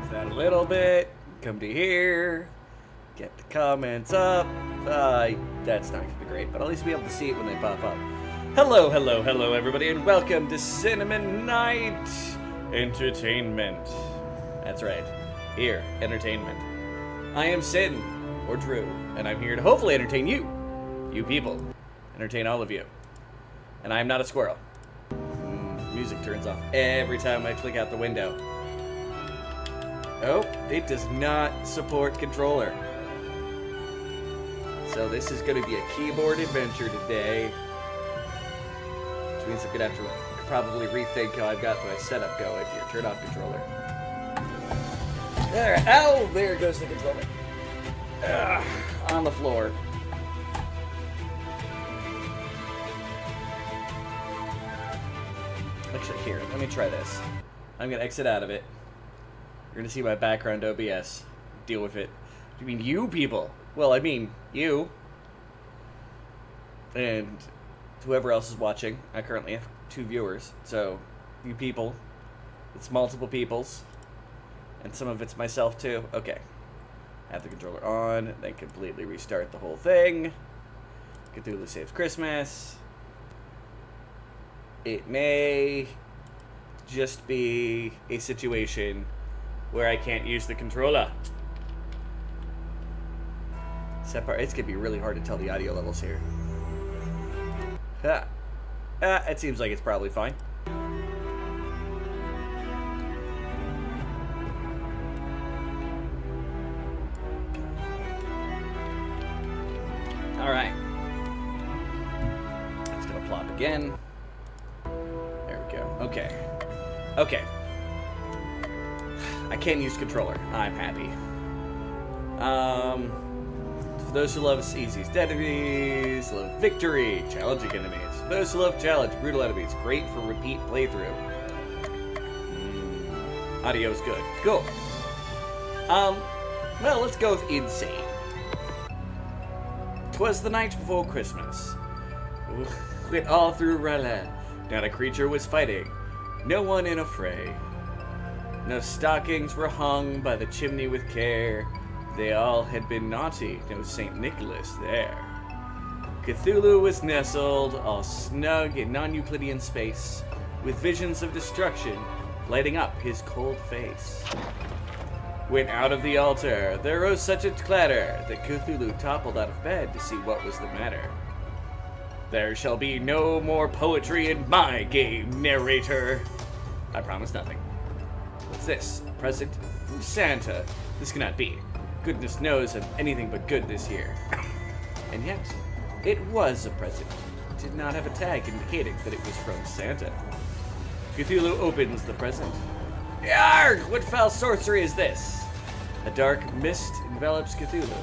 That a little bit, come to here, get the comments up. That's not gonna be great, but at least be able to see it when they pop up. Hello, hello, hello, everybody, and welcome to Cinnamon Night Entertainment. That's right, here, entertainment. I am Sin, or Drew, and I'm here to hopefully entertain you people, entertain all of you. And I am not a squirrel. Music turns off every time I click out the window. Oh, it does not support controller. So this is going to be a keyboard adventure today. Which means I'm going to have to probably rethink how I've got my setup going here. Turn off controller. There, ow! There goes the controller. On the floor. Actually, here, let me try this. I'm going to exit out of it. You're gonna see my background OBS. Deal with it. You mean you people? Well, I mean you. And whoever else is watching. I currently have 2 viewers. So, you people. It's multiple peoples. And some of it's myself too. Okay. Have the controller on. Then completely restart the whole thing. Cthulhu Saves Christmas. It may just be a situation where I can't use the controller. It's gonna be really hard to tell the audio levels here. It seems like it's probably fine. Alright. It's gonna plop again. There we go. Okay. Okay. I can use controller. I'm happy. For those who love easy enemies, love victory, challenging enemies. For those who love challenge, brutal enemies, great for repeat playthrough. Audio's good. Cool. Well, let's go with insane. 'Twas the night before Christmas. Went all through Rala. Not a creature was fighting. No one in a fray. No stockings were hung by the chimney with care. They all had been naughty. No St. Nicholas there. Cthulhu was nestled, all snug in non-Euclidean space, with visions of destruction lighting up his cold face. When out of the altar, there rose such a clatter that Cthulhu toppled out of bed to see what was the matter. There shall be no more poetry in my game, narrator. I promise nothing. What's this? A present from Santa? This cannot be. Goodness knows I'm anything but good this year. And yet, it was a present. It did not have a tag indicating that it was from Santa. Cthulhu opens the present. Yarg! What foul sorcery is this? A dark mist envelops Cthulhu,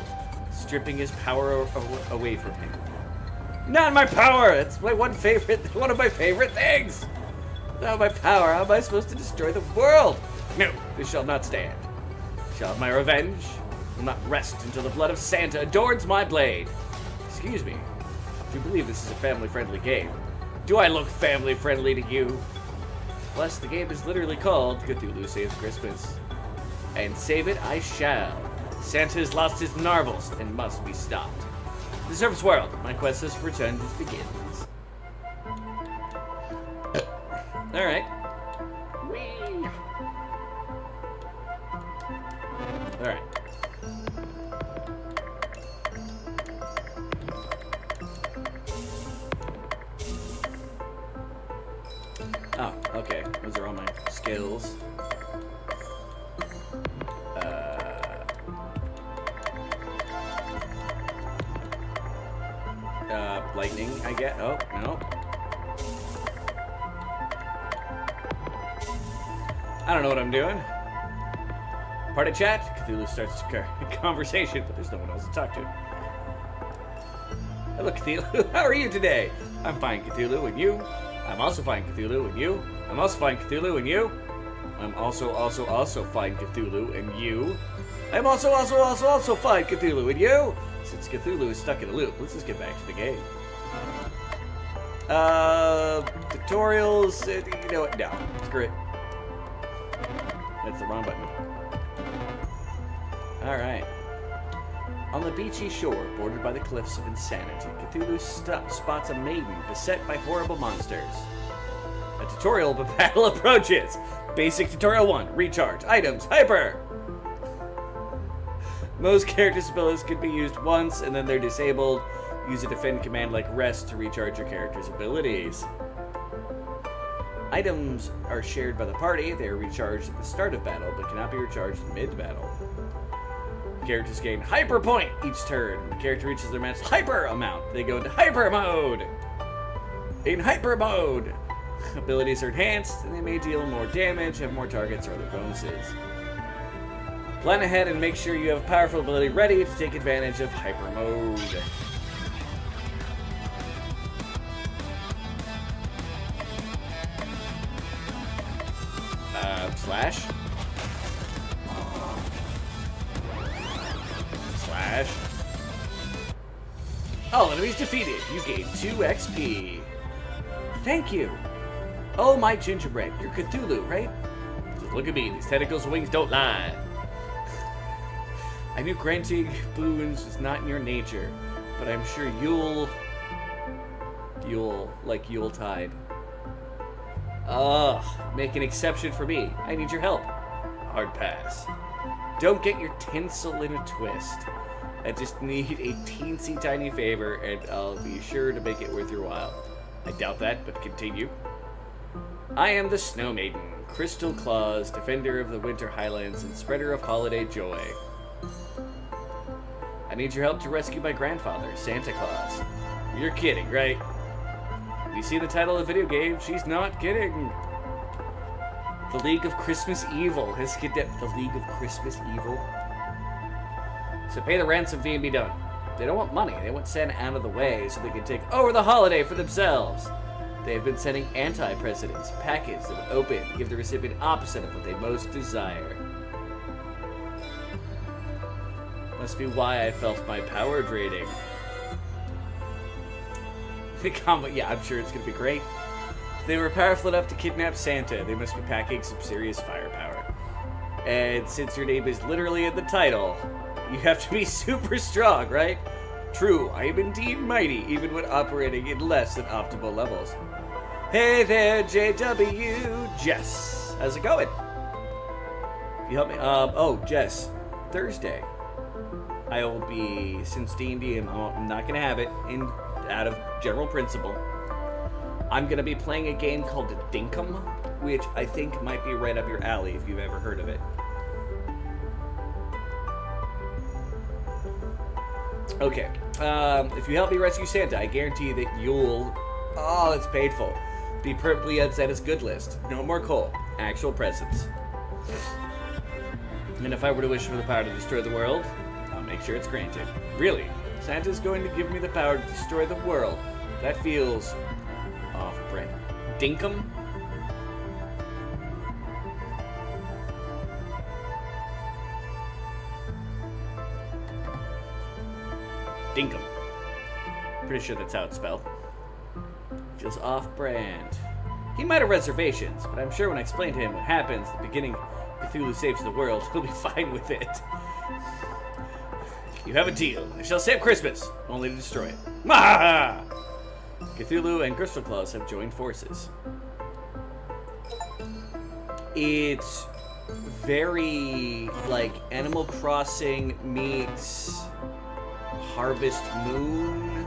stripping his power away from him. Not my power! It's my one of my favorite things! Without my power, how am I supposed to destroy the world? No, this shall not stand. Shall have my revenge. Will not rest until the blood of Santa adorns my blade. Excuse me. Do you believe this is a family-friendly game? Do I look family-friendly to you? Plus, the game is literally called Cthulhu Saves Christmas. And save it I shall. Santa's lost his marbles and must be stopped. The surface world, my quest has returned begins. Alright. Whee! Alright. Oh, okay. Those are all my skills. Lightning, I get. Oh, no. I don't know what I'm doing. Party chat? Cthulhu starts a conversation, but there's no one else to talk to. Hello, Cthulhu. How are you today? I'm fine, Cthulhu, and you? I'm also fine, Cthulhu, and you? I'm also fine, Cthulhu, and you? I'm also fine, Cthulhu, and you? I'm also fine, Cthulhu, and you? Since Cthulhu is stuck in a loop, let's just get back to the game. Tutorials, you know what? No, screw it. That's the wrong button. Alright. On the beachy shore, bordered by the cliffs of insanity, Cthulhu spots a maiden beset by horrible monsters. A tutorial battle approaches. Basic Tutorial 1, recharge, items, hyper! Most characters' abilities can be used once, and then they're disabled. Use a defend command like rest to recharge your character's abilities. Items are shared by the party. They are recharged at the start of battle, but cannot be recharged mid-battle. Characters gain hyper point each turn. When the character reaches their max hyper amount, they go into hyper mode. In hyper mode, abilities are enhanced, and they may deal more damage, have more targets, or other bonuses. Plan ahead and make sure you have a powerful ability ready to take advantage of hyper mode. Slash. All enemies defeated. You gain 2 XP. Thank you. Oh, my gingerbread. You're Cthulhu, right? Just look at me. These tentacles and wings don't lie. I knew granting boons was not in your nature, but I'm sure you'll Yule, like Yuletide. Ugh, make an exception for me. I need your help. Hard pass. Don't get your tinsel in a twist. I just need a teensy tiny favor, and I'll be sure to make it worth your while. I doubt that, but continue. I am the Snow Maiden, Crystal Claus, defender of the Winter Highlands and spreader of holiday joy. I need your help to rescue my grandfather, Santa Claus. You're kidding, right? You see the title of the video game? She's not kidding. The League of Christmas Evil has kidnapped the League of Christmas Evil. So pay the ransom fee and be done. They don't want money. They want Santa out of the way so they can take over the holiday for themselves. They have been sending anti-presidents packets that will open and give the recipient opposite of what they most desire. Must be why I felt my power draining. The comment, yeah, I'm sure it's going to be great. If they were powerful enough to kidnap Santa, they must be packing some serious firepower. And since your name is literally in the title, you have to be super strong, right? True, I am indeed mighty, even when operating in less than optimal levels. Hey there, JW, Jess. How's it going? If you help me, Jess, Thursday. I will be, since D&D, I'm not going to have it out of general principle. I'm going to be playing a game called Dinkum, which I think might be right up your alley if you've ever heard of it. Okay, if you help me rescue Santa, I guarantee that you'll, it's painful, be permanently on Santa's good list. No more coal, actual presents. And if I were to wish for the power to destroy the world, I'll make sure it's granted. Really, Santa's going to give me the power to destroy the world. That feels off-brand. Dinkum? Dinkum. Pretty sure that's how it's spelled. Feels off-brand. He might have reservations, but I'm sure when I explain to him what happens at the beginning Cthulhu saves the world, he'll be fine with it. You have a deal. I shall save Christmas, only to destroy it. Maha! Cthulhu and Crystal Claus have joined forces. It's very like Animal Crossing meets Harvest Moon,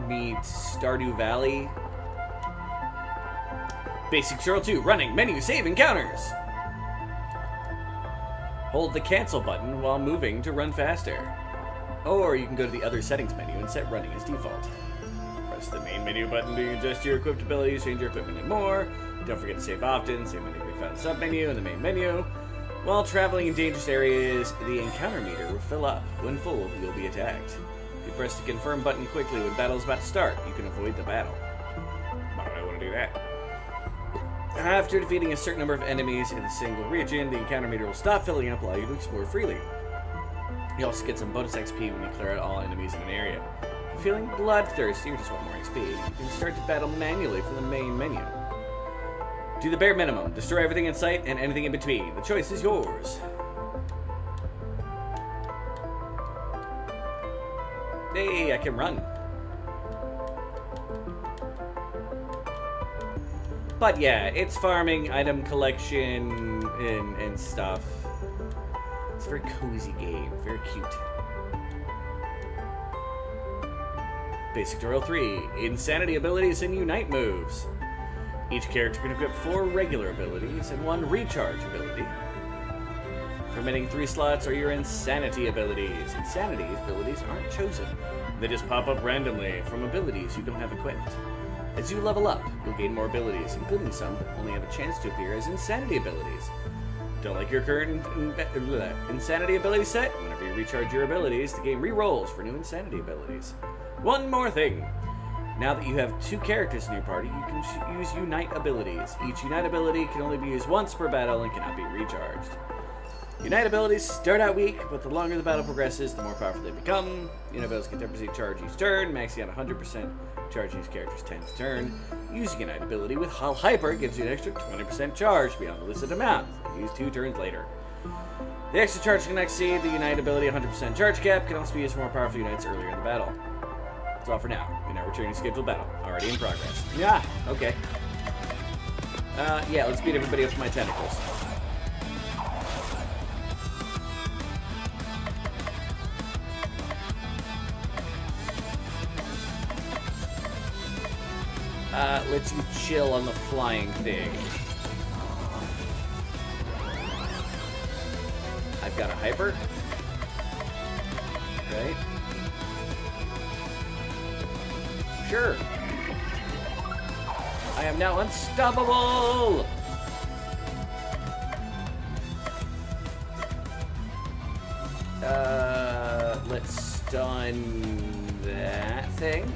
meets Stardew Valley. Basic Tutorial 2, running, menu, save, encounters. Hold the cancel button while moving to run faster. Or you can go to the other settings menu and set running as default. Press the main menu button to adjust your equipped abilities, change your equipment, and more. Don't forget to save often. Save menu can be found in the sub-menu and the main menu. While traveling in dangerous areas, the encounter meter will fill up. When full, you'll be attacked. If you press the confirm button quickly when battle is about to start, you can avoid the battle. Why would I want to do that? After defeating a certain number of enemies in a single region, the encounter meter will stop filling up, allowing you to explore freely. You also get some bonus XP when you clear out all enemies in an area. If you're feeling bloodthirsty or just want more XP, you can start to battle manually from the main menu. Do the bare minimum. Destroy everything in sight and anything in between. The choice is yours. Hey, I can run. But yeah, it's farming, item collection, and stuff. It's a very cozy game, very cute. Basic Tutorial 3, Insanity abilities and Unite moves. Each character can equip 4 regular abilities and 1 recharge ability. The remaining 3 slots are your Insanity abilities. Insanity abilities aren't chosen. They just pop up randomly from abilities you don't have equipped. As you level up, you'll gain more abilities, including some that only have a chance to appear as Insanity abilities. Don't like your current Insanity ability set? Whenever you recharge your abilities, the game re-rolls for new Insanity abilities. One more thing. Now that you have 2 characters in your party, you can use Unite abilities. Each Unite ability can only be used once per battle and cannot be recharged. Unite abilities start out weak, but the longer the battle progresses, the more powerful they become. Unite abilities get 10% charge each turn, maxing out 100% charge each character's 10th turn. Using Unite ability with Hull Hyper gives you an extra 20% charge beyond the listed amount. Use 2 turns later. The extra charge can exceed the Unite ability 100% charge cap, can also be used for more powerful unites earlier in the battle. That's all for now. In our returning scheduled battle. Already in progress. Yeah, okay. Yeah, let's beat everybody up with my tentacles. Lets you chill on the flying thing. I've got a hyper. Right? Sure. I am now unstoppable! Let's stun that thing.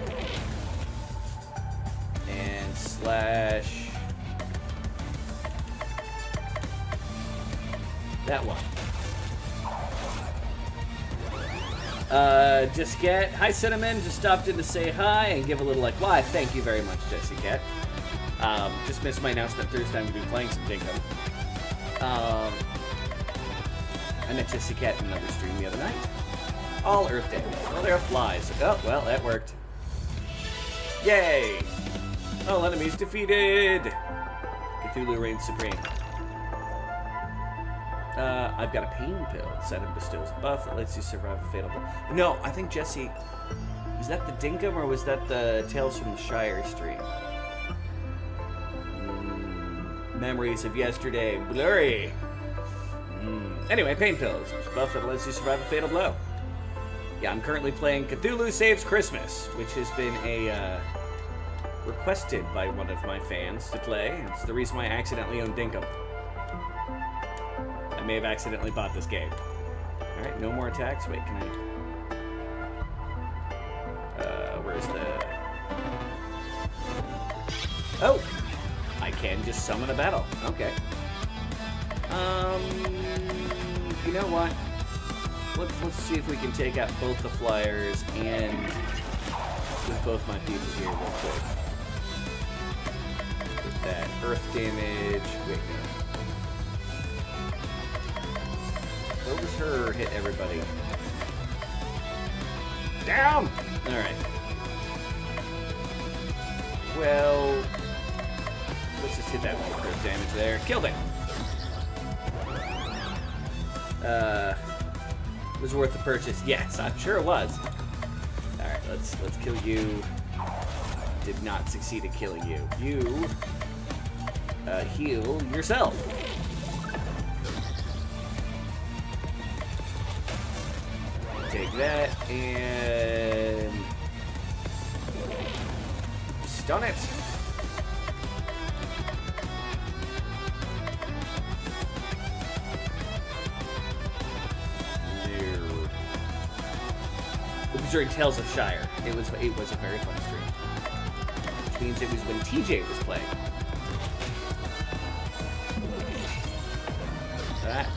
And slash that one. Just get hi Cinnamon, just stopped in to say hi and give a little like why. Thank you very much, Jesse Cat. Just missed my announcement Thursday. I'm gonna be playing some Dinkum. I met Jesse Cat in another stream the other night. All Earth Day. Well, there are flies. Oh, well, that worked. Yay! All enemies defeated! Cthulhu reigns supreme. I've got a pain pill. Seven bestows a buff that lets you survive a fatal blow. No, I think Jesse... Was that the Dinkum or was that the Tales from the Shire stream? Memories of yesterday. Blurry. Anyway, pain pills. Buff that lets you survive a fatal blow. Yeah, I'm currently playing Cthulhu Saves Christmas, which has been a, requested by one of my fans to play. It's the reason why I accidentally own Dinkum. I may have accidentally bought this game. Alright, no more attacks. Wait, can I... where's the... Oh! I can just summon a battle. Okay. You know what? Let's see if we can take out both the flyers and with both my people here real quick. With that earth damage. Wait, no. What was her hit everybody? Down! Alright. Well, let's just hit that one for earth damage there. Killed it! Was worth the purchase. Yes, I'm sure it was. Alright, let's kill you. Did not succeed at killing you. You heal yourself. Take that and stun it. During Tales of Shire. It was a very fun stream. Which means it was when TJ was playing.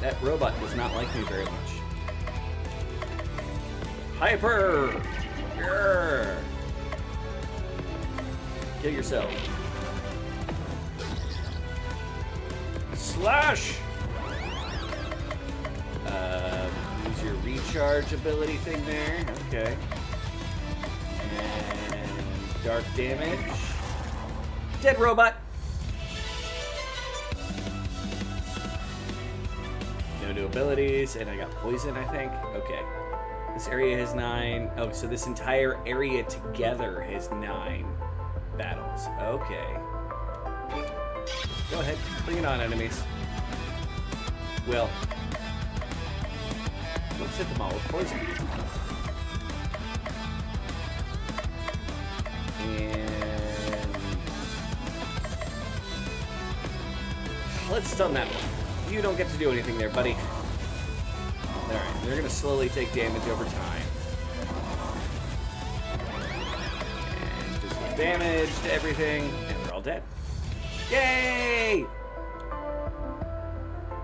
That robot does not like me very much. Hyper! Grr. Kill yourself. Slash! Use your recharge ability thing there. Okay. And dark damage. Dead robot. No new abilities, and I got poison, I think. Okay. This area has 9. Oh, so this entire area together has 9 battles. Okay. Go ahead. Bring it on, enemies. Well, let's hit them all with poison. And let's stun that one. You don't get to do anything there, buddy. Alright, they're gonna slowly take damage over time. And physical damage to everything, and they're all dead. Yay!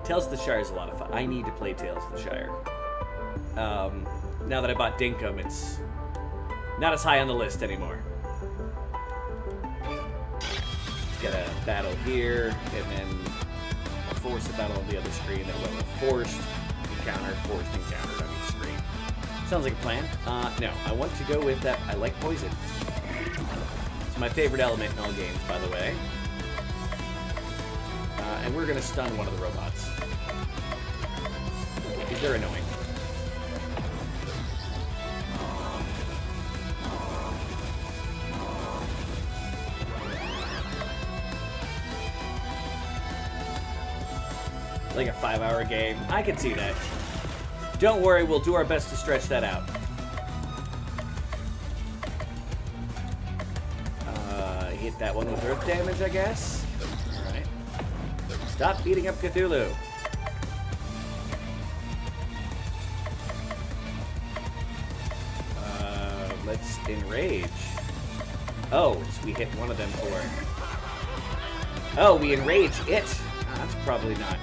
Tales of the Shire is a lot of fun. I need to play Tales of the Shire. Now that I bought Dinkum, it's not as high on the list anymore. Get a battle here, and then a forced battle on the other screen, then we'll have a forced encounter on each screen. Sounds like a plan. No, I want to go with that. I like poison. It's my favorite element in all games, by the way. And we're gonna stun one of the robots. Because they're annoying. Like a 5-hour game. I can see that. Don't worry, we'll do our best to stretch that out. Hit that one with earth damage, I guess. Alright. Stop beating up Cthulhu. Let's enrage. Oh, so we hit one of them for it. Oh, we enrage it. That's probably not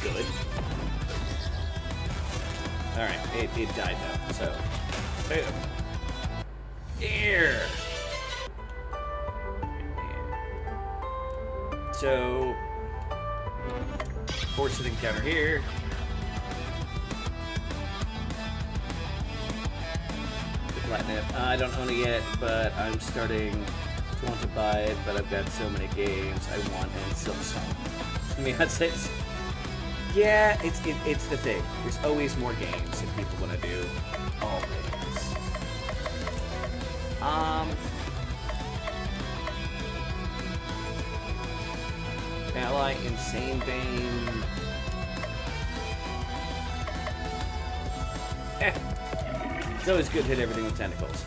good. Alright, it died though, so. Boom. Here. So, force an encounter here. The platinum. I don't own it yet, but I'm starting to want to buy it. But I've got so many games I want, and still some. I mean, that's it. Yeah, it's the thing. There's always more games that people want to do. Always. Ally, Insane Bane. It's always good to hit everything with tentacles.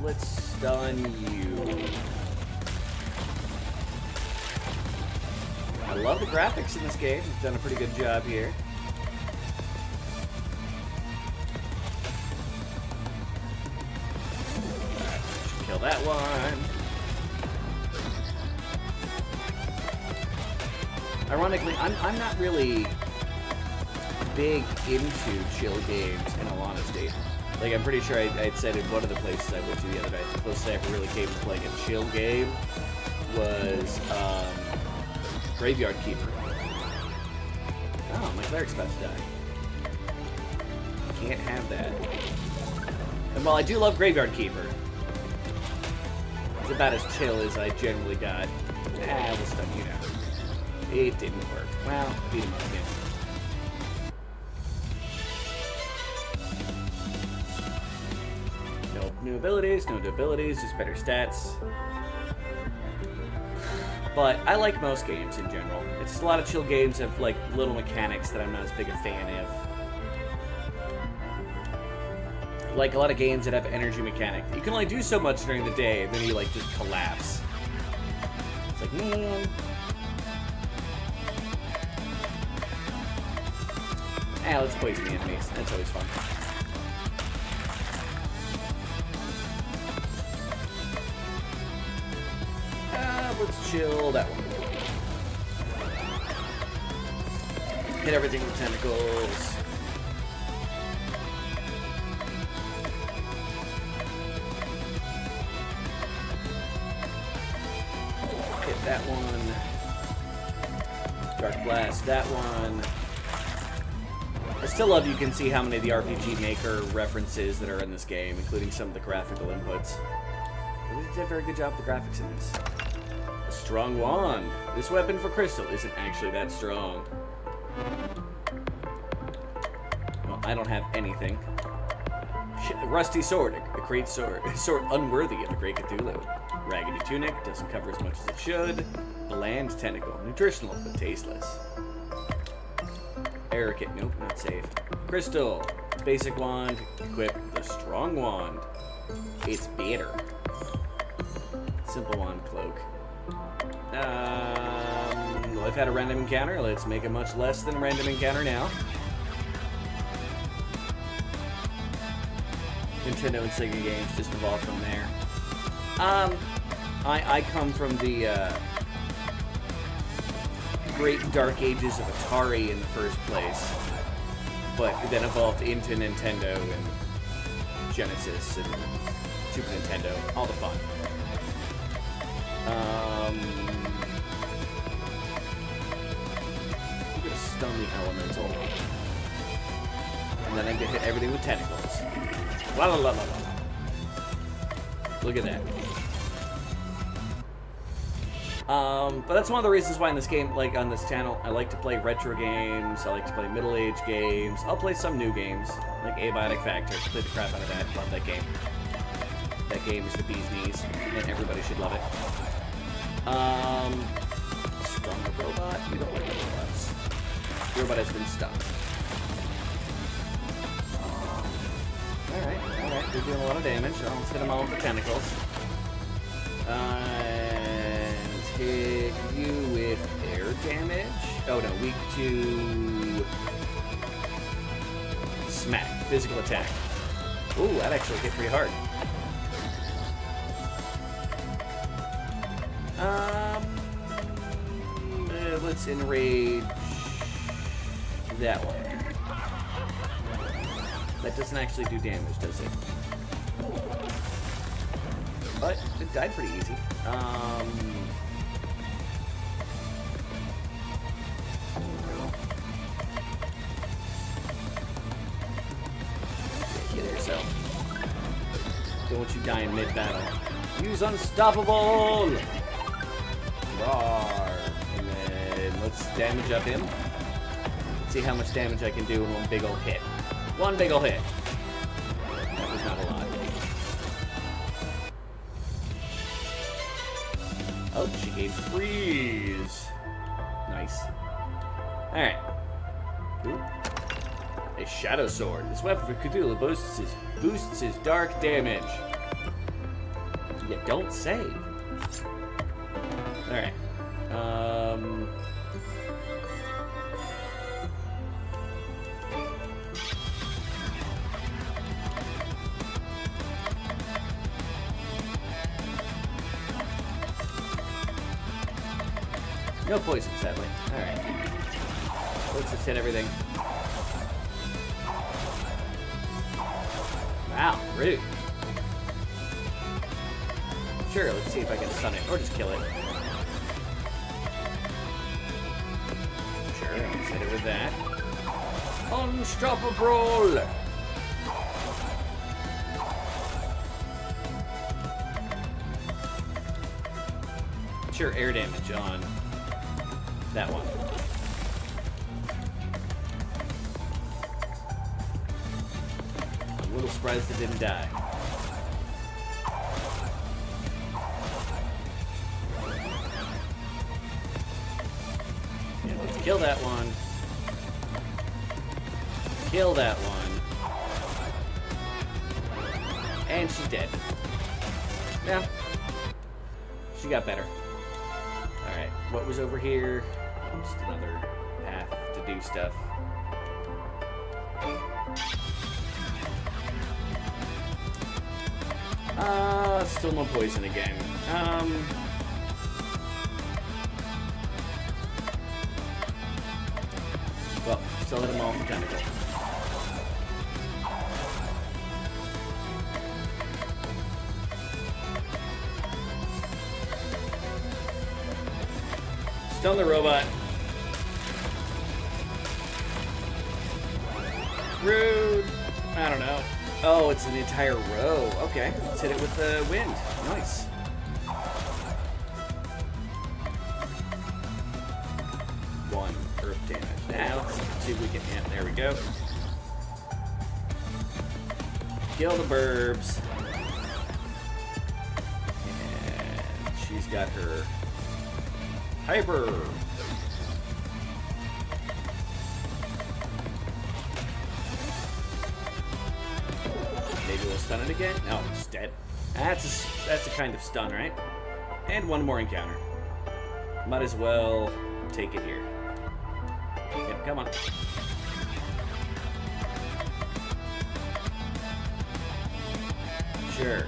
Let's stun you. I love the graphics in this game. We've done a pretty good job here. Alright, should kill that one. Ironically, I'm not really big into chill games, in all honesty. Like, I'm pretty sure I'd said in one of the places I went to the other night, the closest I ever really came to playing a chill game was, Graveyard Keeper. Oh, my cleric's about to die. Can't have that. And while I do love Graveyard Keeper, it's about as chill as I generally got. We'll stun you now. It didn't work. Well, beat him up again. New abilities, no new abilities, just better stats. But I like most games in general. It's just a lot of chill games have like little mechanics that I'm not as big a fan of. Like a lot of games that have energy mechanic. You can only do so much during the day, and then you like just collapse. It's like, man. Let's poison the enemies. That's always fun. Let's chill that one. Hit everything with tentacles. Hit that one. Dark Blast that one. I still love you can see how many of the RPG Maker references that are in this game, including some of the graphical inputs. They did a very good job with the graphics in this. Strong wand. This weapon for crystal isn't actually that strong. Well, I don't have anything. Rusty sword. A great sword. A sword unworthy of a great Cthulhu. Raggedy tunic. Doesn't cover as much as it should. Bland tentacle. Nutritional, but tasteless. Error kit. Nope, not safe. Crystal. Basic wand. Equip the strong wand. It's better. Simple wand. Cloak. Well, I've had a random encounter. Let's make a much less than random encounter now. Nintendo and Sega games just evolved from there. I come from the great dark ages of Atari in the first place, but then evolved into Nintendo and Genesis and Super Nintendo, all the fun. I'm gonna stun the elemental. And then I'm gonna hit everything with tentacles. La la la la la. Look at that. But that's one of the reasons why in this game, like on this channel, I like to play retro games, I like to play middle-aged games, I'll play some new games, like Abiotic Factor, play the crap out of that, love that game. That game is the bee's knees, and everybody should love it. Stun the robot, we don't like the robots. The robot has been stunned. Alright, they're doing a lot of damage, so let's hit them all with the tentacles. Hit you with air damage. Oh no, weak to smack, physical attack. Ooh, that actually hit pretty hard. Let's enrage that one. That doesn't actually do damage, does it? But it died pretty easy. Heal yourself. Don't want you die in mid-battle. Use unstoppable! Roar! And then let's damage up him. Let's see how much damage I can do in one big ol' hit. One big ol' hit. That was not a lot. Oh, she gave freeze. Nice. Alright. A shadow sword. This weapon for Cthulhu boosts his dark damage. You don't say. Alright. No poison, sadly. Alright. Let's just hit everything. Wow, rude. Sure, let's see if I can stun it, or just kill it. Sure, let's hit it with that. Unstoppable! Sure, air damage on that one. I'm a little surprised it didn't die. Yeah, let's kill that one. Kill that one. And she's dead. Yeah. She got better. Alright, what was over here? Just another path to do stuff. Still no poison again. Well, still hit them all with the tentacle. Stun the robot. Rude. I don't know. Oh, it's an entire row. Okay, let's hit it with the wind. Nice. One earth damage. Now, let's see if we can... Yeah, there we go. Kill the burbs. And she's got her hyper. Maybe we'll stun it again? No, it's dead. That's a kind of stun, right? And one more encounter. Might as well take it here. Yep, come on. Sure.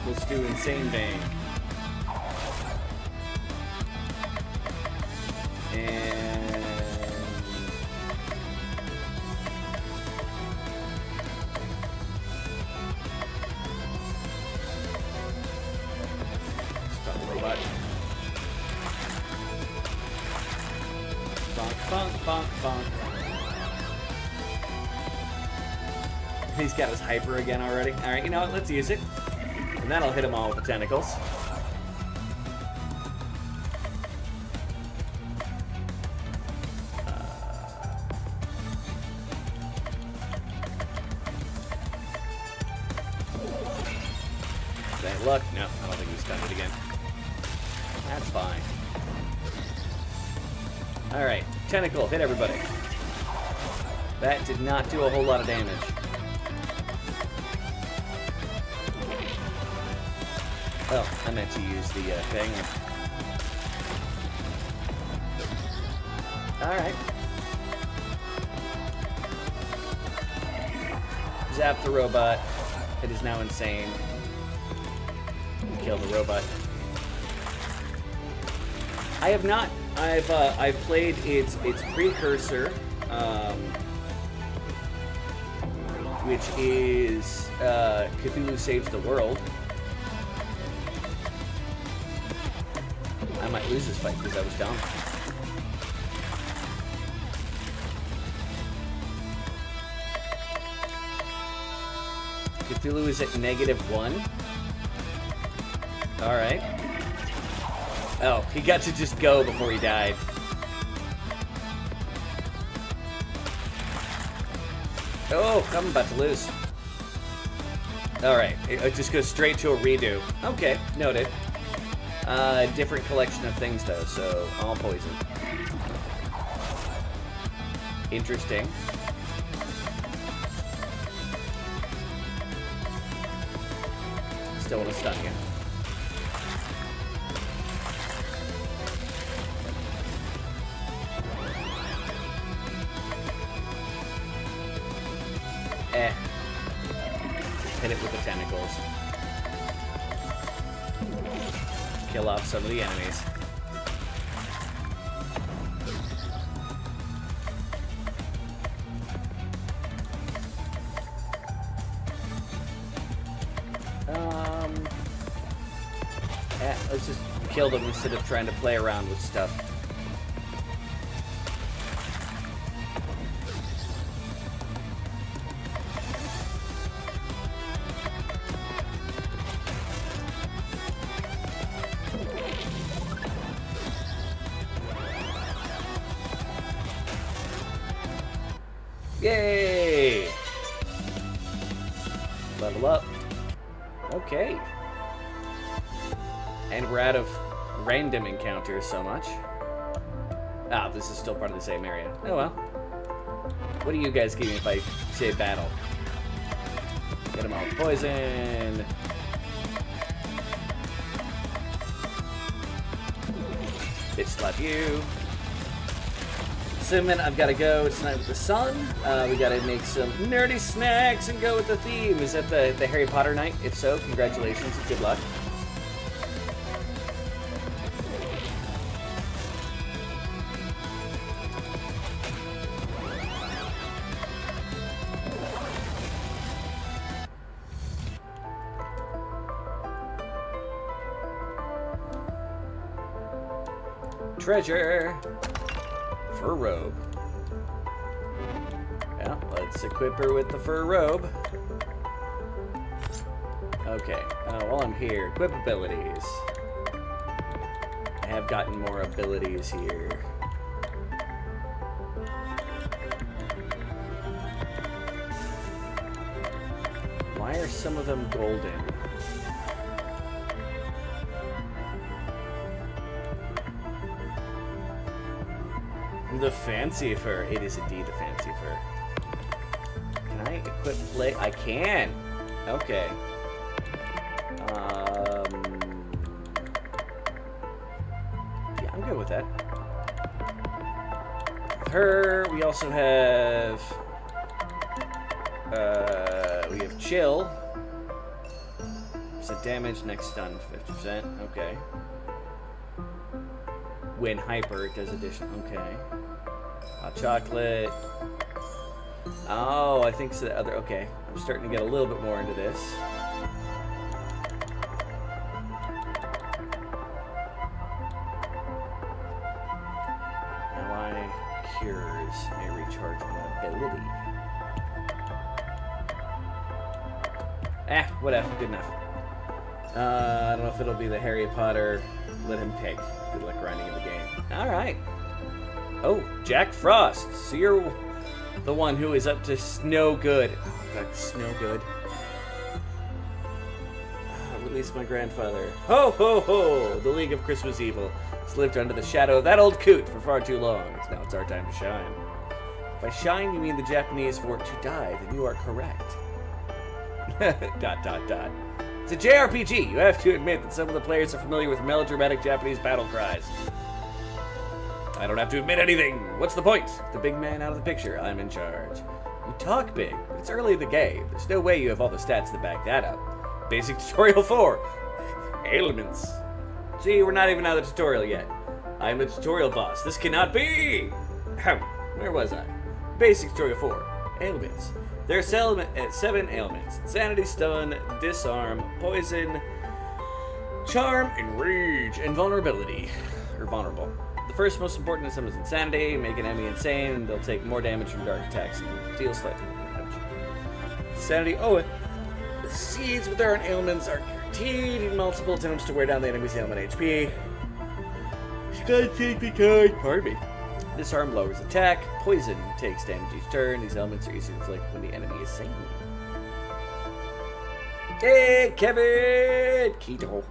Let's do Insane Bang. And... stop the robot. bonk, bonk, bonk, bonk. He's got his hyper again already. Alright, you know what? Let's use it. And that'll hit him all with the tentacles. Luck? No, I don't think we stunned it again. That's fine. Alright, tentacle, hit everybody. That did not do a whole lot of damage. Oh, I meant to use the thing. Alright. Zap the robot. It is now insane. Kill the robot. I have not. I've played its precursor, which is Cthulhu Saves the World. I might lose this fight because I was dumb. Cthulhu is at -1. Alright. Oh, he got to just go before he died. Oh, I'm about to lose. Alright, it just goes straight to a redo. Okay, noted. Different collection of things though, so all poison. Interesting. Still want to stun you. Hit it with the tentacles. Kill off some of the enemies. Let's just kill them instead of trying to play around with stuff. Yay! Level up. Okay. And we're out of random encounters so much. Ah, this is still part of the same area. Oh well. What do you guys give me if I say battle? Get them all with poison. Bitch slap you. Assuming I've got to go tonight with the sun. We got to make some nerdy snacks and go with the theme. Is that the Harry Potter night? If so, congratulations and good luck. Treasure. Fur robe. Yeah, let's equip her with the fur robe. Okay, while I'm here, equip abilities. I have gotten more abilities here. Why are some of them golden? The fancy fur. It is indeed the fancy fur. Can I equip play? I can. Okay. Yeah, I'm good with that. Her. We also have. We have chill. % damage. Next stun 50%. Okay. When hyper, it does additional. Okay. Hot chocolate. Oh, I think so. The other. Okay, I'm starting to get a little bit more into this. Now cures may recharge one ability. Whatever, good enough. I don't know if it'll be the Harry Potter. Let him pick. Good luck grinding in the game. Alright. Oh, Jack Frost. So you're the one who is up to Snow Good. Oh, God, Snow Good. Release my grandfather. Ho, ho, ho! The League of Christmas Evil has lived under the shadow of that old coot for far too long. Now it's our time to shine. By shine, you mean the Japanese for to die, then you are correct. ... It's a JRPG. You have to admit that some of the players are familiar with melodramatic Japanese battle cries. I don't have to admit anything. What's the point? The big man out of the picture. I'm in charge. You talk big, but it's early in the game. There's no way you have all the stats to back that up. Basic tutorial 4. Ailments. See, we're not even out of the tutorial yet. I'm the tutorial boss. This cannot be! Where was I? Basic tutorial 4. Ailments. There are 7 ailments. Insanity, stun, disarm, poison, charm, enrage, and vulnerability. Or vulnerable. The first most important of them is insanity. Make an enemy insane, and they'll take more damage from dark attacks and deal slightly more damage. Insanity, the seeds with their own ailments are guaranteed in multiple attempts to wear down the enemy's ailment HP. You gotta take the card. Pardon me. Disarm lowers attack. Poison takes damage each turn. These elements are easy to inflict when the enemy is sane. Hey, Kevin! Kitto.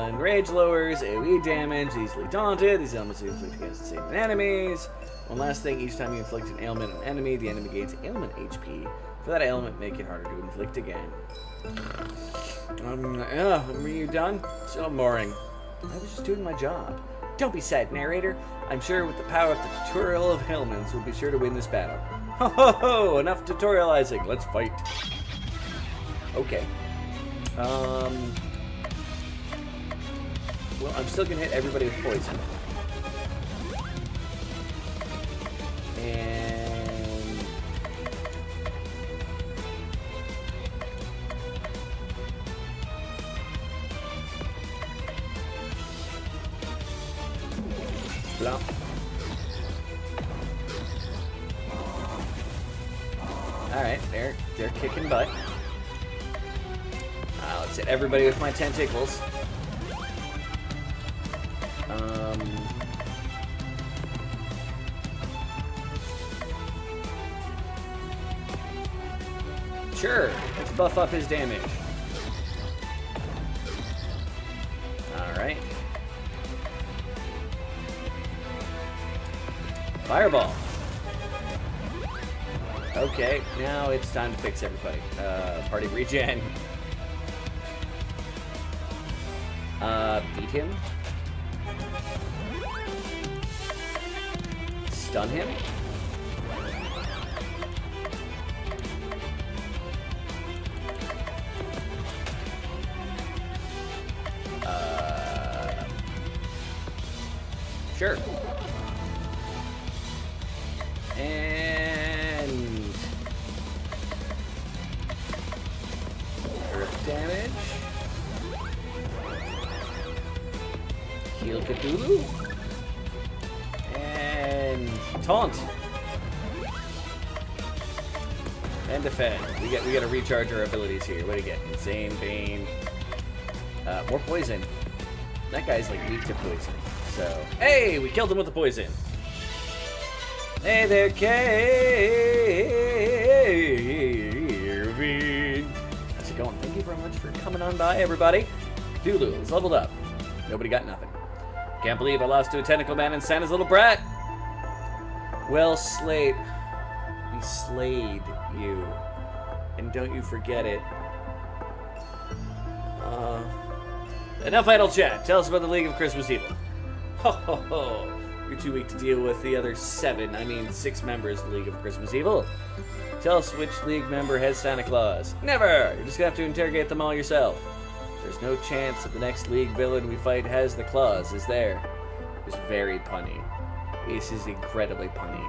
Enrage lowers AoE damage, easily daunted. These elements are inflicted against insane enemies. One last thing, each time you inflict an ailment on an enemy, the enemy gains ailment HP. For that ailment, make it harder to inflict again. Were you done? So boring. I was just doing my job. Don't be sad, narrator. I'm sure with the power of the tutorial of ailments, we'll be sure to win this battle. Ho ho ho! Enough tutorializing. Let's fight. Okay. Well, I'm still gonna hit everybody with poison. And blah. Alright, they're kicking butt. Let's hit everybody with my tentacles. Sure, let's buff up his damage. Alright. Fireball. Okay, now it's time to fix everybody. Party regen. Beat him. Stun him. Sure. And earth damage. Heal Cthulhu. And taunt. And defend. We gotta recharge our abilities here. What do you get? Insane, Bane. More poison. That guy's like weak to poison. So, hey, we killed him with the poison. Hey there, Kevin. How's it going? Thank you very much for coming on by, everybody. Cthulhu is leveled up. Nobody got nothing. Can't believe I lost to a tentacle man and Santa's little brat. Well, Slate, we slayed you, and don't you forget it. Enough idle chat. Tell us about the League of Christmas Evil. Ho ho ho. You're too weak to deal with the other 6 members of the League of Christmas Evil. Tell us which League member has Santa Claus. Never! You're just gonna have to interrogate them all yourself. There's no chance that the next League villain we fight has the claws, is there? It's very punny. This is incredibly punny.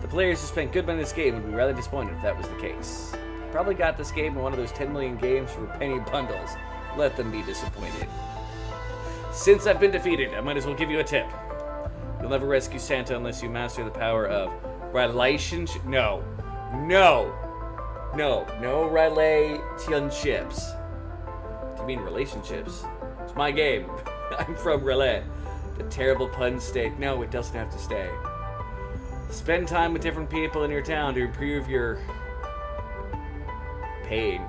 The players who spent good money in this game would be rather disappointed if that was the case. Probably got this game in one of those 10 million games for penny bundles. Let them be disappointed. Since I've been defeated, I might as well give you a tip. You'll never rescue Santa unless you master the power of relationship. No relationships. Do you mean relationships? It's my game. I'm from Relais. The terrible pun state. No, it doesn't have to stay. Spend time with different people in your town to improve your pain.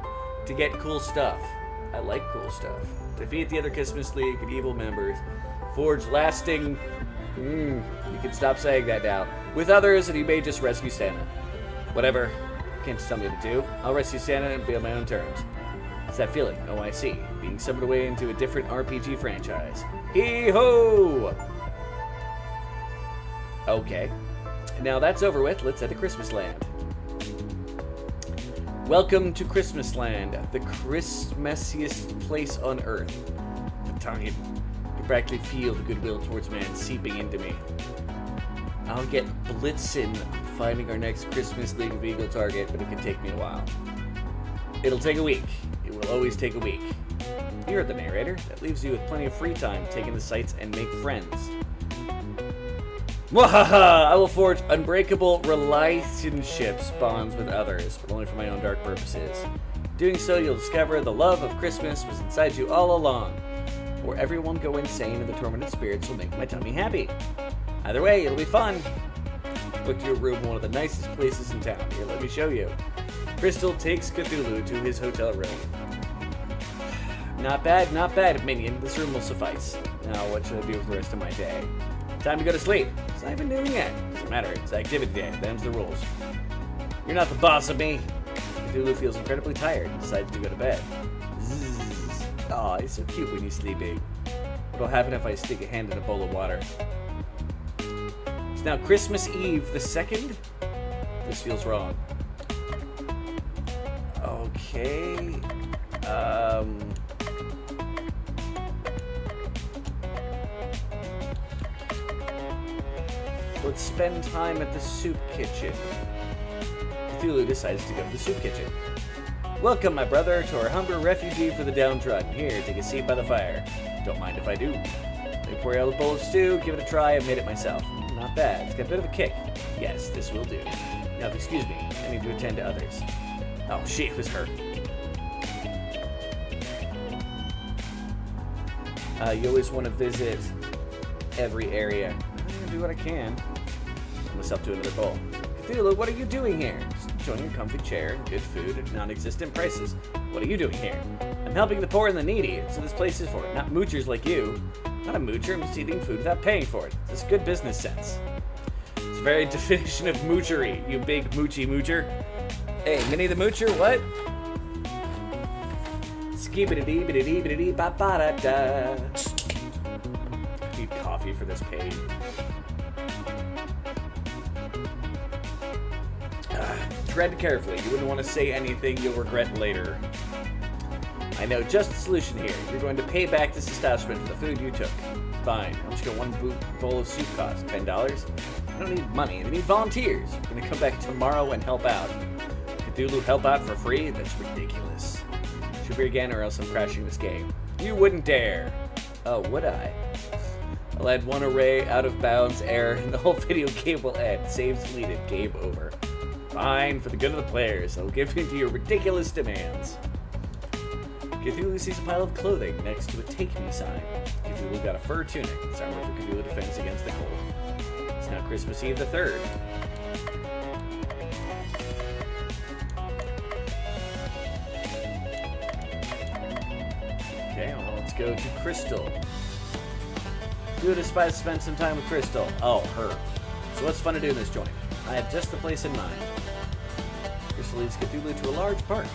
To get cool stuff. I like cool stuff. Defeat the other Christmas League and evil members. Forge lasting... you can stop saying that now. With others, and you may just rescue Santa. Whatever. You can't just tell me what to do. I'll rescue Santa and be on my own terms. It's that feeling. Oh, I see. Being summoned away into a different RPG franchise. Hee-ho! Okay. Now that's over with. Let's head to Christmas Land. Welcome to Christmas Land, the Christmassiest place on Earth. The time. You practically feel the goodwill towards man seeping into me. I'll get blitzing finding our next Christmas League of Eagle target, but it could take me a while. It'll take a week. It will always take a week. You're the narrator. That leaves you with plenty of free time to take in the sights and make friends. Mwahaha! I will forge unbreakable relationships bonds with others, but only for my own dark purposes. Doing so, you'll discover the love of Christmas was inside you all along. Or everyone go insane and the tormented spirits will make my tummy happy. Either way, it'll be fun. Booked you a room in one of the nicest places in town. Here, let me show you. Crystal takes Cthulhu to his hotel room. Not bad, minion. This room will suffice. Now, what should I do with the rest of my day? Time to go to sleep. It's not even noon yet. Doesn't matter. It's activity day. Them's the rules. You're not the boss of me. Cthulhu feels incredibly tired and decides to go to bed. Zzz. Aw, he's so cute when he's sleeping. What'll happen if I stick a hand in a bowl of water? It's now Christmas Eve the 2nd? This feels wrong. Okay. Let's spend time at the soup kitchen. Cthulhu decides to go to the soup kitchen. Welcome, my brother, to our humble refugee for the downtrodden. Here, take a seat by the fire. Don't mind if I do. Let me pour you out a bowl of stew. Give it a try. I made it myself. Not bad. It's got a bit of a kick. Yes, this will do. Now, excuse me. I need to attend to others. Oh, shit, it was her. You always want to visit every area. I'm going to do what I can. Put myself to another bowl. Cthulhu, what are you doing here? Just enjoying your comfy chair, good food, at non-existent prices. What are you doing here? I'm helping the poor and the needy, so this place is for it, not moochers like you. Not a moocher, I'm just eating food without paying for it. This is good business sense. It's the very definition of moochery, you big moochy moocher. Hey, Minnie the Moocher, what? Skibidi-dee-bidi-dee-bidi-dee-ba-ba-da-da. Need coffee for this pain. Tread carefully. You wouldn't want to say anything you'll regret later. I know just the solution here. You're going to pay back this establishment for the food you took. Fine. How much can one bowl of soup cost? $10? I don't need money. I need volunteers. I'm going to come back tomorrow and help out. Cthulhu help out for free? That's ridiculous. Should be again or else I'm crashing this game. You wouldn't dare. Oh, would I? I'll add one array out of bounds error and the whole video game will end. Saves deleted. Game over. Fine, for the good of the players, I'll give in to your ridiculous demands. Cthulhu sees a pile of clothing next to a take me sign. Cthulhu got a fur tunic. It's armor for Cthulhu defense against the cold. It's now Christmas Eve the 3rd. Okay, well, let's go to Crystal. Cthulhu decides to spend some time with Crystal. Oh, her. So what's fun to do in this joint? I had just the place in mind. Crystal leads Cthulhu to a large park.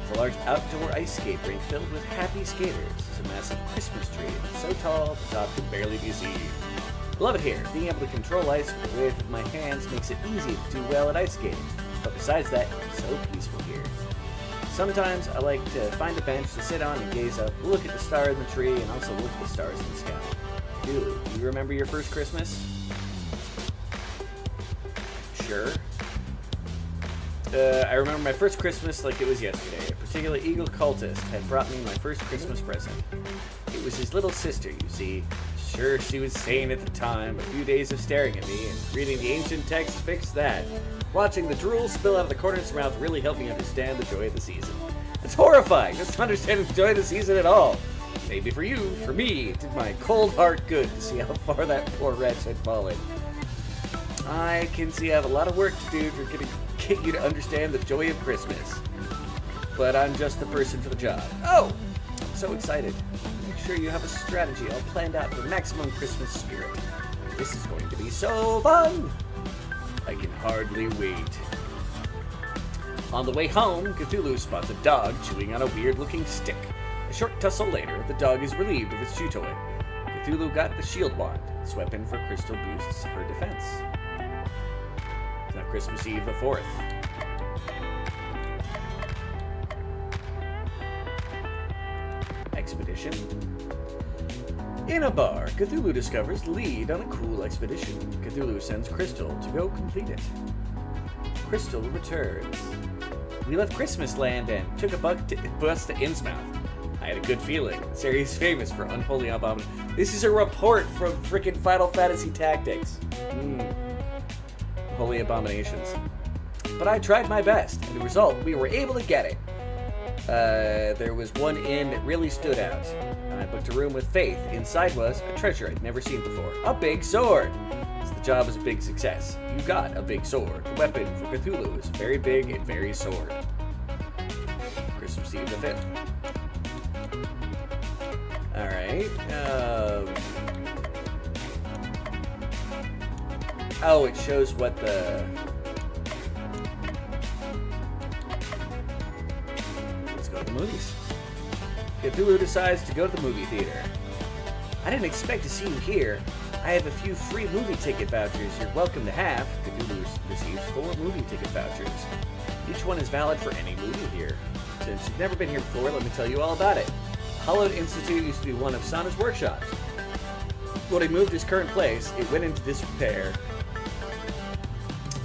It's a large outdoor ice skate rink filled with happy skaters. There's a massive Christmas tree. It's so tall, the top can barely be seen. Love it here. Being able to control ice with the weight of my hands makes it easy to do well at ice skating. But besides that, it's so peaceful here. Sometimes I like to find a bench to sit on and gaze up, look at the star in the tree, and also look at the stars in the sky. Cthulhu, do you remember your first Christmas? Sure. I remember my first Christmas like it was yesterday. A particular eagle cultist had brought me my first Christmas present. It was his little sister, you see. Sure, she was sane at the time. A few days of staring at me and reading the ancient text fixed that. Watching the drool spill out of the corner of his mouth really helped me understand the joy of the season. It's horrifying just to understand the joy of the season at all. Maybe for you, for me, it did my cold heart good to see how far that poor wretch had fallen. I can see I have a lot of work to do if you're going to get you to understand the joy of Christmas. But I'm just the person for the job. Oh, I'm so excited. Make sure you have a strategy all planned out for maximum Christmas spirit. This is going to be so fun! I can hardly wait. On the way home, Cthulhu spots a dog chewing on a weird-looking stick. A short tussle later, the dog is relieved of its chew toy. Cthulhu got the shield wand. Its weapon for crystal boosts her defense. It's now Christmas Eve the 4th. Expedition. In a bar, Cthulhu discovers the lead on a cool expedition. Cthulhu sends Crystal to go complete it. Crystal returns. We left Christmas Land and took a bus to Innsmouth. I had a good feeling. This area is famous for unholy abominations. This is a report from frickin' Final Fantasy Tactics. Holy abominations. But I tried my best, and the result, we were able to get it. There was one inn that really stood out. I booked a room with Faith. Inside was a treasure I'd never seen before. A big sword! So the job was a big success. You got a big sword. The weapon for Cthulhu is very big and very sword. Christmas Eve the 5th. Alright. Oh, it shows what the... Let's go to the movies. Cthulhu decides to go to the movie theater. I didn't expect to see you here. I have a few free movie ticket vouchers you're welcome to have. Cthulhu receives 4 movie ticket vouchers. Each one is valid for any movie here. Since you've never been here before, let me tell you all about it. Hollowed Institute used to be one of Sana's workshops. When he moved his current place, it went into disrepair.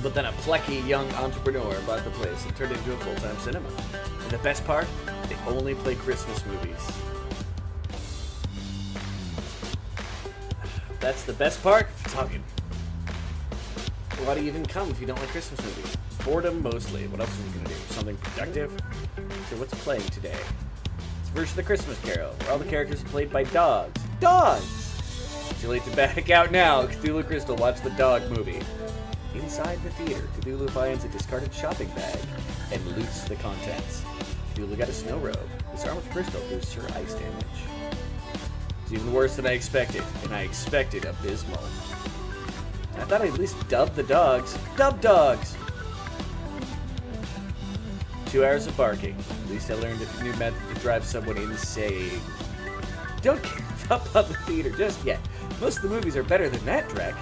But then a plucky young entrepreneur bought the place and turned it into a full-time cinema. And the best part? They only play Christmas movies. That's the best part? Talking. Why do you even come if you don't like Christmas movies? Boredom mostly. What else are you gonna do? Something productive? So what's playing today? It's a version of the Christmas Carol, where all the characters are played by dogs. Dogs! Too late to back out now. Cthulhu Crystal watch the dog movie. Inside the theater, Cthulhu finds a discarded shopping bag and loots the contents. Cthulhu got a snow robe. This arm with crystal boosts her ice damage. It's even worse than I expected, and I expected abysmal. I thought I'd at least dub the dogs. Dub dogs! 2 hours of barking. At least I learned a new method to drive someone insane. Don't give up on the theater just yet. Most of the movies are better than that, Drek.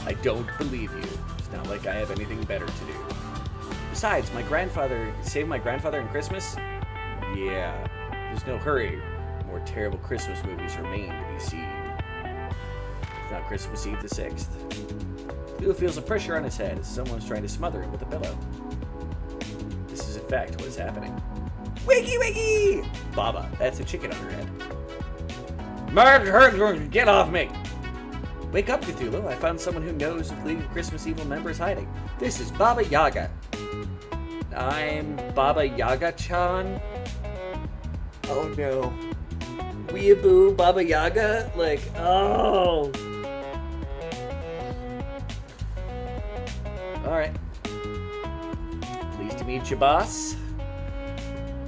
I don't believe you. It's not like I have anything better to do. Besides, save my grandfather in Christmas? Yeah, there's no hurry. More terrible Christmas movies remain to be seen. It's now Christmas Eve the 6th. Cthulhu feels a pressure on his head as someone's trying to smother him with a pillow. This is in fact what is happening. Wiggy wiggy! Baba, that's a chicken on her head. Get off me! Wake up, Cthulhu. I found someone who knows of League of Christmas Evil members hiding. This is Baba Yaga. I'm Baba Yaga-chan? Oh no. Weeaboo Baba Yaga? Like, oh. Alright. Pleased to meet you, boss.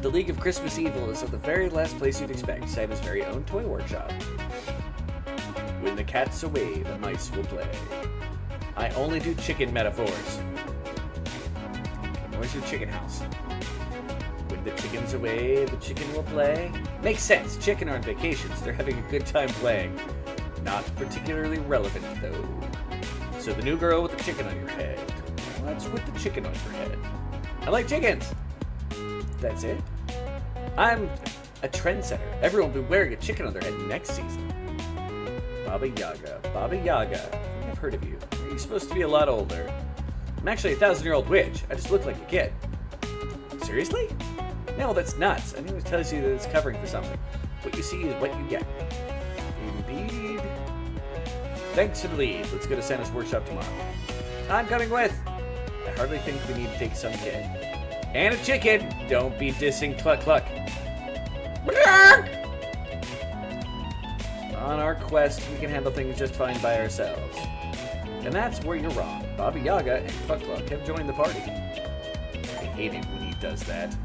The League of Christmas Evil is at the very last place you'd expect, Santa's very own toy workshop. When the cat's away, the mice will play. I only do chicken metaphors. Where's your chicken house? When the chicken's away, the chicken will play. Makes sense. Chicken are on vacations. They're having a good time playing. Not particularly relevant, though. So the new girl with the chicken on your head. What's with the chicken on your head? I like chickens. That's it. I'm a trendsetter. Everyone will be wearing a chicken on their head next season. Baba Yaga. Baba Yaga. I've heard of you. You're supposed to be a lot older. I'm actually a 1,000-year-old witch. I just look like a kid. Seriously? No, that's nuts. I think it tells you that it's covering for something. What you see is what you get. Indeed. Thanks for the lead. Let's go to Santa's workshop tomorrow. I'm coming with. I hardly think we need to take some kid. And a chicken! Don't be dissing Cluck Cluck. On our quest, we can handle things just fine by ourselves. And that's where you're wrong. Baba Yaga and Cluck Cluck have joined the party. I hate it when he does that.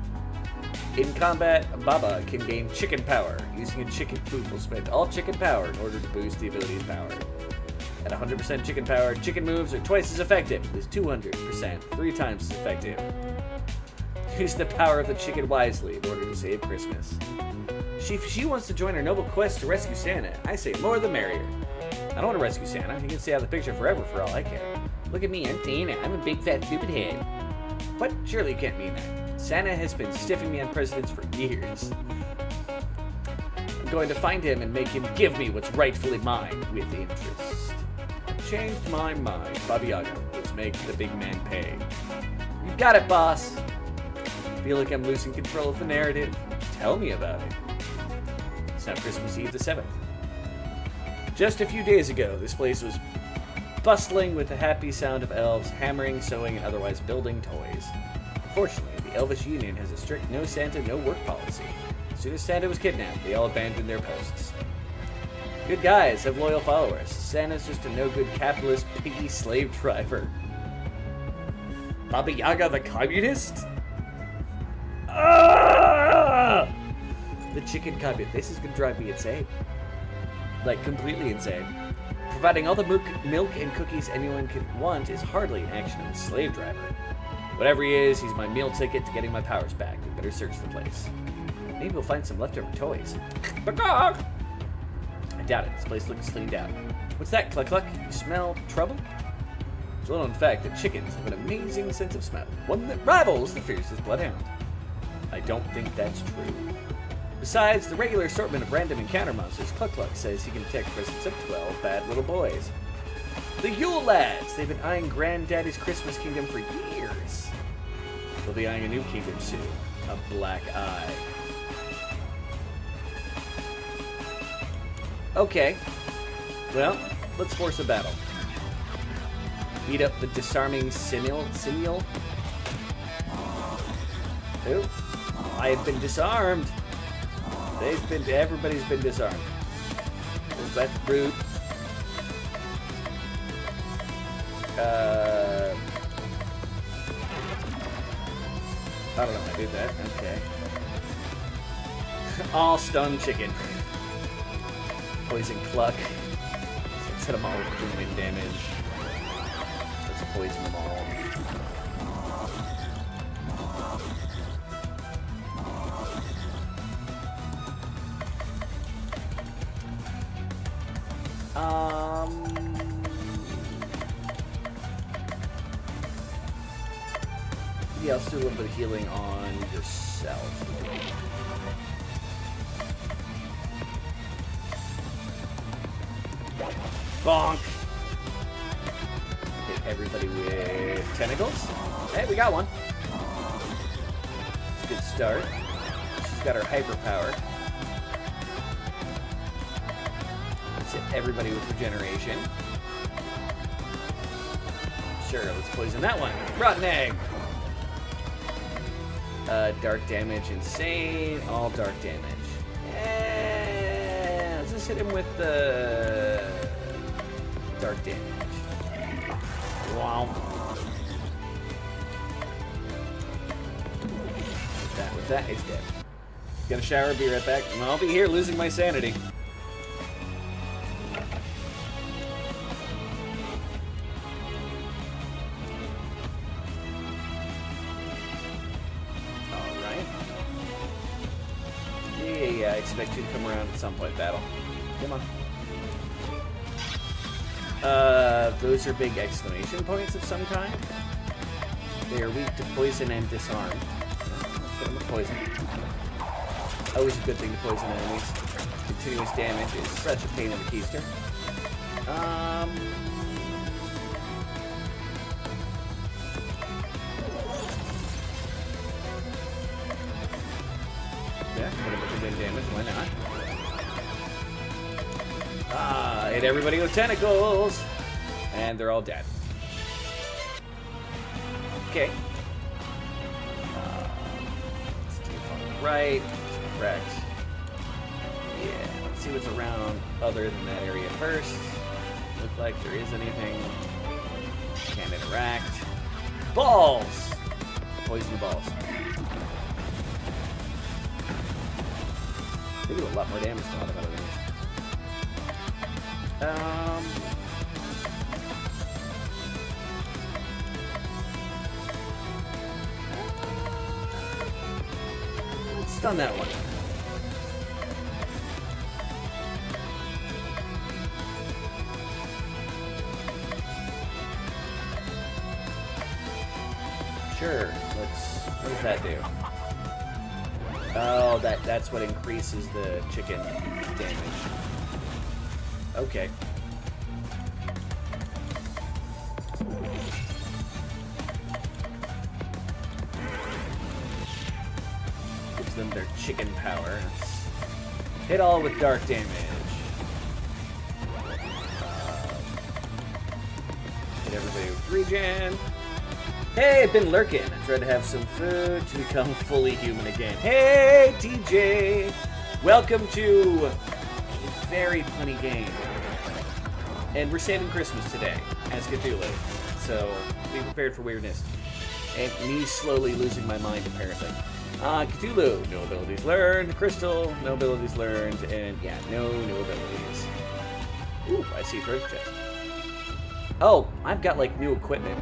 In combat, Baba can gain chicken power. Using a chicken move will spend all chicken power in order to boost the ability's power. At 100% chicken power, chicken moves are twice as effective. With 200%, 3 times as effective. Use the power of the chicken wisely in order to save Christmas. She wants to join our noble quest to rescue Santa. I say more the merrier. I don't want to rescue Santa. He can stay out of the picture forever for all I care. Look at me, I'm Santa. I'm a big fat stupid head. What? Surely you can't mean that. Santa has been stiffing me on presidents for years. I'm going to find him and make him give me what's rightfully mine with interest. Changed my mind. Baba Yaga. Let's make the big man pay. You got it, boss. Feel like I'm losing control of the narrative? Tell me about it. It's now Christmas Eve the 7th. Just a few days ago, this place was bustling with the happy sound of elves hammering, sewing, and otherwise building toys. Unfortunately, the Elvish Union has a strict no Santa, no work policy. As soon as Santa was kidnapped, they all abandoned their posts. Good guys have loyal followers. Santa's just a no-good capitalist piggy slave driver. Baba Yaga the communist? Ah! The chicken communist. This is gonna drive me insane. Like, completely insane. Providing all the milk and cookies anyone could want is hardly an action of a slave driver. Whatever he is, he's my meal ticket to getting my powers back. We better search the place. Maybe we'll find some leftover toys. I doubt it. This place looks cleaned out. What's that, Cluck Cluck? You smell trouble? It's a little known fact that chickens have an amazing sense of smell. One that rivals the fiercest bloodhound. I don't think that's true. Besides the regular assortment of random encounter monsters, Cluck Cluck says he can detect presence of 12 bad little boys. The Yule Lads! They've been eyeing Granddaddy's Christmas Kingdom for years. They'll be eyeing a new kingdom soon. A Black Eye. Okay. Well, let's force a battle. Beat up the disarming Simil. Who? I have been disarmed. Everybody's been disarmed. That's rude. I don't know how to do that. Okay. All stun chicken. Poison Cluck. Let's hit them all with wind damage. Let's poison them all. Yeah, let's do a little bit of healing on yourself. Bonk! Hit everybody with tentacles. Hey, we got one. It's a good start. She's got her hyper power. Let's hit everybody with regeneration. Sure, let's poison that one. Rotten egg! Dark damage, insane. All dark damage. Let's just hit him with the dark damage. Wow. With that, it's dead. Gonna shower, be right back. And I'll be here losing my sanity. I expect you to come around at some point, battle. Come on. Those are big exclamation points of some kind. They are weak to poison and disarm. Let's hit them with poison. Always a good thing to poison enemies. Continuous damage is such a pain in the keister. Yeah, hit him with the wind damage, why not? Ah, hit everybody with tentacles! And they're all dead. Okay. Let's do it on the right. Correct. Yeah, let's see what's around other than that area first. Look like there is anything. Can't interact. Balls! Poison balls. They do a lot more damage than a lot of other things. Let's stun that one. Sure. What does that do? Oh, that's what increases the chicken damage. Okay. Gives them their chicken power. Hit all with dark damage. Hit everybody with regen. Hey, I've been lurking. I tried to have some food to become fully human again. Hey, TJ! Welcome to a very funny game. And we're saving Christmas today, as Cthulhu. So, be prepared for weirdness. And me slowly losing my mind, apparently. Cthulhu, no abilities learned. Crystal, no abilities learned. And, yeah, no abilities. Ooh, I see first chest. Oh, I've got, like, new equipment.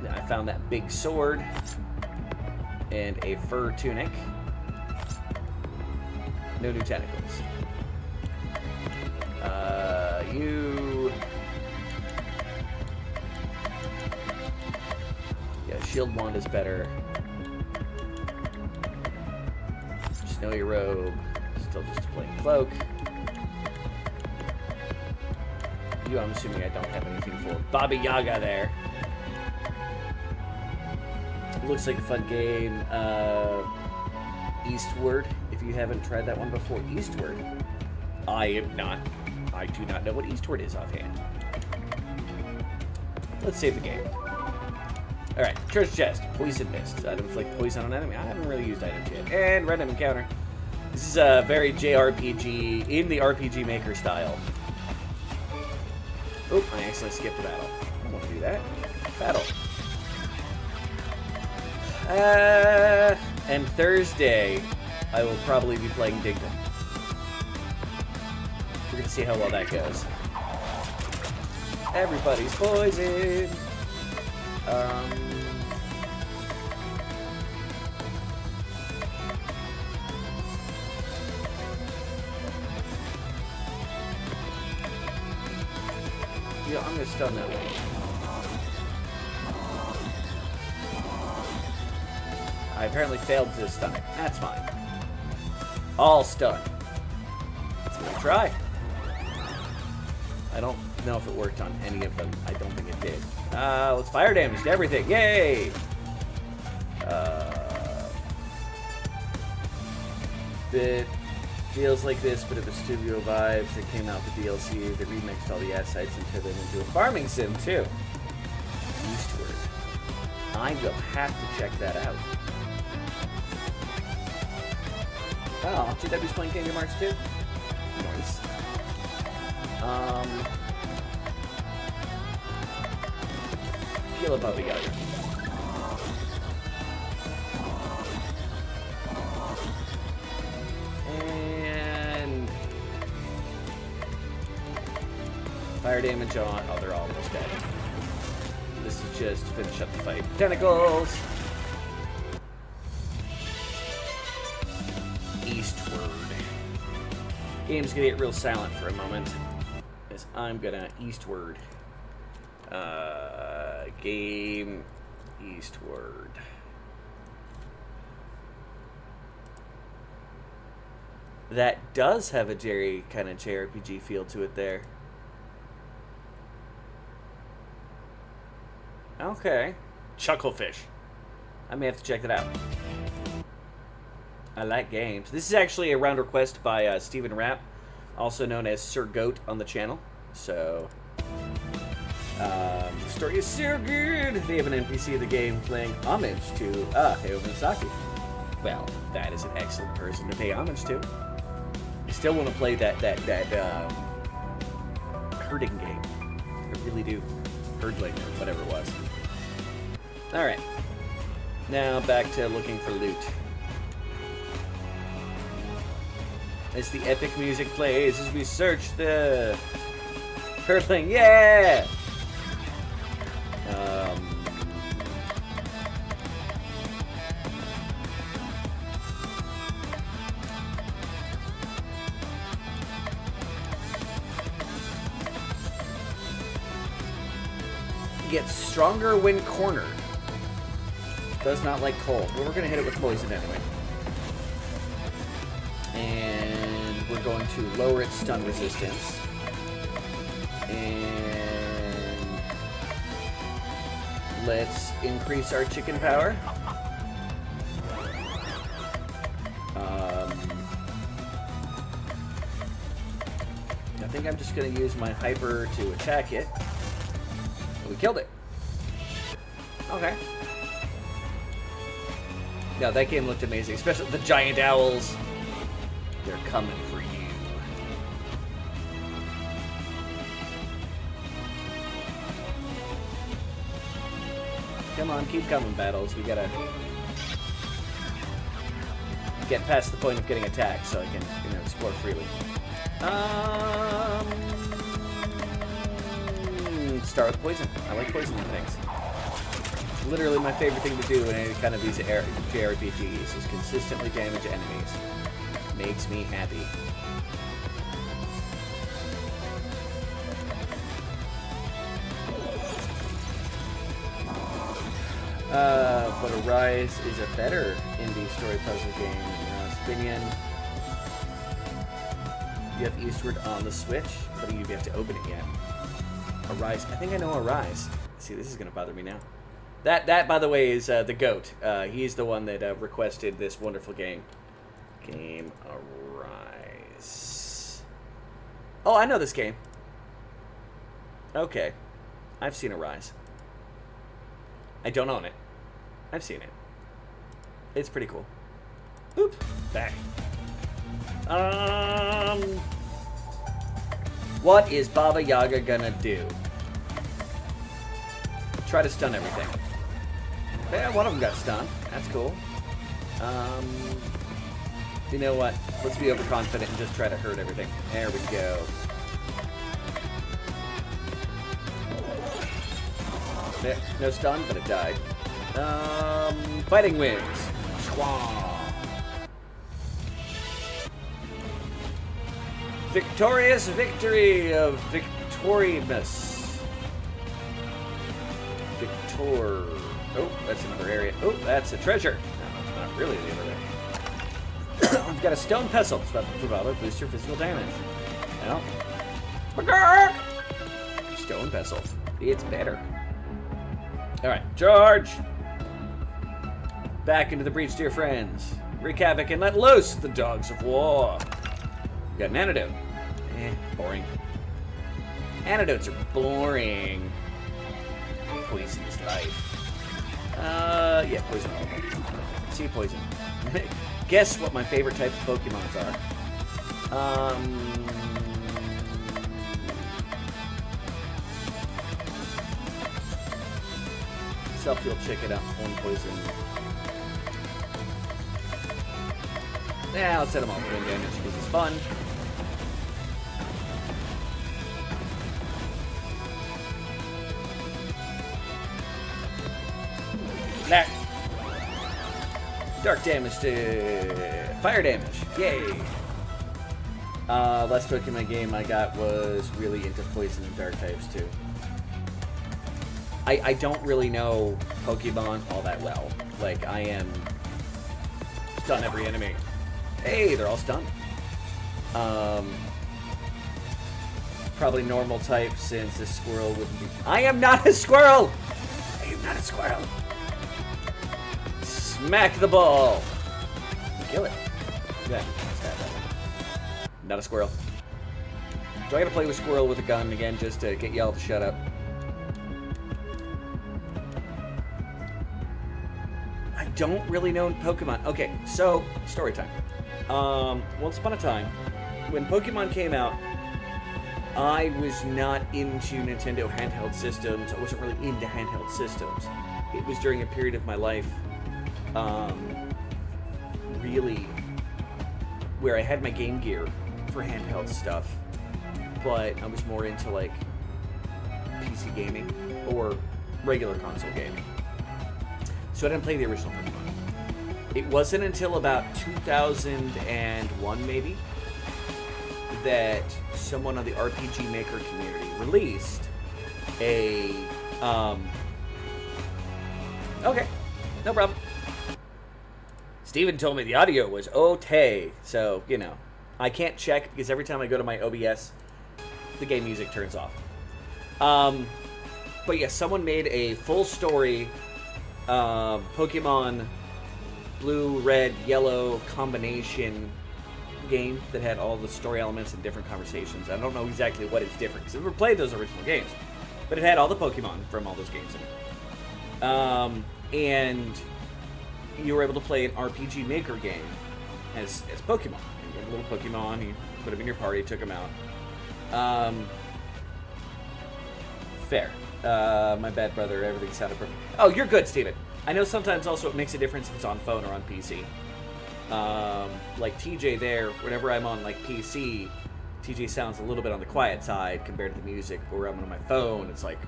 I found that big sword and a fur tunic. No new tentacles. Yeah, shield wand is better. Snowy robe. Still just a plain cloak. You, I'm assuming I don't have anything for Baba Yaga there. Looks like a fun game. Eastward, if you haven't tried that one before. Eastward? I am not. I do not know what Eastward is offhand. Let's save the game. Alright, Church Chest. Poison Mist. Items like poison on enemy. I haven't really used items yet. And random encounter. This is a very JRPG, in the RPG Maker style. Oop, I accidentally skipped the battle. I don't want to do that. Battle. And Thursday, I will probably be playing Digdom. We're gonna see how well that goes. Everybody's poisoned. Yeah, I'm gonna stun that one. I apparently failed to stun it. That's fine. All stun. Let's give it a try. I don't know if it worked on any of them. I don't think it did. Let's fire damage to everything. Yay! It feels like this, but it was studio vibes. It came out the DLC. They remixed all the assets and turned them into a farming sim too. Eastward. I will have to check that out. Oh, GW's playing Kingdom Hearts 2? Nice. Feel above the other. And fire damage on. Oh, they're almost dead. This is just to finish up the fight. Tentacles! Eastward. Game's gonna get real silent for a moment, as I'm gonna eastward. Game eastward. That does have a kind of JRPG feel to it there. Okay. Chucklefish. I may have to check that out. I like games. This is actually a round request by Stephen Rapp, also known as Sir Goat on the channel. So, the story is so good. They have an NPC of the game playing homage to Hayao Miyazaki. Well, that is an excellent person to pay homage to. I still want to play that herding game. I really do. Herdling or whatever it was. Alright. Now back to looking for loot. As the epic music plays as we search the herdling. Yeah! Gets stronger when cornered. Does not like cold. Well, we're going to hit it with poison anyway. And we're going to lower its stun resistance. And let's increase our chicken power. I think I'm just going to use my hyper to attack it. We killed it. Okay. No, that game looked amazing, especially the giant owls. They're coming for you. Come on, keep coming, battles. We gotta get past the point of getting attacked so I can, explore freely. Start with poison. I like poisoning things. It's literally my favorite thing to do in any kind of these JRPGs is consistently damage enemies. Makes me happy. But Arise is a better indie story puzzle game. Spinion. You have Eastward on the Switch, but you have to open it yet. Arise. I think I know Arise. See, this is going to bother me now. That, by the way, is the GOAT. He's the one that requested this wonderful game. Game Arise. Oh, I know this game. Okay. I've seen Arise. I don't own it. I've seen it. It's pretty cool. Oop. Back. What is Baba Yaga gonna do? Try to stun everything. Yeah, one of them got stunned. That's cool. You know what? Let's be overconfident and just try to hurt everything. There we go. No stun, but it died. Fighting wings. Schwa. Victorious victory of Victorious. Victor. Oh, that's another area. Oh, that's a treasure. No, not really the other way. We've got a stone pestle. It's about to boost your physical damage. Well. Stone pestle. It's better. Alright, charge! Back into the breach, dear friends. Wreak havoc and let loose the dogs of war. We got an antidote. Boring. Antidotes are boring. Poison is life. Yeah, poison all of them. Sea poison. Guess what my favorite types of Pokemons are. Self-heal chicken up, one poison. Yeah, let's set them all for wind damage because it's fun. That. Dark damage to fire damage. Yay. Last Pokemon game I got was really into poison and dark types too. I don't really know Pokemon all that well. Like, I am stun every enemy. Hey, they're all stunned. Probably normal type since this squirrel wouldn't be... I am not a squirrel! I am not a squirrel. Smack the ball. kill it. Yeah, stab that one. Not a squirrel. Do I gotta play with squirrel with a gun again just to get y'all to shut up? I don't really know Pokemon. Okay, so, story time. Once upon a time, when Pokemon came out, I was not into Nintendo handheld systems. I wasn't really into handheld systems. It was during a period of my life, really, where I had my Game Gear for handheld stuff, but I was more into, like, PC gaming or regular console gaming. So I didn't play the original Pokemon. It wasn't until about 2001, maybe, that someone on the RPG Maker community released a, okay, no problem. Steven told me the audio was okay, so, you know, I can't check because every time I go to my OBS, the game music turns off. But yeah, someone made a full story Pokemon blue, red, yellow combination game that had all the story elements and different conversations. I don't know exactly what is different because I've never played those original games, but it had all the Pokemon from all those games in it. And you were able to play an RPG Maker game as Pokemon. You had a little Pokemon, you put them in your party, took them out. Fair. My bad, brother. Everything sounded perfect. Oh, you're good, Steven. I know sometimes also it makes a difference if it's on phone or on PC. Like TJ there, whenever I'm on like PC, TJ sounds a little bit on the quiet side compared to the music. But where I'm on my phone, it's like,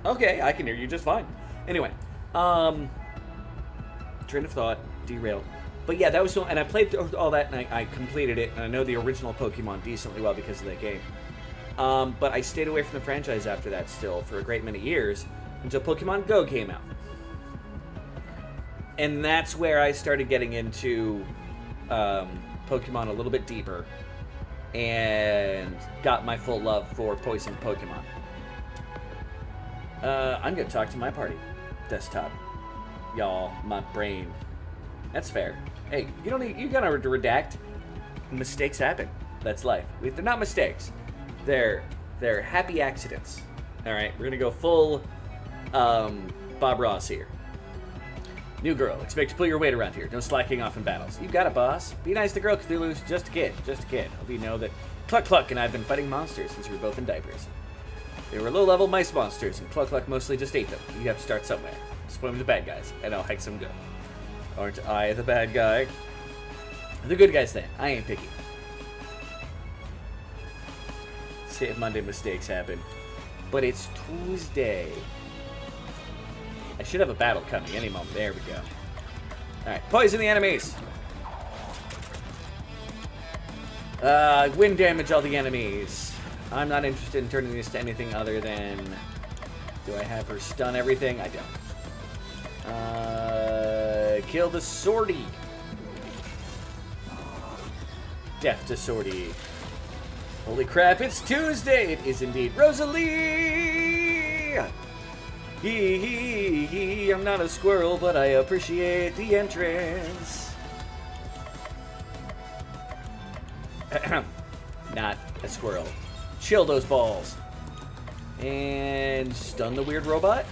okay, I can hear you just fine. Anyway, train of thought derailed. But yeah, that was so, and I played all that and I completed it, and I know the original Pokemon decently well because of that game. But I stayed away from the franchise after that still for a great many years until Pokemon Go came out. And that's where I started getting into Pokemon a little bit deeper and got my full love for poison Pokemon. I'm going to talk to my party. Desktop. Y'all, my brain. That's fair. Hey, you gotta redact. Mistakes happen. That's life. They're not mistakes. They're happy accidents. All right, we're gonna go full Bob Ross here. New girl, expect to pull your weight around here. No slacking off in battles. You got it, boss. Be nice to girl, Cthulhu's just a kid. Just a kid. Hope you know that Cluck Cluck and I have been fighting monsters since we were both in diapers. They were low-level mice monsters, and Cluck Cluck mostly just ate them. You have to start somewhere. Swim the bad guys, and I'll hex them good. Aren't I the bad guy? The good guys then. I ain't picky. See if Monday mistakes happen. But it's Tuesday. I should have a battle coming any moment. There we go. Alright, poison the enemies! Wind damage all the enemies. I'm not interested in turning this to anything other than... Do I have her stun everything? I don't. Kill the Swordy. Death to Swordy. Holy crap, it's Tuesday! It is indeed. Rosalie! Hee, I'm not a squirrel, but I appreciate the entrance. Not a squirrel. Chill those balls. And stun the weird robot.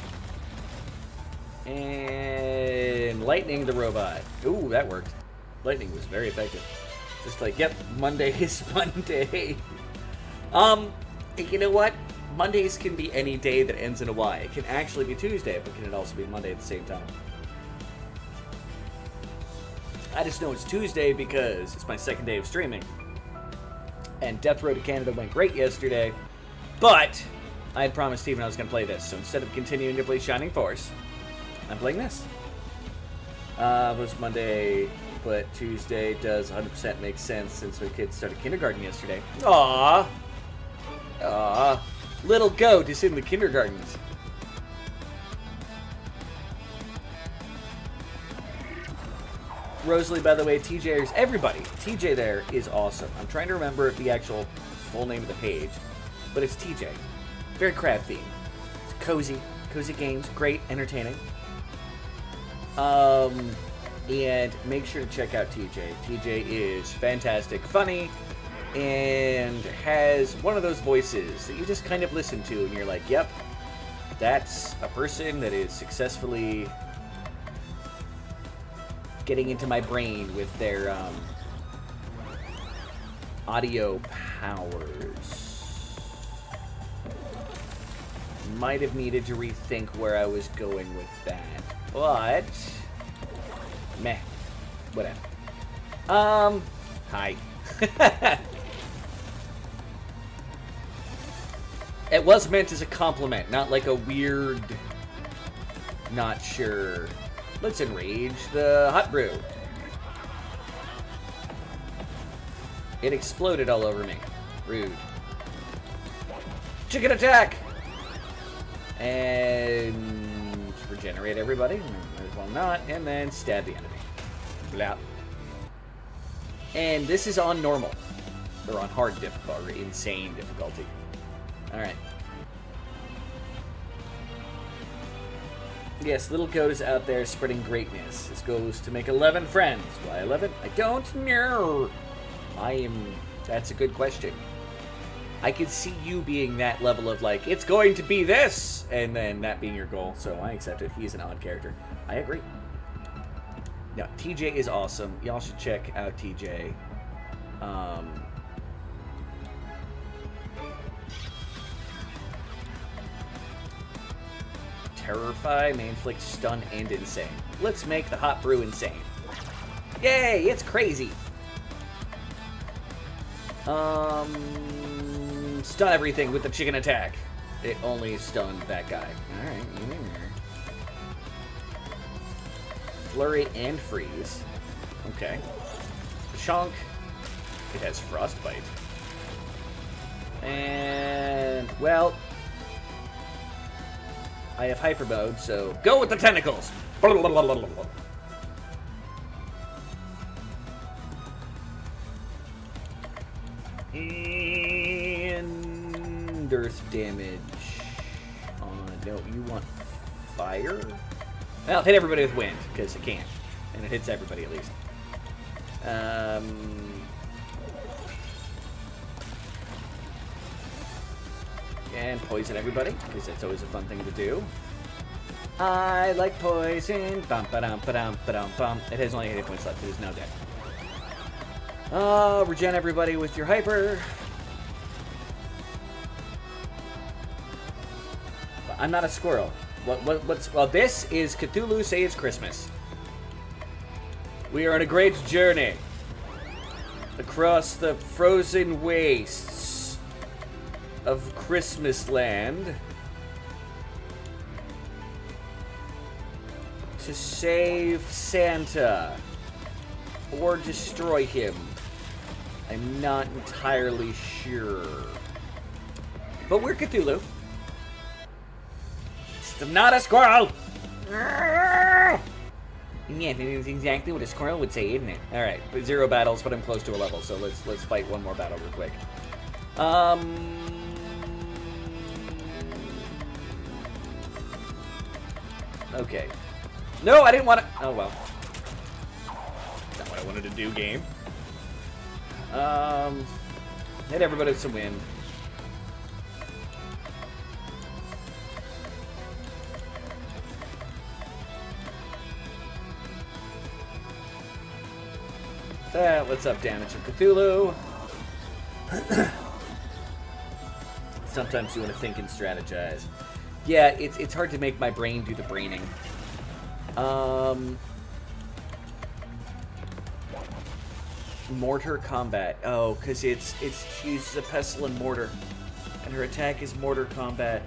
And lightning the robot. Ooh, that worked. Lightning was very effective. Just like, yep, Monday is Monday. You know what? Mondays can be any day that ends in a Y. It can actually be Tuesday, but can it also be Monday at the same time? I just know it's Tuesday because it's my second day of streaming. And Death Road to Canada went great yesterday, but I had promised Steven I was going to play this, so instead of continuing to play Shining Force, I'm playing this. It was Monday, but Tuesday does 100% make sense since my kids started kindergarten yesterday. Aww. Little goat is in the kindergartens. Rosalie, by the way, TJers, everybody, TJ there is awesome. I'm trying to remember the actual full name of the page, but it's TJ. Very crab themed. It's cozy games, great, entertaining. And make sure to check out TJ. TJ is fantastic, funny, and has one of those voices that you just kind of listen to and you're like, yep, that's a person that is successfully getting into my brain with their audio powers. Might have needed to rethink where I was going with that, but meh, whatever. Hi. It was meant as a compliment, not like a weird, not sure. Let's enrage the hot brew. It exploded all over me. Rude. Chicken attack! And regenerate everybody. Might as well not. And then stab the enemy. Blah. And this is on normal. Or on hard difficulty, or insane difficulty. Alright. Yes, little goat is out there spreading greatness. His goal is to make 11 friends. Why 11? I don't know. That's a good question. I could see you being that level of like, it's going to be this, and then that being your goal, so I accept it. He's an odd character. I agree. No, TJ is awesome. Y'all should check out TJ. Terrify, may inflict stun, and insane. Let's make the hot brew insane. Yay, it's crazy. Stun everything with the chicken attack. It only stunned that guy. Alright. Flurry and freeze. Okay. Chunk. It has frostbite. And, well, I have hyper mode, so go with the tentacles. And earth damage. No, you want fire? Well, hit everybody with wind, because it can. And it hits everybody at least. And poison everybody, because that's always a fun thing to do. I like poison. Bum ba-dum ba-dum ba-dum bum. It has only 8 hit points left. It is now dead. Regen everybody with your hyper. I'm not a squirrel. Well, this is Cthulhu Saves Christmas. We are on a great journey across the frozen wastes of Christmas land to save Santa or destroy him. I'm not entirely sure. But we're Cthulhu. I'm not a squirrel! Yeah, it's exactly what a squirrel would say, isn't it? Alright, 0 battles, but I'm close to a level, so let's fight one more battle real quick. Okay. No, I didn't want to... Oh, well. That's not what I wanted to do, game. Hit everybody with some wind. Let's up damage of Cthulhu. Sometimes you want to think and strategize. Yeah, it's hard to make my brain do the braining. Mortar combat. Oh, because she uses a pestle and mortar, and her attack is mortar combat.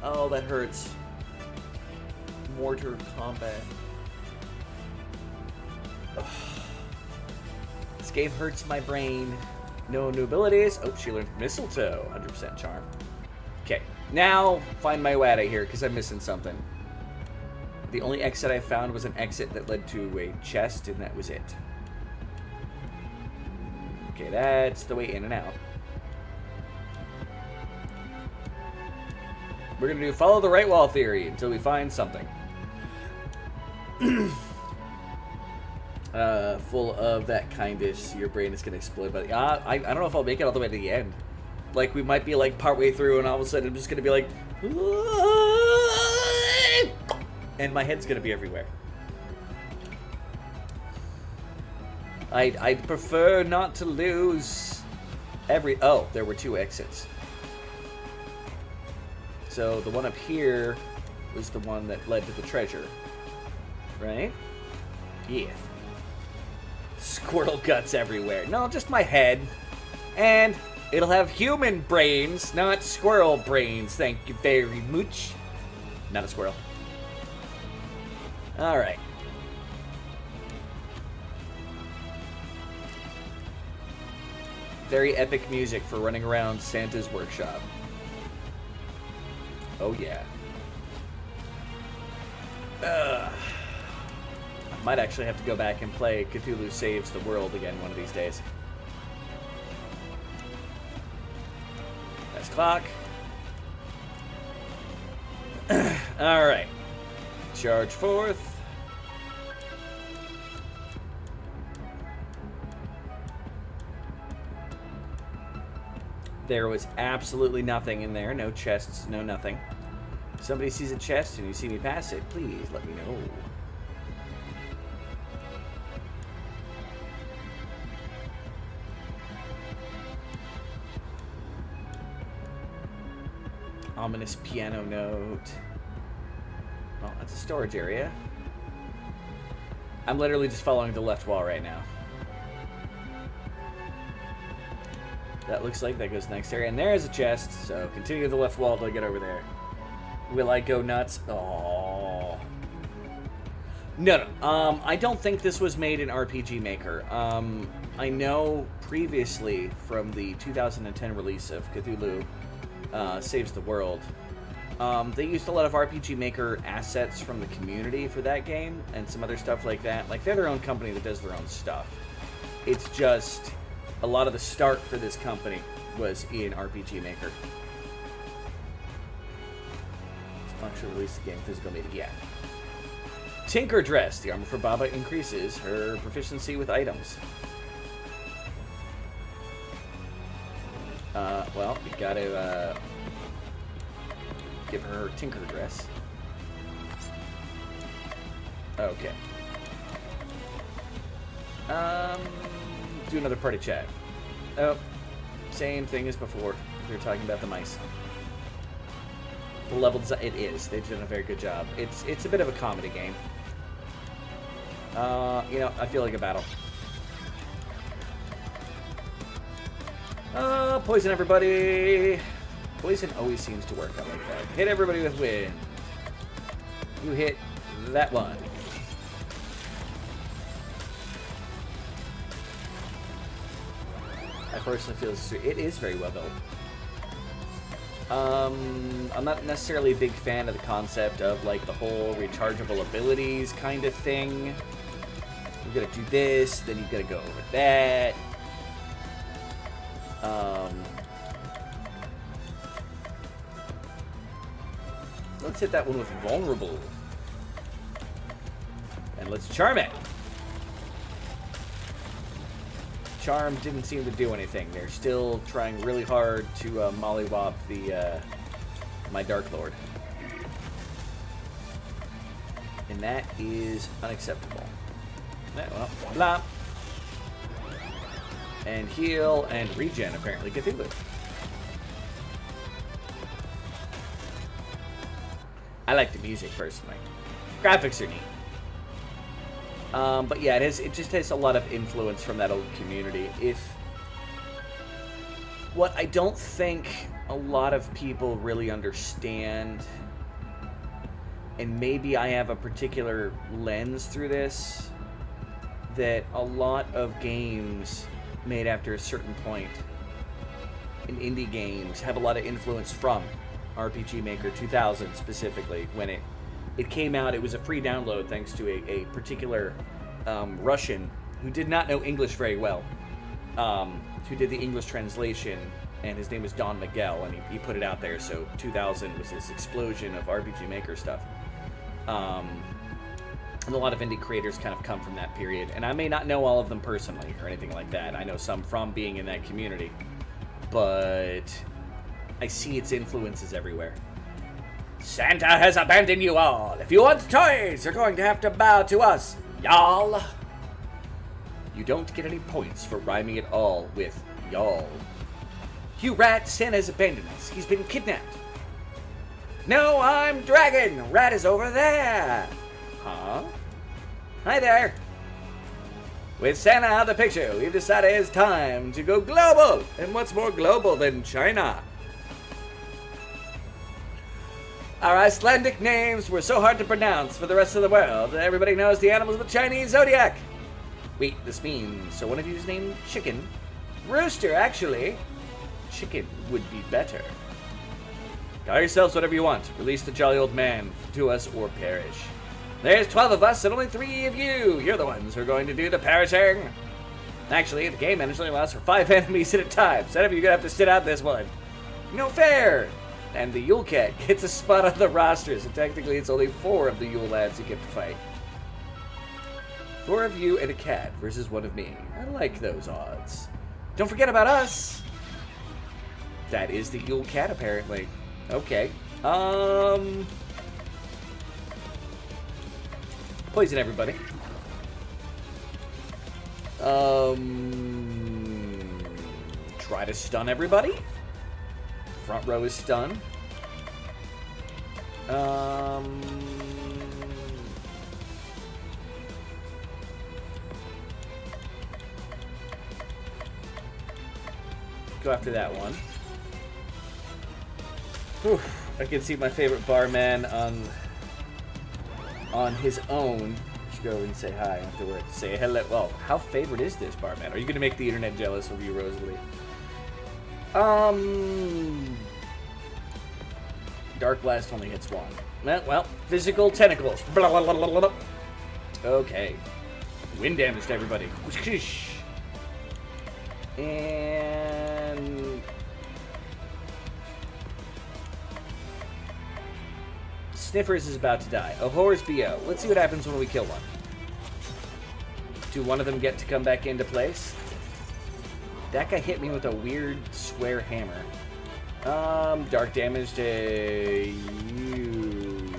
Oh, that hurts. Mortar combat. Ugh. This game hurts my brain. No new abilities. Oh, she learned mistletoe. 100% charm. Okay, now find my way out of here because I'm missing something. The only exit I found was an exit that led to a chest, and that was it. Okay, that's the way in and out. We're gonna do follow the right wall theory until we find something. full of that kindness, your brain is going to explode. But I don't know if I'll make it all the way to the end. Like, we might be, like, partway through, and all of a sudden I'm just going to be like... And my head's going to be everywhere. I'd prefer not to lose Oh, there were 2 exits. So the one up here was the one that led to the treasure. Right? Yeah. Squirrel guts everywhere. No, just my head. And it'll have human brains, not squirrel brains. Thank you very much. Not a squirrel. Alright. Very epic music for running around Santa's workshop. Oh yeah. I might actually have to go back and play Cthulhu Saves the World again one of these days. That's clock. Alright. Charge forth. There was absolutely nothing in there. No chests, no nothing. If somebody sees a chest and you see me pass it, please let me know. Ominous piano note. Well, that's a storage area. I'm literally just following the left wall right now. That looks like that goes to the next area. And there's a chest, so continue the left wall till I get over there. Will I go nuts? Oh. No. I don't think this was made in RPG Maker. I know previously from the 2010 release of Cthulhu Saves the World, they used a lot of RPG Maker assets from the community for that game and some other stuff like that. Like, they're their own company that does their own stuff. It's just... a lot of the start for this company was in RPG Maker. Actually release the game physical media. Yeah. Tinker Dress. The armor for Baba increases her proficiency with items. Well, we gotta give her Tinker Dress. Okay. Do another party chat. Oh, same thing as before. We were talking about the mice. The level design, it is. They've done a very good job. It's a bit of a comedy game. You know, I feel like a battle. Poison everybody. Poison always seems to work. I like that. Hit everybody with wind. You hit that one. I personally feel it is very well built. I'm not necessarily a big fan of the concept of like the whole rechargeable abilities kind of thing. You gotta do this, then you gotta go over that. Let's hit that one with vulnerable. And let's charm it. Charm didn't seem to do anything. They're still trying really hard to mollywop the my Dark Lord. And that is unacceptable. Well, blah. And heal and regen, apparently, Cthulhu. I like the music, personally. Graphics are neat. But yeah, it just has a lot of influence from that old community. What I don't think a lot of people really understand, and maybe I have a particular lens through this, that a lot of games made after a certain point in indie games have a lot of influence from RPG Maker 2000 specifically. When it came out, it was a free download thanks to a particular Russian who did not know English very well, who did the English translation, and his name was Don Miguel, and he put it out there. So 2000 was this explosion of RPG Maker stuff. And a lot of indie creators kind of come from that period. And I may not know all of them personally or anything like that. I know some from being in that community. But I see its influences everywhere. Santa has abandoned you all. If you want toys, you're going to have to bow to us, y'all. You don't get any points for rhyming it all with y'all. You rat, Santa's abandoned us. He's been kidnapped. No, I'm Dragon. Rat is over there. Huh? Hi there. With Santa out of the picture, we've decided it's time to go global. And what's more global than China? Our Icelandic names were so hard to pronounce for the rest of the world that everybody knows the animals of the Chinese zodiac. Wait, this means, so one of you is named Chicken? Rooster, actually. Chicken would be better. Call yourselves whatever you want. Release the jolly old man to us or perish. There's 12 of us and only 3 of you. You're the ones who are going to do the perishing. Actually, the game only allows for 5 enemies at a time, so you're going to have to sit out this one. No fair! And the Yule Cat gets a spot on the roster, so technically it's only 4 of the Yule lads you get to fight. 4 of you and a cat versus 1 of me. I like those odds. Don't forget about us! That is the Yule Cat, apparently. Okay. Poison everybody. Try to stun everybody. Front row is stunned. Go after that one. Whew. I can see my favorite barman on his own. Should go and say hi afterwards. Say hello. Well, how favorite is this barman? Are you gonna make the internet jealous of you, Rosalie? Dark Blast only hits 1. Well, physical tentacles. Blah, blah, blah, blah, blah. Okay. Wind damage to everybody. And Sniffers is about to die. Oh, Horrors BO. Let's see what happens when we kill one. Do one of them get to come back into place? That guy hit me with a weird square hammer. Dark damage to you.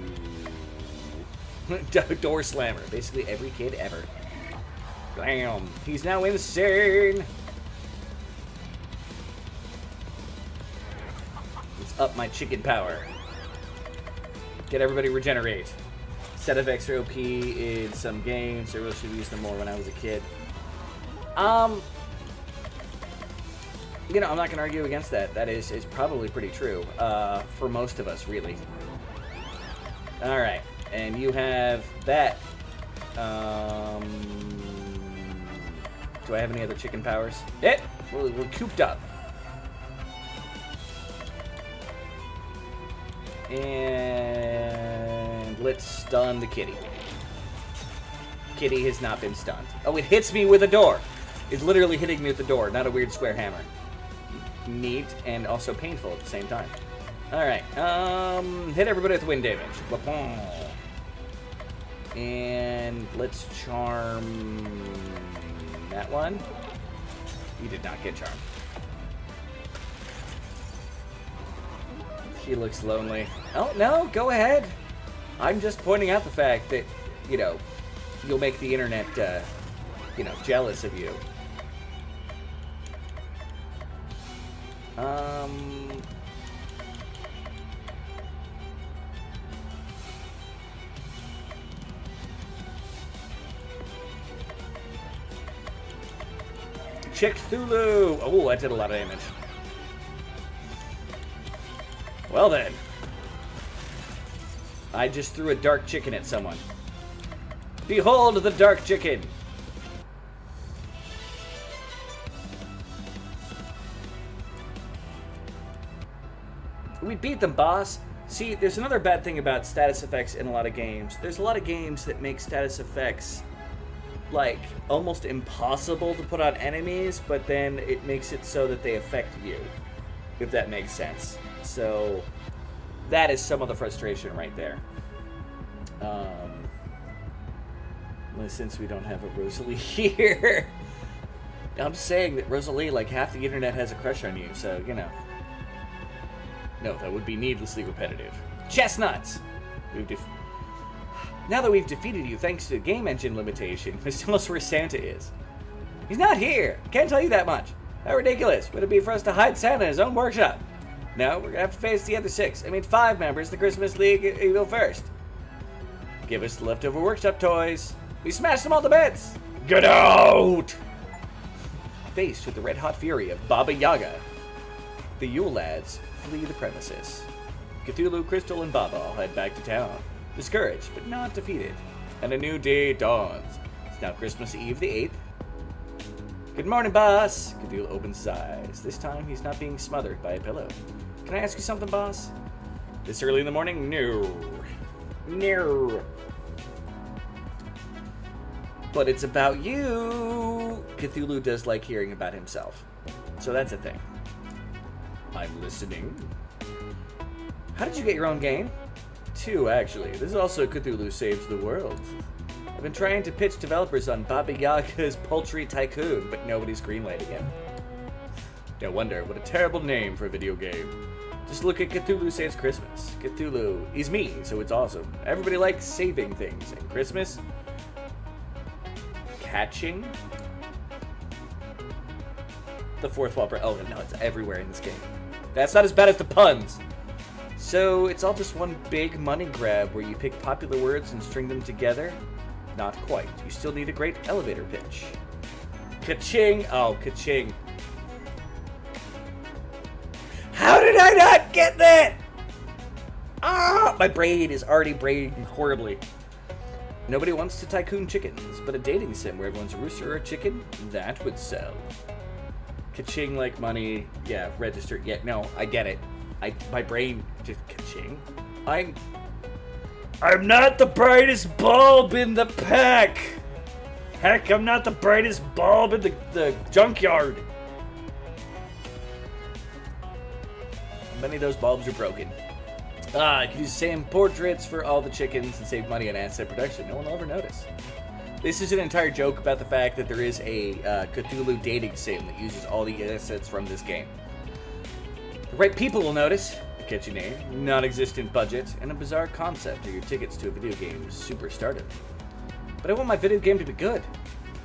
Door slammer. Basically every kid ever. Bam. He's now insane. Let's up my chicken power. Get everybody regenerate. Set of extra OP in some games. I really should have used them more when I was a kid. You know, I'm not going to argue against that. That is probably pretty true. For most of us, really. Alright. And you have that. Do I have any other chicken powers? We're cooped up. And let's stun the kitty. Kitty has not been stunned. Oh, it hits me with a door. It's literally hitting me with the door, not a weird square hammer. Neat and also painful at the same time. Alright, hit everybody with wind damage. And let's charm that one. You did not get charmed. He looks lonely. Oh, no, go ahead. I'm just pointing out the fact that, you know, you'll make the internet, you know, jealous of you. Cthulhu! Oh, that did a lot of damage. Well then. I just threw a dark chicken at someone. Behold the dark chicken! We beat them, boss! See, there's another bad thing about status effects in a lot of games. There's a lot of games that make status effects, like, almost impossible to put on enemies, but then it makes it so that they affect you, if that makes sense. So, that is some of the frustration right there. Since we don't have a Rosalie here. I'm just saying that Rosalie, like, half the internet has a crush on you, so, you know. No, that would be needlessly repetitive. Chestnuts! Now that we've defeated you thanks to the game engine limitation, let's tell us where Santa is. He's not here! Can't tell you that much. How ridiculous would it be for us to hide Santa in his own workshop? No, we're gonna have to face the other 5 members of the Christmas League Evil first. Give us the leftover workshop toys. We smashed them all to bits! Get out! Faced with the red-hot fury of Baba Yaga, the Yule lads flee the premises. Cthulhu, Crystal, and Baba all head back to town, discouraged but not defeated, and a new day dawns. It's now Christmas Eve the 8th. Good morning, boss! Cthulhu opens his eyes. This time, he's not being smothered by a pillow. Can I ask you something, boss? This early in the morning? No. No. But it's about you. Cthulhu does like hearing about himself. So that's a thing. I'm listening. How did you get your own game? 2, actually. This is also Cthulhu Saves the World. I've been trying to pitch developers on Baba Yaga's Poultry Tycoon, but nobody's greenlighting it. No wonder. What a terrible name for a video game. Just look at Cthulhu Saves Christmas. Cthulhu is me, so it's awesome. Everybody likes saving things. And Christmas? Catching? The 4th wall break. Oh, no, it's everywhere in this game. That's not as bad as the puns. So, it's all just one big money grab where you pick popular words and string them together? Not quite. You still need a great elevator pitch. Ka-ching! Oh, ka-ching. How did I not get that? Ah! My brain is already braining horribly. Nobody wants to tycoon chickens, but a dating sim where everyone's a rooster or a chicken? That would sell. Ka-ching like money. Yeah, register. Yeah, no, I get it. My brain just ka-ching. I'm not the brightest bulb in the pack. Heck, I'm not the brightest bulb in the junkyard. Many of those bulbs are broken. I could use the same portraits for all the chickens and save money on asset production. No one will ever notice. This is an entire joke about the fact that there is a Cthulhu dating sim that uses all the assets from this game. The right people will notice. A catchy name, non-existent budget, and a bizarre concept are your tickets to a video game's super stardom. But I want my video game to be good.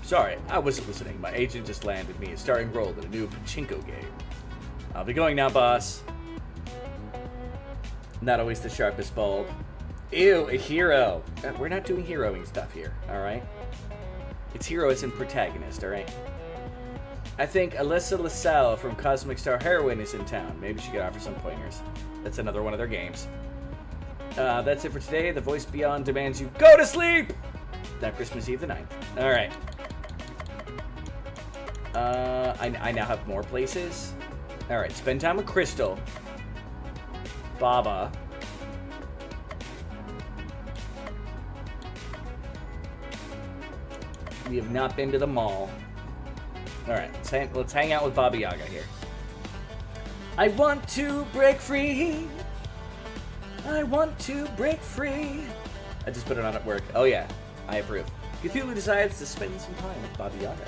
Sorry, I wasn't listening. My agent just landed me a starring role in a new pachinko game. I'll be going now, boss. Not always the sharpest bulb. Ew, a hero. We're not doing heroing stuff here, alright? It's hero as in protagonist, alright? I think Alyssa LaSalle from Cosmic Star Heroine is in town. Maybe she could offer some pointers. That's another one of their games. That's it for today. The voice beyond demands you go to sleep! Now Christmas Eve the 9th. Alright. I now have more places. Alright, spend time with Crystal. Baba. We have not been to the mall. Alright, let's hang out with Baba Yaga here. I want to break free. I want to break free. I just put it on at work. Oh yeah, I approve. Cthulhu decides to spend some time with Baba Yaga.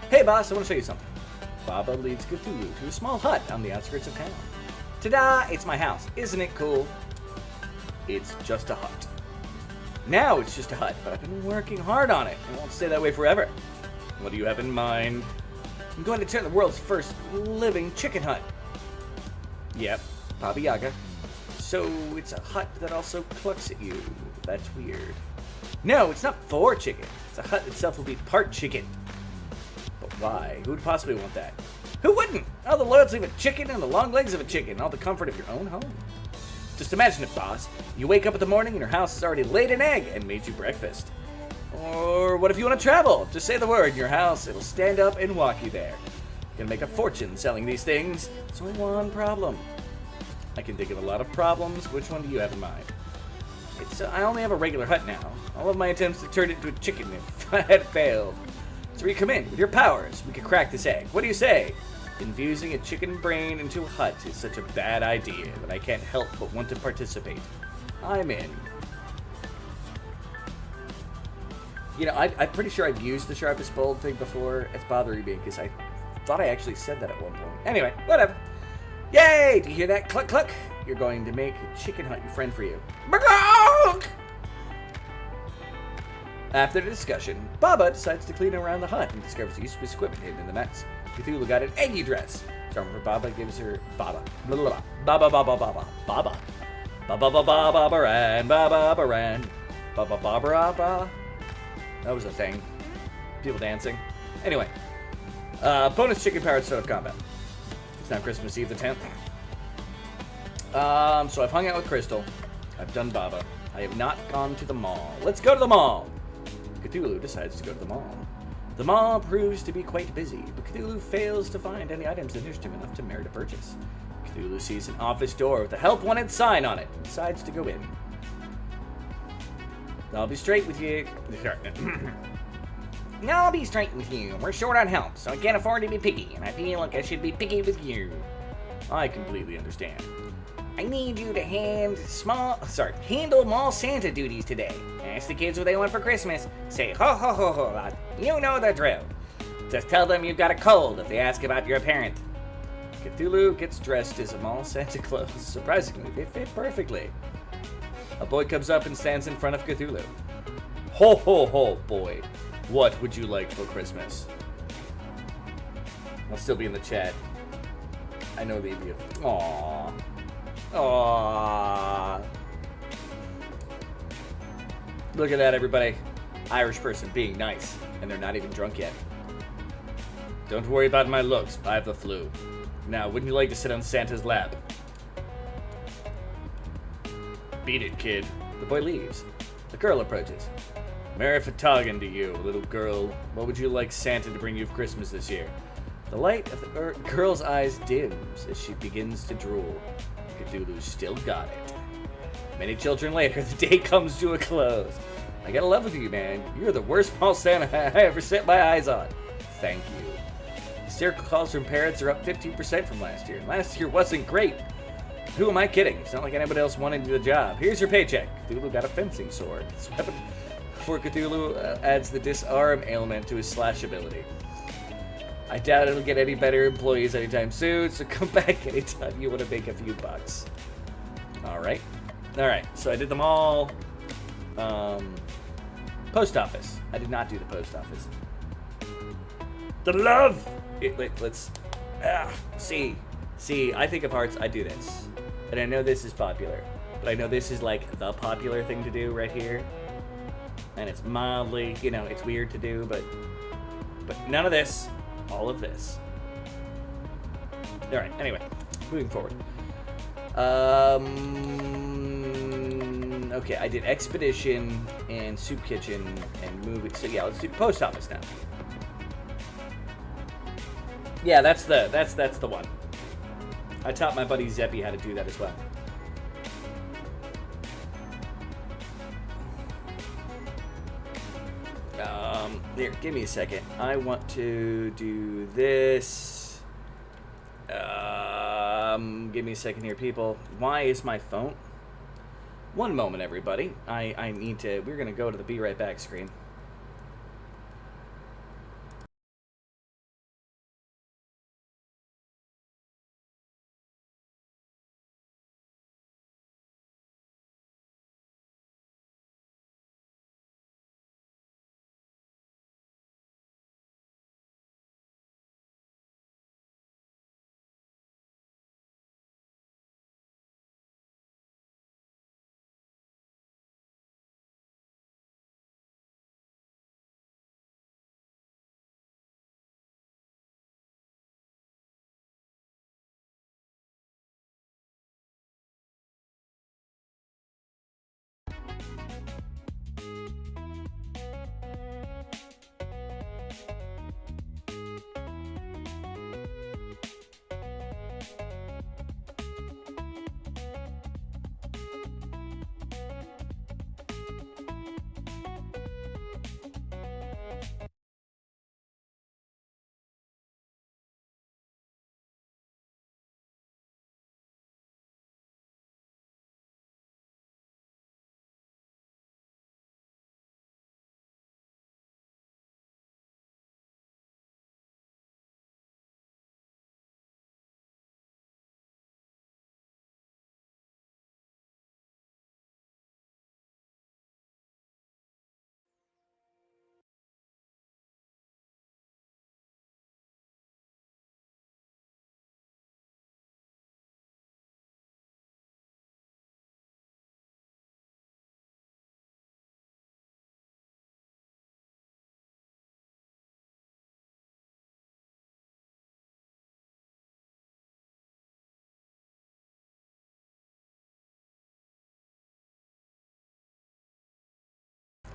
Hey boss, I want to show you something. Baba leads Cthulhu to a small hut on the outskirts of town. Ta-da! It's my house. Isn't it cool? It's just a hut. Now it's just a hut, but I've been working hard on it. It won't stay that way forever. What do you have in mind? I'm going to turn the world's first living chicken hut. Yep, Baba Yaga. So it's a hut that also clucks at you. That's weird. No, it's not for chicken. The hut itself will be part chicken. But why? Who would possibly want that? Who wouldn't? All the loyalty of a chicken and the long legs of a chicken, all the comfort of your own home. Just imagine it, boss. You wake up in the morning and your house has already laid an egg and made you breakfast. Or what if you want to travel? Just say the word in your house, it'll stand up and walk you there. You're gonna make a fortune selling these things. There's only one problem. I can think of a lot of problems. Which one do you have in mind? I only have a regular hut now. All of my attempts to turn it into a chicken had failed. So you come in with your powers. We could crack this egg. What do you say? Infusing a chicken brain into a hut is such a bad idea that I can't help but want to participate. I'm in. You know, I'm pretty sure I've used the sharpest bulb thing before. It's bothering me because I thought I actually said that at one point. Anyway, whatever. Yay! Do you hear that? Cluck, cluck. You're going to make Chicken Hut your friend for you. After the discussion, Baba decides to clean around the hut and discovers useless equipment hidden in the mess. Cthulhu got an eggy dress. Charmer for Baba gives her Baba. Blah, blah, blah. Baba, Baba, Baba. Baba. Baba, Baba, Baba, Ran. Baba, Baba, Ran. Baba, Baba, Baba. That was a thing. People dancing. Anyway. Bonus chicken powered start of combat. It's now Christmas Eve the 10th. So I've hung out with Crystal. I've done Baba. I have not gone to the mall. Let's go to the mall! Cthulhu decides to go to the mall. The mall proves to be quite busy, but Cthulhu fails to find any items that interest him enough to merit a purchase. Cthulhu sees an office door with a help wanted sign on it and decides to go in. I'll be straight with you. I'll be straight with you. We're short on help, so I can't afford to be picky, and I feel like I should be picky with you. I completely understand. I need you to handle mall Santa duties today. Ask the kids what they want for Christmas. Say ho ho ho ho. You know the drill. Just tell them you've got a cold if they ask about your parent. Cthulhu gets dressed as a mall Santa Claus. Surprisingly, they fit perfectly. A boy comes up and stands in front of Cthulhu. Ho ho ho, boy. What would you like for Christmas? I'll still be in the chat. I know the of you. Aww. Aww. Look at that, everybody. Irish person being nice, and they're not even drunk yet. Don't worry about my looks. I have the flu. Now, wouldn't you like to sit on Santa's lap? Beat it, kid. The boy leaves. The girl approaches. Merry Fatagan to you, little girl. What would you like Santa to bring you for Christmas this year? The light of the girl's eyes dims as she begins to drool. Cthulhu still got it. Many children later, the day comes to a close. I gotta love with you, man. You're the worst small Santa I ever set my eyes on. Thank you. Hysterical calls from parents are up 15% from last year. Last year wasn't great. Who am I kidding? It's not like anybody else wanted the job. Here's your paycheck. Cthulhu got a fencing sword. This weapon for Cthulhu adds the disarm ailment to his slash ability. I doubt it'll get any better employees anytime soon, so come back anytime you want to make a few bucks. Alright. Alright, so I did them all. Post office. I did not do the post office. The love! Let's... see, I think of hearts, I do this. And I know this is popular. But I know this is like the popular thing to do right here. And it's mildly, you know, it's weird to do, but none of this. All of this. Alright, anyway. Moving forward. Okay, I did Expedition and Soup Kitchen and Movie. So yeah, let's do Post Office now. Yeah, that's the one. I taught my buddy Zeppy how to do that as well. Here, give me a second. I want to do this. Give me a second here, people. Why is my phone? One moment, everybody. I need to... We're going to go to the Be Right Back screen.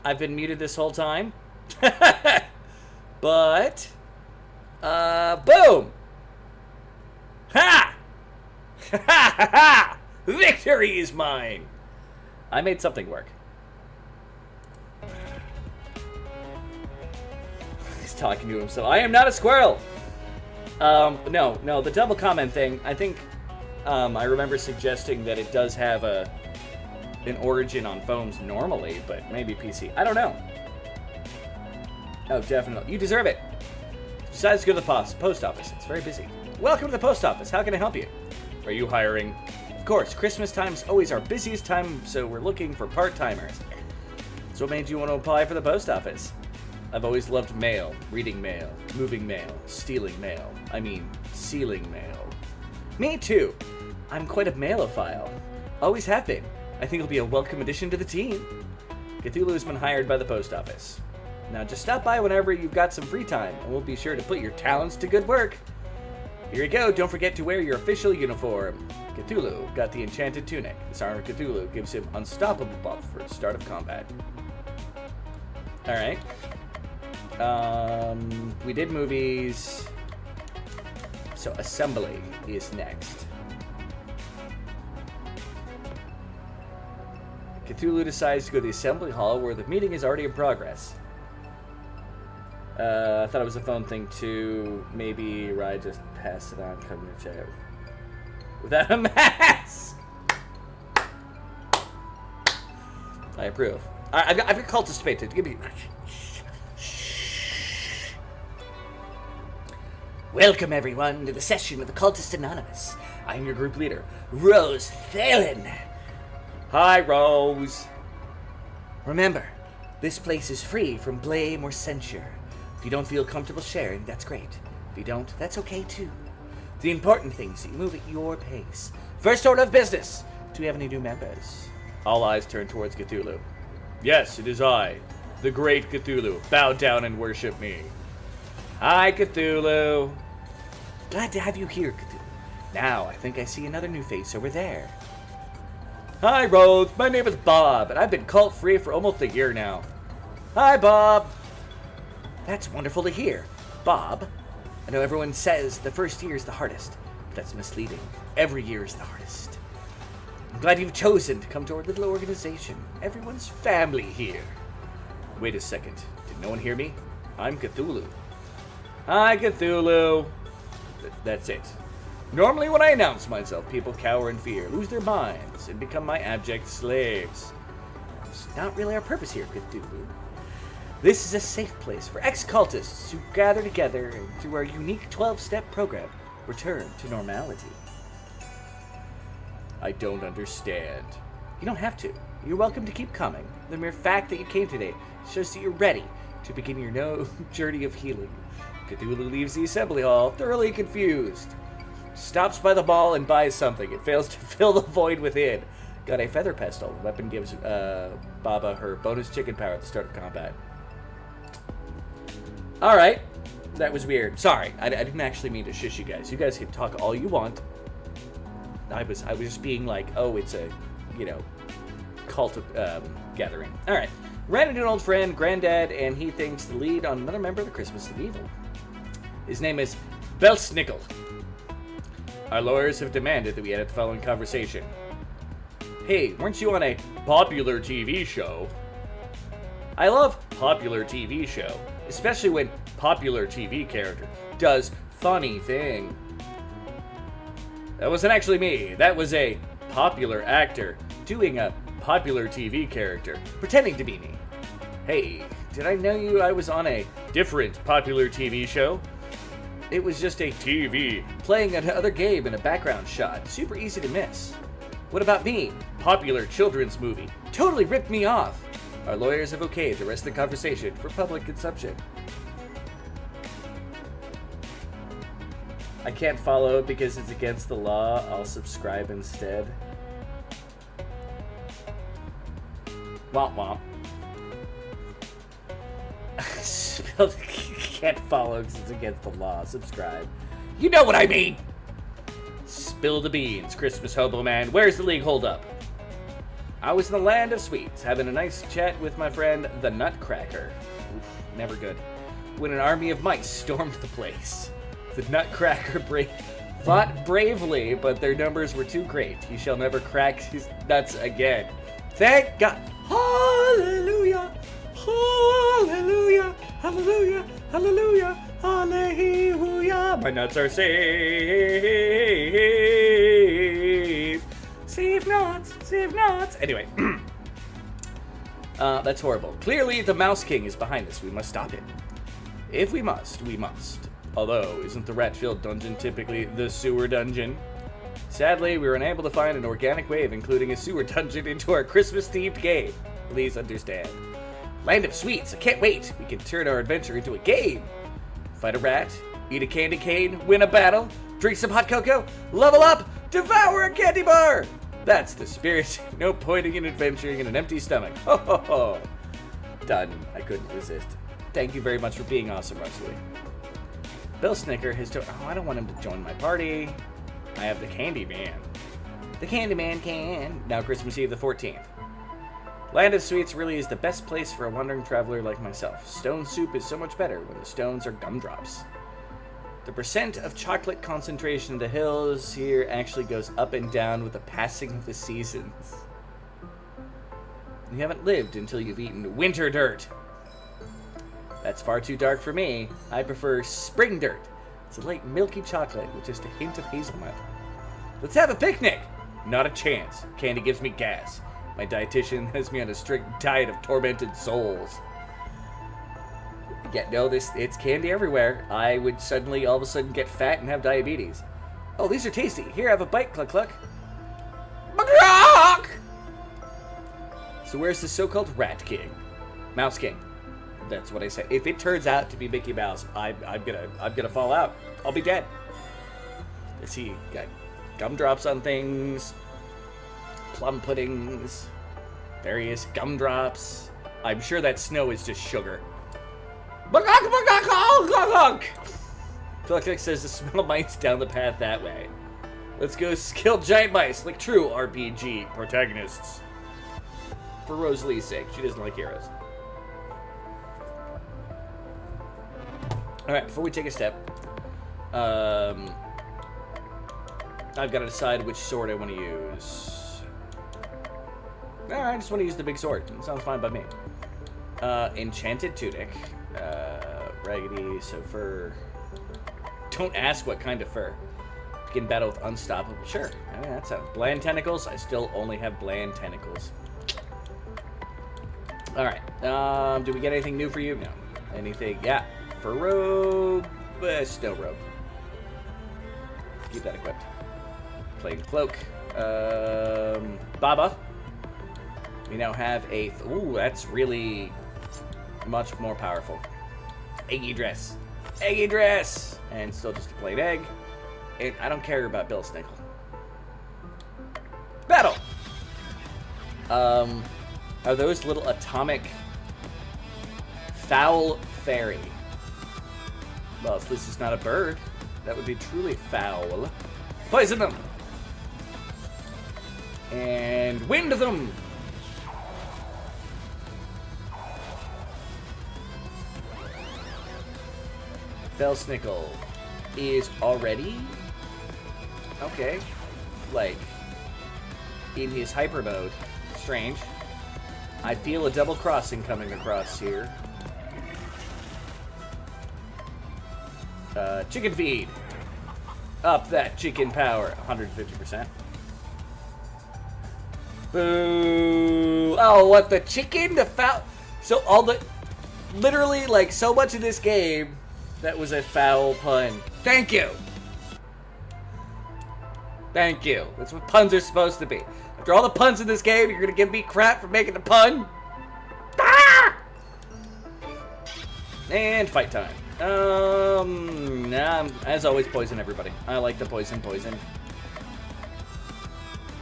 I've been muted this whole time. But, boom! Ha! Ha ha ha! Victory is mine! I made something work. He's talking to himself. I am not a squirrel! No, the double comment thing, I think, I remember suggesting that it does have an origin on phones normally, but maybe PC. I don't know. Oh, definitely. You deserve it. Decides to go to the post office. It's very busy. Welcome to the post office. How can I help you? Are you hiring? Of course, Christmas time is always our busiest time, so we're looking for part-timers. So what made you want to apply for the post office? I've always loved mail, reading mail, moving mail, stealing mail. I mean, sealing mail. Me too. I'm quite a mailophile. Always have been. I think it'll be a welcome addition to the team. Cthulhu has been hired by the post office. Now just stop by whenever you've got some free time, and we'll be sure to put your talents to good work. Here you go, don't forget to wear your official uniform. Cthulhu got the enchanted tunic. This armor Cthulhu gives him unstoppable buff for the start of combat. Alright. We did movies. So assembly is next. Cthulhu decides to go to the assembly hall where the meeting is already in progress. I thought it was a phone thing too. Maybe Rye just passed it on. Come to check. Without a mask! I approve. I've got cultist debate. Give me. Welcome everyone to the session of the Cultist Anonymous. I'm your group leader, Rose Thalen. Hi, Rose. Remember, this place is free from blame or censure. If you don't feel comfortable sharing, that's great. If you don't, that's okay too. The important thing is that you move at your pace. First order of business. Do we have any new members? All eyes turn towards Cthulhu. Yes, it is I, the great Cthulhu. Bow down and worship me. Hi, Cthulhu. Glad to have you here, Cthulhu. Now, I think I see another new face over there. Hi, Rose. My name is Bob, and I've been cult-free for almost a year now. Hi, Bob. That's wonderful to hear. Bob, I know everyone says the first year is the hardest, but that's misleading. Every year is the hardest. I'm glad you've chosen to come to our little organization. Everyone's family here. Wait a second. Did no one hear me? I'm Cthulhu. Hi, Cthulhu. That's it. Normally when I announce myself, people cower in fear, lose their minds, and become my abject slaves. It's not really our purpose here, Cthulhu. This is a safe place for ex-cultists who gather together and through our unique 12-step program, return to normality. I don't understand. You don't have to. You're welcome to keep coming. The mere fact that you came today shows that you're ready to begin your journey of healing. Cthulhu leaves the assembly hall, thoroughly confused. Stops by the mall and buys something. It fails to fill the void within. Got a feather pestle. The weapon gives Baba her bonus chicken power at the start of combat. Alright. That was weird. Sorry. I didn't actually mean to shush you guys. You guys can talk all you want. I was just being like, oh, it's a, cult gathering. Alright. Ran into an old friend, Granddad, and he thinks the lead on another member of the Christmas of Evil. His name is Belsnickel. Our lawyers have demanded that we edit the following conversation. Hey, weren't you on a popular TV show? I love popular TV show, especially when popular TV character does funny thing. That wasn't actually me. That was a popular actor doing a popular TV character, pretending to be me. Hey, did I know I was on a different popular TV show? It was just a TV playing another game in a background shot. Super easy to miss. What about me? Popular children's movie. Totally ripped me off. Our lawyers have okayed the rest of the conversation for public consumption. I can't follow because it's against the law. I'll subscribe instead. Womp womp. Spelled can't follow because it's against the law. Subscribe. You know what I mean! Spill the beans, Christmas Hobo Man. Where's the league hold up? I was in the land of sweets, having a nice chat with my friend, the Nutcracker. Oof, never good. When an army of mice stormed the place. The Nutcracker fought bravely, but their numbers were too great. He shall never crack his nuts again. Thank God. Hallelujah. Hallelujah. Hallelujah. Hallelujah. Hallelujah. My nuts are safe. Save nuts. Save nuts. Anyway. That's horrible. Clearly, the Mouse King is behind this. We must stop him. If we must, we must. Although, isn't the rat-filled dungeon typically the sewer dungeon? Sadly, we were unable to find an organic way of including a sewer dungeon into our Christmas-themed game. Please understand. Land of Sweets, I can't wait. We can turn our adventure into a game. Fight a rat, eat a candy cane, win a battle, drink some hot cocoa, level up, devour a candy bar. That's the spirit. No pointing and adventuring in an empty stomach. Ho ho ho. Done. I couldn't resist. Thank you very much for being awesome, Ruxley. Bill Snicker has to. Oh, I don't want him to join my party. I have the Candy Man. The Candy Man can. Now Christmas Eve the 14th. Land of Sweets really is the best place for a wandering traveler like myself. Stone soup is so much better when the stones are gumdrops. The percent of chocolate concentration in the hills here actually goes up and down with the passing of the seasons. You haven't lived until you've eaten winter dirt. That's far too dark for me. I prefer spring dirt. It's a light milky chocolate with just a hint of hazelnut. Let's have a picnic! Not a chance. Candy gives me gas. My dietitian has me on a strict diet of tormented souls. Yeah, no, it's candy everywhere. I would suddenly, all of a sudden, get fat and have diabetes. Oh, these are tasty. Here, have a bite, cluck cluck. So where's the so-called Rat King? Mouse King. That's what I said. If it turns out to be Mickey Mouse, I'm gonna fall out. I'll be dead. Let's see, got gumdrops on things, plum puddings, various gumdrops. I'm sure that snow is just sugar. Cluck says to smell mice down the path that way. Let's go kill giant mice like true RPG protagonists. For Rosalie's sake, she doesn't like heroes. Alright, before we take a step, I've got to decide which sword I want to use. I just want to use the big sword. It sounds fine by me. Enchanted tunic. Raggedy, so fur. Don't ask what kind of fur. Begin battle with unstoppable. Sure. I mean, that's bland tentacles. I still only have bland tentacles. Alright. Do we get anything new for you? No. Anything? Yeah. For robe, snow robe. Keep that equipped. Plain cloak. Baba. We now have a. Ooh, that's really much more powerful. Eggy dress. Eggy dress! And still just a plain egg. And I don't care about Bill Snickle. Battle! Are those little atomic foul fairy? Well, at least it's not a bird. That would be truly foul. Poison them! And wind them! Belsnickel is already, okay, like, in his hyper mode. Strange. I feel a double crossing coming across here. Chicken feed. Up that chicken power. 150%. Boo. Oh, what, the chicken? The foul. So all the, literally, like, so much of this game, that was a foul pun. Thank you. Thank you. That's what puns are supposed to be. After all the puns in this game, you're gonna give me crap for making a pun? Ah! And fight time. Nah, as always, poison everybody. I like the poison.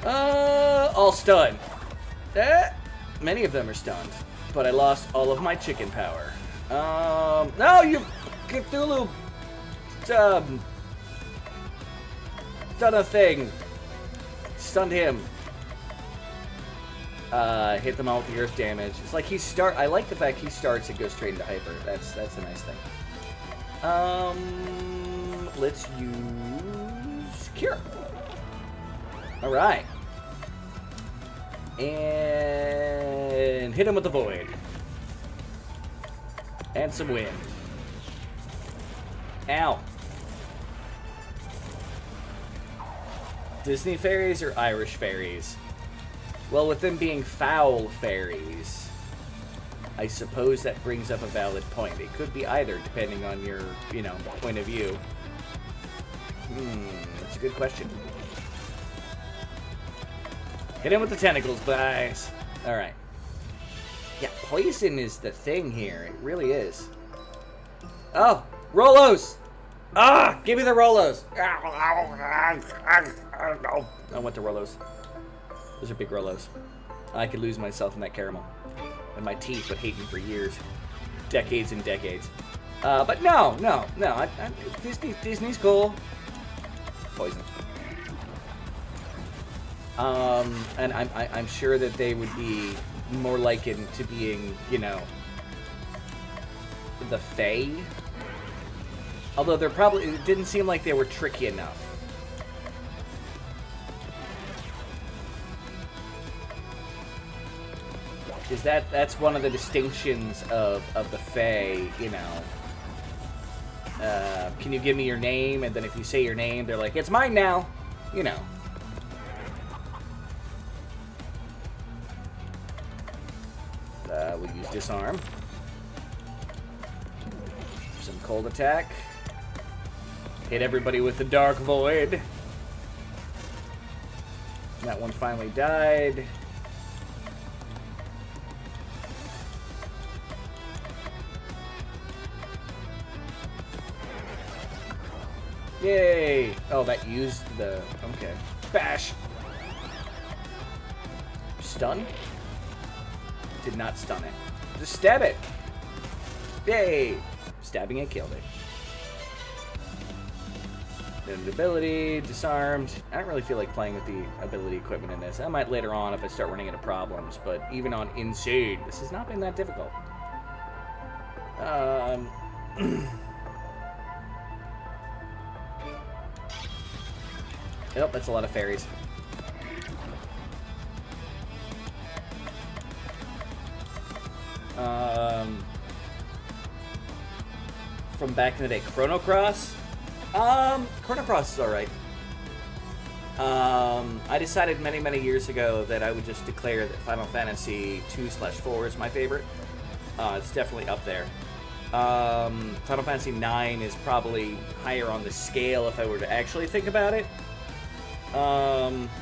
All stunned. Many of them are stunned, but I lost all of my chicken power. No, you Cthulhu, done a thing. Stunned him. Hit them all with the earth damage. It's like I like the fact he starts and goes straight into hyper. That's a nice thing. Let's use Cure. All right. And hit him with the Void. And some wind. Ow. Disney fairies or Irish fairies? Well, with them being foul fairies, I suppose that brings up a valid point. It could be either, depending on your, point of view. That's a good question. Hit him with the tentacles, guys. Alright. Yeah, poison is the thing here. It really is. Oh, Rolos! Ah, give me the Rolos! I want the Rolos. Those are big Rolos. I could lose myself in that caramel. And my teeth would hate me for years. Decades and decades. But no. Disney's cool. Poison. And I'm sure that they would be more likened to being, the Fae. Although it didn't seem like they were tricky enough. Is that's one of the distinctions of the Fae, can you give me your name? And then if you say your name, they're like, it's mine now, We'll use Disarm. Some Cold Attack. Hit everybody with the Dark Void. That one finally died. Yay! Oh, that used the... Okay. Bash! Stun? Did not stun it. Just stab it! Yay! Stabbing it killed it. Then ability, disarmed. I don't really feel like playing with the ability equipment in this. I might later on if I start running into problems, but even on Insane, this has not been that difficult. Yep, that's a lot of fairies. From back in the day, Chrono Cross? Chrono Cross is alright. I decided many years ago that I would just declare that Final Fantasy 2/4 is my favorite. It's definitely up there. Final Fantasy 9 is probably higher on the scale if I were to actually think about it.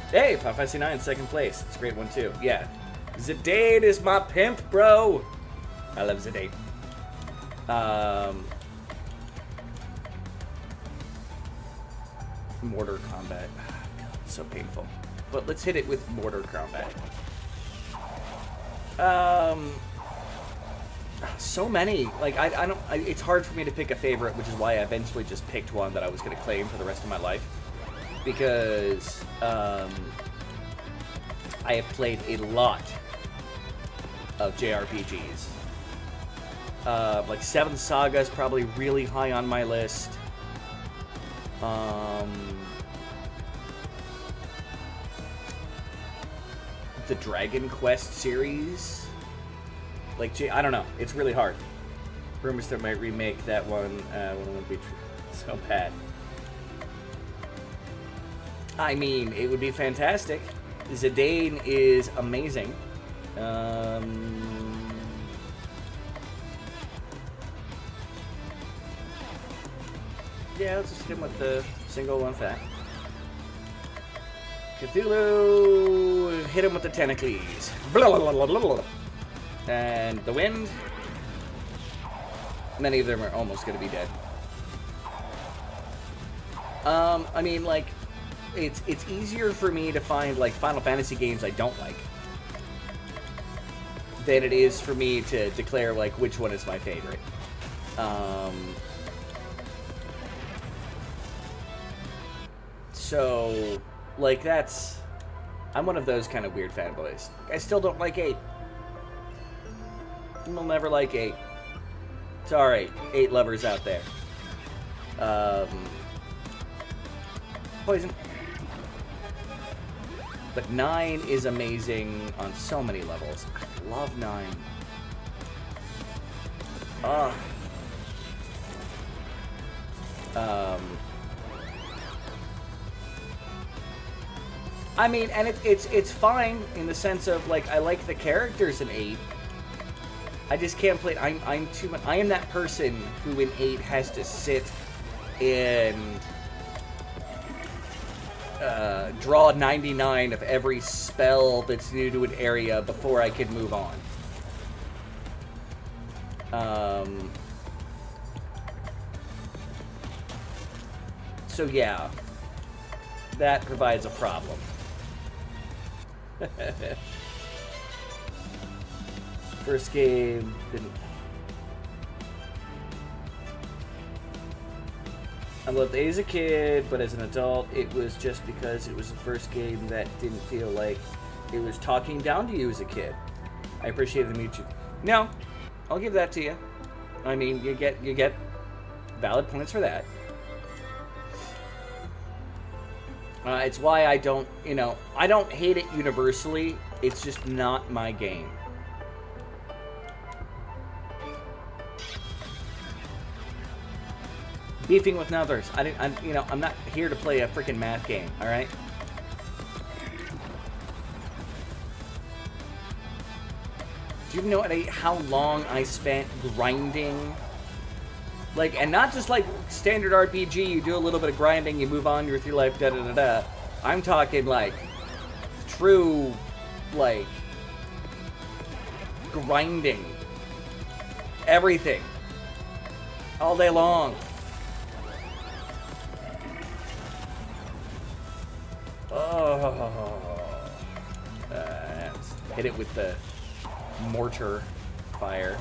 Hey, Final Fantasy 9, second place. It's a great one too. Yeah. Zidane is my pimp, bro. I love Zidane. Mortar combat. God, it's so painful. But let's hit it with mortar combat. So many. Like, I don't... it's hard for me to pick a favorite, which is why I eventually just picked one that I was going to claim for the rest of my life. Because, I have played a lot of JRPGs. Like, Seventh Saga is probably really high on my list. The Dragon Quest series. Like, I don't know. It's really hard. Rumors that might remake that one when it would be so bad. I mean, it would be fantastic. Zidane is amazing. Yeah, let's just hit him with the single one fat. Cthulhu, hit him with the tentacles. Blah, blah, blah, blah, blah. And the wind. Many of them are almost going to be dead. I mean, like, it's easier for me to find, like, Final Fantasy games I don't like than it is for me to declare, like, which one is my favorite. So, like, that's I'm one of those kind of weird fanboys. I still don't like 8. We'll never like 8. Sorry, 8 lovers out there. Poison. But 9 is amazing on so many levels. I love 9. I mean, and it's fine in the sense of, like, I like the characters in 8. I just can't play. I'm too much. I am that person who in 8 has to sit and draw 99 of every spell that's new to an area before I can move on. So yeah, that provides a problem. First game didn't. I loved A as a kid, but as an adult, it was just because it was the first game that didn't feel like it was talking down to you as a kid. I appreciated the mutual. No, I'll give that to you. I mean, you get valid points for that. It's why I don't, I don't hate it universally. It's just not my game. Beefing with numbers. I'm not here to play a freaking math game. All right. Do you know how long I spent grinding? Like, and not just like standard RPG, you do a little bit of grinding, you move on with your life, da-da-da-da. I'm talking like true, like, grinding. Everything. All day long. Oh. Hit it with the mortar fire.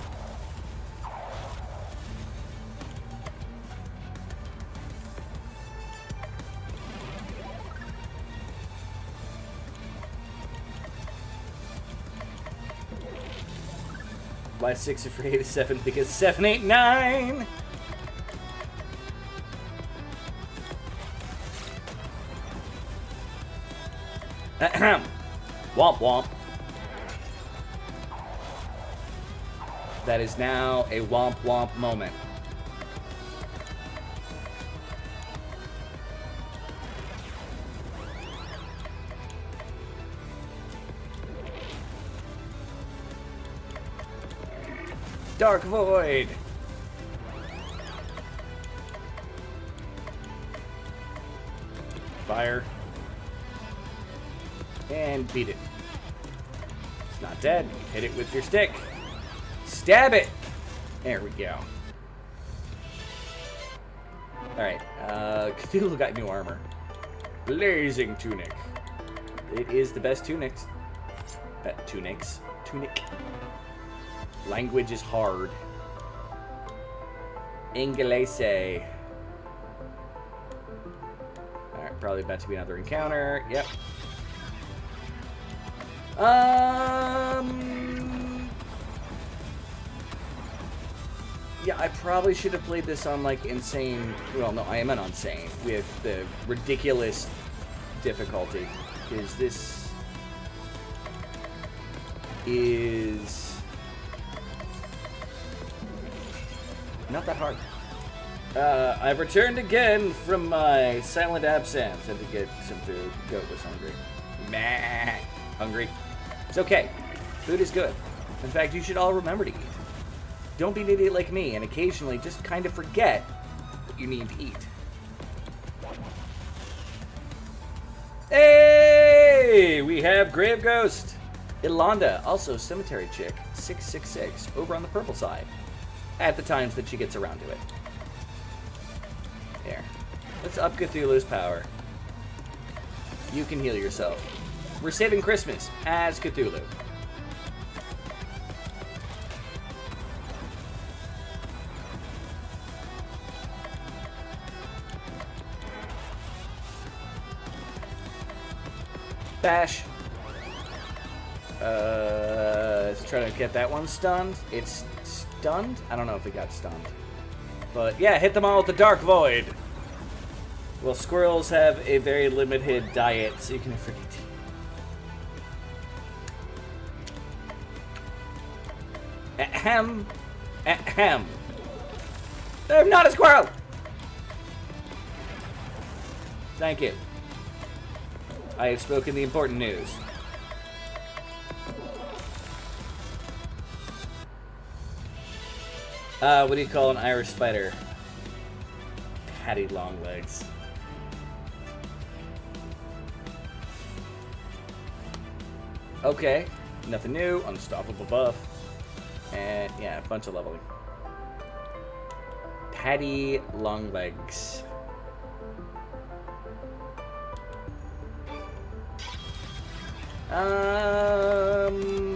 Why 6 for 8 is 7? Because 7, 8, 9! Womp womp. That is now a womp womp moment. Dark Void! Fire. And beat it. It's not dead. Hit it with your stick. Stab it! There we go. Alright, Cthulhu got new armor. Blazing Tunic. It is the best tunics. Tunic. Language is hard. Inglese. Alright, probably about to be another encounter. Yep. Yeah, I probably should have played this on, like, insane... Well, no, I am on insane. With the ridiculous difficulty. Because this is... not that hard. I've returned again from my silent absence. Had to get some food. Goat was hungry. Meh. Hungry. It's okay. Food is good. In fact, you should all remember to eat. Don't be an idiot like me and occasionally just kind of forget that you need to eat. Hey! We have Grave Ghost. Ilonda, also Cemetery Chick, 666, over on the purple side. At the times that she gets around to it. There. Let's up Cthulhu's power. You can heal yourself. We're saving Christmas as Cthulhu. Bash. Let's try to get that one stunned. It's stunned? I don't know if it got stunned. But yeah, hit them all with the Dark Void. Well, squirrels have a very limited diet, so you can forget. Ahem. Ahem. I'm not a squirrel! Thank you. I have spoken the important news. What do you call an Irish spider? Patty long legs. Okay, nothing new. Unstoppable buff. And yeah, a bunch of leveling. Patty long legs.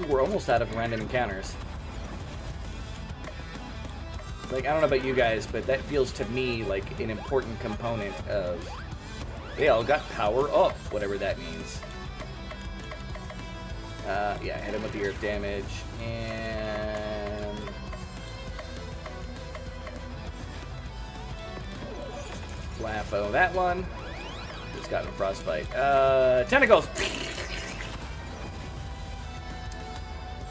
We're almost out of random encounters. Like, I don't know about you guys, but that feels to me like an important component of... They all got power up, whatever that means. Yeah, hit him with the earth damage, and... Flafo that one. Just got him frostbite. Tentacles!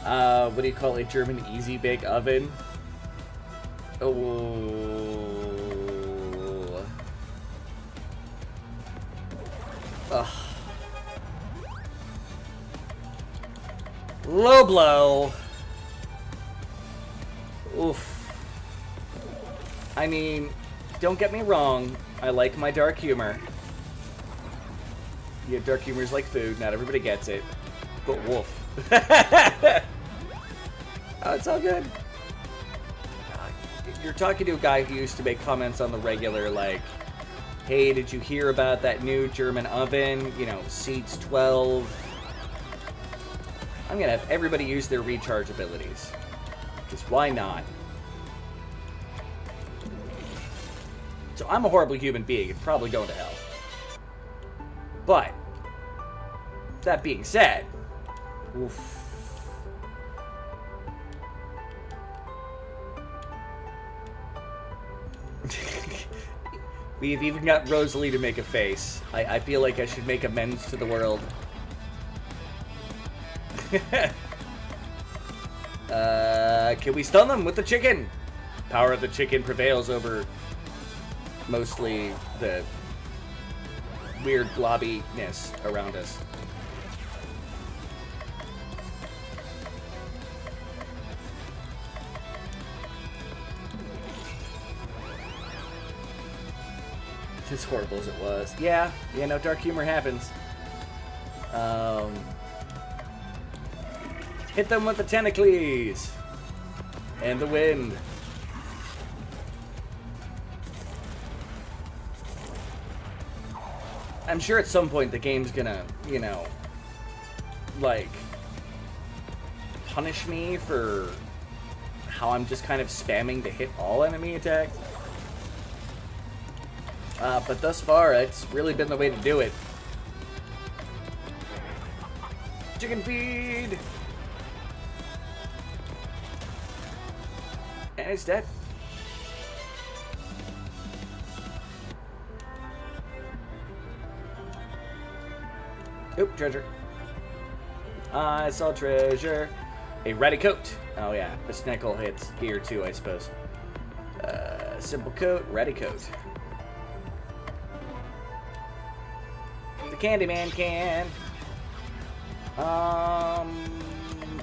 What do you call a German easy bake oven? Oh. Ugh. Low blow. Oof. I mean, don't get me wrong. I like my dark humor. Yeah, dark humor is like food. Not everybody gets it. But woof. Oh, it's all good. You're talking to a guy who used to make comments on the regular, like, hey, did you hear about that new German oven? You know, seats 12. I'm gonna have everybody use their recharge abilities. Because why not? So I'm a horrible human being and probably going to hell. But, that being said, oof. We've even got Rosalie to make a face. I feel like I should make amends to the world. Can we stun them with the chicken? Power of the chicken prevails over mostly the weird blobbiness around us. As horrible as it was. Yeah, no, dark humor happens. Hit them with the tentacles! And the wind. I'm sure at some point the game's gonna, you know, like, punish me for how I'm just kind of spamming to hit all enemy attacks. But thus far, it's really been the way to do it. Chicken feed! And it's dead. Oop, treasure. I saw treasure. A ratty coat. Oh yeah, the tentacle hits gear too, I suppose. Simple coat, ratty coat. The Candyman can.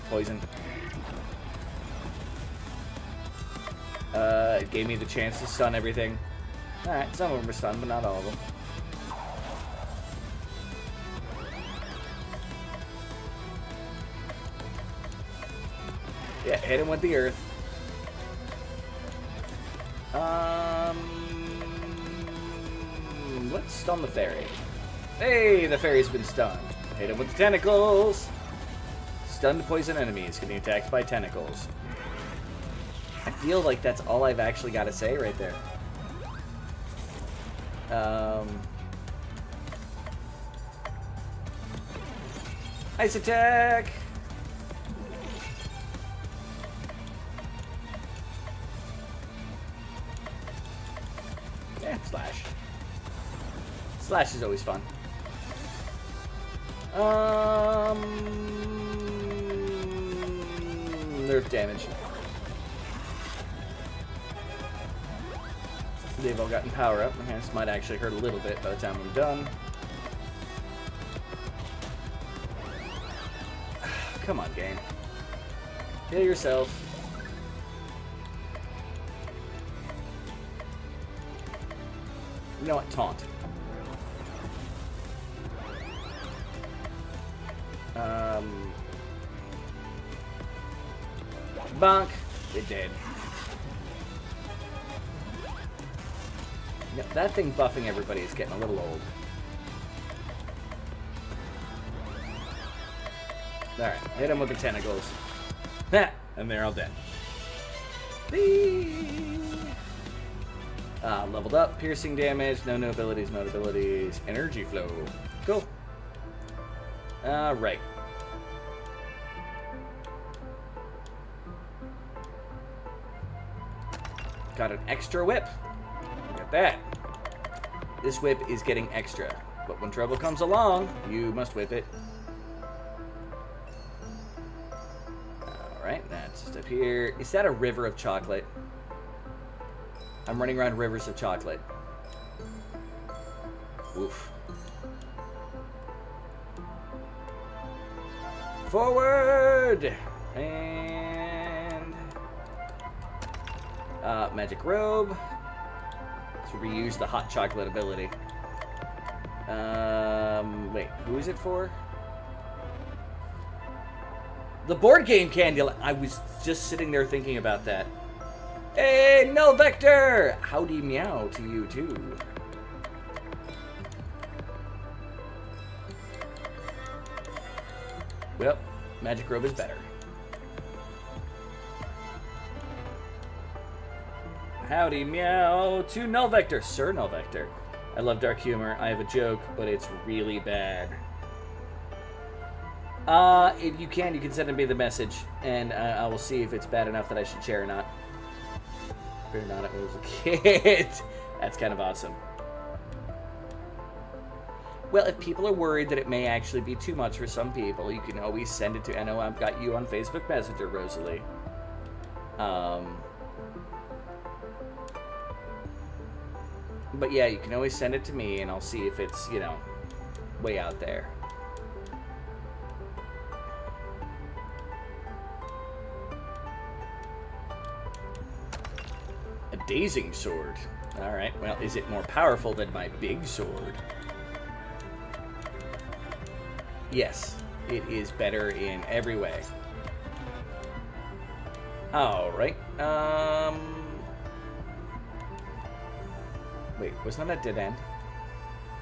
Poison. It gave me the chance to stun everything. Alright, some of them are stunned, but not all of them. Yeah, hit him with the earth. Let's stun the fairy. Hey, the fairy's been stunned. Hit him with the tentacles. Stunned poison enemies can be attacked by tentacles. I feel like that's all I've actually got to say right there. Ice attack! Slash is always fun. Nerf damage. They've all gotten power up. My hands might actually hurt a little bit by the time I'm done. Come on, game. Heal yourself. You know what? Taunt. Bonk. It did. Yeah, that thing buffing everybody is getting a little old. Alright, hit him with the tentacles. And they're all dead. Leveled up, piercing damage, no abilities, no abilities, energy flow. Cool. Right. Got an extra whip. Look at that. This whip is getting extra, but when trouble comes along, you must whip it. Alright, that's just up here. Is that a river of chocolate? I'm running around rivers of chocolate. Oof. Forward! And... magic robe. To reuse the hot chocolate ability. Wait, who is it for? The board game candy. I was just sitting there thinking about that. Hey, Null Vector! Howdy meow to you, too. Well, magic robe is better. Howdy meow to Null Vector. Sir Null Vector. I love dark humor. I have a joke, but it's really bad. If you can send me the message, and I will see if it's bad enough that I should share or not. Better not, it was a kid. That's kind of awesome. Well, if people are worried that it may actually be too much for some people, you can always send it to, I know I've got you on Facebook Messenger, Rosalie. But yeah, you can always send it to me, and I'll see if it's, you know, way out there. A dazing sword. Alright, well, is it more powerful than my big sword? Yes, it is better in every way. Alright, wait, wasn't that a dead end?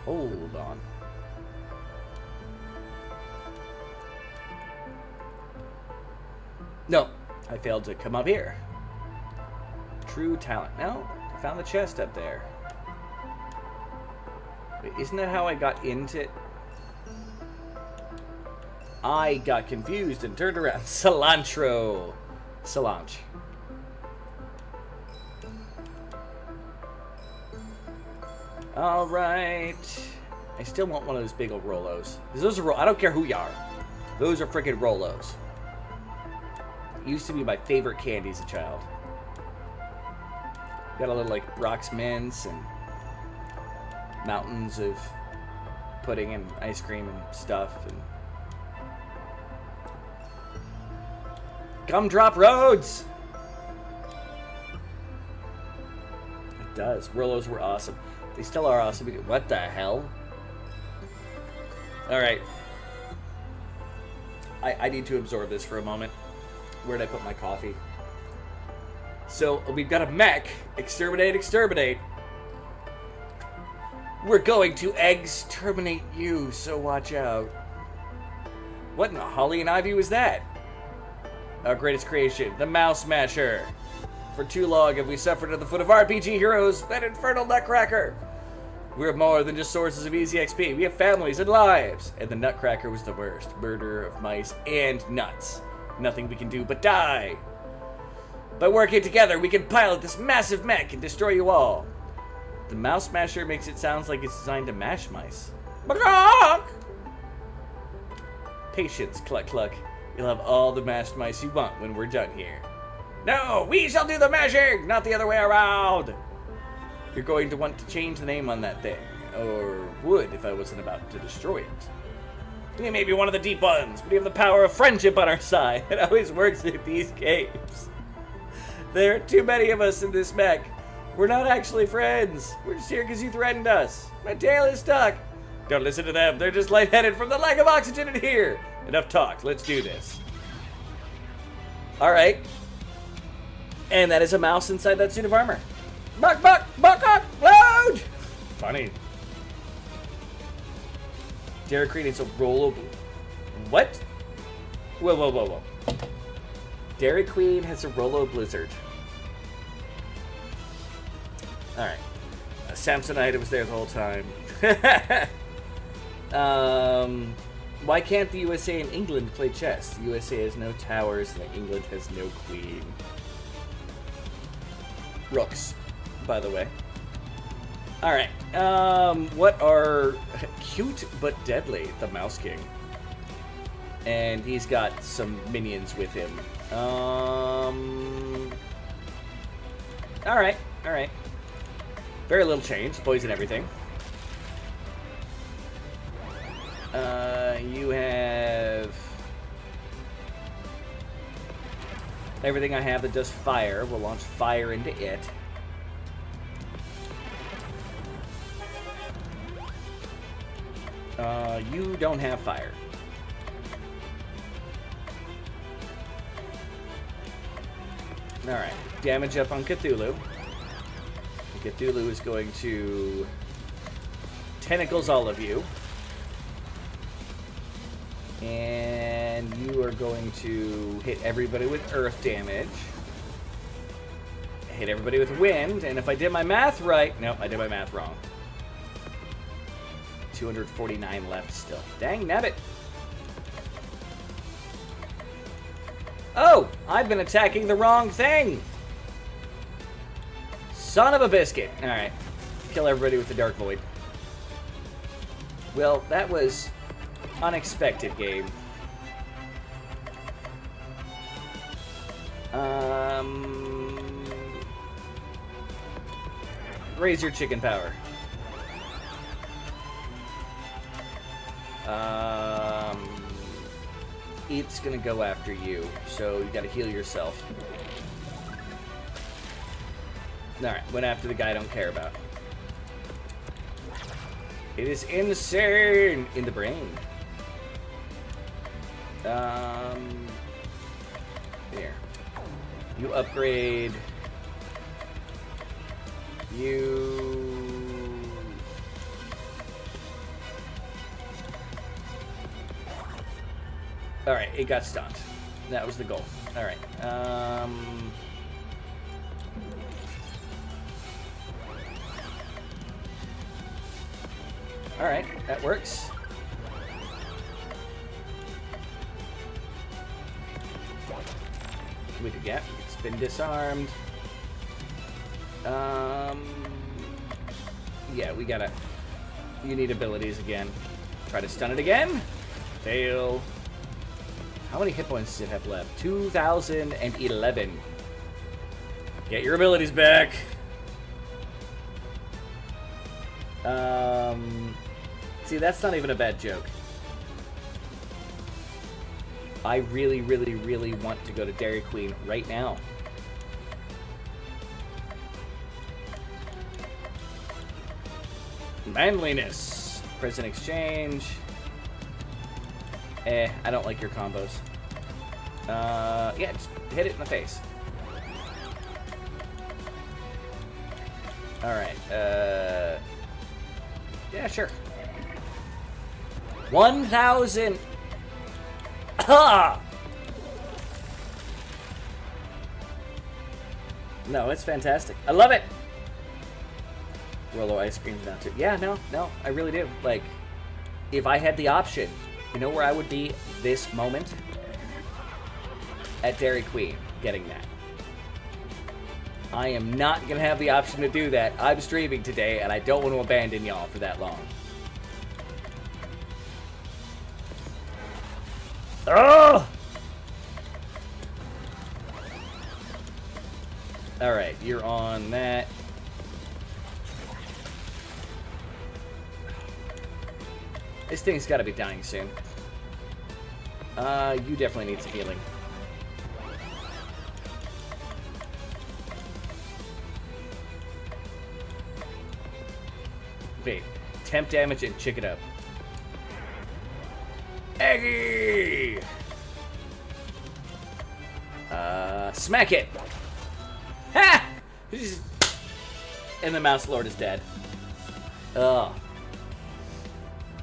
Hold on. No, I failed to come up here. True talent. No, I found the chest up there. Wait, isn't that how I got into it? I got confused and turned around. Cilantro. Cilantro. Alright. I still want one of those big old Rolos. Those are, I don't care who you are. Those are freaking Rolos. Used to be my favorite candy as a child. Got a little like Brock's Mints and mountains of pudding and ice cream and stuff. And Gumdrop Roads! It does. Rolos were awesome. They still are awesome. What the hell? Alright. I need to absorb this for a moment. Where'd I put my coffee? So, we've got a mech. Exterminate, exterminate. We're going to exterminate you, so watch out. What in the holly and ivy was that? Our greatest creation, the Mouse Smasher. For too long have we suffered at the foot of RPG heroes, that infernal nutcracker. We're more than just sources of easy XP. We have families and lives. And the nutcracker was the worst. Murder of mice and nuts. Nothing we can do but die. By working together, we can pilot this massive mech and destroy you all. The mouse masher makes it sound like it's designed to mash mice. Bagok! Patience, cluck cluck. You'll have all the mashed mice you want when we're done here. No, we shall do the mashing, not the other way around. You're going to want to change the name on that thing, or would if I wasn't about to destroy it. We may be one of the deep ones, but we have the power of friendship on our side. It always works in these games. There are too many of us in this mech. We're not actually friends. We're just here because you threatened us. My tail is stuck. Don't listen to them. They're just lightheaded from the lack of oxygen in here. Enough talk. Let's do this. All right. And that is a mouse inside that suit of armor. Buck, buck, buck, buck, load! Funny. Derek Green is a roll. What? Whoa, whoa, whoa, whoa. Dairy Queen has a Rolo Blizzard. Alright. Samsonite was there the whole time. Why can't the USA and England play chess? The USA has no towers and England has no queen. Rooks, by the way. Alright. What are cute but deadly? The Mouse King. And he's got some minions with him. Alright, alright. Very little change. Poison everything. You have everything I have that does fire. We'll launch fire into it. You don't have fire. Alright, damage up on Cthulhu. Cthulhu is going to tentacles all of you. And you are going to hit everybody with earth damage. Hit everybody with wind, and if I did my math right... Nope, I did my math wrong. 249 left still. Dang nabbit. Oh, I've been attacking the wrong thing. Son of a biscuit. Alright. Kill everybody with the Dark Void. Well, that was unexpected, game. Raise your chicken power. It's gonna go after you, so you gotta heal yourself. Alright, went after the guy I don't care about. It is insane in the brain. There. You upgrade. You... Alright, it got stunned. That was the goal. Alright, Alright, that works. We could get. It's been disarmed. Yeah, we gotta... You need abilities again. Try to stun it again. Fail. How many hit points does it have left? 2,011. Get your abilities back. See, that's not even a bad joke. I really, really, really want to go to Dairy Queen right now. Manliness. Present exchange. I don't like your combos. Yeah, just hit it in the face. Alright, yeah, sure. 1,000! Ah! No, it's fantastic. I love it! Rolo ice cream's now too. Yeah, no, I really do. Like, if I had the option, you know where I would be this moment? At Dairy Queen, getting that. I am not going to have the option to do that. I'm streaming today, and I don't want to abandon y'all for that long. Oh! Alright, you're on that. This thing's got to be dying soon. You definitely need some healing. Wait, temp damage and chick it up. Eggy! Smack it! Ha! And the Mouse Lord is dead. Ugh.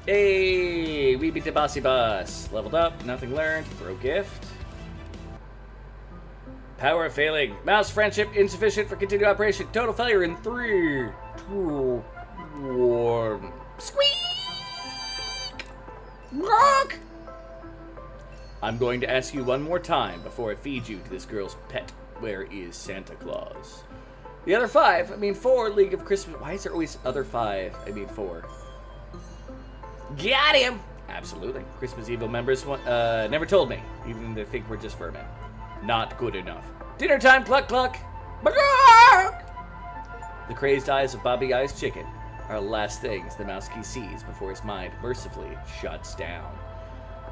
Hey, we beat the bossy boss. Leveled up, nothing learned. Throw gift. Power failing. Mouse friendship insufficient for continued operation. Total failure in 3, 2, 1. Squeak! Rock! I'm going to ask you one more time before I feed you to this girl's pet. Where is Santa Claus? The other 4 League of Christmas. Why is there always other 4? Got him! Absolutely. Christmas Evil members never told me, even they think we're just vermin. Not good enough. Dinner time, cluck cluck! The crazed eyes of Bobby Eyes Chicken are the last things the mouse key sees before his mind mercifully shuts down.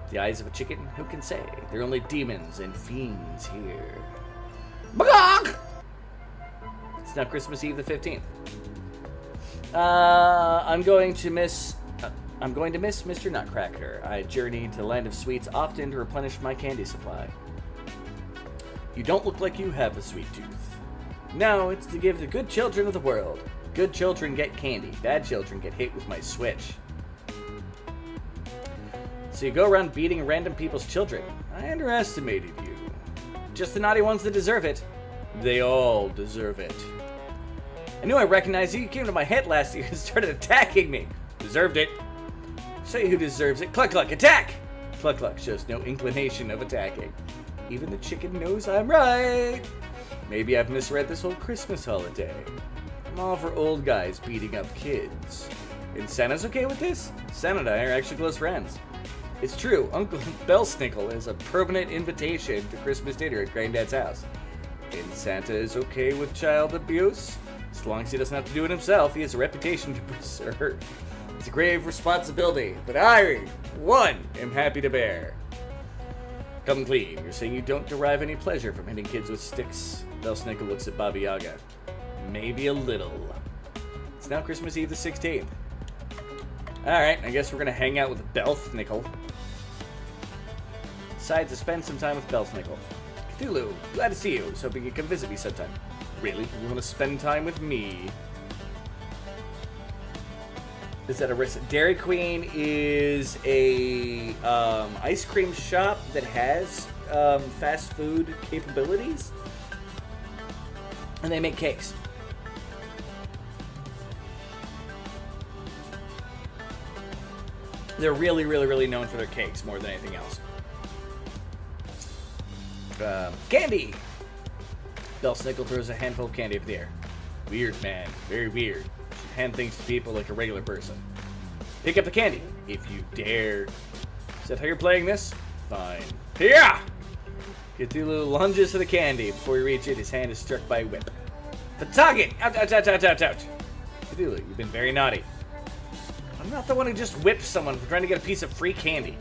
The eyes of a chicken, who can say? They're only demons and fiends here. It's now Christmas Eve the 15th. I'm going to miss Mr. Nutcracker. I journey to the land of sweets often to replenish my candy supply. You don't look like you have a sweet tooth. No, it's to give the good children of the world. Good children get candy. Bad children get hit with my switch. So you go around beating random people's children. I underestimated you. Just the naughty ones that deserve it. They all deserve it. I knew I recognized you. You came to my head last year and started attacking me. Deserved it. Show you who deserves it. Cluck cluck, attack! Cluck cluck shows no inclination of attacking. Even the chicken knows I'm right. Maybe I've misread this whole Christmas holiday. I'm all for old guys beating up kids. And Santa's okay with this? Santa and I are actually close friends. It's true, Uncle Belsnickel is a permanent invitation to Christmas dinner at Granddad's house. And Santa is okay with child abuse? As long as he doesn't have to do it himself, he has a reputation to preserve. It's a grave responsibility, but I, am happy to bear. Come clean, you're saying you don't derive any pleasure from hitting kids with sticks? Belsnickel looks at Baba Yaga. Maybe a little. It's now Christmas Eve the 16th. Alright, I guess we're gonna hang out with Belsnickel. Decided to spend some time with Belsnickel. Cthulhu, glad to see you. Was hoping you can visit me sometime. Really? You want to spend time with me? Is that a risk? Dairy Queen is a ice cream shop that has fast food capabilities, and they make cakes. They're really, really, really known for their cakes more than anything else. Candy! Belsnickel throws a handful of candy up in the air. Weird, man. Very weird. Should hand things to people like a regular person. Pick up the candy, if you dare. Is that how you're playing this? Fine. Yeah! Cthulhu lunges for the candy. Before he reaches it, his hand is struck by a whip. The target! Ouch, ouch, ouch, ouch, ouch, ouch. Cthulhu, you've been very naughty. I'm not the one who just whipped someone for trying to get a piece of free candy.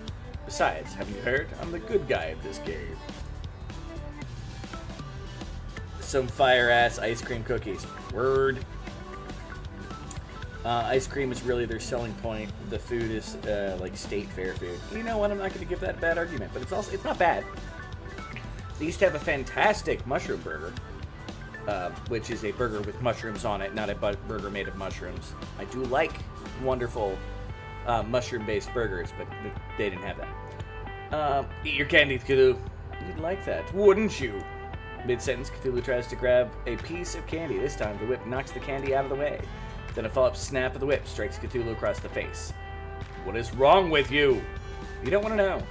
Besides, have you heard? I'm the good guy of this game. Some fire-ass ice cream cookies. Word. Ice cream is really their selling point. The food is like state fair food. You know what? I'm not going to give that a bad argument, but it's not bad. They used to have a fantastic mushroom burger, which is a burger with mushrooms on it, not a burger made of mushrooms. I do like wonderful mushroom-based burgers, but they didn't have that. Eat your candy, Cthulhu. You'd like that, wouldn't you? Mid-sentence, Cthulhu tries to grab a piece of candy. This time, the whip knocks the candy out of the way. Then a follow-up snap of the whip strikes Cthulhu across the face. What is wrong with you? You don't want to know.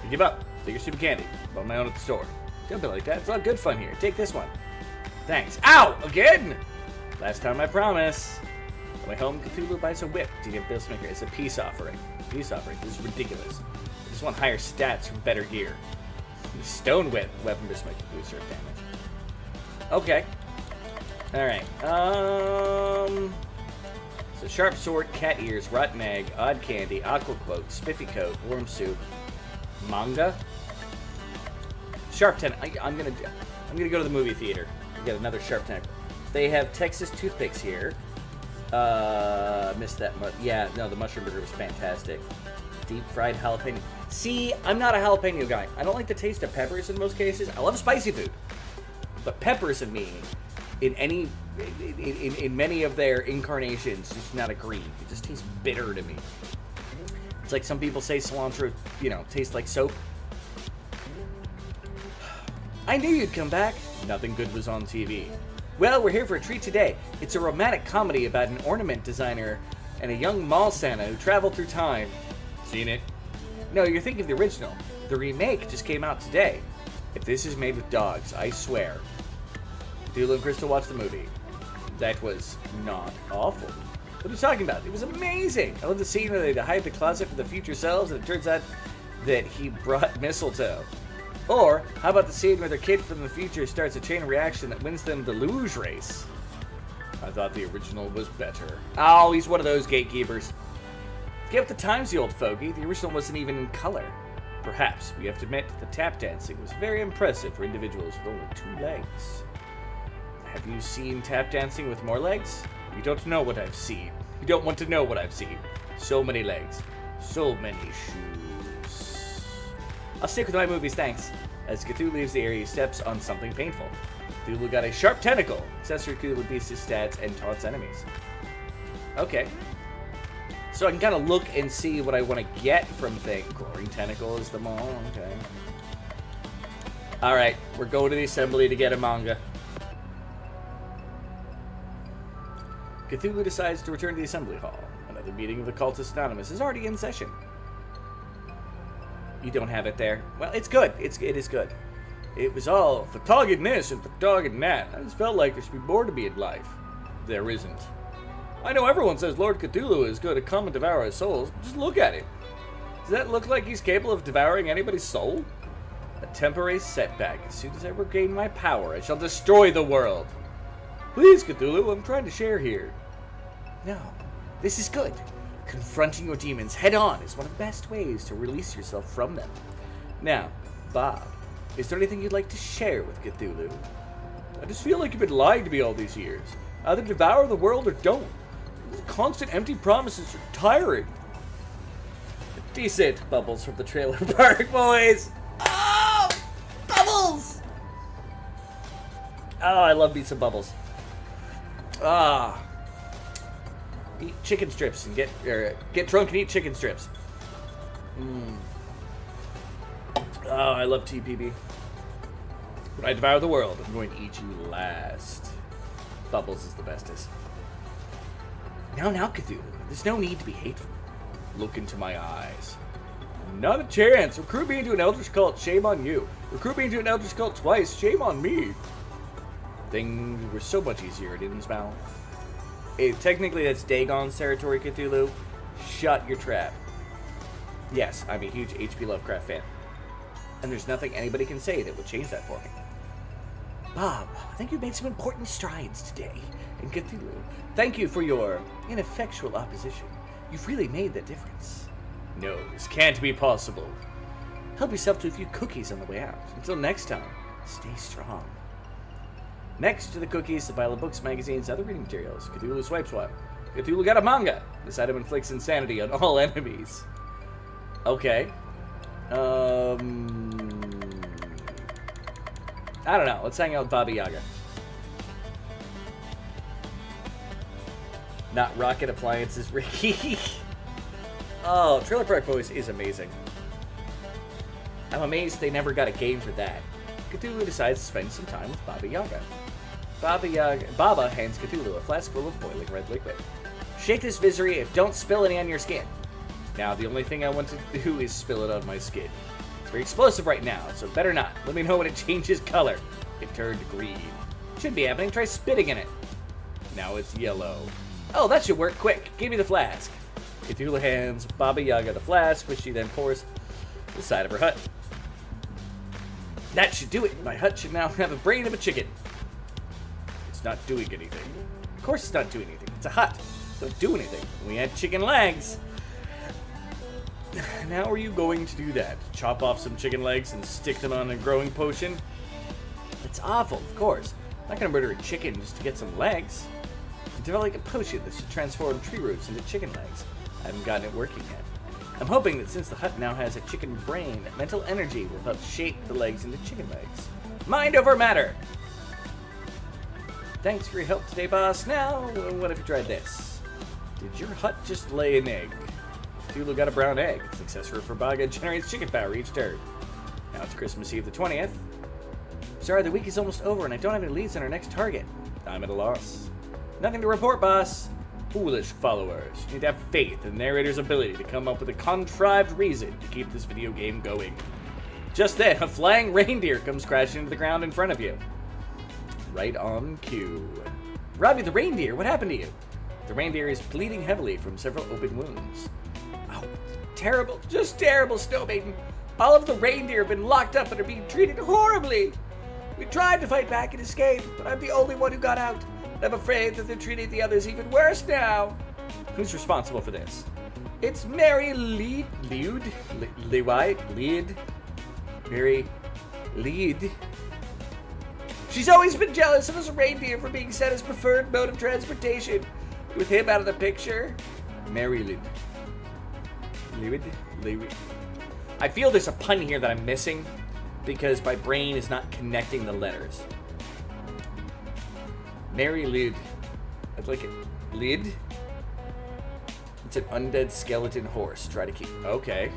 You give up. Take your stupid candy. Bought my own at the store. Don't be like that. It's all good fun here. Take this one. Thanks. Ow! Again! Last time I promise. On my home, Cthulhu buys a whip to give Billsmaker. It's a peace offering. Peace offering. This is ridiculous. I just want higher stats from better gear. Stone whip. Weapon Billsmaker boosts earth damage. Okay. Alright. So sharp sword, cat ears, rotten egg, odd candy, aqua cloak, spiffy coat, worm soup, manga, sharp tentacle. I'm gonna go to the movie theater. Get another sharp tentacle. They have Texas toothpicks here. Missed that. Yeah, no, the mushroom burger was fantastic. Deep fried jalapeno. See, I'm not a jalapeno guy. I don't like the taste of peppers in most cases. I love spicy food, but peppers in me, in many of their incarnations, just not agree. It just tastes bitter to me. It's like some people say cilantro, tastes like soap. I knew you'd come back. Nothing good was on TV. Well, we're here for a treat today. It's a romantic comedy about an ornament designer and a young mall Santa who travel through time. Seen it? No, you're thinking of the original. The remake just came out today. If this is made with dogs, I swear. Cthulhu and Crystal watched the movie. That was not awful. What are you talking about? It was amazing. I love the scene where they hide the closet for the future selves, and it turns out that he brought mistletoe. Or, how about the scene where the kid from the future starts a chain reaction that wins them the luge race? I thought the original was better. Oh, he's one of those gatekeepers. Get with the times, the old fogey. The original wasn't even in color. Perhaps we have to admit the tap dancing was very impressive for individuals with only 2 legs. Have you seen tap dancing with more legs? You don't know what I've seen. You don't want to know what I've seen. So many legs. So many shoes. I'll stick with my movies, thanks. As Cthulhu leaves the area, he steps on something painful. Cthulhu got a sharp tentacle. Accessory Cthulhu beats his stats and taunts enemies. Okay. So I can kind of look and see what I want to get from things. Growing tentacle is the mall. Okay. Alright, we're going to the assembly to get a manga. Cthulhu decides to return to the assembly hall. Another meeting of the Cultist Anonymous is already in session. You don't have it there. Well, it's good. It is good. It was all for dogging this and for dogging that. I just felt like there should be more to me in life. There isn't. I know everyone says Lord Cthulhu is going to come and devour our souls. Just look at him. Does that look like he's capable of devouring anybody's soul? A temporary setback. As soon as I regain my power, I shall destroy the world. Please, Cthulhu, I'm trying to share here. No, this is good. Confronting your demons head-on is one of the best ways to release yourself from them. Now, Bob, is there anything you'd like to share with Cthulhu? I just feel like you've been lying to me all these years. Either devour the world or don't. These constant empty promises are tiring. Decent bubbles from the trailer park, boys. Oh, bubbles! Oh, I love me some bubbles. Ah. Eat chicken strips and get drunk and eat chicken strips. Oh, I love TPB. When I devour the world, I'm going to eat you last. Bubbles is the bestest. Now, Cthulhu, there's no need to be hateful. Look into my eyes. Not a chance. Recruit me into an Eldritch cult, shame on you. Recruit me into an Eldritch cult twice, shame on me. Things were so much easier in Innsmouth. Technically, that's Dagon's territory, Cthulhu. Shut your trap. Yes, I'm a huge H.P. Lovecraft fan. And there's nothing anybody can say that would change that for me. Bob, I think you've made some important strides today. And Cthulhu, thank you for your ineffectual opposition. You've really made that difference. No, this can't be possible. Help yourself to a few cookies on the way out. Until next time, stay strong. Next to the cookies, the pile of books, magazines, other reading materials. Cthulhu swipes one. Cthulhu got a manga. This item inflicts insanity on all enemies. Okay. I don't know. Let's hang out with Baba Yaga. Not Rocket Appliances, Ricky. Oh, Trailer Park Boys is amazing. I'm amazed they never got a game for that. Cthulhu decides to spend some time with Baba Yaga. Baba hands Cthulhu a flask full of boiling red liquid. Shake this viscery and don't spill any on your skin. Now, the only thing I want to do is spill it on my skin. It's very explosive right now, so better not. Let me know when it changes color. It turned green. Should be happening. Try spitting in it. Now it's yellow. Oh, that should work. Quick, give me the flask. Cthulhu hands Baba Yaga the flask, which she then pours to the side of her hut. That should do it. My hut should now have a brain of a chicken. It's not doing anything. Of course it's not doing anything. It's a hut. Don't do anything. We had chicken legs. Now are you going to do that? Chop off some chicken legs and stick them on a growing potion? It's awful, of course. I'm not going to murder a chicken just to get some legs. I'm developing a potion that should transform tree roots into chicken legs. I haven't gotten it working yet. I'm hoping that since the hut now has a chicken brain, mental energy will help shape the legs into chicken legs. Mind over matter! Thanks for your help today, boss. Now, what if you tried this? Did your hut just lay an egg? Cthulhu got a brown egg. Successor for Baga generates chicken power each turn. Now it's Christmas Eve the 20th. Sorry, the week is almost over and I don't have any leads on our next target. I'm at a loss. Nothing to report, boss. Foolish followers. You need to have faith in the narrator's ability to come up with a contrived reason to keep this video game going. Just then, a flying reindeer comes crashing into the ground in front of you. Right on cue. Robbie the reindeer, what happened to you? The reindeer is bleeding heavily from several open wounds. Oh, terrible, just terrible, Snow Maiden. All of the reindeer have been locked up and are being treated horribly. We tried to fight back and escape, but I'm the only one who got out. I'm afraid that they're treating the others even worse now. Who's responsible for this? It's Mary Lead. Mary Lead. She's always been jealous of us reindeer for being set as preferred mode of transportation. With him out of the picture, Mary Lead. I feel there's a pun here that I'm missing because my brain is not connecting the letters. Mary Lid. I'd like it. Lid? It's an undead skeleton horse. Try to keep... Okay.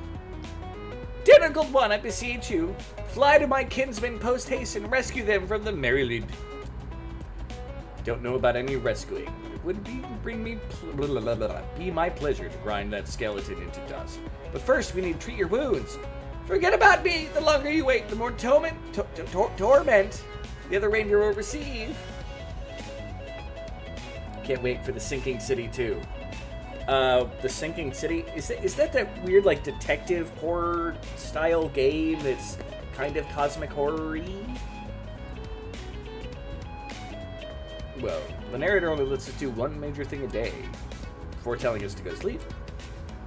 Tentacled one, I beseech you. Fly to my kinsmen post-haste and rescue them from the Mary Lid. Don't know about any rescuing. It would be my pleasure to grind that skeleton into dust. But first, we need to treat your wounds. Forget about me. The longer you wait, the more torment the other reindeer will receive. Can't wait for the Sinking City 2. The Sinking City, is that weird like detective horror style game that's kind of cosmic horror-y? Well, the narrator only lets us do one major thing a day before telling us to go sleep.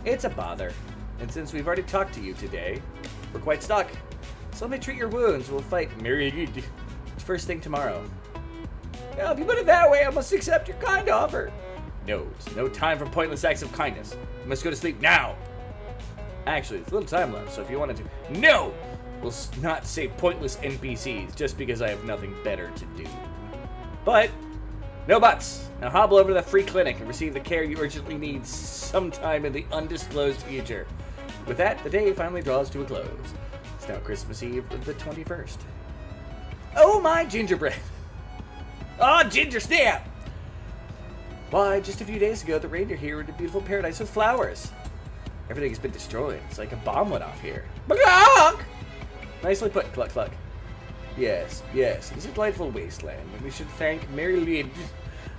It's a bother. And since we've already talked to you today, we're quite stuck. So let me treat your wounds. We'll fight Mary first thing tomorrow. Now, if you put it that way, I must accept your kind offer. No, it's no time for pointless acts of kindness. You must go to sleep now. Actually, there's a little time left, so if you wanted to... No! We'll not say pointless NPCs just because I have nothing better to do. But, no buts. Now hobble over to the free clinic and receive the care you urgently need sometime in the undisclosed future. With that, the day finally draws to a close. It's now Christmas Eve, the 21st. Oh my gingerbread! Oh, ginger snap! Why, just a few days ago, the reindeer here were in a beautiful paradise with flowers. Everything has been destroyed. It's like a bomb went off here. Cluck! Nicely put, Cluck Cluck. Yes, it's a delightful wasteland, and we should thank Mary Lid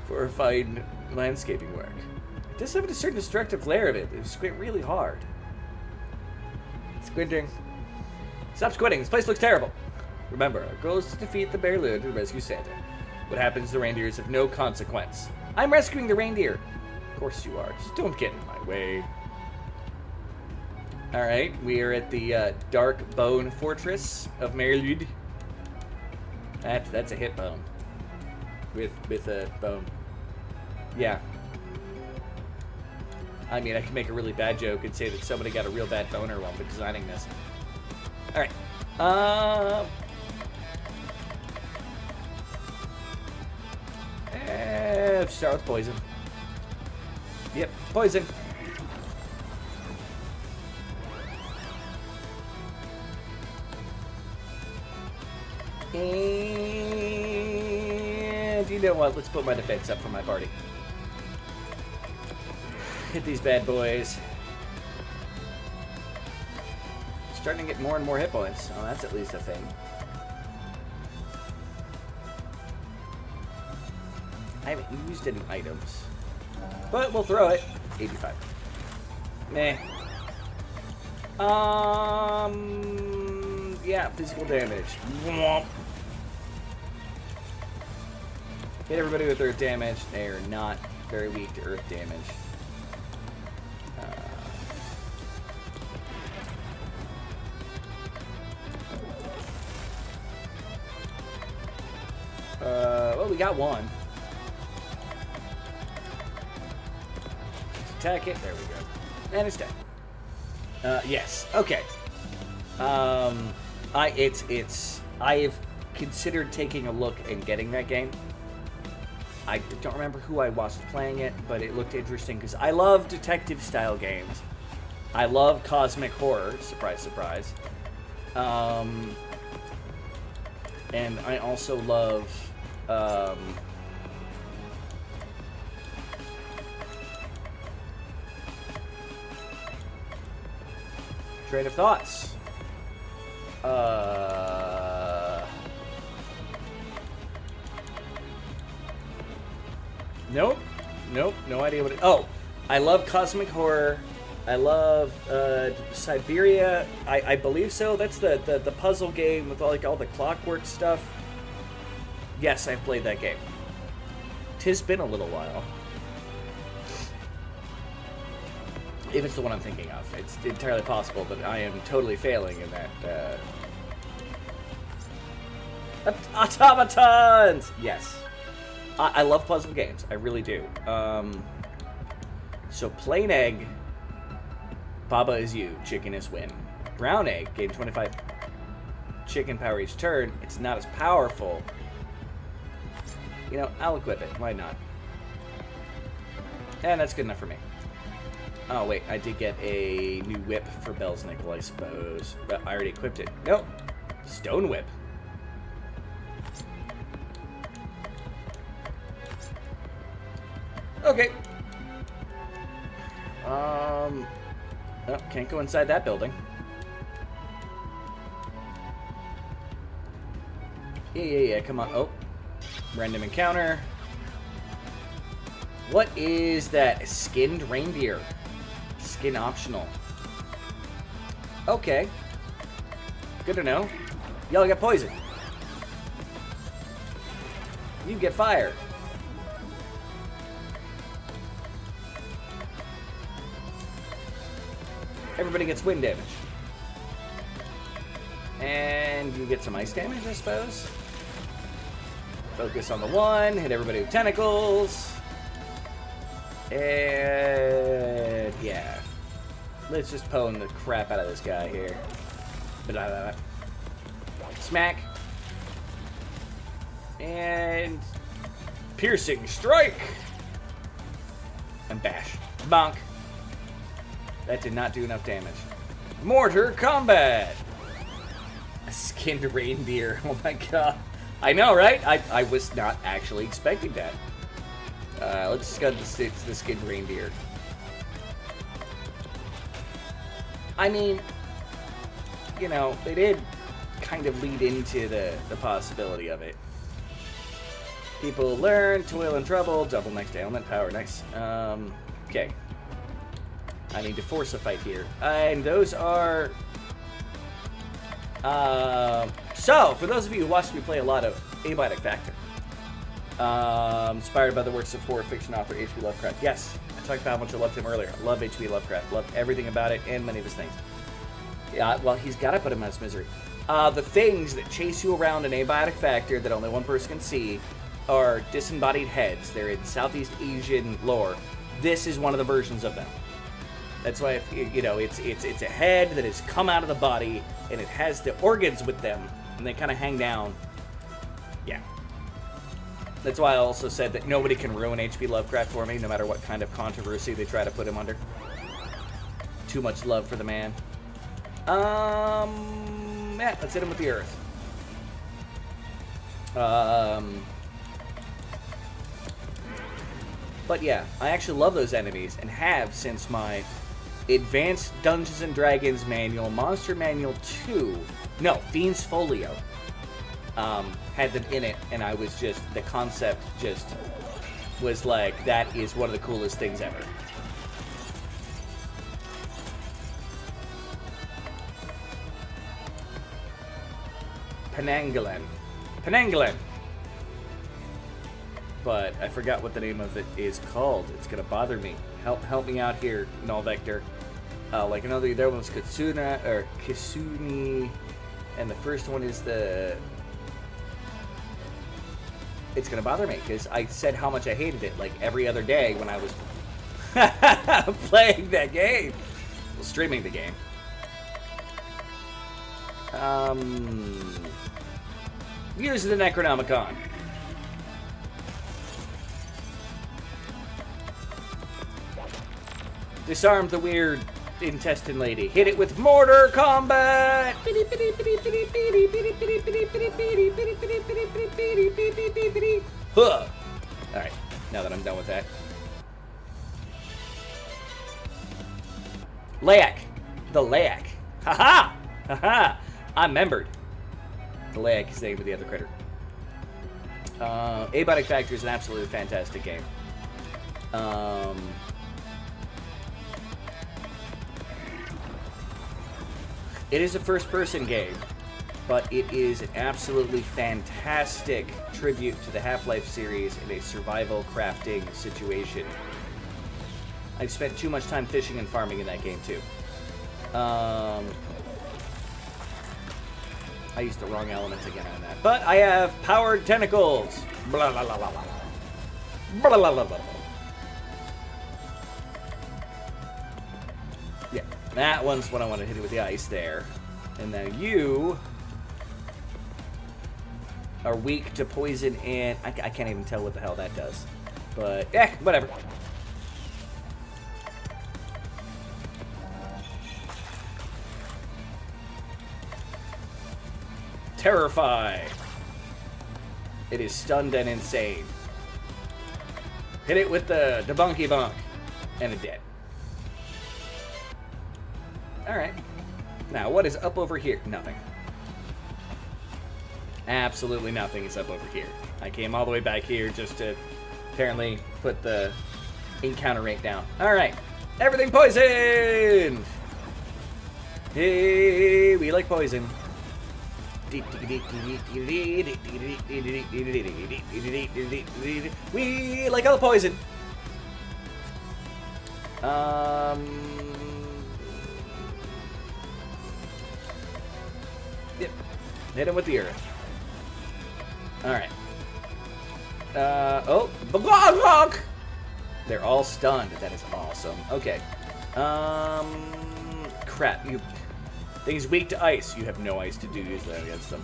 for her fine landscaping work. It does have a certain destructive layer of it. It squint really hard. Squinting. Stop squinting. This place looks terrible. Remember, our goal is to defeat the Bear Lid and rescue Santa. What happens to the reindeer is of no consequence. I'm rescuing the reindeer. Of course you are. Just don't get in my way. Alright, we are at the Dark Bone Fortress of Merlud. That's a hit bone. With a bone. Yeah. I mean, I can make a really bad joke and say that somebody got a real bad boner while designing this. Alright. Start with poison. Yep, poison. And you know what? Let's put my defense up for my party. Hit these bad boys. Starting to get more and more hit points. Oh, that's at least a thing. I haven't used any items. But we'll throw it. 85. Meh. Yeah, physical damage. Hit everybody with earth damage. They are not very weak to earth damage. Well, we got one. Let's attack it. There we go. And it's dead. Yes. Okay. I've considered taking a look and getting that game. I don't remember who I watched playing it, but it looked interesting because I love detective-style games. I love cosmic horror. Surprise, surprise. And I also love, train of thoughts. Nope. No idea what it... Oh, I love cosmic horror. I love Siberia. I believe so. That's the puzzle game with all the clockwork stuff. Yes, I've played that game. 'Tis been a little while. If it's the one I'm thinking of. It's entirely possible, but I am totally failing in that. Automatons! Yes. I love puzzle games. I really do. So plain egg, Baba is you, chicken is win. Brown egg, gain 25 chicken power each turn. It's not as powerful. You know, I'll equip it. Why not? And that's good enough for me. Oh, wait. I did get a new whip for Bell's Nickel, I suppose. But I already equipped it. Nope. Stone whip. Okay. Oh, can't go inside that building. Yeah, come on. Oh. Random encounter. What is that? Skinned reindeer. Skin optional. Okay. Good to know. Y'all get poisoned. You get fire. Everybody gets wind damage. And you get some ice damage, I suppose. Focus on the one. Hit everybody with tentacles. And yeah. Let's just pwn the crap out of this guy here. Smack. And piercing strike. And bash. Bonk. That did not do enough damage. Mortar combat. A skinned reindeer. Oh my god. I know, right? I was not actually expecting that. Let's scud the skinned reindeer. I mean, you know, they did kind of lead into the possibility of it. People learn, toil and trouble, double next ailment power, nice. Okay. I need to force a fight here. And those are... So, for those of you who watched me play a lot of Abiotic Factor, inspired by the works of horror fiction author H.P. Lovecraft. Yes, I talked about how much I loved him earlier. I love H.P. Lovecraft. Love everything about it and many of his things. Yeah, well, he's got to put him out of his misery. The things that chase you around in Abiotic Factor that only one person can see are disembodied heads. They're in Southeast Asian lore. This is one of the versions of them. That's why, you know, it's a head that has come out of the body, and it has the organs with them, and they kind of hang down. Yeah. That's why I also said that nobody can ruin H.P. Lovecraft for me, no matter what kind of controversy they try to put him under. Too much love for the man. Yeah, let's hit him with the earth. But yeah, I actually love those enemies, and have since my Advanced Dungeons and Dragons Manual, Monster Manual 2, no, Fiend's Folio, had them in it, and I was just, the concept just was like, that is one of the coolest things ever. Penangolin. But I forgot what the name of it is called. It's gonna bother me. Help me out here, Null Vector. Like another, the other one was Katsuna or Kisuni, and the first one is the. It's gonna bother me because I said how much I hated it like every other day when I was playing that game, well, streaming the game. Use the Necronomicon. Disarm the weird intestine lady. Hit it with mortar combat! Huh. Alright, now that I'm done with that. Layak. The Layak. Haha! Haha! I remembered. The Layak is the name of the other critter. Abiotic Factory is an absolutely fantastic game. It is a first-person game, but it is an absolutely fantastic tribute to the Half-Life series in a survival crafting situation. I've spent too much time fishing and farming in that game, too. I used the wrong elements again on that. But I have powered tentacles. Blah, blah, blah, blah, blah. Blah, blah, blah, blah. Yeah, that one's what I want to hit it with the ice there. And now you are weak to poison and... I can't even tell what the hell that does. But, whatever. Terrify. It is stunned and insane. Hit it with the debunky bunk. And it dead. Alright. Now, what is up over here? Nothing. Absolutely nothing is up over here. I came all the way back here just to apparently put the encounter rate down. Alright. Everything poisoned! Hey, we like poison. We like all the poison. Yep. Hit him with the earth. Alright. Oh. They're all stunned. That is awesome. Okay. Crap. Things weak to ice. You have no ice to do usually against them.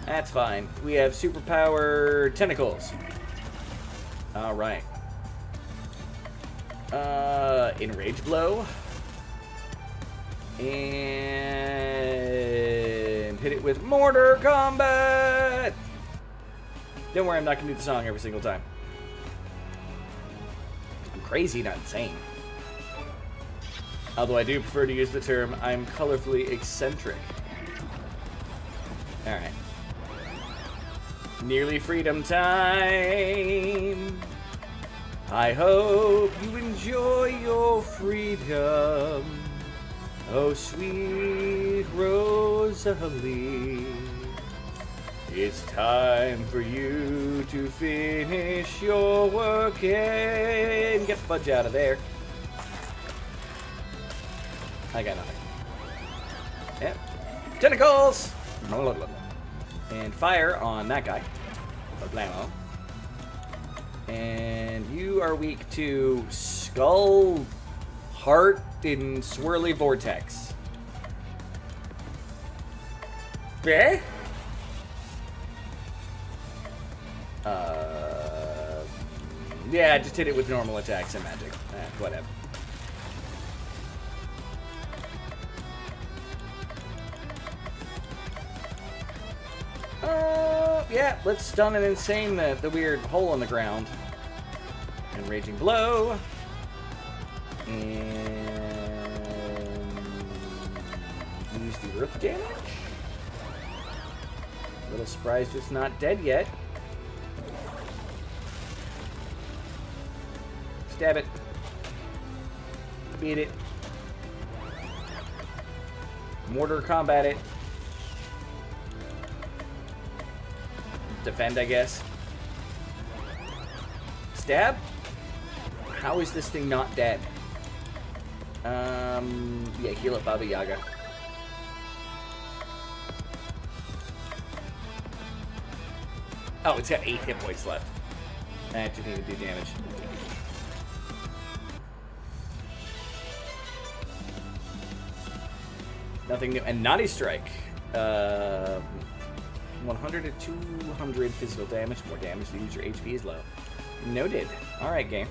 That's fine. We have superpower tentacles. Alright. Enrage blow. And hit it with mortar combat. Don't worry, I'm not gonna do the song every single time. I'm crazy, not insane. Although I do prefer to use the term, I'm colorfully eccentric. Alright. Nearly freedom time. I hope you enjoy your freedom. Oh, sweet Rosalie. It's time for you to finish your work and get fudge out of there. I got nothing. Yep. Tentacles! And fire on that guy. Blammo. And you are weak to skull, heart, and swirly vortex. Eh? Yeah, just hit it with normal attacks and magic. Whatever. Yeah, let's stun and insane the weird hole in the ground. And raging blow. And use the earth damage. A little surprised it's not dead yet. Stab it. Beat it. Mortar combat it. Defend, I guess. Stab? How is this thing not dead? Yeah, heal up Baba Yaga. Oh, it's got 8 hit points left. I didn't even do damage. Nothing new. And Naughty Strike. 100 to 200 physical damage. More damage to use your HP is low. Noted. Alright, game.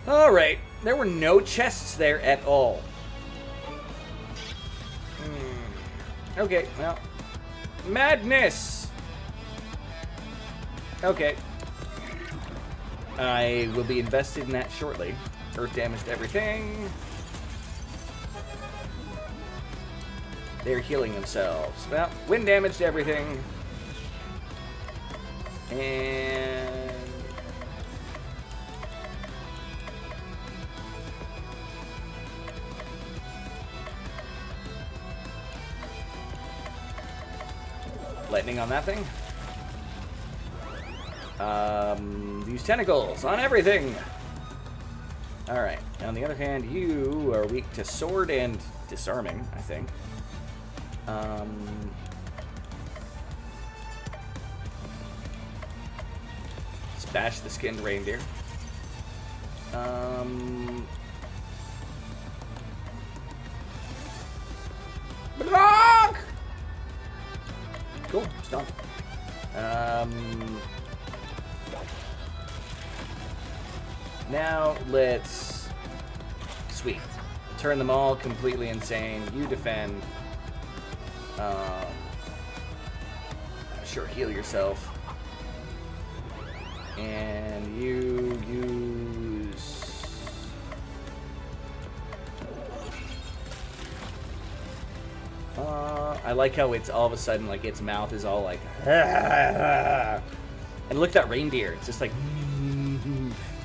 Alright. There were no chests there at all. Okay, well. Madness! Okay. I will be invested in that shortly. Earth damaged everything. They're healing themselves. Well, wind damaged everything. And... lightning on that thing. Use tentacles on everything. Alright. On the other hand, you are weak to sword and disarming, I think. Bash the skinned reindeer. Block! Cool, it's done. Now let's... Sweet. Turn them all completely insane. You defend. Sure, heal yourself. And you use... I like how it's all of a sudden, like, its mouth is all like... And look at that reindeer. It's just like...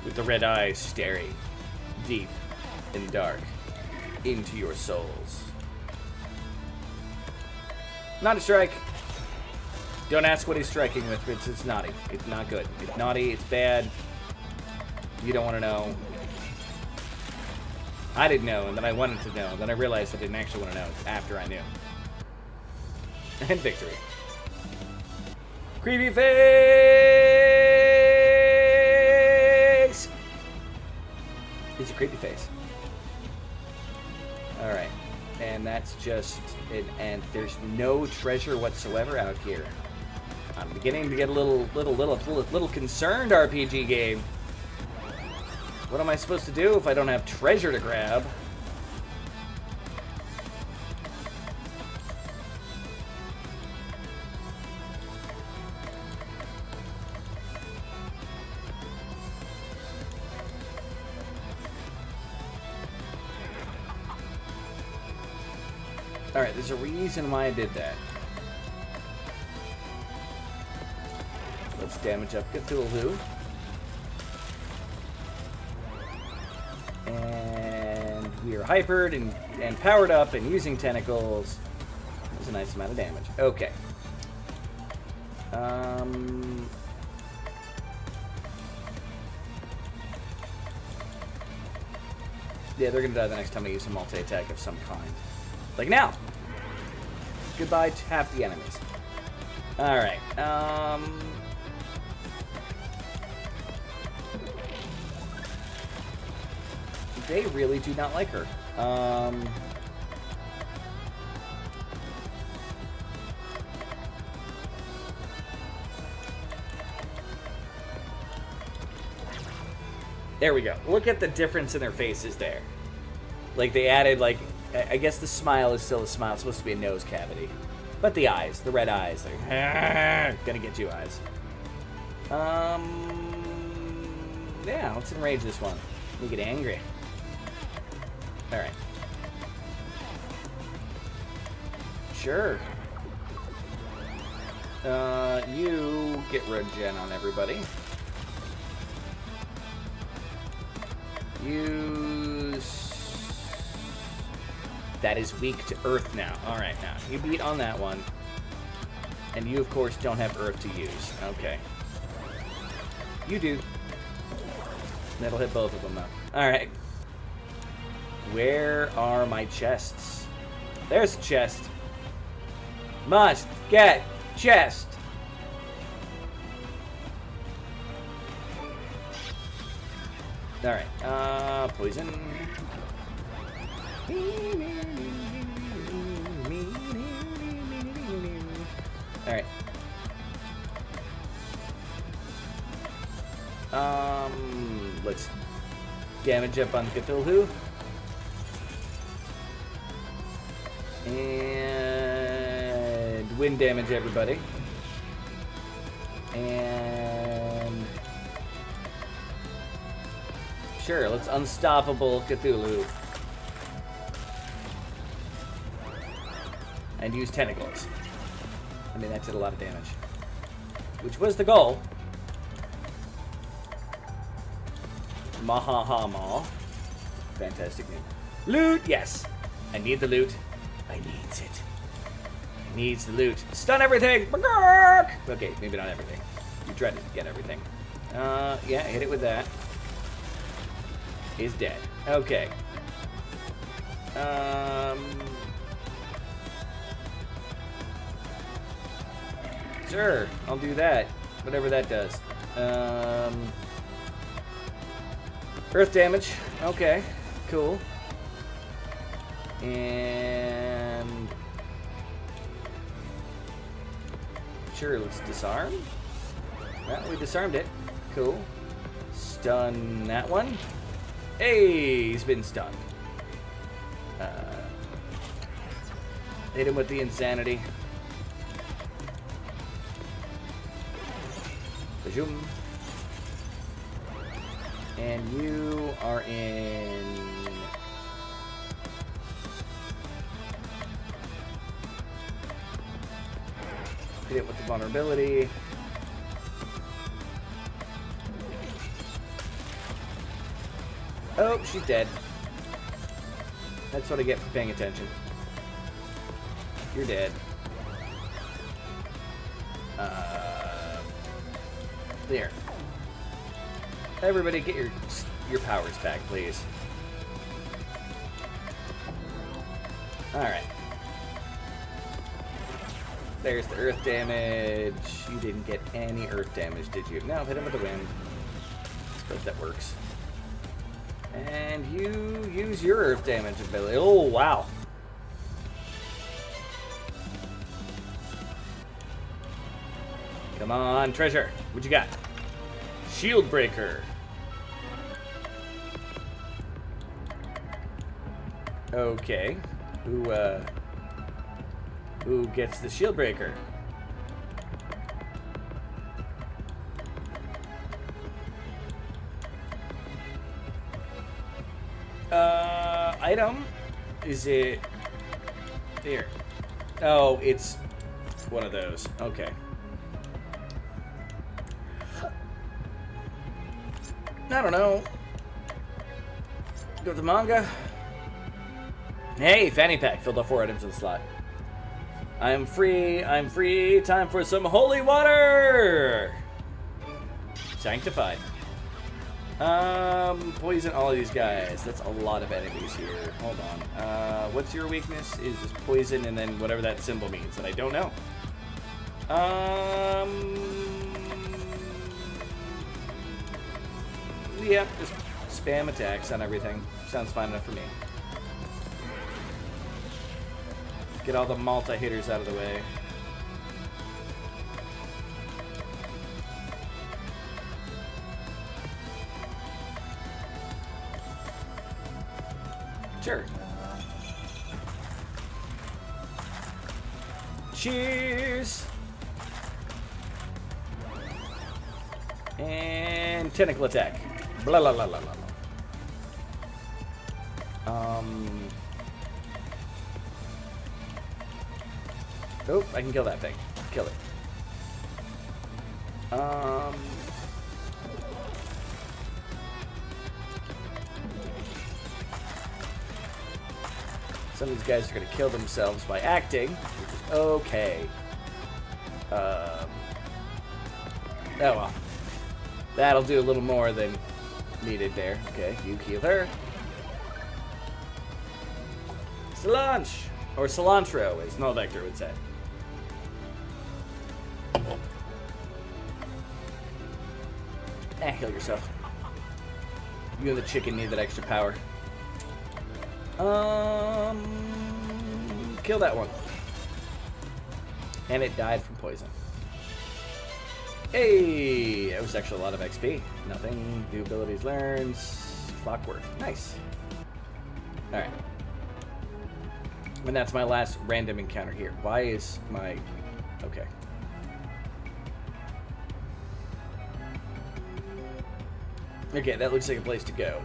with the red eyes staring deep and dark into your souls. Not a strike. Don't ask what he's striking with. It's naughty. It's not good. It's naughty. It's bad. You don't want to know. I didn't know, and then I wanted to know. Then I realized I didn't actually want to know after I knew. And victory. Creepy face! It's a creepy face. Alright. And that's just it. And there's no treasure whatsoever out here. I'm beginning to get a little concerned, RPG game. What am I supposed to do if I don't have treasure to grab? Alright, there's a reason why I did that. Let's damage up Cthulhu. And we are hypered and powered up and using tentacles. That's a nice amount of damage. Okay. Yeah, they're gonna die the next time I use a multi-attack of some kind. Like now! Goodbye to half the enemies. Alright, they really do not like her. There we go. Look at the difference in their faces there. Like, they added, like, I guess the smile is still a smile. It's supposed to be a nose cavity. But the eyes, the red eyes, they're gonna get you eyes. Yeah, let's enrage this one. Make it angry. Alright. Sure. You get regen on everybody. Use... That is weak to earth now. Alright, now. You beat on that one. And you, of course, don't have earth to use. Okay. You do. That'll hit both of them, though. Alright. Where are my chests? There's a chest. Must get chest. Alright. Poison. Alright. Let's damage up on Cthulhu. And wind damage everybody. And sure, let's unstoppable Cthulhu. And use tentacles. I mean, that did a lot of damage. Which was the goal. Maha-ha-ma. Fantastic name. Loot! Yes. I need the loot. I needs it. I needs the loot. Stun everything! Okay, maybe not everything. You tried to get everything. Yeah, hit it with that. He's dead. Okay. Sure, I'll do that. Whatever that does. Earth damage. Okay, cool. And sure, let's disarm. Well, we disarmed it. Cool. Stun that one. Hey, he's been stunned. Hit him with the insanity. Bajoom. And you are in... Hit it with the vulnerability. Oh, she's dead. That's what I get for paying attention. You're dead. There. Everybody get your powers back, please. Alright. There's the earth damage. You didn't get any earth damage, did you? No, hit him with the wind. I suppose that works. And you use your earth damage ability. Oh, wow. Come on, treasure. What you got? Shield breaker. Okay. Who gets the shield breaker? Item? Is it here? Oh, it's one of those. Okay. I don't know. Go to the manga. Hey, fanny pack. Filled up 4 items in the slot. I'm free. I'm free. Time for some holy water. Sanctified. Poison all of these guys. That's a lot of enemies here. Hold on. What's your weakness? Is just poison and then whatever that symbol means that I don't know. Yeah, just spam attacks on everything. Sounds fine enough for me. Get all the multi-hitters out of the way. Sure. Cheers! And tentacle attack. Blah, blah, blah, blah, blah. Oh, I can kill that thing. Kill it. Some of these guys are going to kill themselves by acting, which is okay. Oh well. That'll do a little more than needed there. Okay, you heal her. Cilantro! Or cilantro, as Null Vector would say. Heal yourself. You and the chicken need that extra power. Kill that one. And it died from poison. Hey! That was actually a lot of XP. Nothing. New abilities learned. Clockwork. Nice. Alright. And that's my last random encounter here. Why is my... Okay. Okay, that looks like a place to go.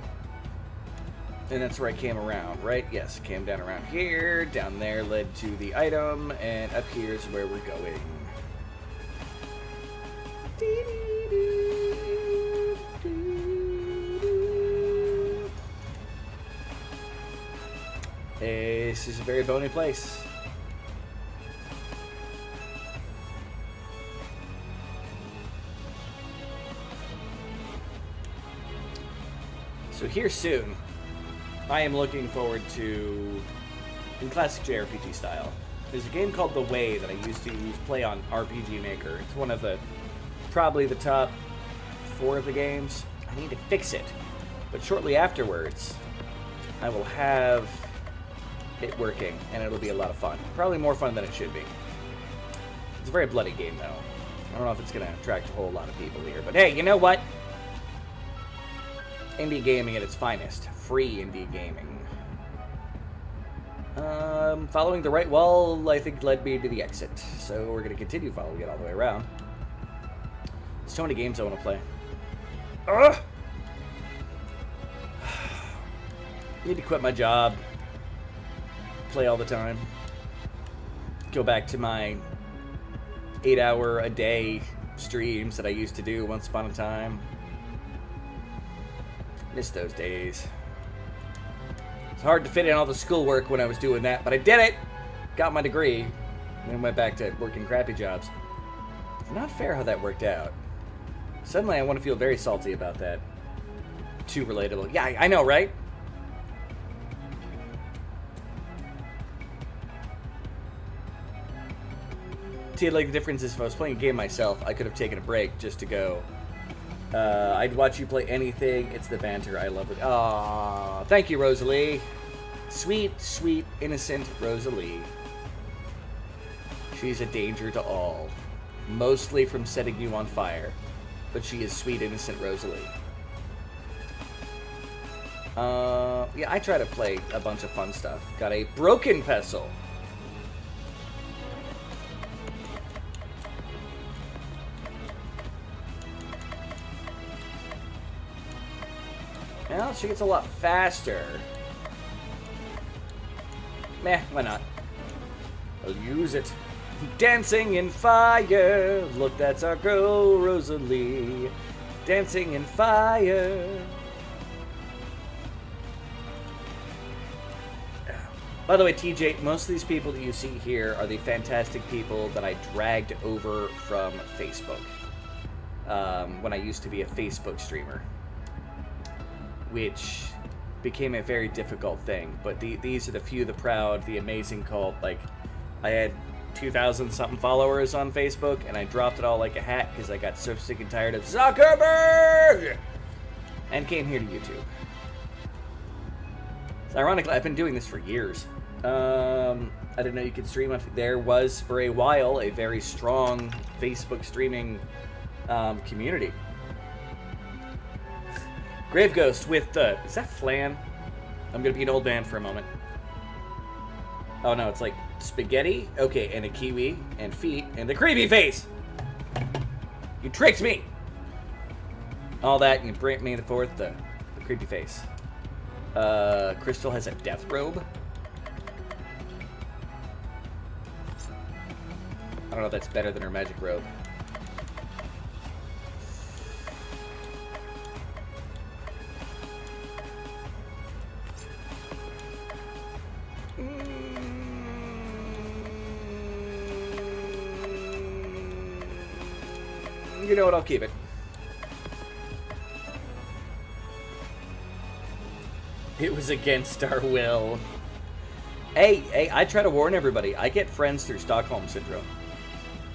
And that's where I came around, right? Yes, came down around here. Down there led to the item. And up here is where we're going. This is a very bony place. So here soon, I am looking forward to, in classic JRPG style, there's a game called The Way that I used to play on RPG Maker. It's one of the, probably the top 4 of the games. I need to fix it. But shortly afterwards, I will have it working, and it'll be a lot of fun. Probably more fun than it should be. It's a very bloody game, though. I don't know if it's going to attract a whole lot of people here, but hey, you know what? Indie gaming at its finest. Free indie gaming. Following the right wall, I think, led me to the exit. So we're going to continue following it all the way around. There's so many games I want to play. Ugh! Need to quit my job. Play all the time. Go back to my 8-hour-a-day streams that I used to do once upon a time. Miss those days. It's hard to fit in all the schoolwork when I was doing that, but I did it! Got my degree, and then went back to working crappy jobs. It's not fair how that worked out. Suddenly I want to feel very salty about that. Too relatable. Yeah, I know, right? See, like, the difference is if I was playing a game myself, I could have taken a break just to go. I'd watch you play anything. It's the banter. I love it. Aww. Thank you, Rosalie. Sweet, sweet, innocent Rosalie. She's a danger to all. Mostly from setting you on fire. But she is sweet, innocent Rosalie. Yeah, I try to play a bunch of fun stuff. Got a broken pestle. Well, she gets a lot faster. Meh, why not? I'll use it. Dancing in fire. Look, that's our girl, Rosalie. Dancing in fire. By the way, TJ, most of these people that you see here are the fantastic people that I dragged over from Facebook. When I used to be a Facebook streamer. Which became a very difficult thing. But these are the few, the proud, the amazing cult. Like, I had 2,000 something followers on Facebook, and I dropped it all like a hat because I got so sick and tired of Zuckerberg! And came here to YouTube. So ironically, I've been doing this for years. I didn't know you could stream on... There was, for a while, a very strong Facebook streaming community. Grave Ghost with the... Is that flan? I'm gonna be an old man for a moment. Oh no, it's like spaghetti, okay, and a kiwi, and feet, and the creepy face! You tricked me! All that, and you bring me forth the creepy face. Crystal has a death robe. I don't know if that's better than her magic robe. You know what? I'll keep it. It was against our will. Hey, I try to warn everybody. I get friends through Stockholm Syndrome.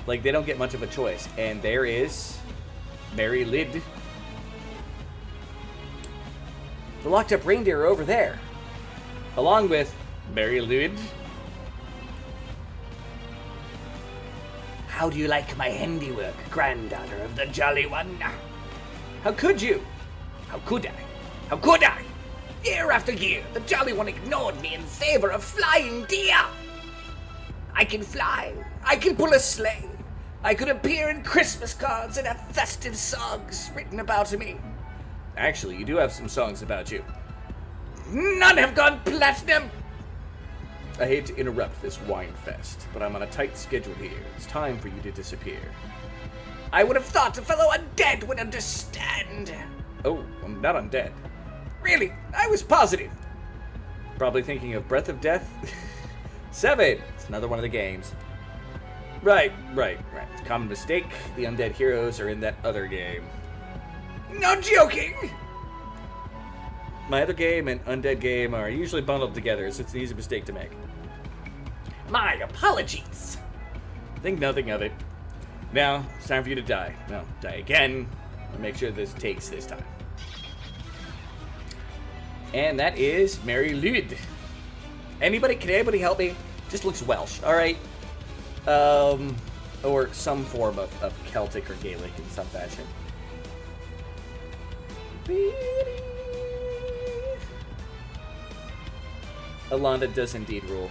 Like, they don't get much of a choice. And there is Mary Lyd. The locked up reindeer are over there. Along with Mary Lyd. How do you like my handiwork, granddaughter of the Jolly One? How could you? How could I? How could I? Year after year, the Jolly One ignored me in favor of flying deer. I can fly. I can pull a sleigh. I could appear in Christmas cards and have festive songs written about me. Actually, you do have some songs about you. None have gone platinum. I hate to interrupt this wine fest, but I'm on a tight schedule here. It's time for you to disappear. I would have thought a fellow undead would understand. Oh, I'm not undead. Really, I was positive. Probably thinking of Breath of Death. 7. It's another one of the games. Right. Common mistake. The undead heroes are in that other game. No joking! My other game and undead game are usually bundled together, so it's an easy mistake to make. My apologies! Think nothing of it. Now, it's time for you to die. Well, die again. I'll make sure this takes this time. And that is Mary Lyd. Can anybody help me? Just looks Welsh, alright? Or some form of Celtic or Gaelic in some fashion. Alonda does indeed rule.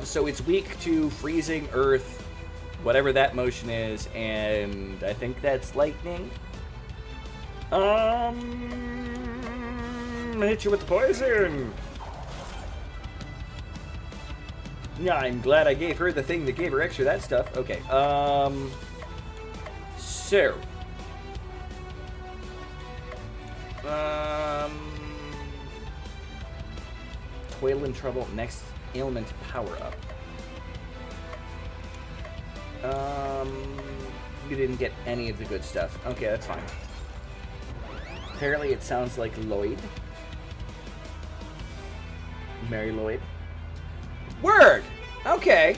So it's weak to freezing, earth, whatever that motion is, and I think that's lightning. Hit you with the poison. Yeah, I'm glad I gave her the thing that gave her extra that stuff. Okay, so. Toil and trouble, next ailment power up. You didn't get any of the good stuff. Okay, that's fine. Apparently it sounds like Lloyd. Mary Lloyd. Word! Okay.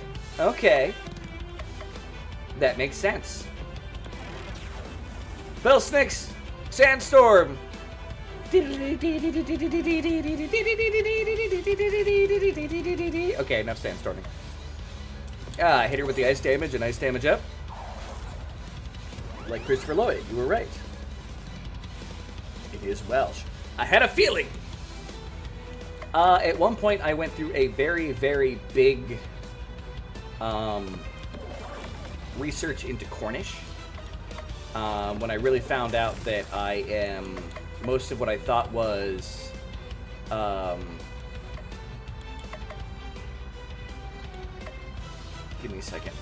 That makes sense. Bellsnicks! Sandstorm! Okay, enough sandstorming. I hit her with the ice damage and ice damage up. Like Christopher Lloyd, you were right. It is Welsh. I had a feeling! At one point, I went through a very, very big research into Cornish. When I really found out that I am most of what I thought was give me a second.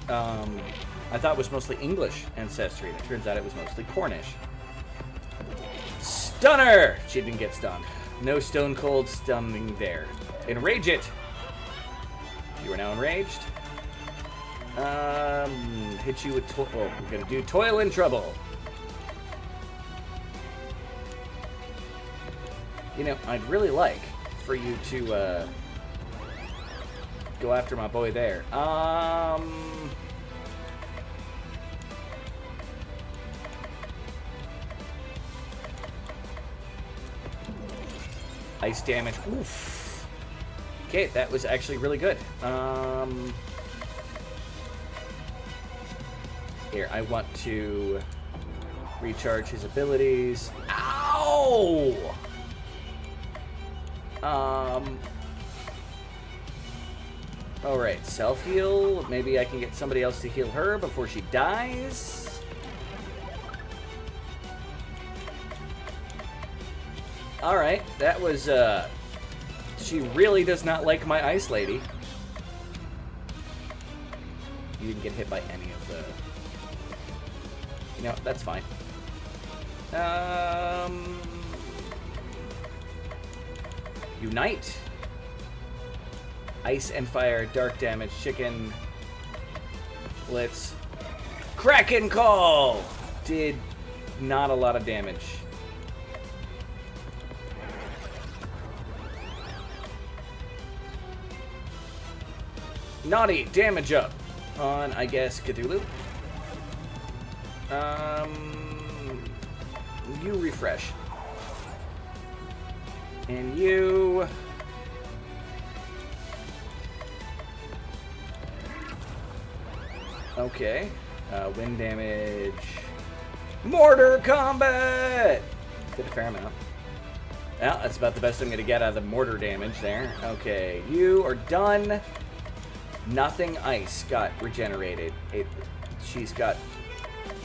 I thought it was mostly English ancestry, and it turns out it was mostly Cornish. Stunner! She didn't get stunned. No stone cold stunning there. Enrage it! You are now enraged. Hit you with we're gonna do toil and trouble. You know, I'd really like for you to go after my boy there. Ice damage. Oof. Okay, that was actually really good. Here, I want to recharge his abilities. Ow! Alright, self-heal. Maybe I can get somebody else to heal her before she dies. Alright, that was, she really does not like my ice lady. You didn't get hit by any of the... You know, that's fine. Unite. Ice and fire, dark damage, chicken. Let's Kraken Call! Did not a lot of damage. Naughty, damage up on, I guess, Cthulhu. You refresh. And you... Okay. Wind damage. Mortar combat! Did a fair amount. Well, that's about the best I'm going to get out of the mortar damage there. Okay, you are done. Nothing ice got regenerated. She's got...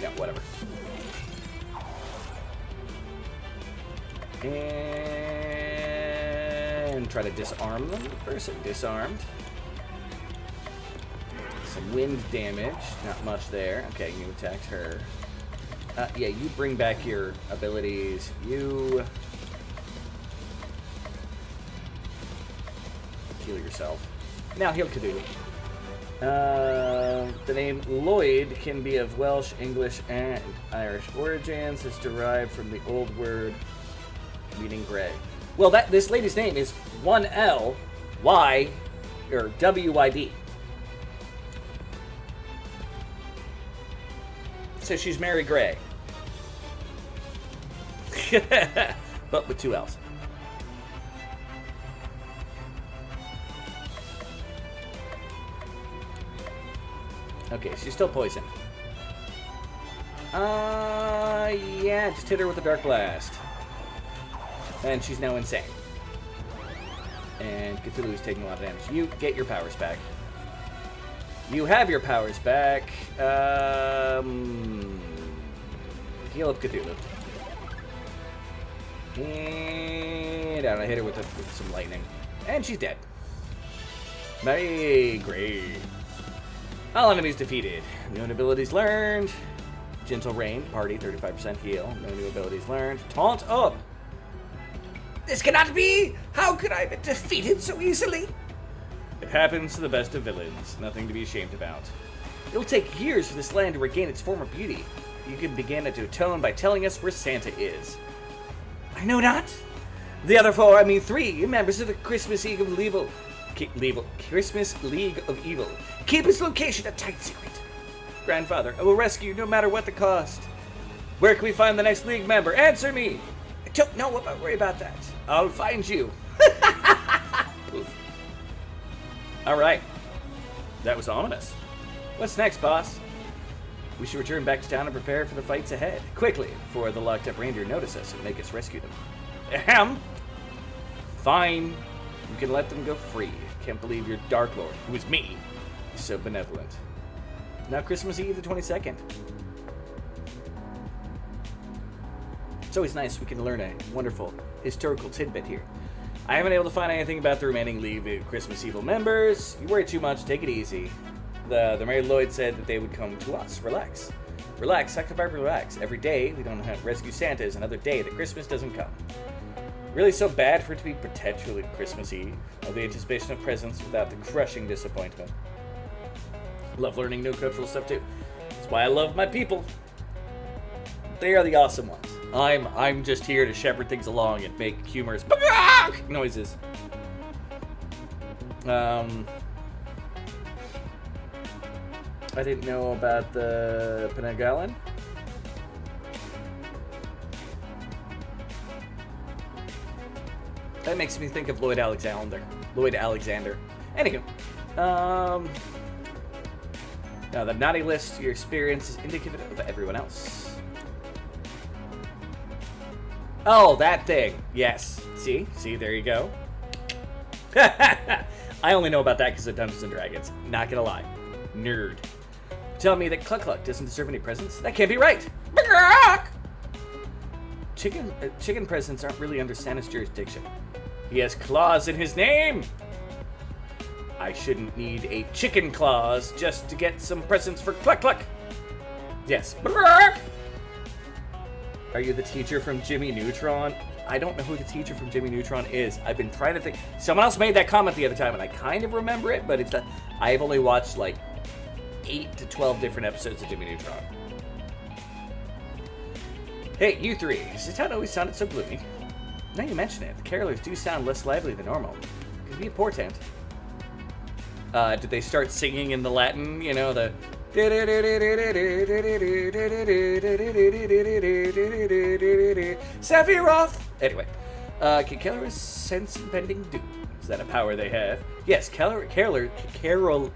Yeah, whatever. And try to disarm them. Person disarmed. Some wind damage. Not much there. Okay, you attacked her. Yeah, you bring back your abilities. You... heal yourself. Now heal Cthulhu. The name Lloyd can be of Welsh, English, and Irish origins. It's derived from the old word meaning gray. Well, this lady's name is 1L-Y, or W-Y-D. So she's Mary Gray. But with 2 L's. Okay, she's still poisoned. Yeah, just hit her with a Dark Blast. And she's now insane. And Cthulhu's taking a lot of damage. You get your powers back. You have your powers back. Heal up Cthulhu. And I hit her with some lightning. And she's dead. Very great. All enemies defeated. New abilities learned. Gentle Rain, party, 35% heal. No new abilities learned. Taunt up. This cannot be! How could I be defeated so easily? It happens to the best of villains. Nothing to be ashamed about. It will take years for this land to regain its former beauty. You can begin to atone by telling us where Santa is. I know not. The other 3 members of the Christmas League of Evil. Christmas League of Evil. Keep its location a tight secret. Grandfather, I will rescue you no matter what the cost. Where can we find the next League member? Answer me! I don't know about worry about that. I'll find you. Alright. That was ominous. What's next, boss? We should return back to town and prepare for the fights ahead. Quickly, before the locked-up reindeer notice us and make us rescue them. Ahem. Fine. You can let them go free. Can't believe your Dark Lord, who is me, is so benevolent. Now Christmas Eve the 22nd. It's always nice we can learn a wonderful historical tidbit here. I haven't been able to find anything about the remaining League of Christmas Evil members. You worry too much, take it easy. The Mary Lloyd said that they would come to us. Relax. Relax, Sacrifice, relax. Every day we don't have rescue Santa is another day that Christmas doesn't come. Really so bad for it to be potentially Christmas Eve. All the anticipation of presents without the crushing disappointment. Love learning new cultural stuff too. That's why I love my people. They are the awesome ones. I'm just here to shepherd things along and make humorous noises. I didn't know about the Penanggalan. That makes me think of Lloyd Alexander. Anywho, now the naughty list, your experience is indicative of everyone else. Oh, that thing. Yes. See, there you go. I only know about that because of Dungeons and Dragons. Not gonna lie, nerd. Tell me that Cluck Cluck doesn't deserve any presents? That can't be right. Chicken presents aren't really under Santa's jurisdiction. He has claws in his name. I shouldn't need a chicken claws just to get some presents for Cluck Cluck. Yes. Are you the teacher from Jimmy Neutron? I don't know who the teacher from Jimmy Neutron is. I've been trying to think. Someone else made that comment the other time, and I kind of remember it, but I've only watched like 8 to 12 different episodes of Jimmy Neutron. Hey, you three, has this town always sounded so gloomy? Now you mention it, the carolers do sound less lively than normal. Could be a portent. Did they start singing in the Latin? You know, the... Sephiroth! Anyway, can carolers sense impending doom? Is that a power they have? Yes, carol...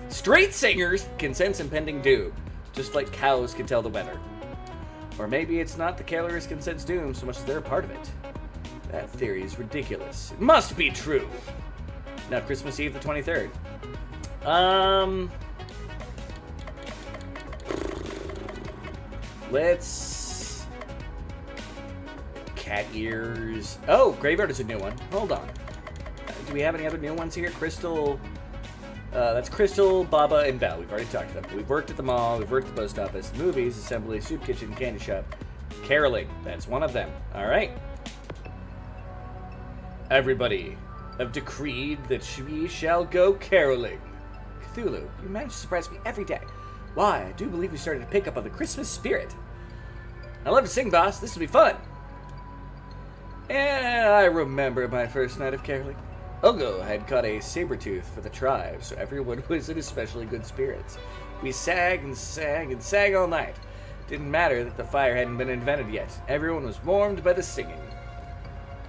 Straight singers can sense impending doom, just like cows can tell the weather. Or maybe it's not the carolers can sense doom so much as they're a part of it. That theory is ridiculous. It must be true! Now, Christmas Eve the 23rd. Let's... Cat ears. Oh, Graveyard is a new one. Hold on. Do we have any other new ones here? Crystal... that's Crystal, Baba, and Belle. We've already talked about them. We've worked at the mall, we've worked at the post office, movies, assembly, soup kitchen, candy shop. Caroling. That's one of them. Alright. Everybody have decreed that we shall go caroling. Cthulhu, you manage to surprise me every day. Why, I do believe we started to pick up on the Christmas spirit. I love to sing, boss. This will be fun. And I remember my first night of caroling. Ogo had caught a saber-tooth for the tribe, so everyone was in especially good spirits. We sang and sang and sang all night. Didn't matter that the fire hadn't been invented yet. Everyone was warmed by the singing.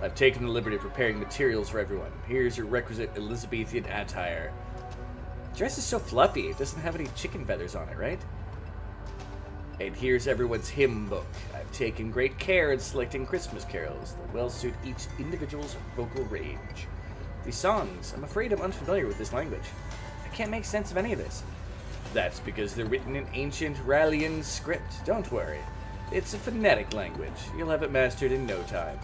I've taken the liberty of preparing materials for everyone. Here's your requisite Elizabethan attire. The dress is so fluffy, it doesn't have any chicken feathers on it, right? And here's everyone's hymn book. I've taken great care in selecting Christmas carols that well suit each individual's vocal range. These songs, I'm afraid I'm unfamiliar with this language. I can't make sense of any of this. That's because they're written in ancient Rallian script. Don't worry. It's a phonetic language. You'll have it mastered in no time.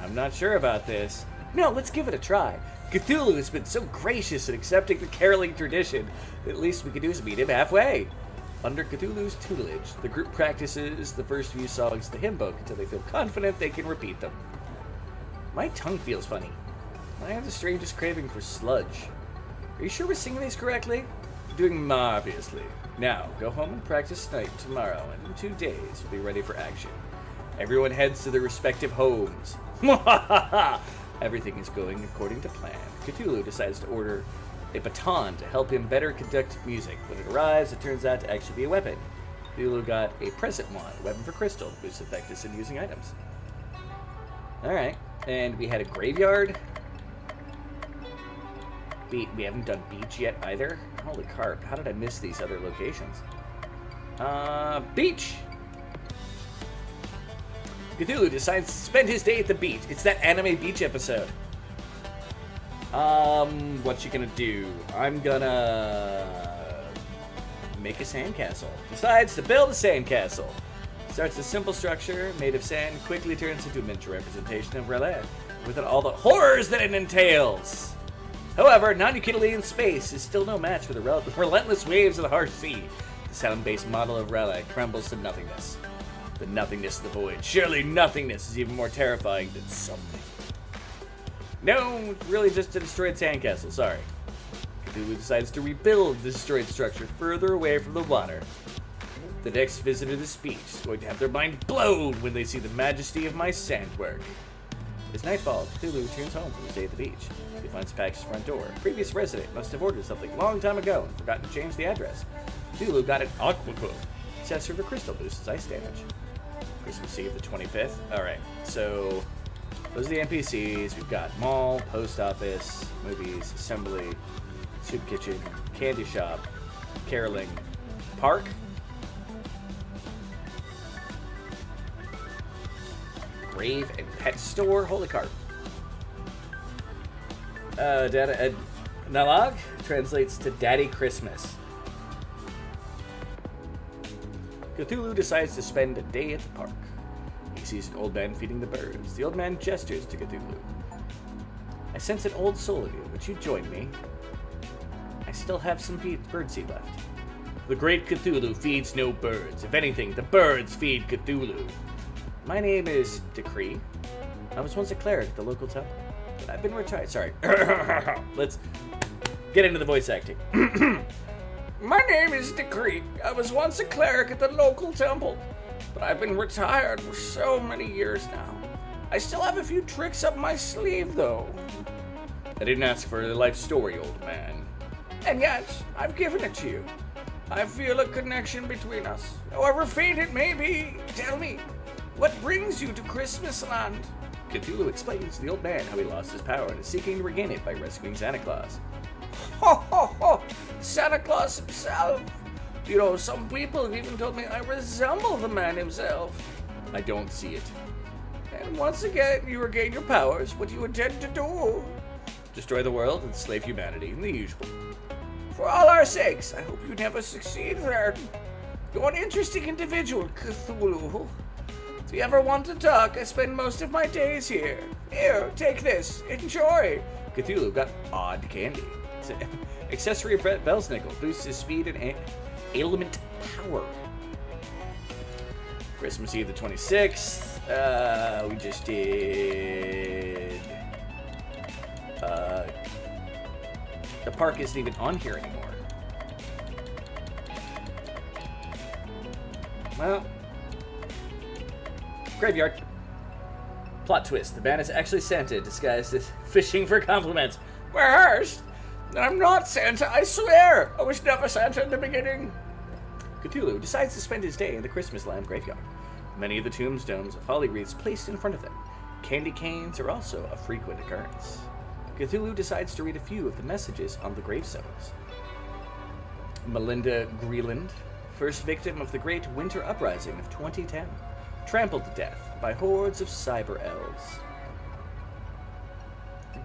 I'm not sure about this. No, let's give it a try. Cthulhu has been so gracious in accepting the caroling tradition. The least we can do is meet him halfway. Under Cthulhu's tutelage, the group practices the first few songs of the hymn book until they feel confident they can repeat them. My tongue feels funny. I have the strangest craving for sludge. Are you sure we're singing these correctly? You're doing marvelously. Now, go home and practice tonight and tomorrow, and in 2 days, we'll be ready for action. Everyone heads to their respective homes. Everything is going according to plan. Cthulhu decides to order a baton to help him better conduct music. When it arrives, it turns out to actually be a weapon. Cthulhu got a present wand, a weapon for Crystal, whose effectiveness in using items. Alright, and we had a graveyard. We haven't done beach yet either. Holy carp, how did I miss these other locations? Beach! Cthulhu decides to spend his day at the beach. It's that anime beach episode. What you gonna do? I'm gonna make a sandcastle. Decides to build a sandcastle. Starts a simple structure made of sand, quickly turns into a miniature representation of Relais, with all the horrors that it entails. However, non-Euclidean space is still no match for the relentless waves of the harsh sea. The sound-based model of Relais crumbles to nothingness. The nothingness of the void. Surely nothingness is even more terrifying than something. No, really just a destroyed sandcastle, sorry. Cthulhu decides to rebuild the destroyed structure further away from the water. The next visitor to this beach is going to have their mind blown when they see the majesty of my sandwork. As nightfall, Cthulhu returns home from his day at the beach. He finds Pax's front door. A previous resident must have ordered something a long time ago and forgotten to change the address. Cthulhu got an aqua quote. Accessory for crystal boosts ice damage. Christmas Eve the 25th. Alright, so those are the NPCs. We've got mall, post office, movies, assembly, soup kitchen, candy shop, caroling, park. Grave and pet store. Holy carp. Nalag translates to Daddy Christmas. Cthulhu decides to spend a day at the park. He sees an old man feeding the birds. The old man gestures to Cthulhu. I sense an old soul in you. Would you join me? I still have some birdseed left. The great Cthulhu feeds no birds. If anything, the birds feed Cthulhu. My name is Decree. I was once a cleric at the local temple, but I've been retired. Sorry. Get into the voice acting. My name is Decree. I was once a cleric at the local temple, but I've been retired for so many years now. I still have a few tricks up my sleeve, though. I didn't ask for a life story, old man. And yet, I've given it to you. I feel a connection between us, however faint it may be. Tell me, what brings you to Christmas Land? Cthulhu explains to the old man how he lost his power and is seeking to regain it by rescuing Santa Claus. Ho ho ho! Santa Claus himself! You know, some people have even told me I resemble the man himself. I don't see it. And once again, you regain your powers. What do you intend to do? Destroy the world and enslave humanity, and the usual. For all our sakes, I hope you never succeed there. You're an interesting individual, Cthulhu. If you ever want to talk, I spend most of my days here. Here, take this. Enjoy. Cthulhu got odd candy. Accessory Bell's Nickel boosts his speed and ailment power. Christmas Eve the 26th. We just did. The park isn't even on here anymore. Well, graveyard. Plot twist. The man is actually Santa disguised as fishing for compliments. Where's? I'm not Santa, I swear! I was never Santa in the beginning. Cthulhu decides to spend his day in the Christmas Land graveyard. Many of the tombstones have holly wreaths placed in front of them. Candy canes are also a frequent occurrence. Cthulhu decides to read a few of the messages on the gravestones. Melinda Greeland, first victim of the Great Winter Uprising of 2010, trampled to death by hordes of cyber elves.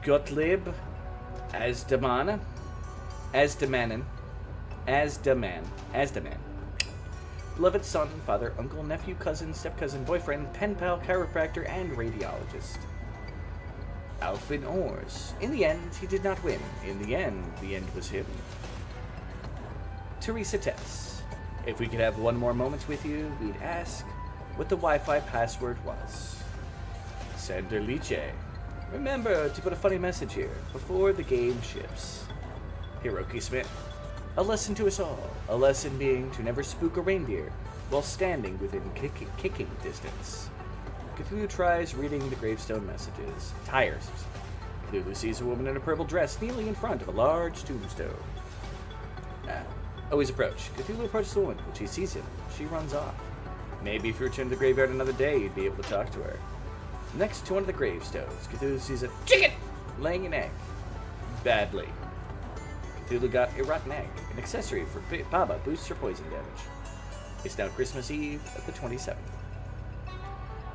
Gottlieb Azdaman, beloved son, father, uncle, nephew, cousin, step-cousin, boyfriend, pen pal, chiropractor, and radiologist. Alfred Ors. In the end, he did not win. In the end was him. Teresa Tess. If we could have one more moment with you, we'd ask what the Wi-Fi password was. Sander Liche. Remember to put a funny message here before the game ships. Hiroki Smith. A lesson to us all. A lesson being to never spook a reindeer while standing within kicking distance. Cthulhu tries reading the gravestone messages. Tires. Cthulhu sees a woman in a purple dress kneeling in front of a large tombstone. Always approach. Cthulhu approaches the woman. When she sees him, she runs off. Maybe if you return to the graveyard another day, you'd be able to talk to her. Next to one of the gravestones, Cthulhu sees a chicken laying an egg. Badly. Cthulhu got a rotten egg. An accessory for Baba boosts her poison damage. It's now Christmas Eve at the 27th.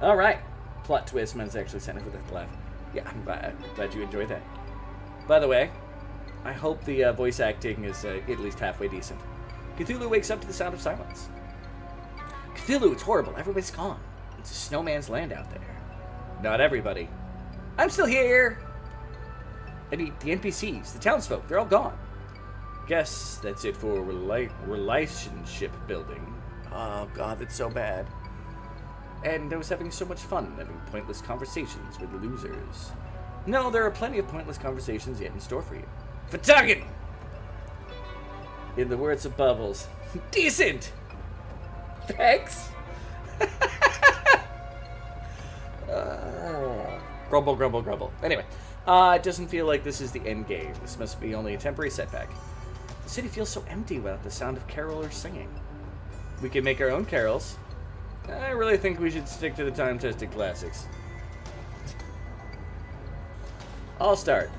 Alright. Plot twist. Man's actually sent it with a laugh. Yeah, I'm glad you enjoyed that. By the way, I hope the voice acting is at least halfway decent. Cthulhu wakes up to the sound of silence. Cthulhu, it's horrible. Everybody's gone. It's a snowman's land out there. Not everybody. I'm still here! I mean, the NPCs, the townsfolk, they're all gone. Guess that's it for relationship building. Oh god, that's so bad. And I was having so much fun having pointless conversations with the losers. No, there are plenty of pointless conversations yet in store for you. Fatagan! In the words of Bubbles, decent! Thanks! Grumble, grumble, grumble. Anyway, it doesn't feel like this is the end game. This must be only a temporary setback. The city feels so empty without the sound of carolers singing. We can make our own carols. I really think we should stick to the time-tested classics. I'll start.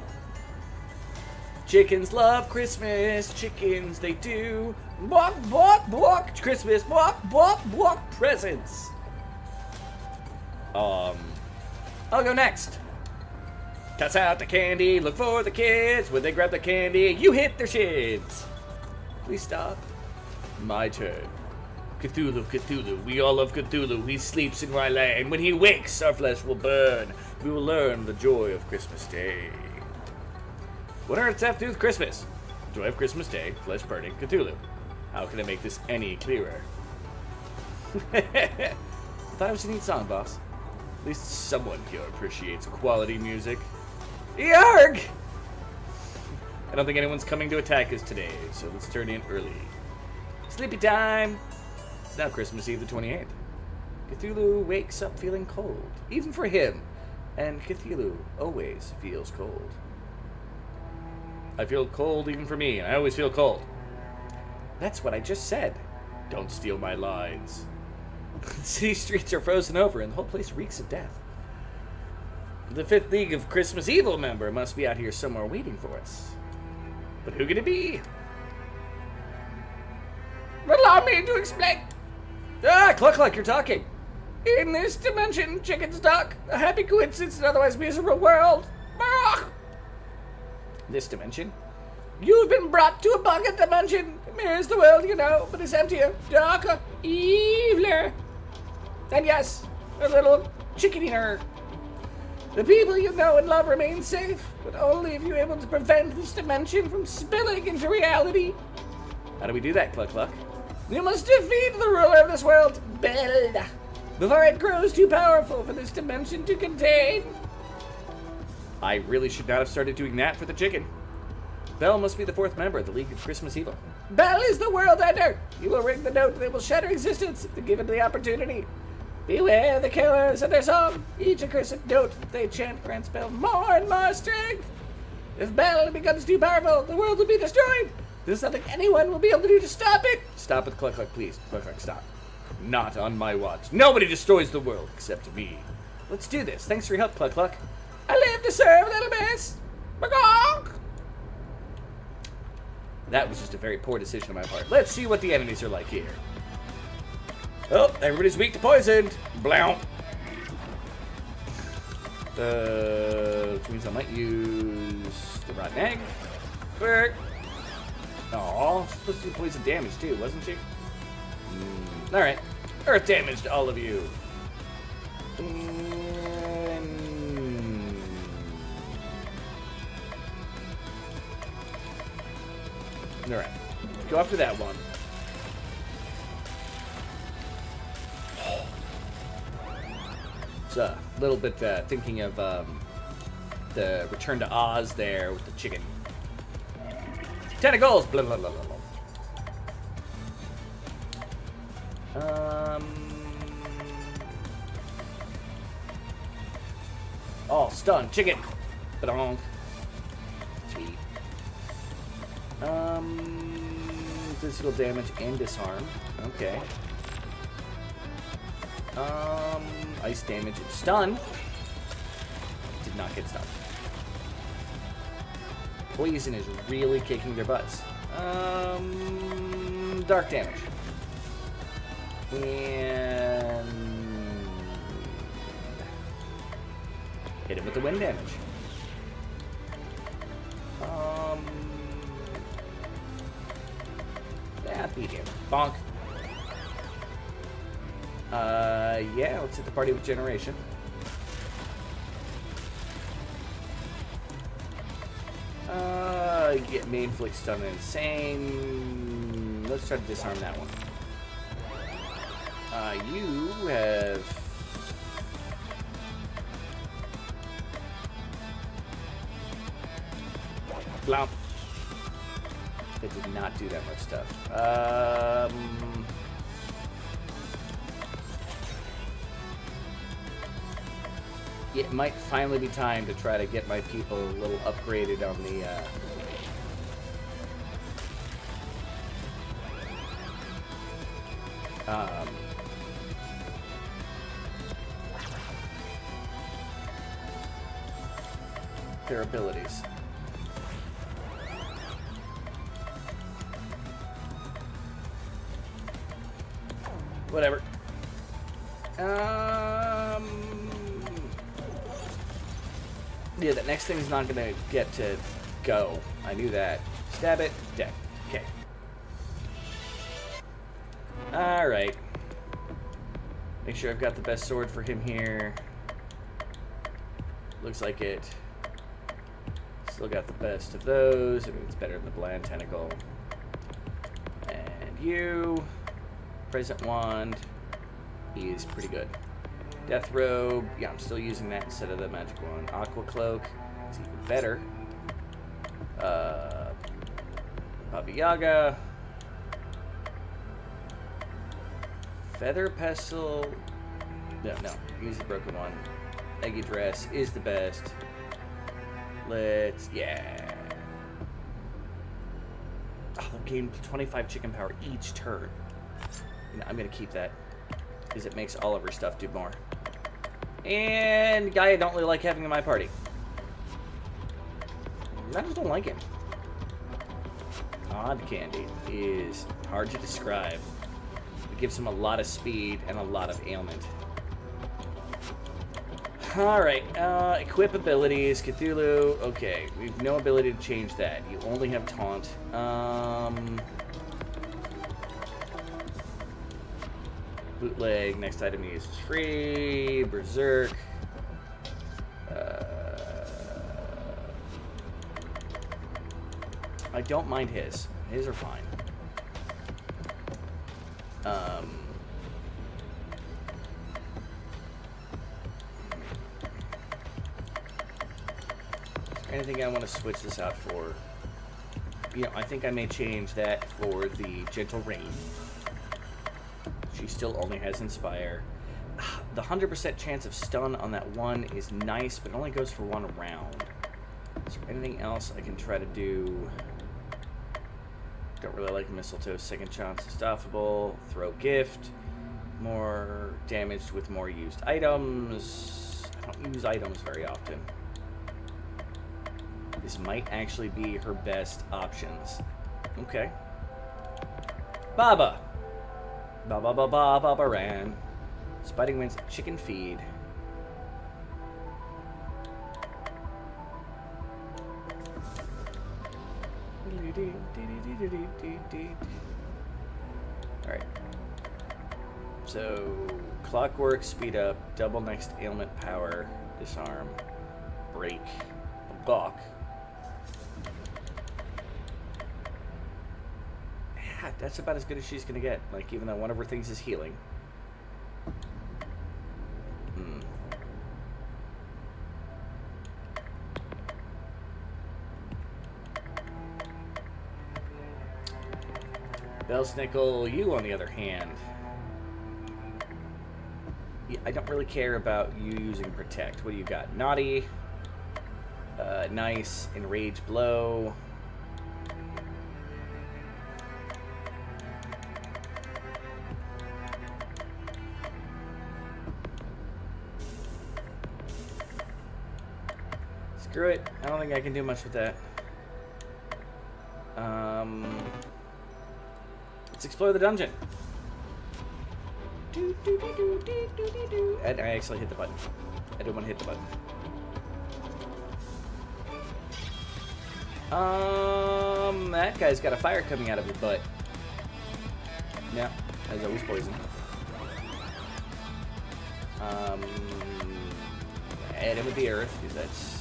Chickens love Christmas, chickens they do. Walk, walk, walk, Christmas, walk, walk, walk, presents. I'll go next. Toss out the candy, look for the kids. When they grab the candy, you hit their shins. Please stop. My turn. Cthulhu, Cthulhu, we all love Cthulhu. He sleeps in my land. When he wakes, our flesh will burn. We will learn the joy of Christmas Day. What on earth does that have to do with Christmas? Joy of Christmas Day, flesh burning, Cthulhu. How can I make this any clearer? I thought it was a neat song, boss. At least someone here appreciates quality music. Yarg! I don't think anyone's coming to attack us today, so let's turn in early. Sleepy time! It's now Christmas Eve the 28th. Cthulhu wakes up feeling cold, even for him, and Cthulhu always feels cold. I feel cold even for me, and I always feel cold. That's what I just said. Don't steal my lines. The city streets are frozen over, and the whole place reeks of death. The 5th League of Christmas Evil member must be out here somewhere waiting for us. But who could it be? Allow me to explain. Cluck, you're talking. In this dimension, chickens duck. A happy coincidence in an otherwise miserable world. This dimension? You've been brought to a bucket dimension. It mirrors the world, you know, but it's emptier, darker, eviler. And yes, a little chicken-eater. The people you know and love remain safe, but only if you're able to prevent this dimension from spilling into reality. How do we do that, Cluck? You must defeat the ruler of this world, Bell, before it grows too powerful for this dimension to contain. I really should not have started doing that for the chicken. Bell must be the 4th member of the League of Christmas Evil. Bell is the world ender. You will ring the note that will shatter existence if given the opportunity. Beware the killers and their song. Each accursed note that they chant grants Bell more and more strength. If Bell becomes too powerful, the world will be destroyed. There's nothing anyone will be able to do to stop it. Stop with Cluck, please. Cluck, stop. Not on my watch. Nobody destroys the world except me. Let's do this. Thanks for your help, Cluck. I live to serve, little miss. Bagong! That was just a very poor decision on my part. Let's see what the enemies are like here. Oh, everybody's weak to poison. Blow. Which means I might use the rotten egg. Quick. Aw, she's supposed to do poison damage too, wasn't she? Alright. Earth damage to all of you. Alright. Go after that one. It's a little bit thinking of the Return to Oz there with the chicken. Tentacles! Blah, blah, blah, blah, blah. Oh, stun. Chicken. Ba-dong. Sweet. Physical damage and disarm. Okay. Ice damage and stun. Did not get stunned. Poison is really kicking their butts. Dark damage. And hit him with the wind damage. Yeah, beat him. Bonk. Yeah, let's hit the party with generation. Get main flick stun and insane. Let's try to disarm that one. You have Blomp. That did not do that much stuff. It might finally be time to try to get my people a little upgraded on the their abilities. Whatever. Yeah, that next thing's not gonna get to go. I knew that. Stab it. Dead. Okay. Alright. Make sure I've got the best sword for him here. Looks like it. Still got the best of those. I mean, it's better than the bland tentacle. And you. Present wand. He is pretty good. Death robe. Yeah, I'm still using that instead of the magic one. Aqua cloak. It's even better. Baba Yaga. Feather Pestle. No, use the broken one. Eggy Dress is the best. Yeah. Oh, they'll gain 25 chicken power each turn. I'm gonna keep that because it makes all of her stuff do more. And guy I don't really like having in my party. I just don't like him. Odd Candy is hard to describe. It gives him a lot of speed and a lot of ailment. Alright, equip abilities, Cthulhu. Okay, we have no ability to change that. You only have taunt. Bootleg, next item to use is free. Berserk. I don't mind his. His are fine. Anything I want to switch this out for? You know, I think I may change that for the Gentle Rain. She still only has Inspire. The 100% chance of stun on that one is nice, but it only goes for one round. Is there anything else I can try to do? Don't really like Mistletoe. Second chance unstoppable. Throw gift. More damage with more used items. I don't use items very often. This might actually be her best options. Okay. Baba. Baba ran. Spiting Winds chicken feed. Alright. So, Clockwork, speed up, double next ailment power, disarm, break, block. Yeah, that's about as good as she's gonna get. Like, even though one of her things is healing. Belsnickel, you on the other hand. Yeah, I don't really care about you using Protect. What do you got? Naughty. Nice. Enrage Blow. Screw it. I don't think I can do much with that. Let's explore the dungeon. And I actually hit the button. I didn't want to hit the button. That guy's got a fire coming out of his butt. Yeah, as always poison. Add him with the earth, because that's...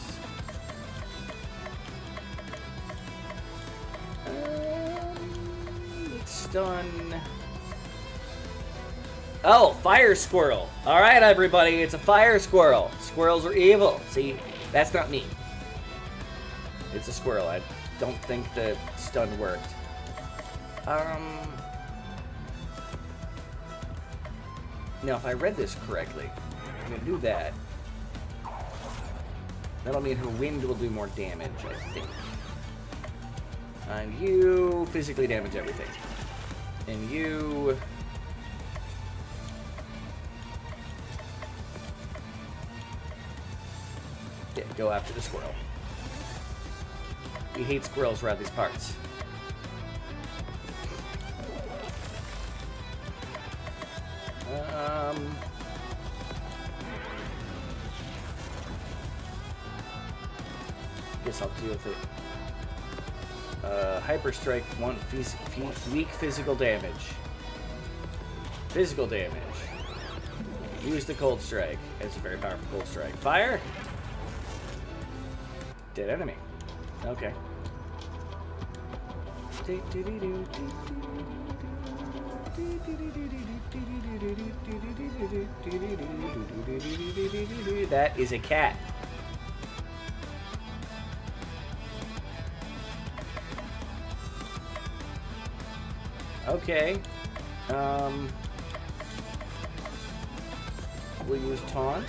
Stun. Oh, fire squirrel. All right, everybody, it's a fire squirrel. Squirrels are evil. See, that's not me. It's a squirrel. I don't think the stun worked. Now, if I read this correctly, I'm gonna do that. That'll mean her wind will do more damage, I think. And you physically damage everything. And you... yeah, go after the squirrel. We hate squirrels around these parts. Guess I'll deal with it. Hyper Strike, weak physical damage. Physical damage. Use the Cold Strike. It's a very powerful Cold Strike. Fire! Dead enemy. Okay. That is a cat. Okay. We'll use taunt.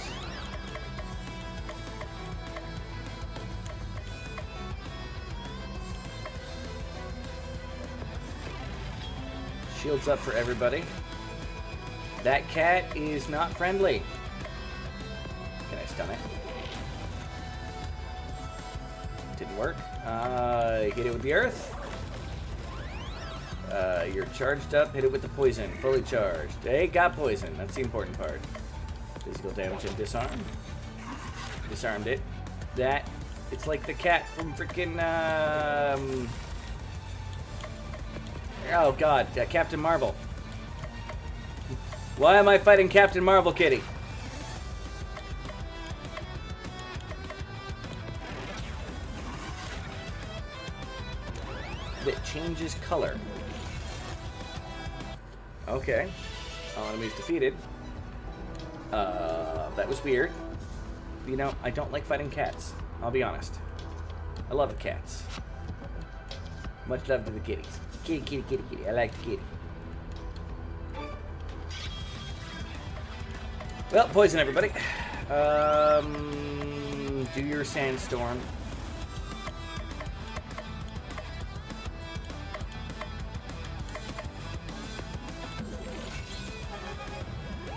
Shields up for everybody. That cat is not friendly. Can I stun it? Didn't work. Hit it with the earth. You're charged up. Hit it with the poison. Fully charged. Hey, got poison. That's the important part. Physical damage and disarm. Disarmed it. That, it's like the cat from freaking, oh god, Captain Marvel. Why am I fighting Captain Marvel, kitty? That changes color. Okay. All enemies defeated. That was weird. You know, I don't like fighting cats. I'll be honest. I love the cats. Much love to the kitties. Kitty, kitty, kitty, kitty. I like the kitty. Well, poison everybody. Do your sandstorm.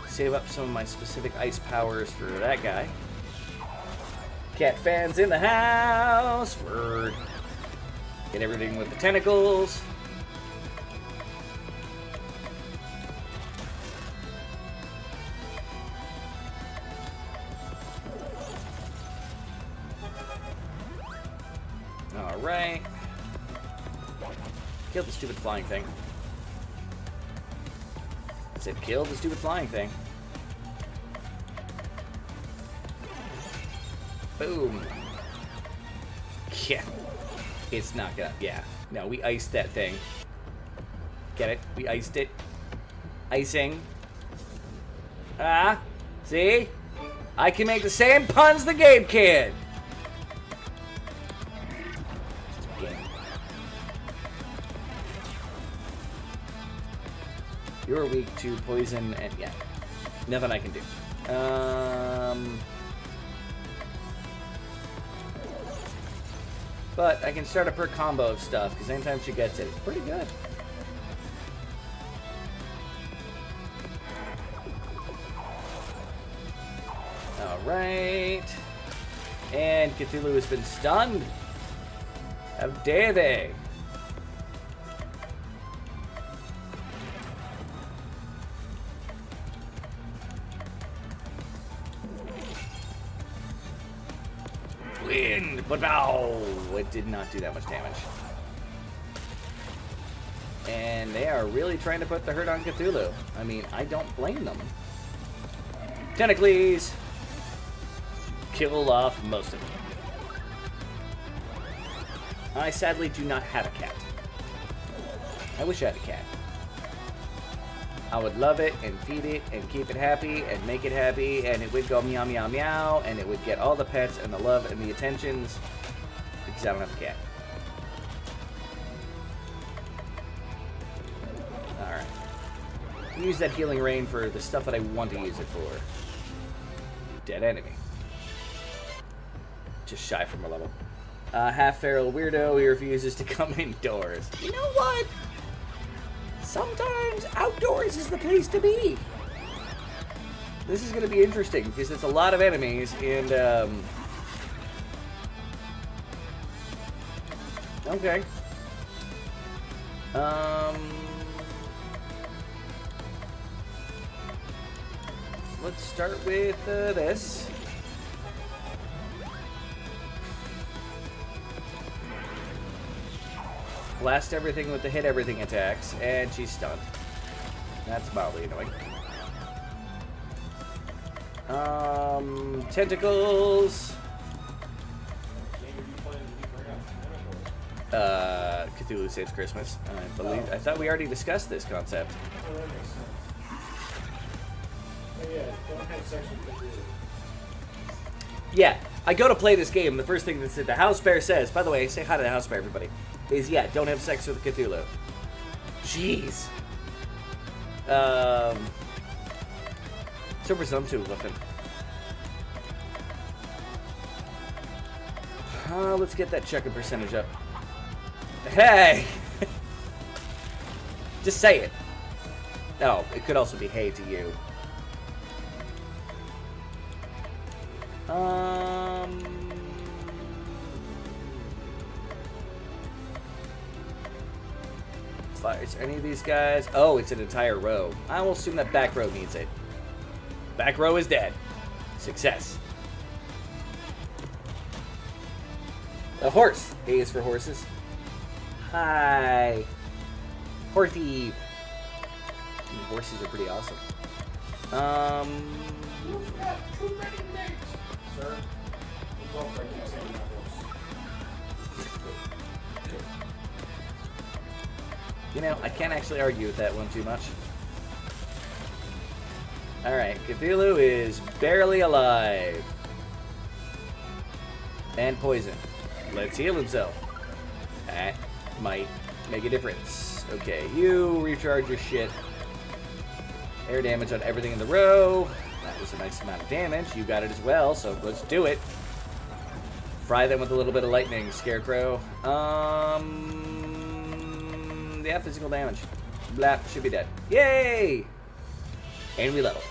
Save up some of my specific ice powers for that guy. Cat fans in the house. Word. Get everything with the tentacles. Alright. Kill the stupid flying thing. I said kill the stupid flying thing. Boom. Yeah. It's not gonna... Yeah. No, we iced that thing. Get it? We iced it. Icing. Ah. See? I can make the same puns the game can. You're weak to poison and... Yeah. Nothing I can do. But I can start a per combo of stuff, because anytime she gets it, it's pretty good. Alright. And Cthulhu has been stunned. How dare they? Wind, but no, it did not do that much damage. And they are really trying to put the hurt on Cthulhu. I mean, I don't blame them. Tentacles! Kill off most of them. I sadly do not have a cat. I wish I had a cat. I would love it and feed it and keep it happy and make it happy, and it would go meow meow meow, and it would get all the pets and the love and the attentions, because I don't have a cat. Alright. Use that healing rain for the stuff that I want to use it for. Dead enemy. Just shy from a level. Half-feral weirdo, he refuses to come indoors. You know what? Sometimes outdoors is the place to be. This is going to be interesting because it's a lot of enemies and okay. Let's start with this. Blast everything with the hit everything attacks, and she's stunned. That's mildly annoying. Tentacles. Cthulhu Saves Christmas. I thought we already discussed this concept. Oh, that makes sense. Oh yeah, don't have sex with Cthulhu. Yeah, I go to play this game, the first thing that the house bear says, by the way, say hi to the house bear, everybody, is, yeah, don't have sex with Cthulhu. Jeez. Super Zone 2 looking. Let's get that checking percentage up. Hey! Just say it. Oh, it could also be hey to you. Fires any of these guys? Oh, it's an entire row. I will assume that back row needs it. Back row is dead. Success. A horse. A is for horses. Hi. Horsey. Horses are pretty awesome. You've got too many mates, sir. The girlfriend keeps saying that horse. You know, I can't actually argue with that one too much. Alright, Cthulhu is barely alive. And poisoned. Let's heal himself. That might make a difference. Okay, you recharge your shit. Air damage on everything in the row. That was a nice amount of damage. You got it as well, so let's do it. Fry them with a little bit of lightning, Scarecrow. Yeah, physical damage. Blap, should be dead. Yay! And we level.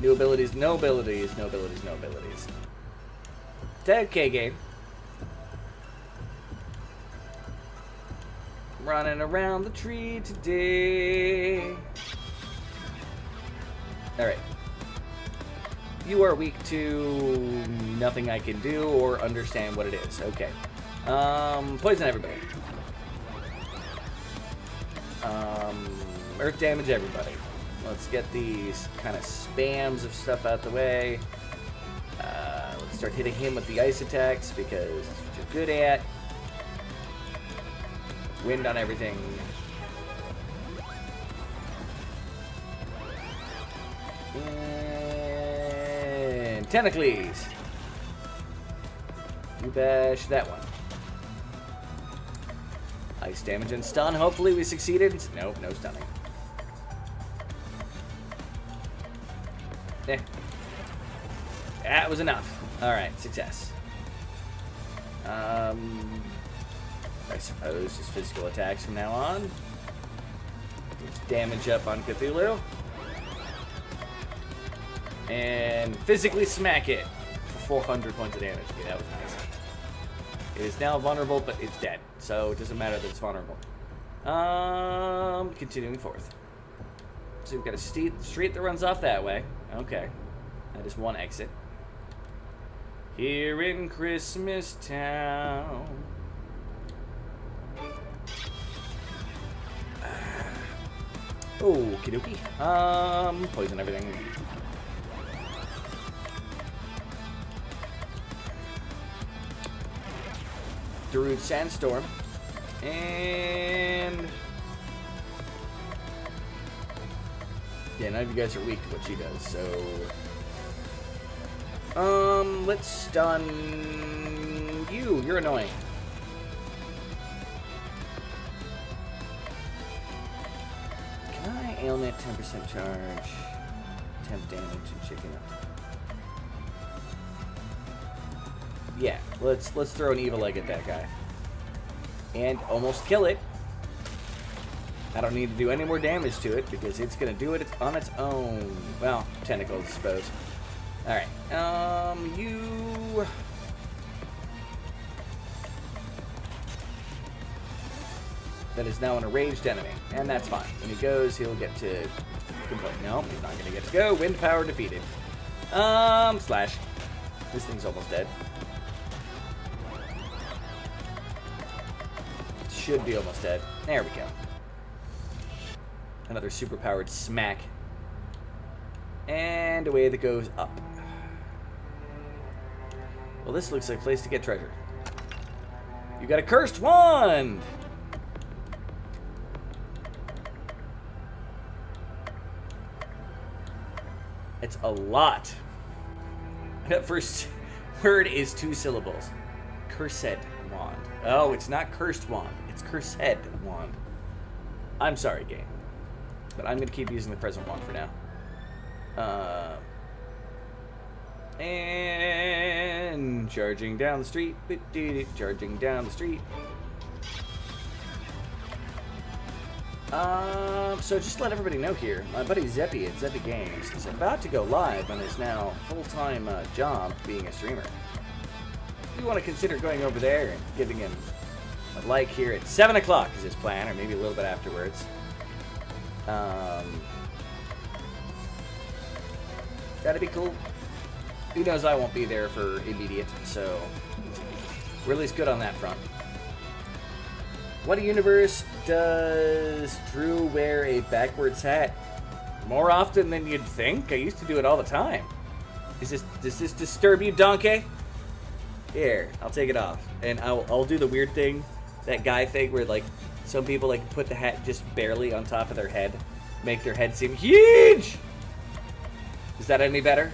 New abilities, no abilities, no abilities, no abilities. Okay, game. Running around the tree today. Alright. You are weak to nothing I can do or understand what it is. Okay. Poison everybody. Earth damage everybody. Let's get these kind of spams of stuff out the way. Let's start hitting him with the ice attacks because that's what you're good at. Wind on everything. And tentacles. You bash that one. Ice damage and stun. Hopefully we succeeded. Nope, no stunning. Eh. That was enough. Alright, success. I suppose just physical attacks from now on. Let's damage up on Cthulhu. And physically smack it for 400 points of damage. Okay, that was nice. It is now vulnerable, but it's dead. So it doesn't matter that it's vulnerable. Continuing forth. So we've got a street that runs off that way. Okay. That is one exit. Here in Christmas Town. Okie dokie. Poison everything. Darude Sandstorm. And yeah, none of you guys are weak to what she does, so let's stun you. You're annoying. Can I ailment 10% charge, temp damage, and chicken up? Yeah, let's throw an evil egg at that guy. And almost kill it. I don't need to do any more damage to it because it's gonna do it on its own. Well, tentacles, I suppose. Alright. You that is now an enraged enemy, and that's fine. When he goes, he'll get to complain. No, he's not gonna get to go. Wind power defeated. Slash. This thing's almost dead. Should be almost dead. There we go. Another super-powered smack. And away that goes up. Well, this looks like a place to get treasure. You got a cursed wand! It's a lot. That first word is 2 syllables. Cursed wand. Oh, it's not cursed wand. It's cursed wand. I'm sorry, game. But I'm going to keep using the present one for now. And charging down the street. Charging down the street. So just to let everybody know here, my buddy Zeppy at Zeppy Games is about to go live on his now full-time job being a streamer. If you want to consider going over there and giving him a like here at 7 o'clock is his plan, or maybe a little bit afterwards. That'd be cool. He knows I won't be there for immediate, so we're at least good on that front. What universe does Drew wear a backwards hat? More often than you'd think. I used to do it all the time. Does this disturb you, donkey? Here, I'll take it off, and I'll do the weird thing, that guy thing where like some people like put the hat just barely on top of their head, make their head seem huge. Is that any better?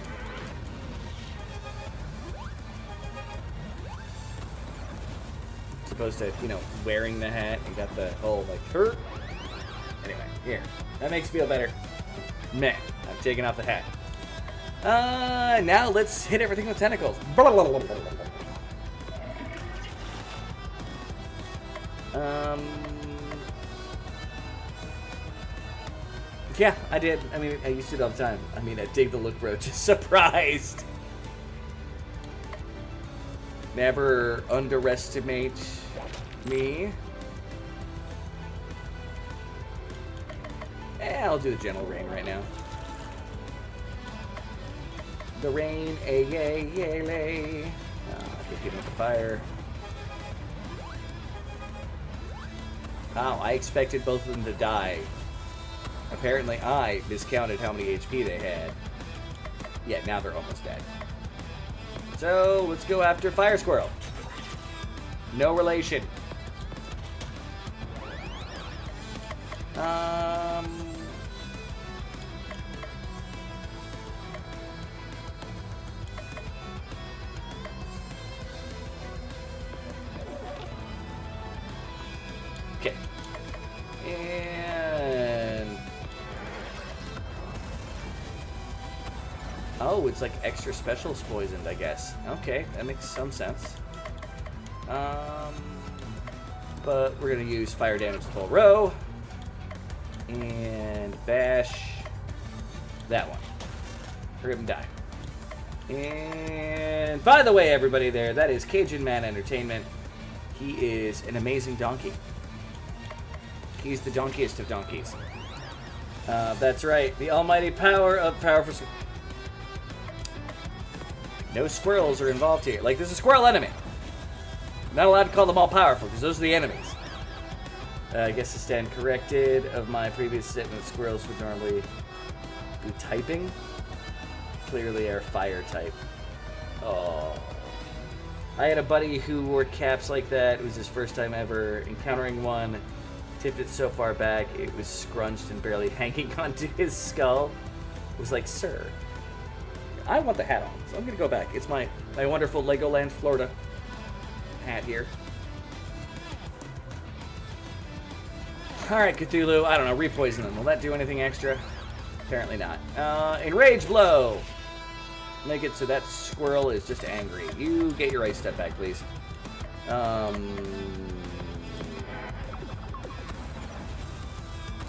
Opposed to, you know, wearing the hat and got the whole like hurt. Anyway, here. That makes me feel better. Meh. I've taken off the hat. Now let's hit everything with tentacles. Yeah, I did. I mean, I used to do it all the time. I mean, I dig the look, bro. Just surprised. Never underestimate me. I'll do the gentle rain right now. The rain, ay, ay, ay, lay. I get hit with the fire. Wow, I expected both of them to die. Apparently, I miscounted how many HP they had. Yeah, now they're almost dead. So, let's go after Fire Squirrel. No relation. Okay. And... oh, it's like extra specials poisoned, I guess. Okay, that makes some sense. But we're gonna use fire damage the whole row. And bash that one. Hurry up and die. And by the way, everybody there, that is Cajun Man Entertainment. He is an amazing donkey. He's the donkiest of donkeys. That's right, the almighty power of powerful... no squirrels are involved here. Like, there's a squirrel enemy. I'm not allowed to call them all powerful, because those are the enemies. I guess to stand corrected of my previous statement, squirrels would normally be typing. Clearly are fire type. Oh. I had a buddy who wore caps like that. It was his first time ever encountering one. Tipped it so far back, it was scrunched and barely hanging onto his skull. It was like, sir, I want the hat on, so I'm going to go back. It's my wonderful Legoland, Florida hat here. Alright, Cthulhu, I don't know, repoison them. Will that do anything extra? Apparently not. Enrage blow! Make it so that squirrel is just angry. You get your ice step back, please.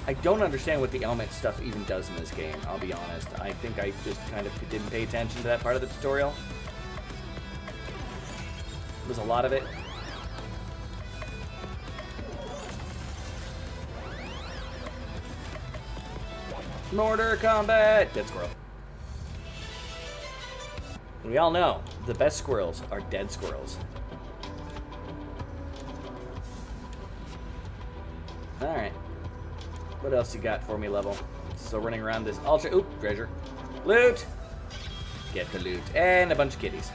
I don't understand what the element stuff even does in this game, I'll be honest. I think I just kind of didn't pay attention to that part of the tutorial. There's a lot of it. Mortar combat! Dead squirrel. We all know the best squirrels are dead squirrels. Alright. What else you got for me, level? Still running around this ultra... oop, treasure. Loot! Get the loot. And a bunch of kitties.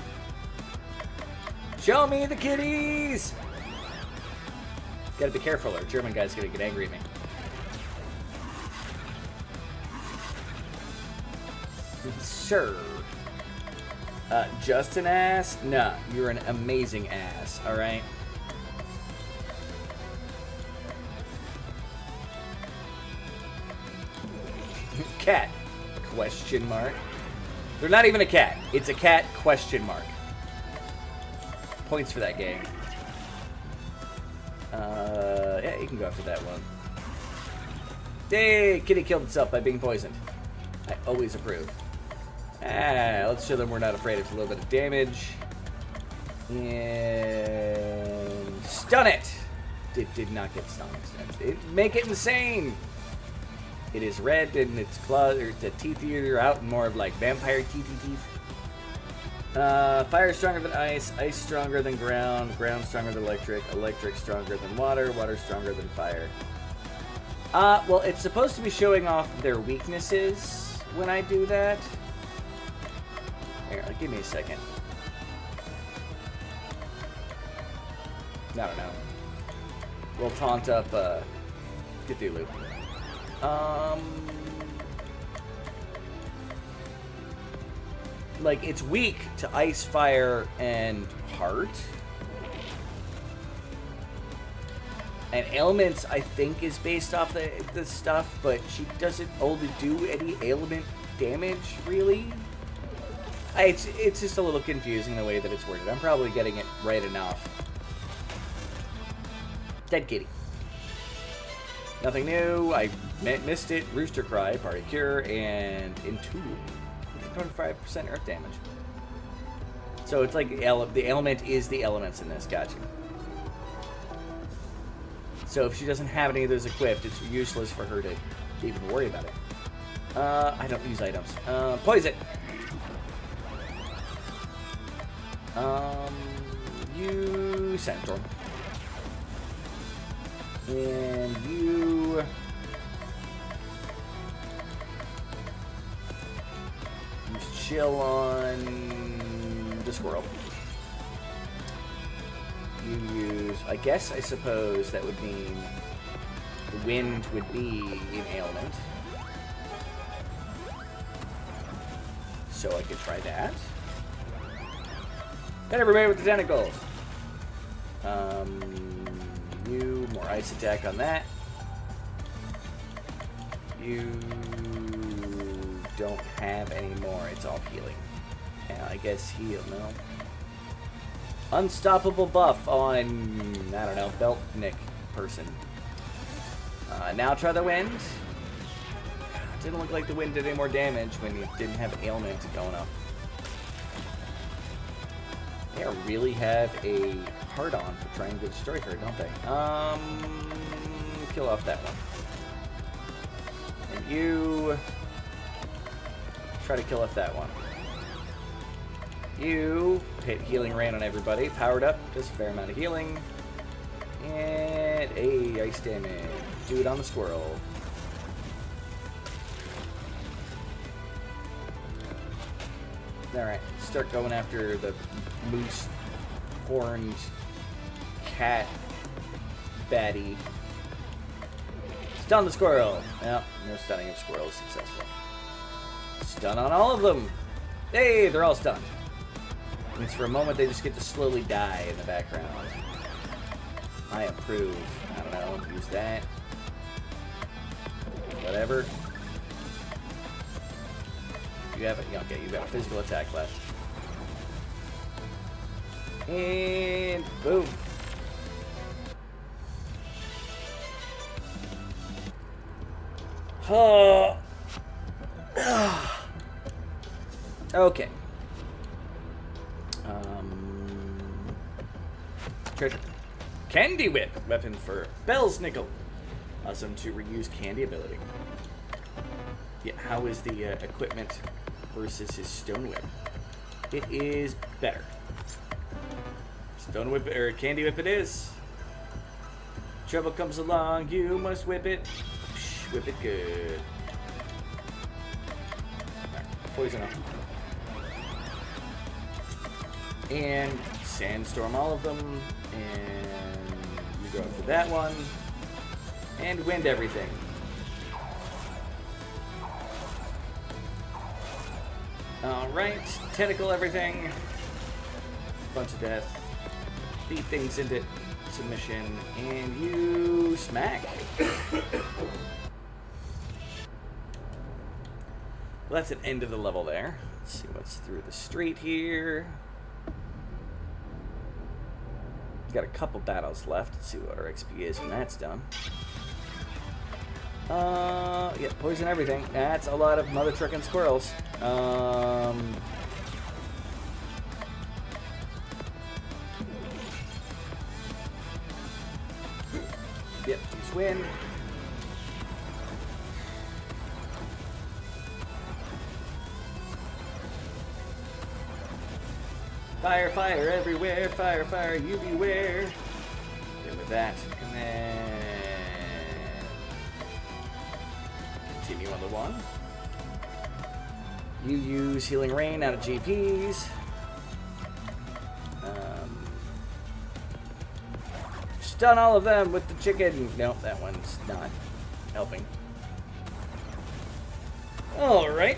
Show me the kitties! Gotta be careful or German guy's gonna get angry at me. Sure. Just an ass? Nah, you're an amazing ass, alright? Cat? Question mark. They're not even a cat. It's a cat? Question mark. Points for that game. Yeah, you can go after that one. Hey, kitty killed itself by being poisoned. I always approve. Let's show them we're not afraid of a little bit of damage. And stun it! It did not get stunned. Make it insane! It is red and its claws, or the teeth are out and more of like vampire teeth. Fire stronger than ice, ice stronger than ground, ground stronger than electric, electric stronger than water, water stronger than fire. Well, it's supposed to be showing off their weaknesses when I do that. Here, give me a second. I don't know. We'll taunt up, Cthulhu. Like, it's weak to ice, fire, and heart. And ailments, I think, is based off the stuff, but she doesn't only do any ailment damage, really. It's just a little confusing the way that it's worded. I'm probably getting it right enough. Dead kitty. Nothing new. I missed it. Rooster Cry, Party Cure, and Entomb. 25% earth damage. So it's like the ailment is the elements in this. Gotcha. So if she doesn't have any of those equipped, it's useless for her to even worry about it. I don't use items. Poison. You Sandstorm. And you just chill on the squirrel. You use, I suppose that would mean the wind would be an ailment. So I could try that. Hit everybody with the tentacles. You, more ice attack on that. You don't have any more. It's all healing. Yeah, I guess heal, no. Unstoppable buff on, I don't know, belt nick person. Now try the wind. Didn't look like the wind did any more damage when you didn't have an ailment going up. They really have a hard-on for trying to destroy her, don't they? Kill off that one. And you try to kill off that one. You hit healing rain on everybody. Powered up, does a fair amount of healing. And ice damage. Do it on the squirrel. Alright, start going after the moose horned cat baddie. Stun the squirrel. Well, no stunning of squirrels successful. Stun on all of them. Hey, they're all stunned. And it's for a moment they just get to slowly die in the background. I approve. I don't know, use that. Whatever. You have it. Okay, you've got a physical attack left. And boom. Okay. Treasure. Candy Whip. Weapon for Bell's Nickel. Awesome to reuse candy ability. Yeah, how is the equipment versus his Stone Whip? It is better. Stone Whip, or Candy Whip it is. Trouble comes along, you must whip it. Whip it good. Right, poison up. And sandstorm all of them. And you go for that one. And wind everything. Alright, tentacle everything. Bunch of death. Beat things into submission. And you smack. Well, that's an end of the level there. Let's see what's through the street here. Got a couple battles left. Let's see what our XP is when that's done. Yeah, poison everything. That's a lot of mother trucking squirrels. Yep, use wind. Fire, fire everywhere, fire, fire, you beware. Good with that. And then continue on the one. You use Healing Rain out of GPs. Stun all of them with the chicken. Nope, that one's not helping. Alright.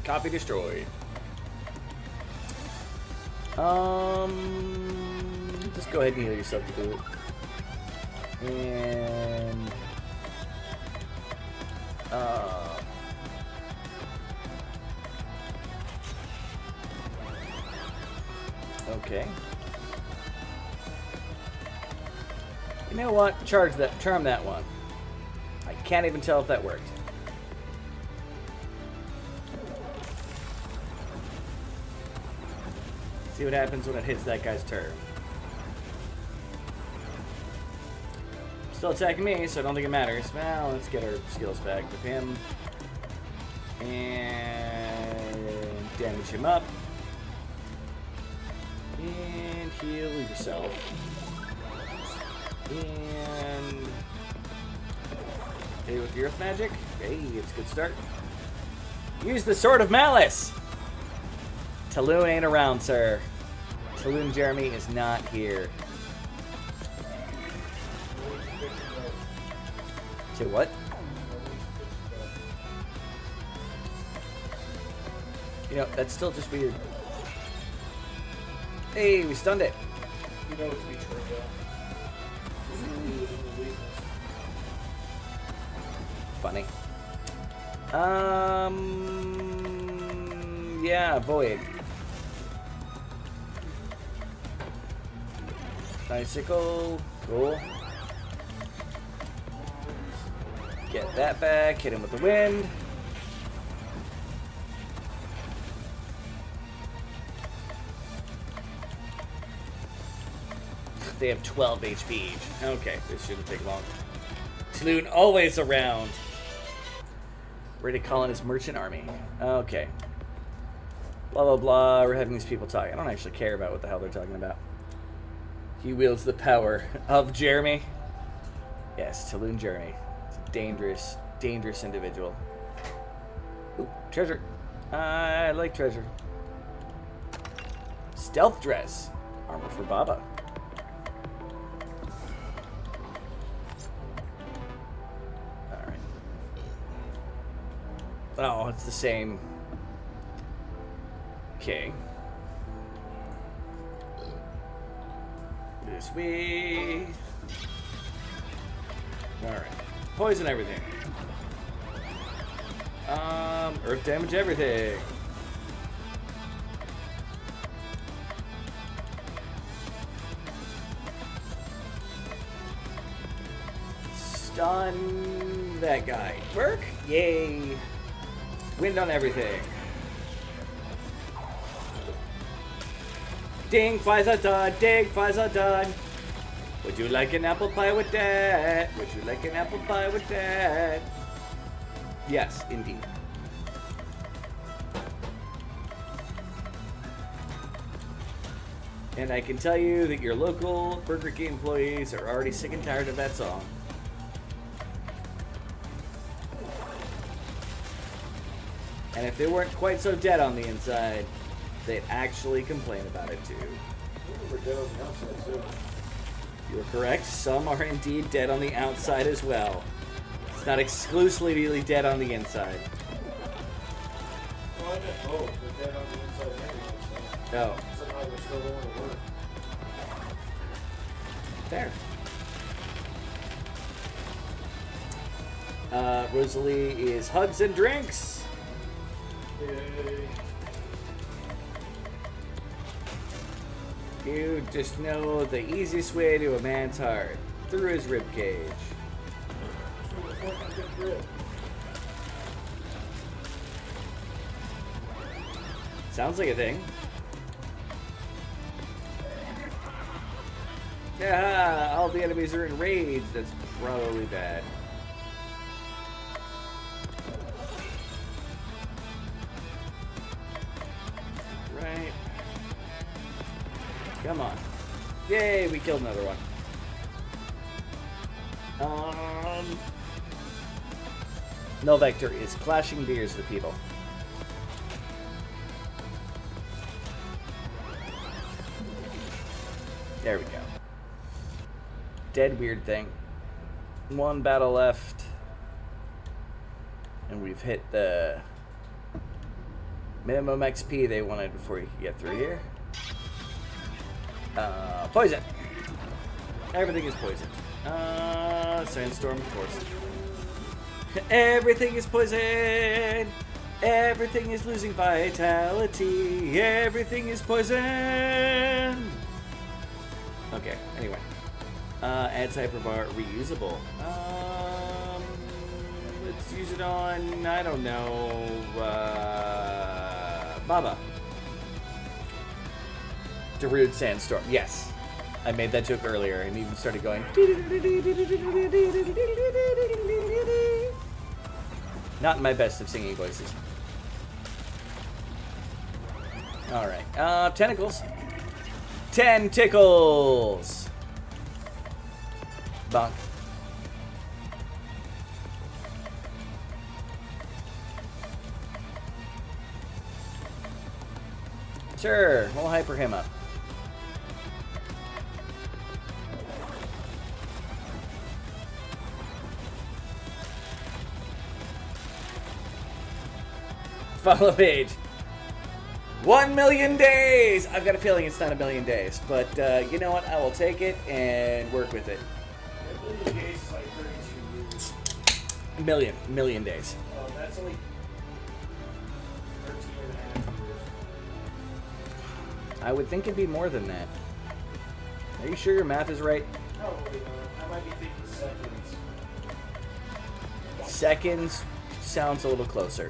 Copy destroyed. Just go ahead and heal yourself to do it. And okay. You know what? Charm that one. I can't even tell if that worked. See what happens when it hits that guy's turn. Still attacking me, so I don't think it matters. Well, let's get our skills back with him. And damage him up. And heal yourself. And hit with the earth magic. Hey, it's a good start. Use the Sword of Malice! Cthulhu ain't around, sir. Cthulhu Jeremy is not here. To what? You know, that's still just weird. Hey, we stunned it. You know it to be true, Funny. Yeah, void. Bicycle, cool. Get that back, hit him with the wind. They have 12 HP each. Okay, this shouldn't take long. Tloon always around. Ready to call in his merchant army. Okay. Blah, blah, blah. We're having these people talk. I don't actually care about what the hell they're talking about. He wields the power of Jeremy. Yes, Cthulhu Jeremy. It's a dangerous, dangerous individual. Ooh, treasure. I like treasure. Stealth dress. Armor for Baba. Alright. Oh, it's the same. Okay. This way. Alright. Poison everything. Earth damage everything. Stun that guy. Work? Yay. Wind on everything. Ding, flies are done. Ding, flies are done. Would you like an apple pie with that? Would you like an apple pie with that? Yes, indeed. And I can tell you that your local Burger King employees are already sick and tired of that song. And if they weren't quite so dead on the inside, they'd actually complain about it too. We're dead on the outside too. You're correct. Some are indeed dead on the outside as well. It's not exclusively dead on the inside. Well, I meant both. They're dead on the inside and the outside. Oh. Somehow they're still going to work. There. Rosalie is hugs and drinks. Yay. You just know the easiest way to a man's heart. Through his rib cage. Sounds like a thing. Yeah, all the enemies are in rage. That's probably bad. Right. Come on. Yay, we killed another one. No Vector is clashing beers with people. There we go. Dead weird thing. One battle left. And we've hit the minimum XP they wanted before you could get through here. Poison. Everything is poison. Sandstorm, of course. Everything is poison. Everything is losing vitality. Everything is poison. Okay, anyway. Anti-hyperbar reusable. Let's use it on, I don't know, Baba. Darude Sandstorm, yes. I made that joke earlier and even started going. Not in my best of singing voices. Alright, tentacles. Tentacles! Bonk. Sure, we'll hyper him up. Follow page. 1 million days! I've got a feeling it's not a million days, but you know what? I will take it and work with it. A million days is like 32 years. Million days. That's only 13 and a half years. I would think it'd be more than that. Are you sure your math is right? Probably not. I might be thinking seconds. Seconds sounds a little closer.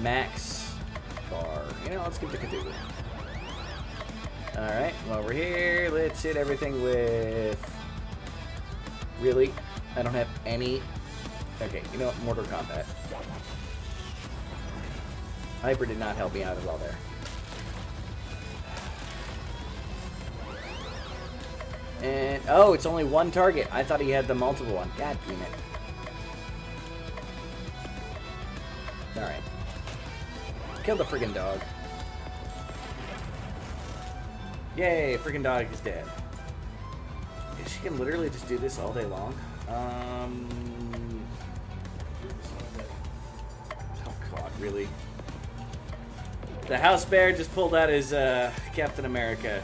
Max bar. You know, let's give it to Cthulhu. Alright, while we're here, let's hit everything with... Really? I don't have any... Okay, you know what? Mortal Kombat. Hyper did not help me out at all there. And, oh, it's only one target. I thought he had the multiple one. God damn it. Alright. Kill the friggin' dog. Yay, friggin' dog is dead. She can literally just do this all day long. Oh god, really? The house bear just pulled out his Captain America.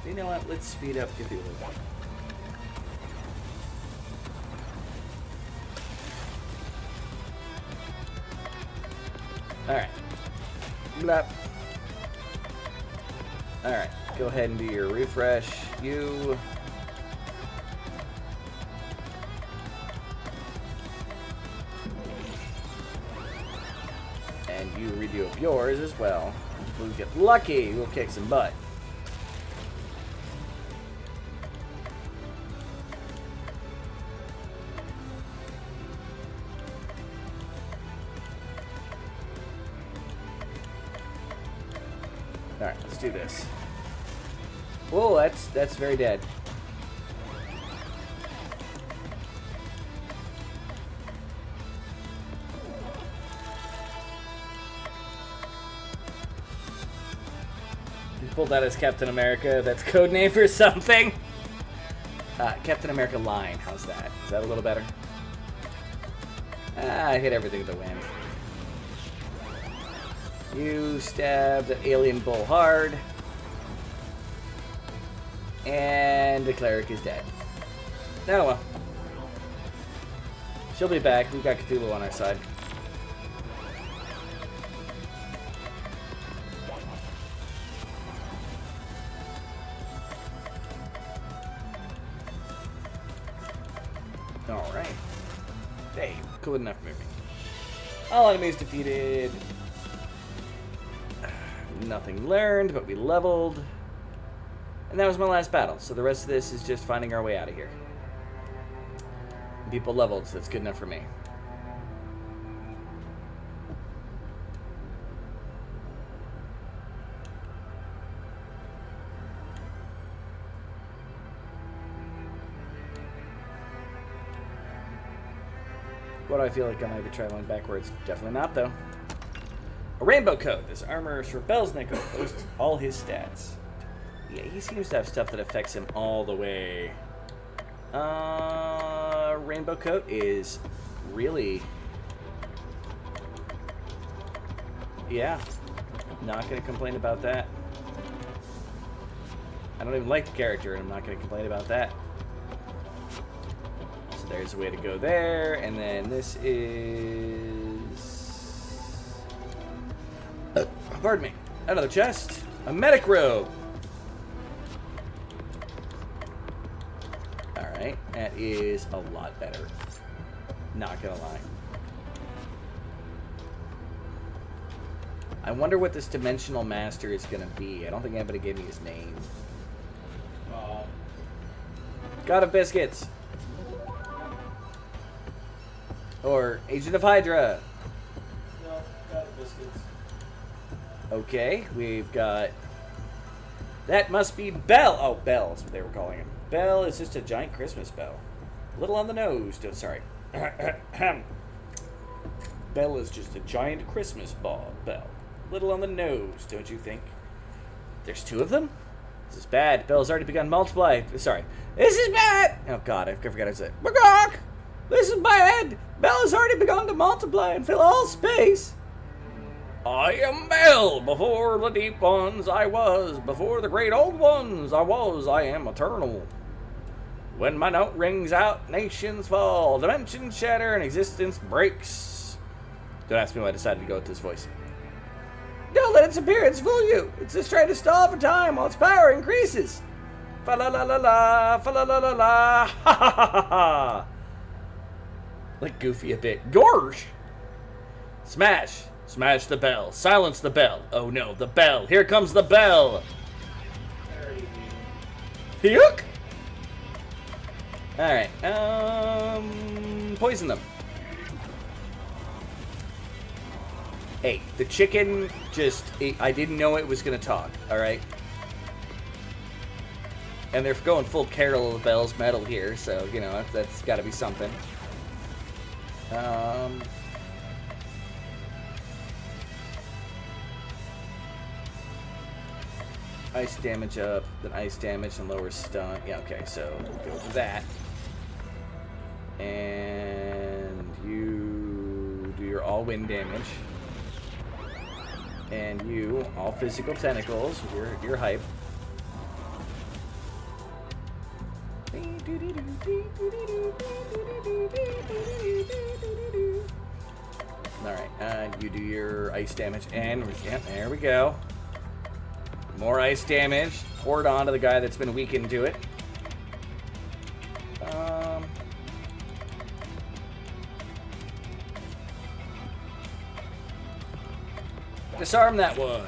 You know what? Let's speed up Cthulhu. Alright. Blap. Alright. Go ahead and do your refresh. You. And you redo of yours as well. If we get lucky, we'll kick some butt. Alright, let's do this. Whoa, that's very dead. He pulled out his Captain America. That's codename for something. Captain America line. How's that? Is that a little better? I hit everything with the wind. You stab the alien bull hard. And the cleric is dead. Oh well. She'll be back. We've got Cthulhu on our side. Alright. Hey, cool enough movie. All enemies defeated. Nothing learned, but we leveled. And that was my last battle, so the rest of this is just finding our way out of here. People leveled, so that's good enough for me. What do I feel like I might be traveling backwards? Definitely not, though. A rainbow coat. This armor is for Bell's neck boasts all his stats. Yeah, he seems to have stuff that affects him all the way. Rainbow coat is really... Yeah, not going to complain about that. I don't even like the character, and I'm not going to complain about that. So there's a way to go there, and then this is... pardon me. Another chest. A medic robe. Alright, that is a lot better. Not gonna lie. I wonder what this Dimensional Master is gonna be. I don't think anybody gave me his name. God of Biscuits. Or Agent of Hydra. No, God of Biscuits. Okay, we've got... That must be Bell. Oh, Bell is what they were calling him. Bell is just a giant Christmas bell. A little on the nose. Oh, sorry. Bell is just a giant Christmas bell. Little on the nose, don't you think? There's two of them? This is bad. Bell's already begun multiply. Sorry. This is bad! Oh, God, I forgot to say it. Magog! This is bad! Bell has already begun to multiply and fill all space. I am Bell. Before the deep ones I was. Before the great old ones I was. I am eternal. When my note rings out, nations fall. Dimensions shatter and existence breaks. Don't ask me why I decided to go with this voice. Don't let its appearance fool you. It's just trying to stall for time while its power increases. Fa la la la la. Fa la la la la. Ha ha ha ha ha. Like Goofy a bit. Gorge! Smash! Smash the bell. Silence the bell. Oh no, the bell. Here comes the bell. Yuck! Alright, poison them. Hey, the chicken just... I didn't know it was going to talk, alright? And they're going full Carol of the Bells metal here, so, you know, that's got to be something. Ice damage up, then ice damage and lower stun. Yeah, okay, so we'll go with that. And you do your all wind damage. And you all physical tentacles with your hype. Alright, you do your ice damage, and yeah, there we go. More ice damage, poured onto the guy that's been weakened to it. Disarm that one.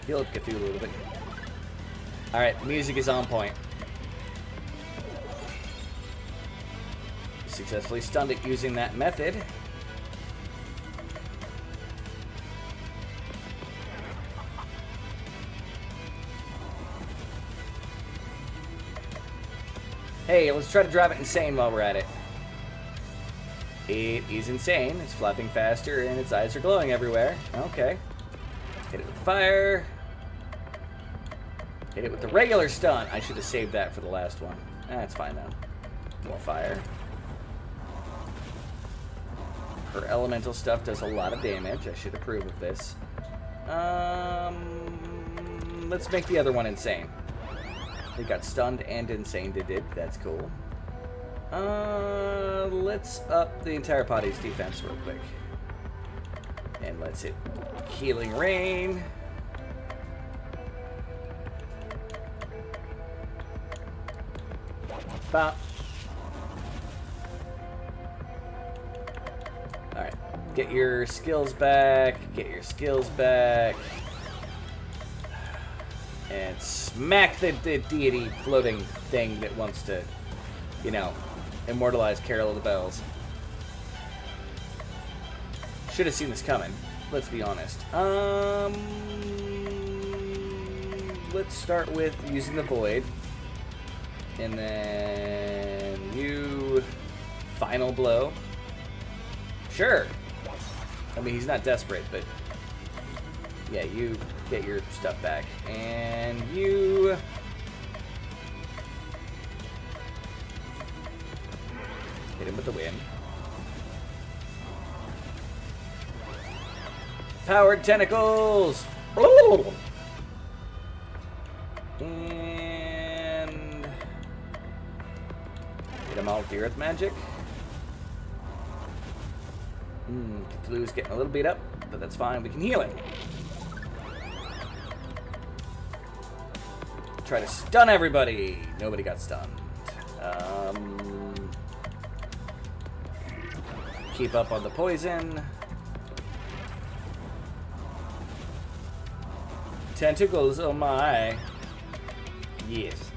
Heal up Cthulhu a little bit. Alright, the music is on point. Successfully stunned it using that method. Hey, let's try to drive it insane while we're at it. It is insane. It's flapping faster and its eyes are glowing everywhere. Okay. Hit it with fire. Hit it with the regular stun. I should have saved that for the last one. That's fine, though. More fire. Her elemental stuff does a lot of damage. I should approve of this. Let's make the other one insane. They got stunned and insane. They did. That's cool. Let's up the entire party's defense real quick. And let's hit Healing Rain. Bop. Alright. Get your skills back. Get your skills back. And smack the deity floating thing that wants to, you know, immortalize Carol of the Bells. Should have seen this coming. Let's be honest. Let's start with using the Void. And then you final blow. Sure. I mean, he's not desperate, but yeah, you get your stuff back. And you hit him with the wind. Powered tentacles. And hit him all with the earth magic. Cthulhu's getting a little beat up, but that's fine. We can heal him. Try to stun everybody. Nobody got stunned. Keep up on the poison. Tentacles, oh my. Yes.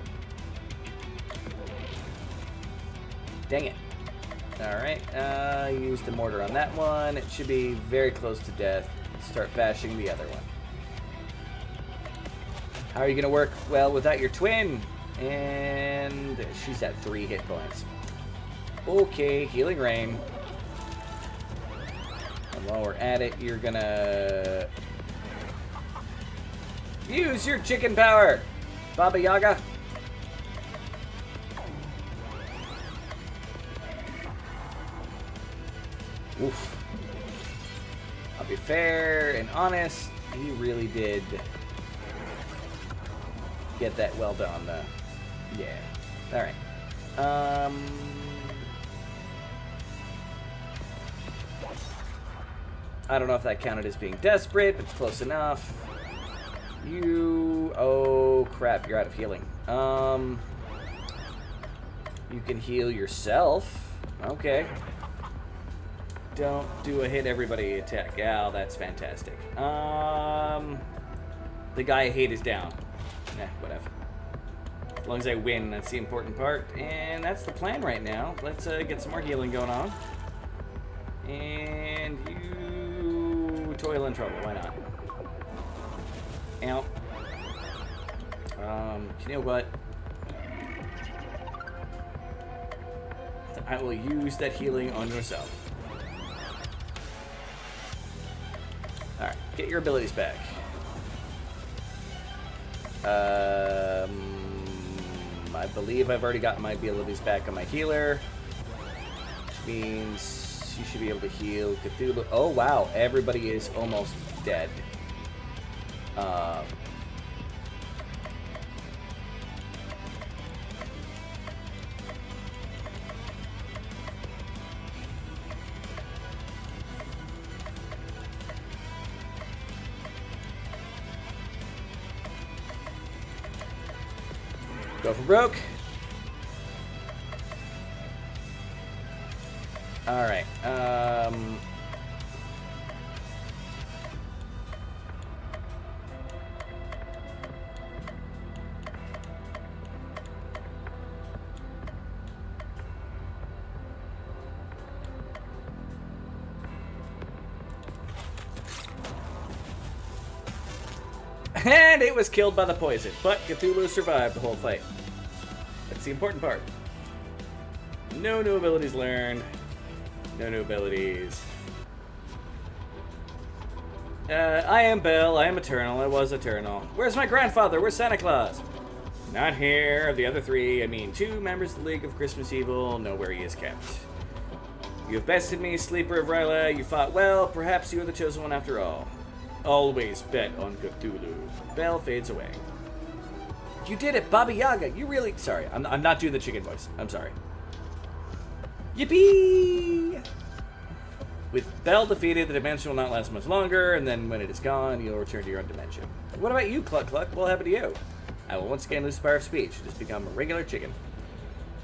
Dang it. Alright, use the mortar on that one. It should be very close to death. Start bashing the other one. How are you going to work? Well, without your twin. And she's at 3 hit points. Okay, Healing Rain. And while we're at it, you're going to use your chicken power, Baba Yaga. Oof. I'll be fair and honest. He really did get that well done, though. Yeah. All right. I don't know if that counted as being desperate, but it's close enough. You... Oh, crap. You're out of healing. You can heal yourself. Okay. Don't do a hit everybody attack. Yeah, that's fantastic. The guy I hate is down. Nah, whatever. As long as I win, that's the important part. And that's the plan right now. Let's get some more healing going on. And you... Toil and trouble. Why not? Ow. You know what? I will use that healing on yourself. Alright, get your abilities back. I believe I've already gotten my abilities back on my healer. Which means you should be able to heal Cthulhu. Oh wow, everybody is almost dead. Go for broke. All right. And it was killed by the poison, but Cthulhu survived the whole fight. That's the important part. No new abilities learned. No new abilities. I am Bill. I am eternal. I was eternal. Where's my grandfather? Where's Santa Claus? Not here. The other three, I mean 2 members of the League of Christmas Evil, know where he is kept. You have bested me, Sleeper of Ryla. You fought well. Perhaps you are the chosen one after all. Always bet on Cthulhu. Bell fades away. You did it, Baba Yaga. You really... Sorry, I'm not doing the chicken voice. I'm sorry. Yippee! With Bell defeated, the dimension will not last much longer, and then when it is gone, you'll return to your own dimension. What about you, Cluck Cluck? What will happen to you? I will once again lose the power of speech and just become a regular chicken.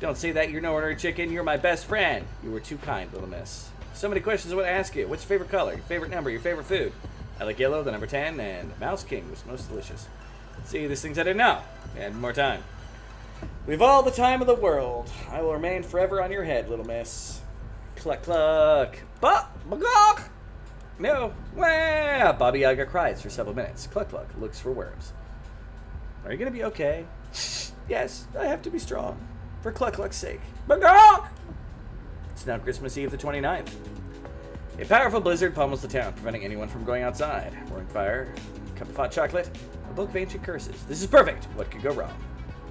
Don't say that, you're no ordinary chicken, you're my best friend. You were too kind, little miss. So many questions I want to ask you. What's your favorite color, your favorite number, your favorite food? I like yellow, the number 10, and Mouse King was most delicious. See, these things I didn't know. And more time. We've all the time of the world. I will remain forever on your head, little miss. Cluck cluck. Bagok! No. Wah! Baba Yaga cries for several minutes. Cluck cluck looks for worms. Are you gonna be okay? Yes, I have to be strong. For Cluck Cluck's sake. Bagok! It's now Christmas Eve the 29th. A powerful blizzard pummels the town, preventing anyone from going outside. Roaring fire, a cup of hot chocolate, a book of ancient curses. This is perfect. What could go wrong?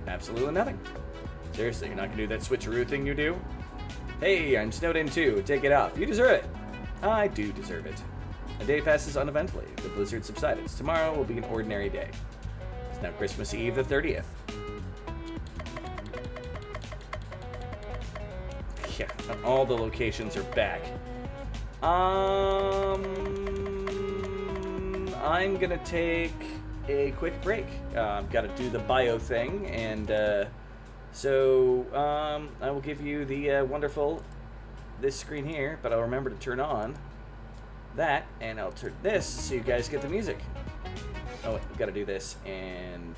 Absolutely nothing. Seriously, you're not gonna do that switcheroo thing you do? Hey, I'm snowed in too. Take it off. You deserve it. I do deserve it. A day passes uneventfully. The blizzard subsides. Tomorrow will be an ordinary day. It's now Christmas Eve the 30th. Yeah, all the locations are back. I'm gonna take a quick break. I've got to do the bio thing, and so I will give you the wonderful this screen here, but I'll remember to turn on that, and I'll turn this so you guys get the music. Oh wait, we've got to do this, and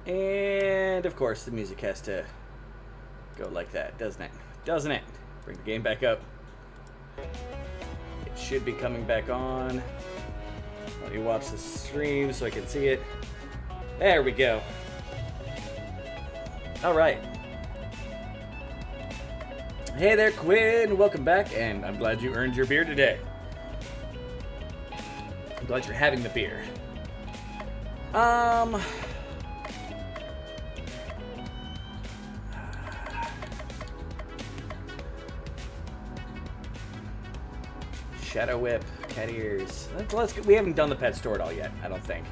And, of course, the music has to go like that, doesn't it? Doesn't it? Bring the game back up. It should be coming back on. Let me watch the stream so I can see it. There we go. Alright. Hey there, Quinn. Welcome back, and I'm glad you earned your beer today. I'm glad you're having the beer. Shadow Whip, cat ears. We haven't done the pet store at all yet, I don't think.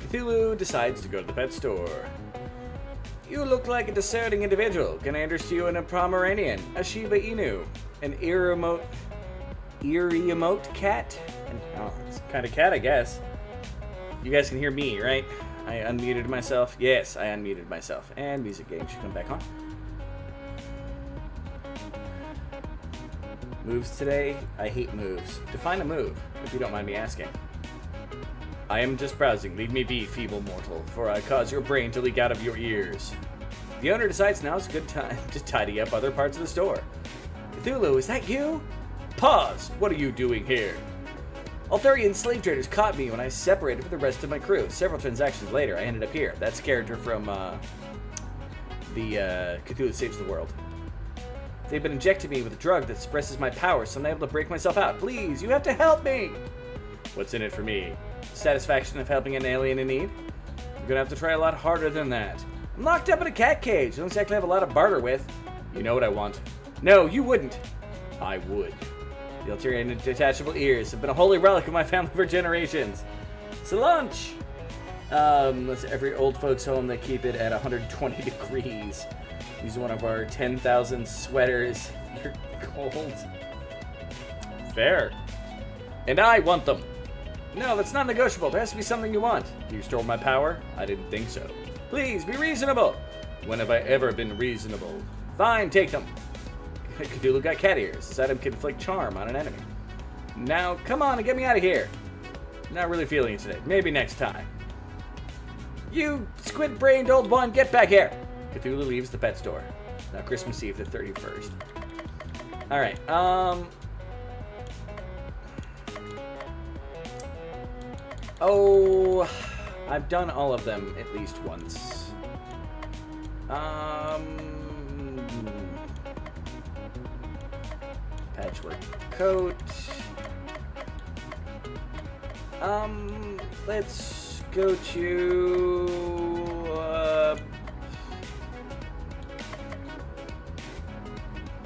Cthulhu decides to go to the pet store. You look like a discerning individual. Can I interest you in a Pomeranian, a Shiba Inu, an Irremote cat? It's kind of cat, I guess. You guys can hear me, right? I unmuted myself. Yes, I unmuted myself. And music game should come back on. Moves today? I hate moves. Define a move, if you don't mind me asking. I am just browsing. Leave me be, feeble mortal, for I cause your brain to leak out of your ears. The owner decides now is a good time to tidy up other parts of the store. Cthulhu, is that you? Pause! What are you doing here? Altharian slave traders caught me when I separated from the rest of my crew. Several transactions later, I ended up here. That's character from the Cthulhu Saves the World. They've been injecting me with a drug that suppresses my powers, so I'm not able to break myself out. Please, you have to help me! What's in it for me? Satisfaction of helping an alien in need? You're gonna have to try a lot harder than that. I'm locked up in a cat cage. I don't exactly have a lot to barter with. You know what I want. No, you wouldn't. I would. The ulterior detachable ears have been a holy relic of my family for generations. So lunch! That's every old folks home. They keep it at 120 degrees. Use one of our 10,000 sweaters. You're cold. Fair. And I want them. No, that's not negotiable. There has to be something you want. Do you store my power? I didn't think so. Please, be reasonable. When have I ever been reasonable? Fine, take them. Cthulhu got cat ears. This item can inflict charm on an enemy. Now, come on and get me out of here. Not really feeling it today. Maybe next time. You squid-brained old one, get back here. Cthulhu leaves the pet store. Now Christmas Eve the 31st. Alright, oh, I've done all of them at least once. Patchwork coat. Let's go to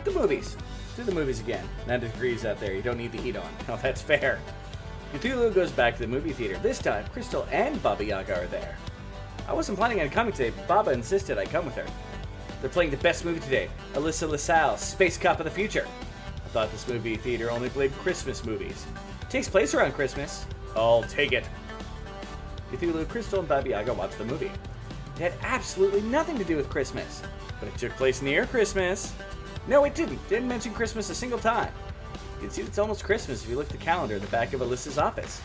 the movies. Do the movies again. 90 degrees out there. You don't need the heat on. Oh, that's fair. Cthulhu goes back to the movie theater. This time, Crystal and Baba Yaga are there. I wasn't planning on coming today, but Baba insisted I come with her. They're playing the best movie today, Alyssa LaSalle, Space Cop of the Future. I thought this movie theater only played Christmas movies. It takes place around Christmas. I'll take it. Cthulhu, Crystal, and Baba Yaga watched the movie. It had absolutely nothing to do with Christmas, but it took place near Christmas. No, it didn't. Didn't mention Christmas a single time. You can see it's almost Christmas if you look at the calendar in the back of Alyssa's office.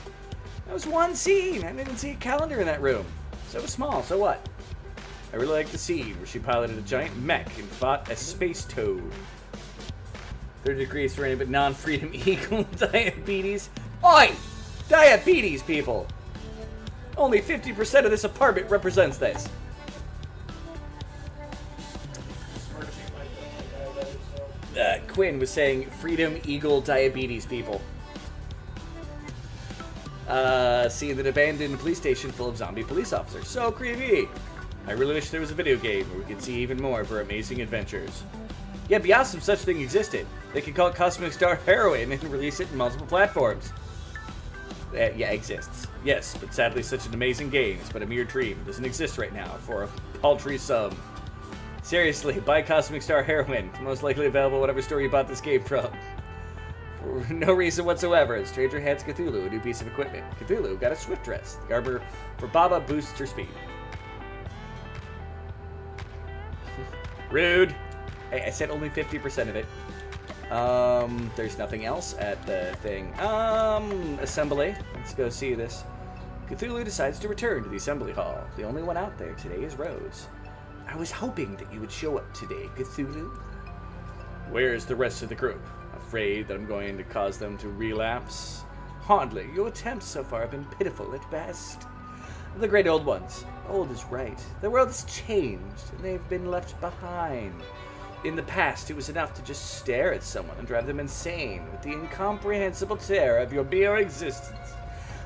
That was one scene. I didn't see a calendar in that room. So it was small, so what? I really liked the scene where she piloted a giant mech and fought a space toad. 30 degrees for any but non-freedom equal diabetes. Oi! Diabetes, people! Only 50% of this apartment represents this. Quinn was saying, Freedom Eagle Diabetes, people. Seeing an abandoned police station full of zombie police officers. So creepy. I really wish there was a video game where we could see even more of her amazing adventures. Yeah, it'd be awesome if such thing existed. They could call it Cosmic Star Heroine and release it in multiple platforms. Yeah, exists. Yes, but sadly such an amazing game is but a mere dream. It doesn't exist right now for a paltry sum. Seriously, buy Cosmic Star Heroine. Most likely available whatever store you bought this game from. For no reason whatsoever, Stranger hands Cthulhu a new piece of equipment. Cthulhu got a swift dress. The armor for Baba boosts her speed. Rude. Hey, I said only 50% of it. There's nothing else at the thing. Assembly. Let's go see this. Cthulhu decides to return to the assembly hall. The only one out there today is Rose. I was hoping that you would show up today, Cthulhu. Where's the rest of the group? Afraid that I'm going to cause them to relapse? Hardly. Your attempts so far have been pitiful at best. The great old ones. Old is right. The world has changed, and they've been left behind. In the past, it was enough to just stare at someone and drive them insane with the incomprehensible terror of your mere existence.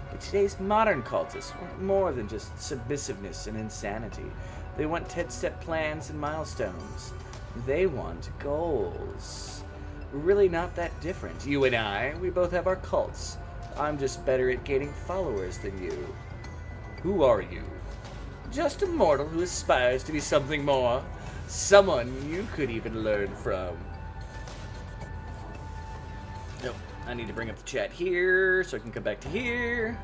But today's modern cultists want more than just submissiveness and insanity. They want 10-step plans and milestones. They want goals. We're really not that different. You and I, we both have our cults. I'm just better at gaining followers than you. Who are you? Just a mortal who aspires to be something more. Someone you could even learn from. Nope. I need to bring up the chat here so I can come back to here.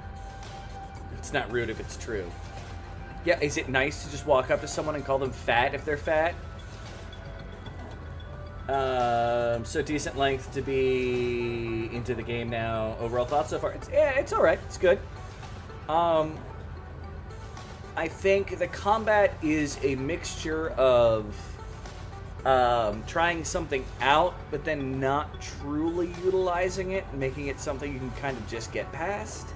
It's not rude if it's true. Yeah, is it nice to just walk up to someone and call them fat if they're fat? So decent length to be into the game now. Overall thoughts so far? It's alright. It's good. I think the combat is a mixture of trying something out, but then not truly utilizing it, making it something you can kind of just get past.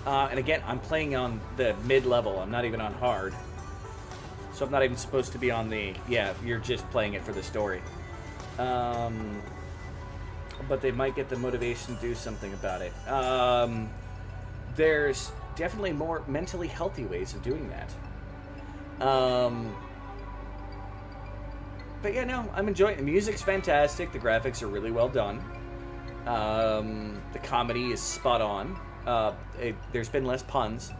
And again, I'm playing on the mid-level. I'm not even on hard. So I'm not even supposed to be on the... Yeah, you're just playing it for the story. But they might get the motivation to do something about it. There's definitely more mentally healthy ways of doing that. But yeah, no, I'm enjoying it. The music's fantastic. The graphics are really well done. The comedy is spot on. There's been less puns.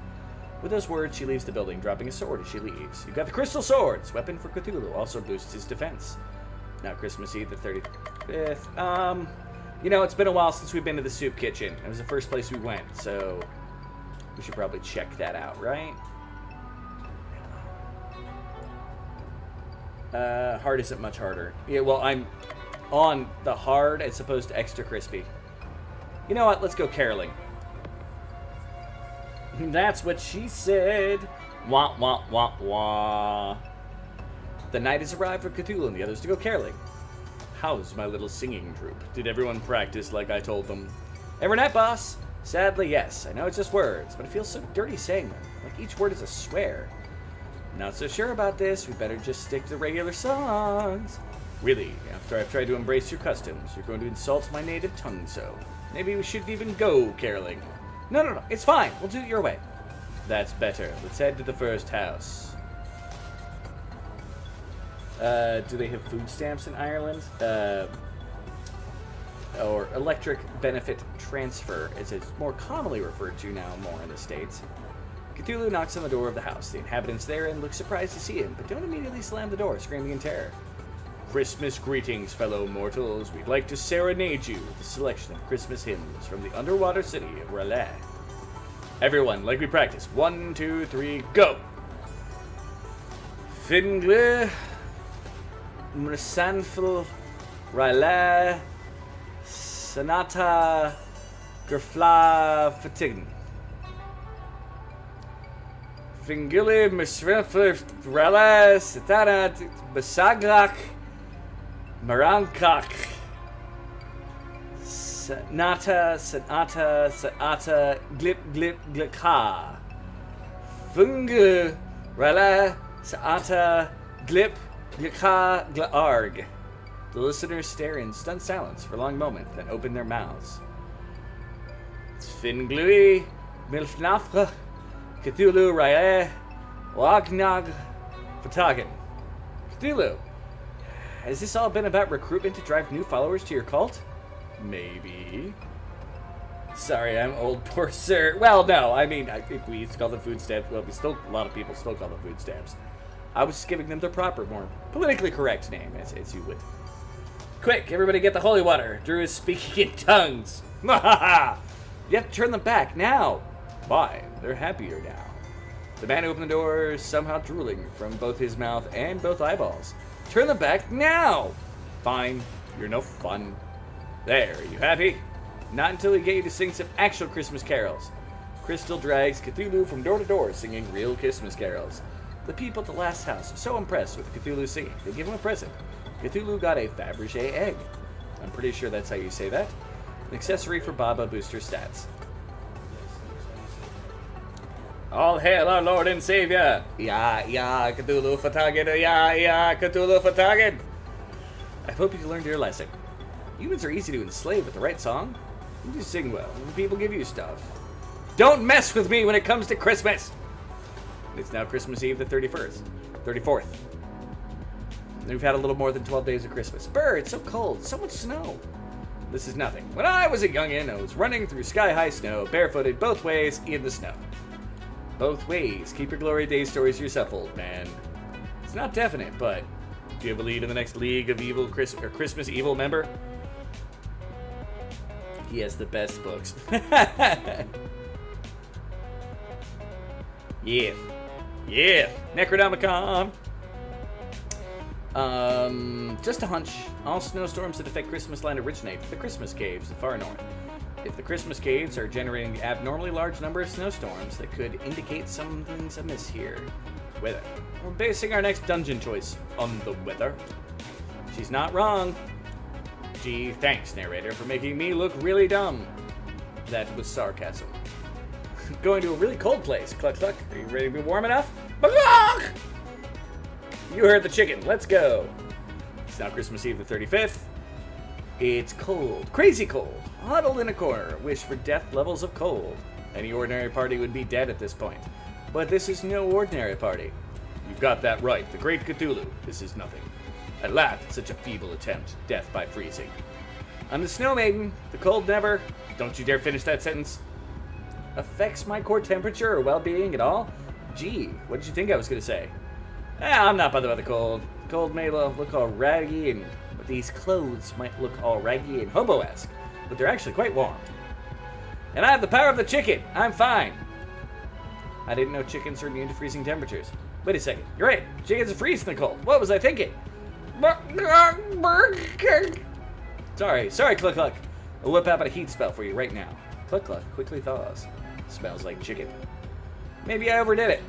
With those words, she leaves the building, dropping a sword as she leaves. You've got the crystal swords. Weapon for Cthulhu. Also boosts his defense. Now Christmas Eve, the 35th. You know, it's been a while since we've been to the soup kitchen. It was the first place we went, so we should probably check that out, right? Hard isn't much harder. Yeah, well, I'm on the hard as opposed to extra crispy. You know what? Let's go caroling. That's what she said. Wah, wah, wah, wah. The night has arrived for Cthulhu and the others to go caroling. How's my little singing troupe? Did everyone practice like I told them? Every night, boss. Sadly, yes. I know it's just words, but it feels so dirty saying them. Like each word is a swear. Not so sure about this. We better just stick to regular songs. Really, after I've tried to embrace your customs, you're going to insult my native tongue so. Maybe we shouldn't even go caroling. No. It's fine. We'll do it your way. That's better. Let's head to the first house. Do they have food stamps in Ireland? Or electric benefit transfer, as it's more commonly referred to now more in the States. Cthulhu knocks on the door of the house. The inhabitants therein look surprised to see him, but don't immediately slam the door, screaming in terror. Christmas greetings, fellow mortals. We'd like to serenade you with a selection of Christmas hymns from the underwater city of R'lyeh. Everyone, like we practice. 1, 2, 3, go! Fingle, Mrsanfil, R'lyeh, Sanata, Gerfla, Fatign. Fingili, Mrsanfil, R'lyeh, Satana, Basaglak, Marankak, Sanata, Glip, Glika. Fungu, R'lyeh, Sa'ata, Glip, Glika, Glaarg. The listeners stare in stunned silence for a long moment, then open their mouths. Sfinglui, Milfnafra, Cthulhu, R'lyeh, Wagnag, Fatagan. Cthulhu, has this all been about recruitment to drive new followers to your cult? Maybe. Sorry, I'm old, poor sir. Well, no, I mean, I think we used to call them food stamps. Well, a lot of people still call them food stamps. I was just giving them their proper, more politically correct name, as you would. Quick, everybody get the holy water. Drew is speaking in tongues. You have to turn them back now. Why? They're happier now. The man opened the door, somehow drooling from both his mouth and both eyeballs. Turn them back now. Fine, you're no fun. There, you happy? Not until we get you to sing some actual Christmas carols. Crystal drags Cthulhu from door to door singing real Christmas carols. The people at the last house are so impressed with Cthulhu singing, they give him a present. Cthulhu got a Fabergé egg. I'm pretty sure that's how you say that. An accessory for Baba booster stats. All hail our Lord and Savior! Yeah, Cthulhu Fatagan, yeah, Cthulhu Fatagan! I hope you learned your lesson. Humans are easy to enslave with the right song. You just sing well, and people give you stuff. Don't mess with me when it comes to Christmas! It's now Christmas Eve the 34th. We've had a little more than 12 days of Christmas. Brr, it's so cold, so much snow. This is nothing. When I was a youngin', I was running through sky-high snow, barefooted both ways in the snow. Both ways. Keep your glory days stories to yourself, old man. It's not definite, but do you have a lead in the next League of Evil Christmas Evil member? He has the best books. Yeah. Necronomicon. Just a hunch. All snowstorms that affect Christmas land originate from the Christmas caves in the far north. If the Christmas caves are generating an abnormally large number of snowstorms, that could indicate something's amiss here. Weather. We're basing our next dungeon choice on the weather. She's not wrong. Gee, thanks, narrator, for making me look really dumb. That was sarcasm. Going to a really cold place. Cluck, cluck. Are you ready to be warm enough? You heard the chicken. Let's go. It's now Christmas Eve the 35th. It's cold. Crazy cold. Huddled in a corner. Wish for death levels of cold. Any ordinary party would be dead at this point. But this is no ordinary party. You've got that right. The great Cthulhu. This is nothing. I laugh at such a feeble attempt. Death by freezing. I'm the Snow Maiden. The cold never... Don't you dare finish that sentence. Affects my core temperature or well-being at all? Gee, what did you think I was going to say? I'm not bothered by the cold. The cold may look all raggy, and these clothes might look all raggy and hobo-esque, but they're actually quite warm. And I have the power of the chicken. I'm fine. I didn't know chickens are immune to freezing temperatures. Wait a second. You're right. Chickens freeze in the cold. What was I thinking? Sorry, Cluck Cluck. I'll whip out a heat spell for you right now. Cluck Cluck quickly thaws. Smells like chicken. Maybe I overdid it.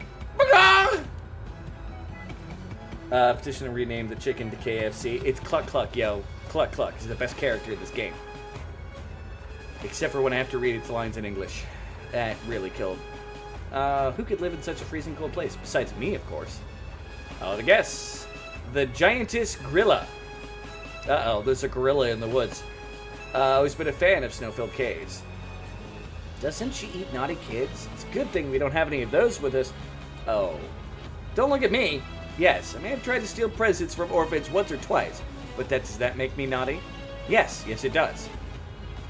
Petition to rename the chicken to KFC. It's Cluck Cluck, yo. Cluck Cluck is the best character in this game. Except for when I have to read its lines in English. That really killed. Who could live in such a freezing cold place? Besides me, of course. I'll have a guess. The Giantess Gorilla. Uh-oh, there's a gorilla in the woods. Always been a fan of snow-filled caves. Doesn't she eat naughty kids? It's a good thing we don't have any of those with us. Oh. Don't look at me. Yes, I may have tried to steal presents from orphans once or twice, but does that make me naughty? Yes, it does.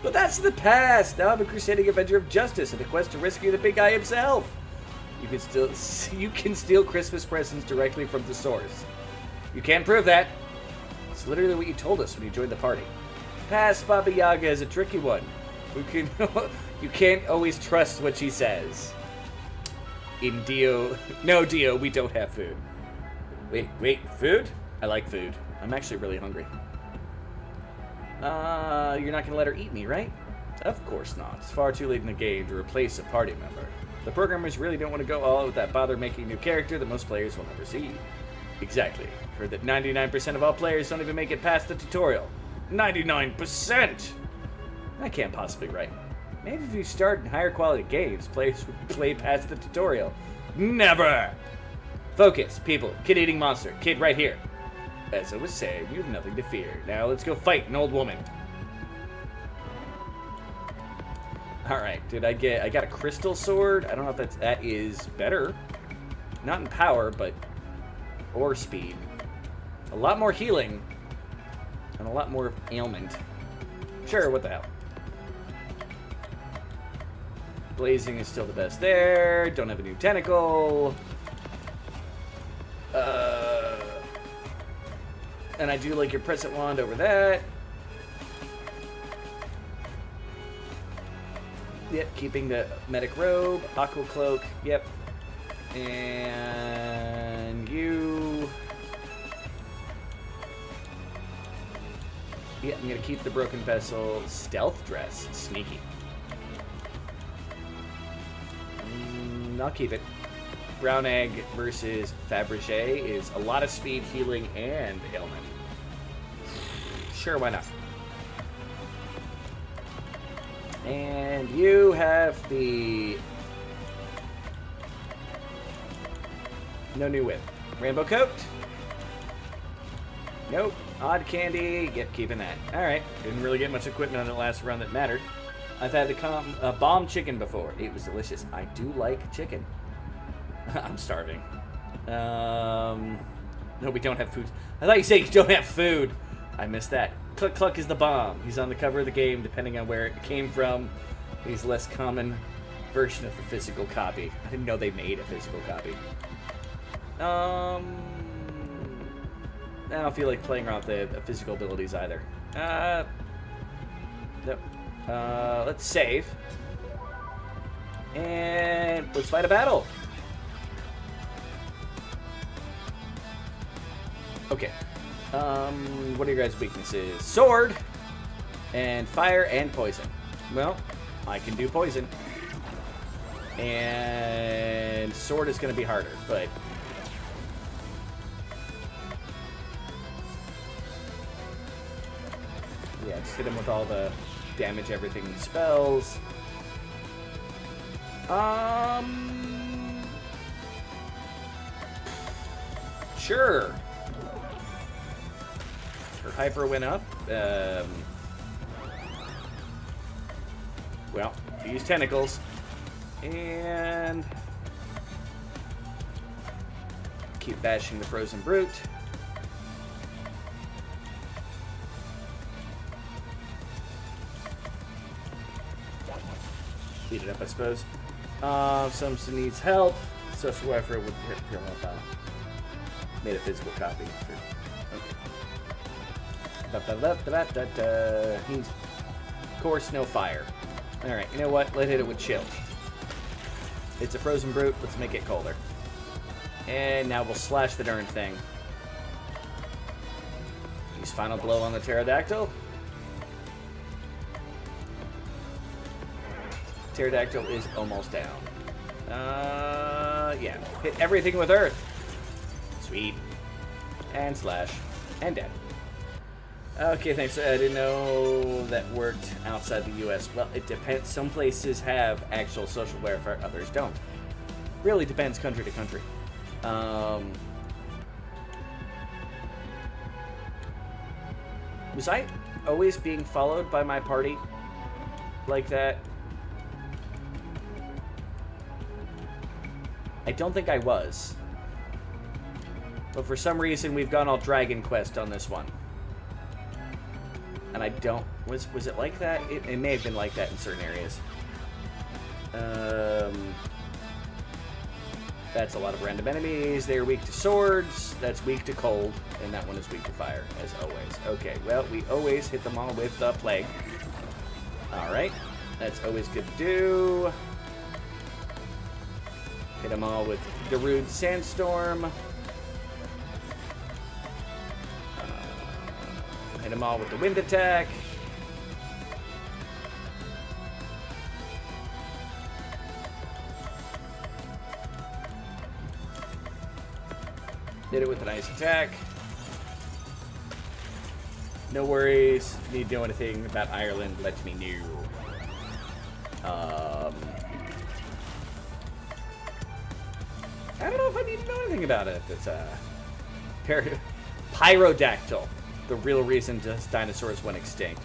But that's the past. Now I'm a crusading avenger of justice in a quest to rescue the big guy himself. You can steal Christmas presents directly from the source. You can't prove that. It's literally what you told us when you joined the party. Past Baba Yaga is a tricky one. You can't always trust what she says. No, Dio, we don't have food. Wait, food? I like food. I'm actually really hungry. You're not gonna let her eat me, right? Of course not. It's far too late in the game to replace a party member. The programmers really don't want to go all out with that bother making a new character that most players will never see. Exactly. Heard that 99% of all players don't even make it past the tutorial. 99%! That can't possibly be right. Maybe if you start in higher quality games, players would play past the tutorial. Never! Focus, people. Kid-eating monster. Kid right here. As I was saying, you have nothing to fear. Now let's go fight an old woman. Alright, I got a crystal sword. I don't know if that is better. Not in power, but... or speed. A lot more healing. And a lot more ailment. Sure, what the hell. Blazing is still the best there. Don't have a new tentacle. And I do like your present wand over that. Yep, keeping the medic robe. Aqua cloak. Yep. And you... Yeah, I'm going to keep the broken vessel. Stealth dress. Sneaky. I'll keep it. Brown Egg versus Fabergé is a lot of speed, healing, and ailment. Sure, why not? And you have the... No new whip. Rainbow Coat? Nope. Odd Candy. Yep, keeping that. Alright. Didn't really get much equipment on the last run that mattered. I've had the bomb chicken before. It was delicious. I do like chicken. I'm starving. No, we don't have food. I thought you said you don't have food. I missed that. Cluck Cluck is the bomb. He's on the cover of the game, depending on where it came from. He's a less common version of the physical copy. I didn't know they made a physical copy. I don't feel like playing around with the physical abilities either. Nope. Let's save. And let's fight a battle. Okay. What are your guys' weaknesses? Sword, and fire, and poison. Well, I can do poison. And sword is going to be harder, but... yeah, just hit him with all the damage, everything he spells. Sure. Her hyper went up. Well, use tentacles. And keep bashing the frozen brute. Beat it up, I suppose. Some needs help. Social welfare would heal up. Made a physical copy. Okay. He's, of course, no fire. Alright, you know what? Let's hit it with chill. It's a frozen brute. Let's make it colder. And now we'll slash the darn thing. Use final blow on the pterodactyl. Pterodactyl is almost down. Yeah. Hit everything with earth. Sweet. And slash. And dead. Okay, thanks. I didn't know that worked outside the U.S. Well, it depends. Some places have actual social welfare, others don't. Really depends country to country. Was I always being followed by my party like that? I don't think I was. But for some reason, we've gone all Dragon Quest on this one. And I don't... Was it like that? It may have been like that in certain areas. That's a lot of random enemies. They're weak to swords. That's weak to cold. And that one is weak to fire, as always. Okay, well, we always hit them all with the plague. Alright. That's always good to do. Hit them all with the rude sandstorm. Hit them all with the wind attack. Hit it with an ice attack. No worries. If you need to know anything about Ireland, let me know. I don't know if I need to know anything about it. It's Pyrodactyl. The real reason just dinosaurs went extinct.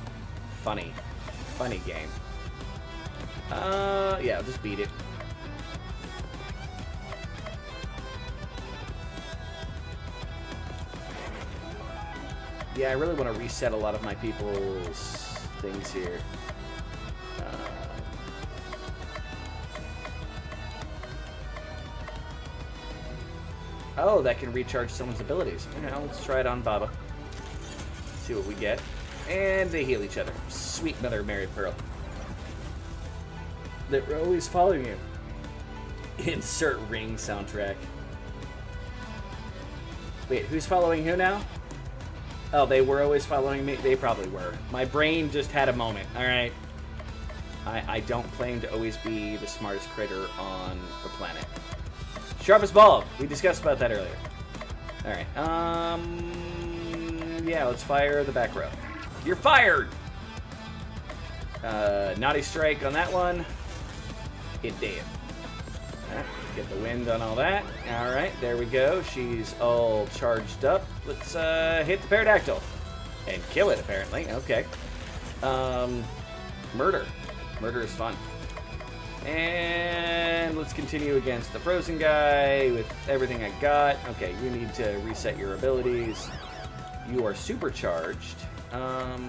Funny. Funny game. Yeah, I'll just beat it. Yeah, I really want to reset a lot of my people's things here. Oh, that can recharge someone's abilities. Yeah, let's try it on Baba. See what we get. And they heal each other. Sweet Mother Mary Pearl. They're always following you. Insert Ring soundtrack. Wait, who's following who now? Oh, they were always following me? They probably were. My brain just had a moment, alright? I don't claim to always be the smartest critter on the planet. Sharpest bulb. We discussed about that earlier. All right. Yeah, let's fire the back row. You're fired. Naughty strike on that one. It did. Right, get the wind on all that. All right, there we go. She's all charged up. Let's hit the pterodactyl and kill it. Apparently, okay. Murder. Murder is fun. And let's continue against the frozen guy with everything I got. Okay, you need to reset your abilities. You are supercharged. Oh,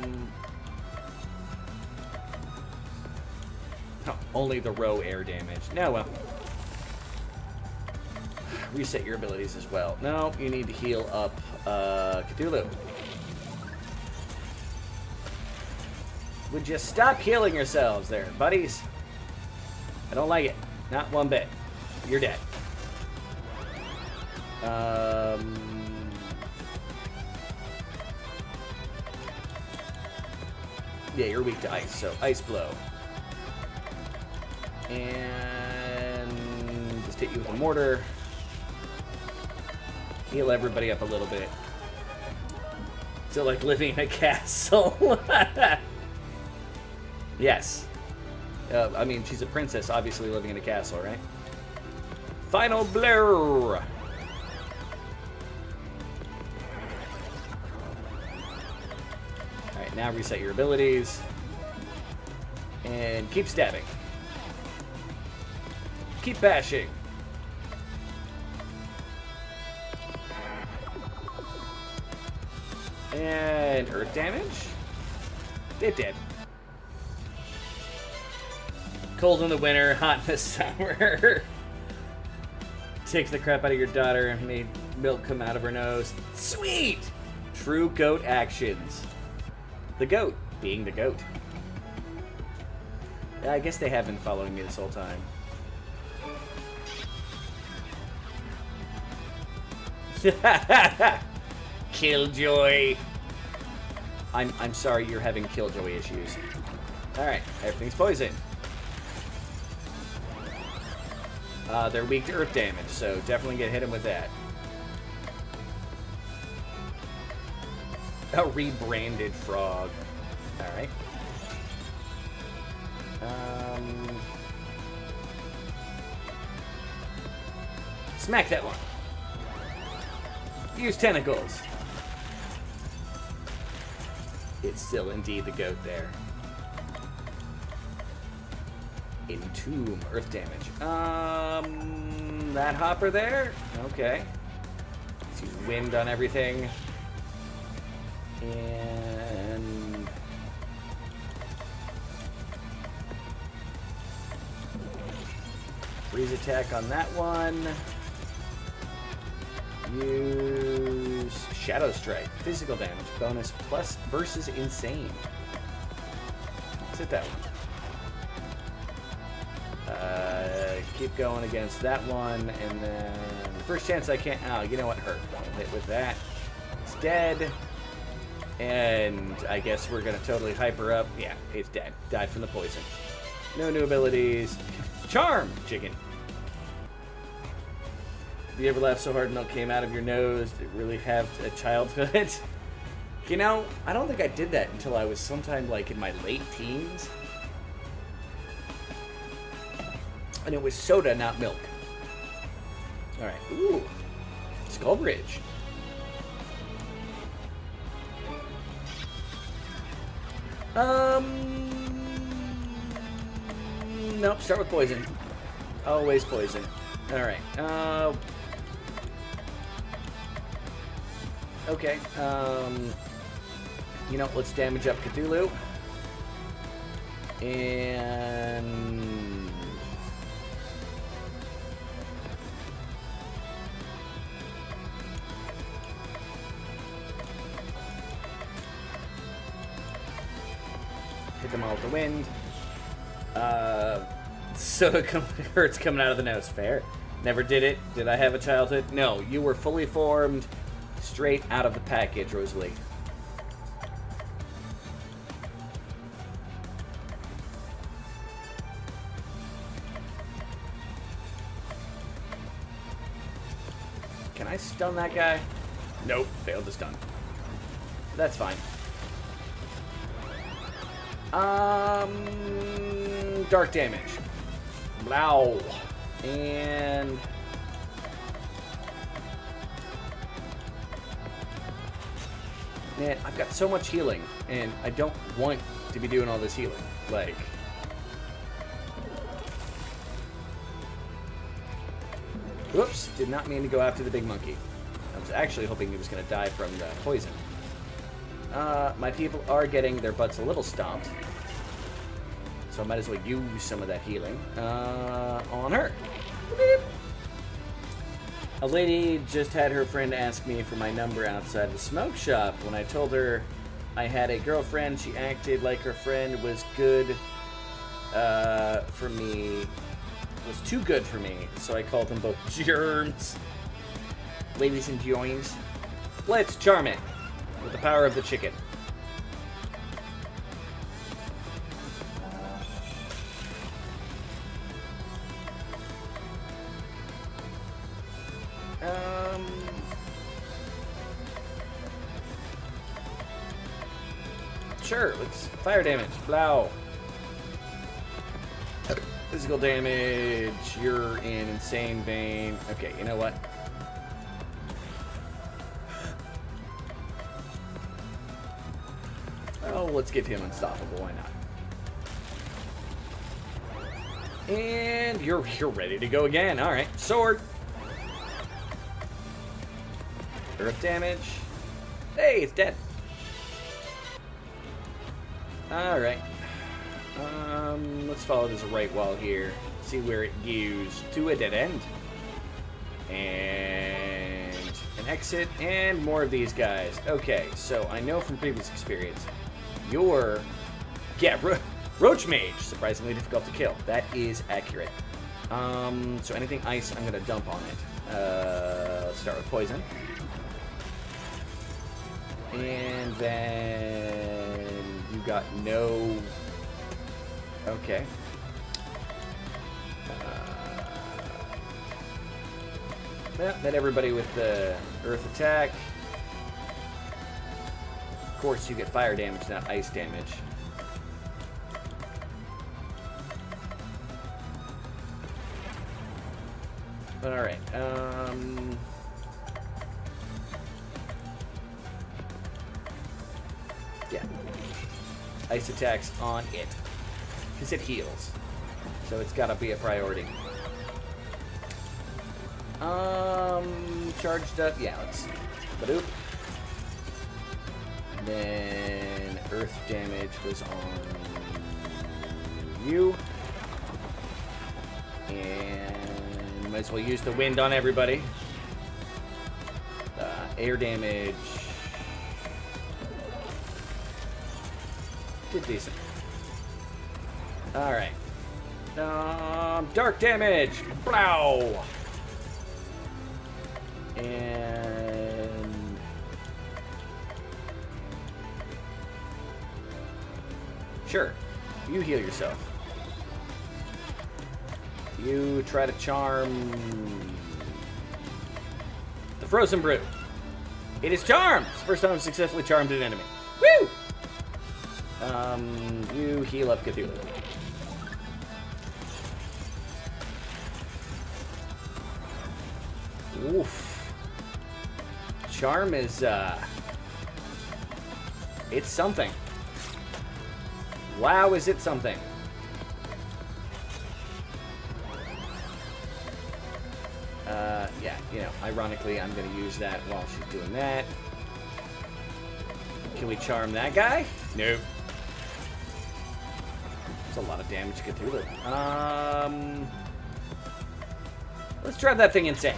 only the row air damage. No, well. Reset your abilities as well. No, you need to heal up Cthulhu. Would you stop healing yourselves there, buddies? I don't like it. Not one bit. You're dead. Yeah, you're weak to ice, so ice blow. And just hit you with a mortar. Heal everybody up a little bit. So like living in a castle. Yes. I mean, she's a princess, obviously living in a castle, right? Final blow. Alright, now reset your abilities. And keep stabbing. Keep bashing. And earth damage. It did. Cold in the winter, hot in the summer. Takes the crap out of your daughter and made milk come out of her nose. Sweet! True goat actions. The goat being the goat. Yeah, I guess they have been following me this whole time. Killjoy. I'm sorry you're having killjoy issues. Alright, everything's poison. They're weak to earth damage, so definitely hit them with that. A rebranded frog. Alright. Smack that one. Use tentacles. It's still indeed the goat there. Entomb, earth damage. That hopper there? Okay. Let's use wind on everything. And freeze attack on that one. Use Shadow Strike. Physical damage bonus plus versus insane. Let's hit that one. Keep going against that one, and then first chance I can't. Oh, you know what? Hurt. I'll hit with that. It's dead. And I guess we're gonna totally hyper up. Yeah, it's dead. Died from the poison. No new abilities. Charm, chicken. Have you ever laughed so hard milk came out of your nose? Did you really have a childhood? You know, I don't think I did that until I was sometime like in my late teens. And it was soda, not milk. Alright. Ooh. Skull Bridge. Nope, start with poison. Always poison. Alright. Okay. You know, let's damage up Cthulhu. And hit them all with the wind. So it hurts coming out of the nose. Fair. Never did it. Did I have a childhood? No, you were fully formed straight out of the package, Rosalie. I stun that guy? Nope, failed to stun. That's fine. Dark damage. Wow. And... man, I've got so much healing, and I don't want to be doing all this healing. Like... whoops, did not mean to go after the big monkey. I was actually hoping he was going to die from the poison. My people are getting their butts a little stomped. So I might as well use some of that healing on her. A lady just had her friend ask me for my number outside the smoke shop. When I told her I had a girlfriend, she acted like her friend was good for me. Was too good for me, so I called them both germs. Ladies and joins. Let's charm it with the power of the chicken. Sure, let's fire damage. Blow. Physical damage. You're in insane vein. Okay, you know what? Oh, let's give him unstoppable. Why not? And you're ready to go again. All right, sword. Earth damage. Hey, it's dead. All right. Let's follow this right wall here. See where it goes to a dead end. And an exit, and more of these guys. Okay, so I know from previous experience, Roach Mage, surprisingly difficult to kill. That is accurate. So anything ice, I'm gonna dump on it. Let's start with poison. And then you got no... okay. Well, hit everybody with the earth attack. Of course, you get fire damage, not ice damage. But alright, yeah. Ice attacks on it. Because it heals. So it's gotta be a priority. Charged up. Yeah, let's... Badoop. Then earth damage was on you. And might as well use the wind on everybody. Air damage. Did decent. Alright. Dark damage. Blow. And sure, you heal yourself. You try to charm the Frozen Brew. It is charmed. It's the first time I've successfully charmed an enemy. Woo! You heal up Cthulhu. Oof. Charm is, it's something. Wow, is it something. Yeah, you know, ironically, I'm going to use that while she's doing that. Can we charm that guy? Nope. That's a lot of damage to Cthulhu. Let's drive that thing insane.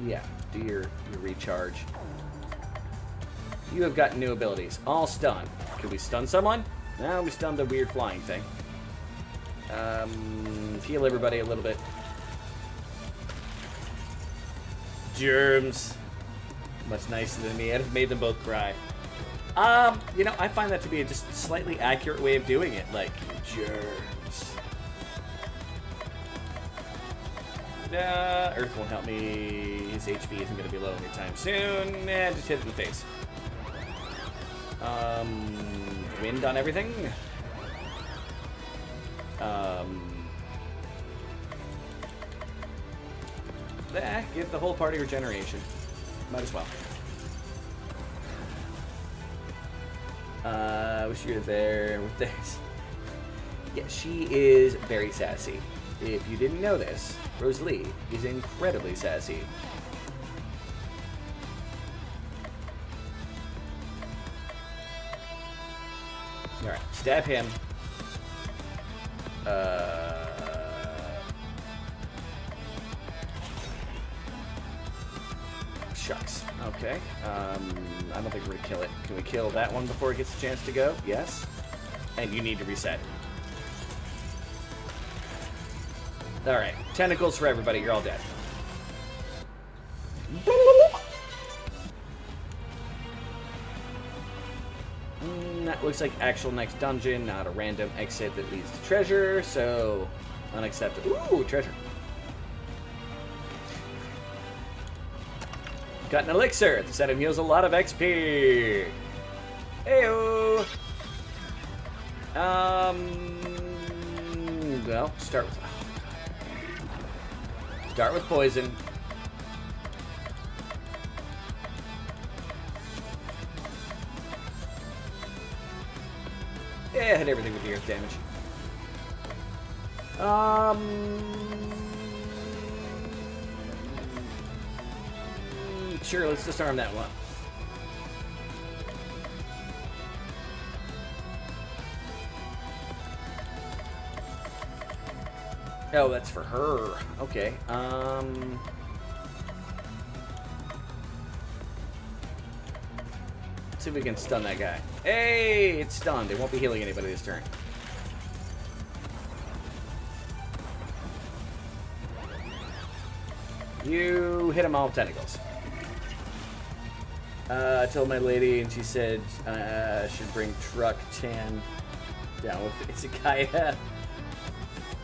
Yeah, do your recharge. You have got new abilities. All stun. Can we stun someone? No, we stunned the weird flying thing. Heal everybody a little bit. Germs. Much nicer than me. I'd have made them both cry. You know, I find that to be a just slightly accurate way of doing it. Like, germs. Earth won't help me. His HP isn't going to be low anytime soon. And just hit it in the face. Wind on everything. Give the whole party regeneration. Might as well. Wish you were there with this. Yeah, she is very sassy. If you didn't know this, Rosalie is incredibly sassy. Alright, stab him. Shucks. Okay. I don't think we're gonna kill it. Can we kill that one before it gets a chance to go? Yes. And you need to reset. Alright. Tentacles for everybody. You're all dead. That looks like actual next dungeon, not a random exit that leads to treasure, so unacceptable. Ooh, treasure. Got an elixir. This item heals a lot of XP. Heyo. Well, start with poison. Yeah, hit everything with the earth damage. Sure, let's disarm that one. Oh, that's for her. Okay. Let's see if we can stun that guy. Hey, it's stunned. It won't be healing anybody this turn. You hit him all with tentacles. I told my lady, and she said I should bring Truck Chan down with Izakaya.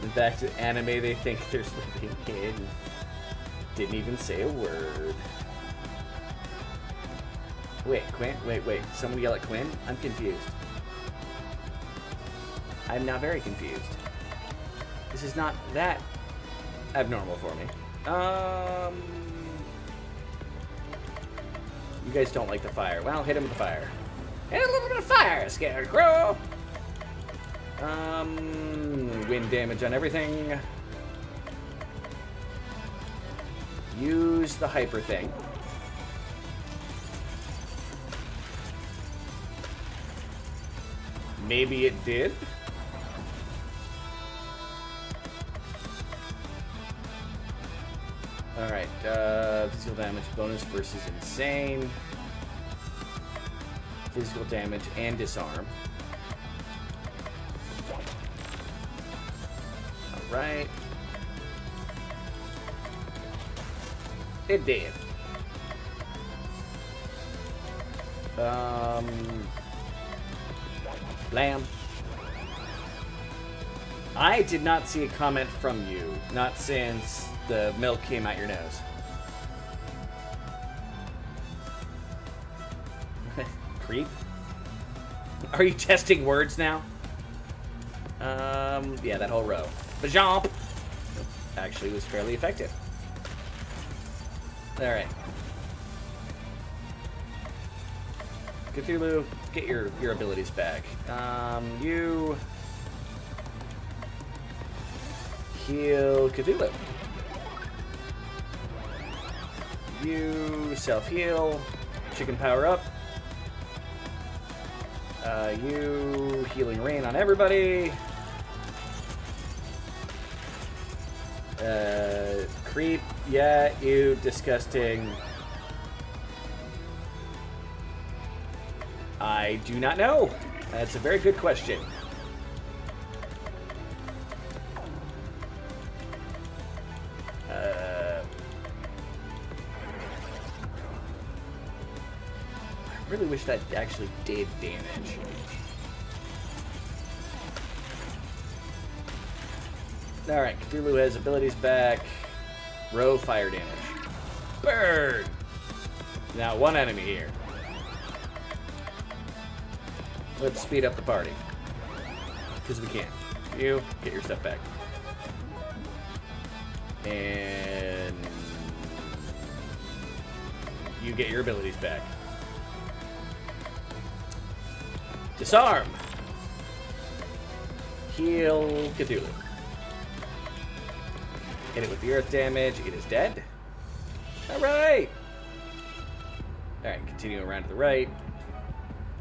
And back to anime, they think there's living kid. Didn't even say a word. Wait, Quinn? Wait. Someone yell at Quinn? I'm confused. I'm now very confused. This is not that abnormal for me. You guys don't like the fire. Well, hit him with the fire. Hit a little bit of fire, Scarecrow! Wind damage on everything. Use the hyper thing. Maybe it did. Alright, physical damage bonus versus insane. Physical damage and disarm. Alright. It did. Blam. I did not see a comment from you, not since the milk came out your nose. Creep? Are you testing words now? Yeah, that whole row. Bajomp! Actually was fairly effective. Alright. Cthulhu, get your abilities back. You heal Cthulhu. You self-heal. Chicken power up. You healing rain on everybody. Creep, yeah, you disgusting. I do not know. That's a very good question. I really wish that actually did damage. Alright, Cthulhu has abilities back. Row fire damage. Burn! Now one enemy here. Let's speed up the party. Because we can. You, get your stuff back. And you get your abilities back. Disarm. Heal Cthulhu. Hit it with the earth damage. It is dead. Alright. Alright, continue around to the right.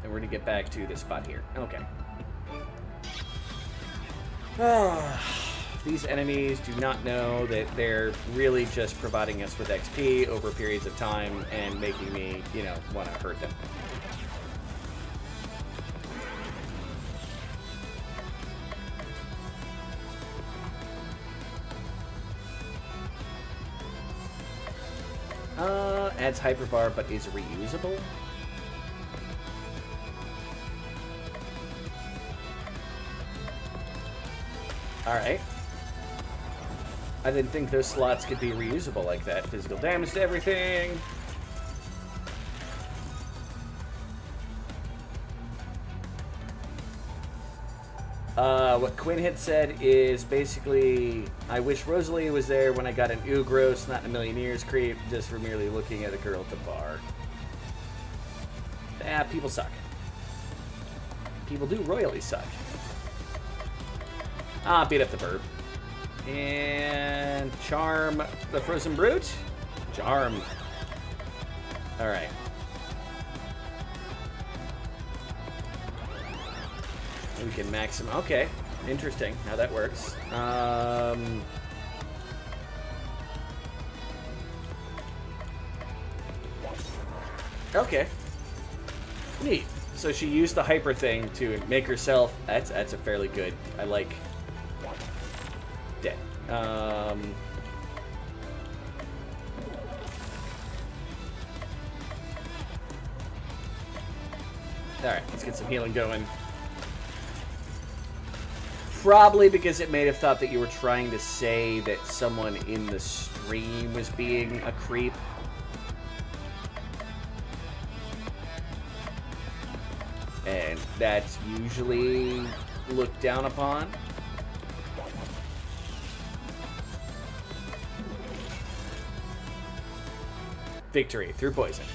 And we're going to get back to this spot here. Okay. These enemies do not know that they're really just providing us with XP over periods of time and making me, you know, want to hurt them. Adds hyperbar, but is reusable. Alright. I didn't think those slots could be reusable like that. Physical damage to everything. What Quinn had said is basically, I wish Rosalie was there when I got an Ugros, not in a million years creep, just for merely looking at a girl at the bar. Ah, people suck. People do royally suck. Ah, beat up the bird. And charm the frozen brute. Charm. Alright. We can maximum. Okay. Interesting how that works. Okay. Neat. So she used the hyper thing to make herself. That's a fairly good. I like. Dead. Alright, let's get some healing going. Probably because it may have thought that you were trying to say that someone in the stream was being a creep. And that's usually looked down upon. Victory through poison.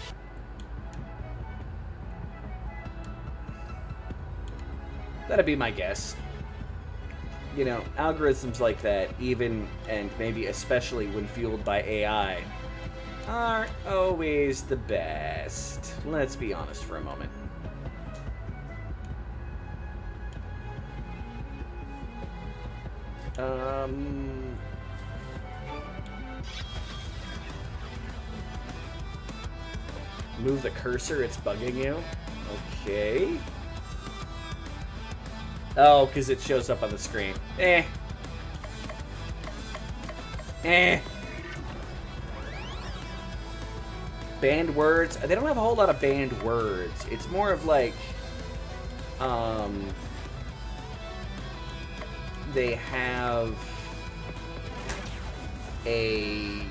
That'd be my guess. You know, algorithms like that, even and maybe especially when fueled by AI, aren't always the best. Let's be honest for a moment. Move the cursor, it's bugging you. Okay. Oh, because it shows up on the screen. Eh. Banned words. They don't have a whole lot of banned words. It's more of like, they have a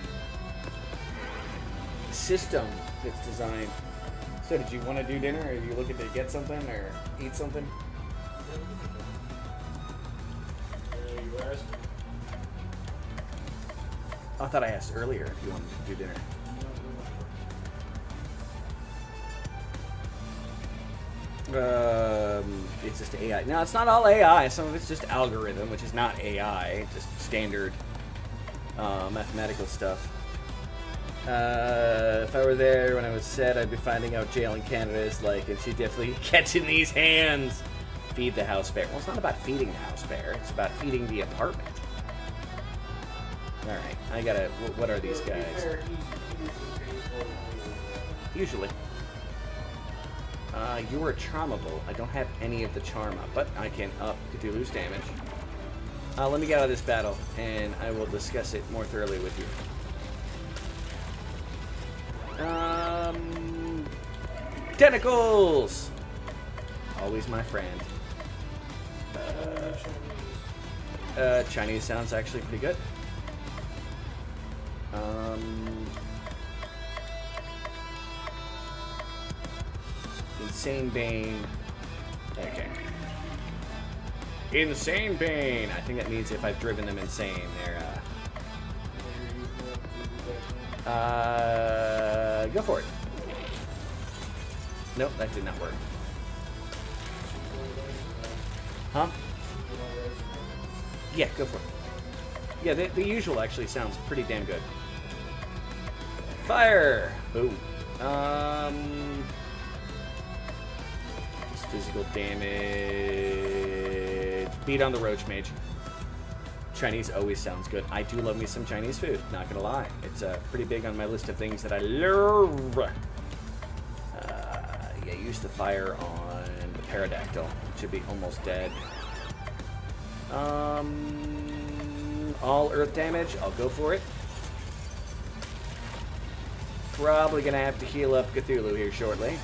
system that's designed. So did you want to do dinner? Or are you looking to get something or eat something? You asked? I thought I asked earlier if you wanted to do dinner. It's just AI. No, it's not all AI. Some of it's just algorithm, which is not AI. Just standard mathematical stuff. If I were there when I was said, I'd be finding out jail in Canada is like, and she'd definitely catching these hands. Feed the house bear. Well, it's not about feeding the house bear. It's about feeding the apartment. All right, I gotta. What are these guys? Usually. You are charmable. I don't have any of the charm up, but I can up Cthulhu's damage. Let me get out of this battle, and I will discuss it more thoroughly with you. Tentacles! Always my friend. Chinese sounds actually pretty good. Insane Bane. Okay. Insane Bane. I think that means if I've driven them insane, they're, go for it. Nope, that did not work. Huh? Yeah, go for it. Yeah, the usual actually sounds pretty damn good. Fire! Boom. Just physical damage. Beat on the Roach Mage. Chinese always sounds good. I do love me some Chinese food, not gonna lie. It's pretty big on my list of things that I love. Yeah, use the fire on the Pterodactyl. Should be almost dead. All earth damage. I'll go for it. Probably gonna have to heal up Cthulhu here shortly.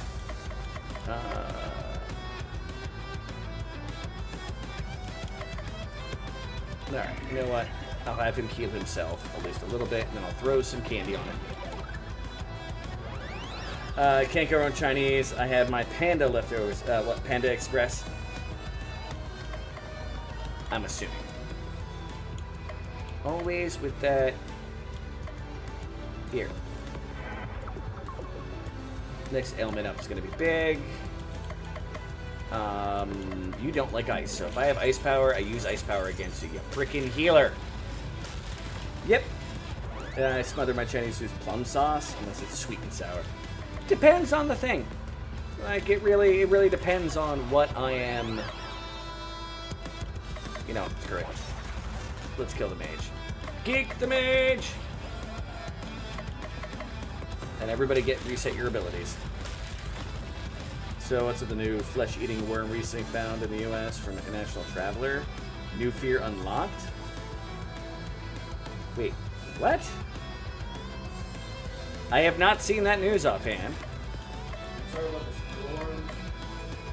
Alright, you know what? I'll have him heal himself at least a little bit, and then I'll throw some candy on it. Can't go on Chinese. I have my Panda leftovers. What? Panda Express? I'm assuming. Always with that. Here. Next element up is going to be big. You don't like ice, so if I have ice power, I use ice power against you. You freaking healer. Yep. I smother my Chinese food with plum sauce, unless it's sweet and sour. Depends on the thing. Like, it really depends on what I am. You know, screw it. Let's kill the mage. Geek the mage! And everybody reset your abilities. So what's with the new flesh-eating worm recently found in the U.S. from an international traveler? New fear unlocked? Wait, what? I have not seen that news offhand.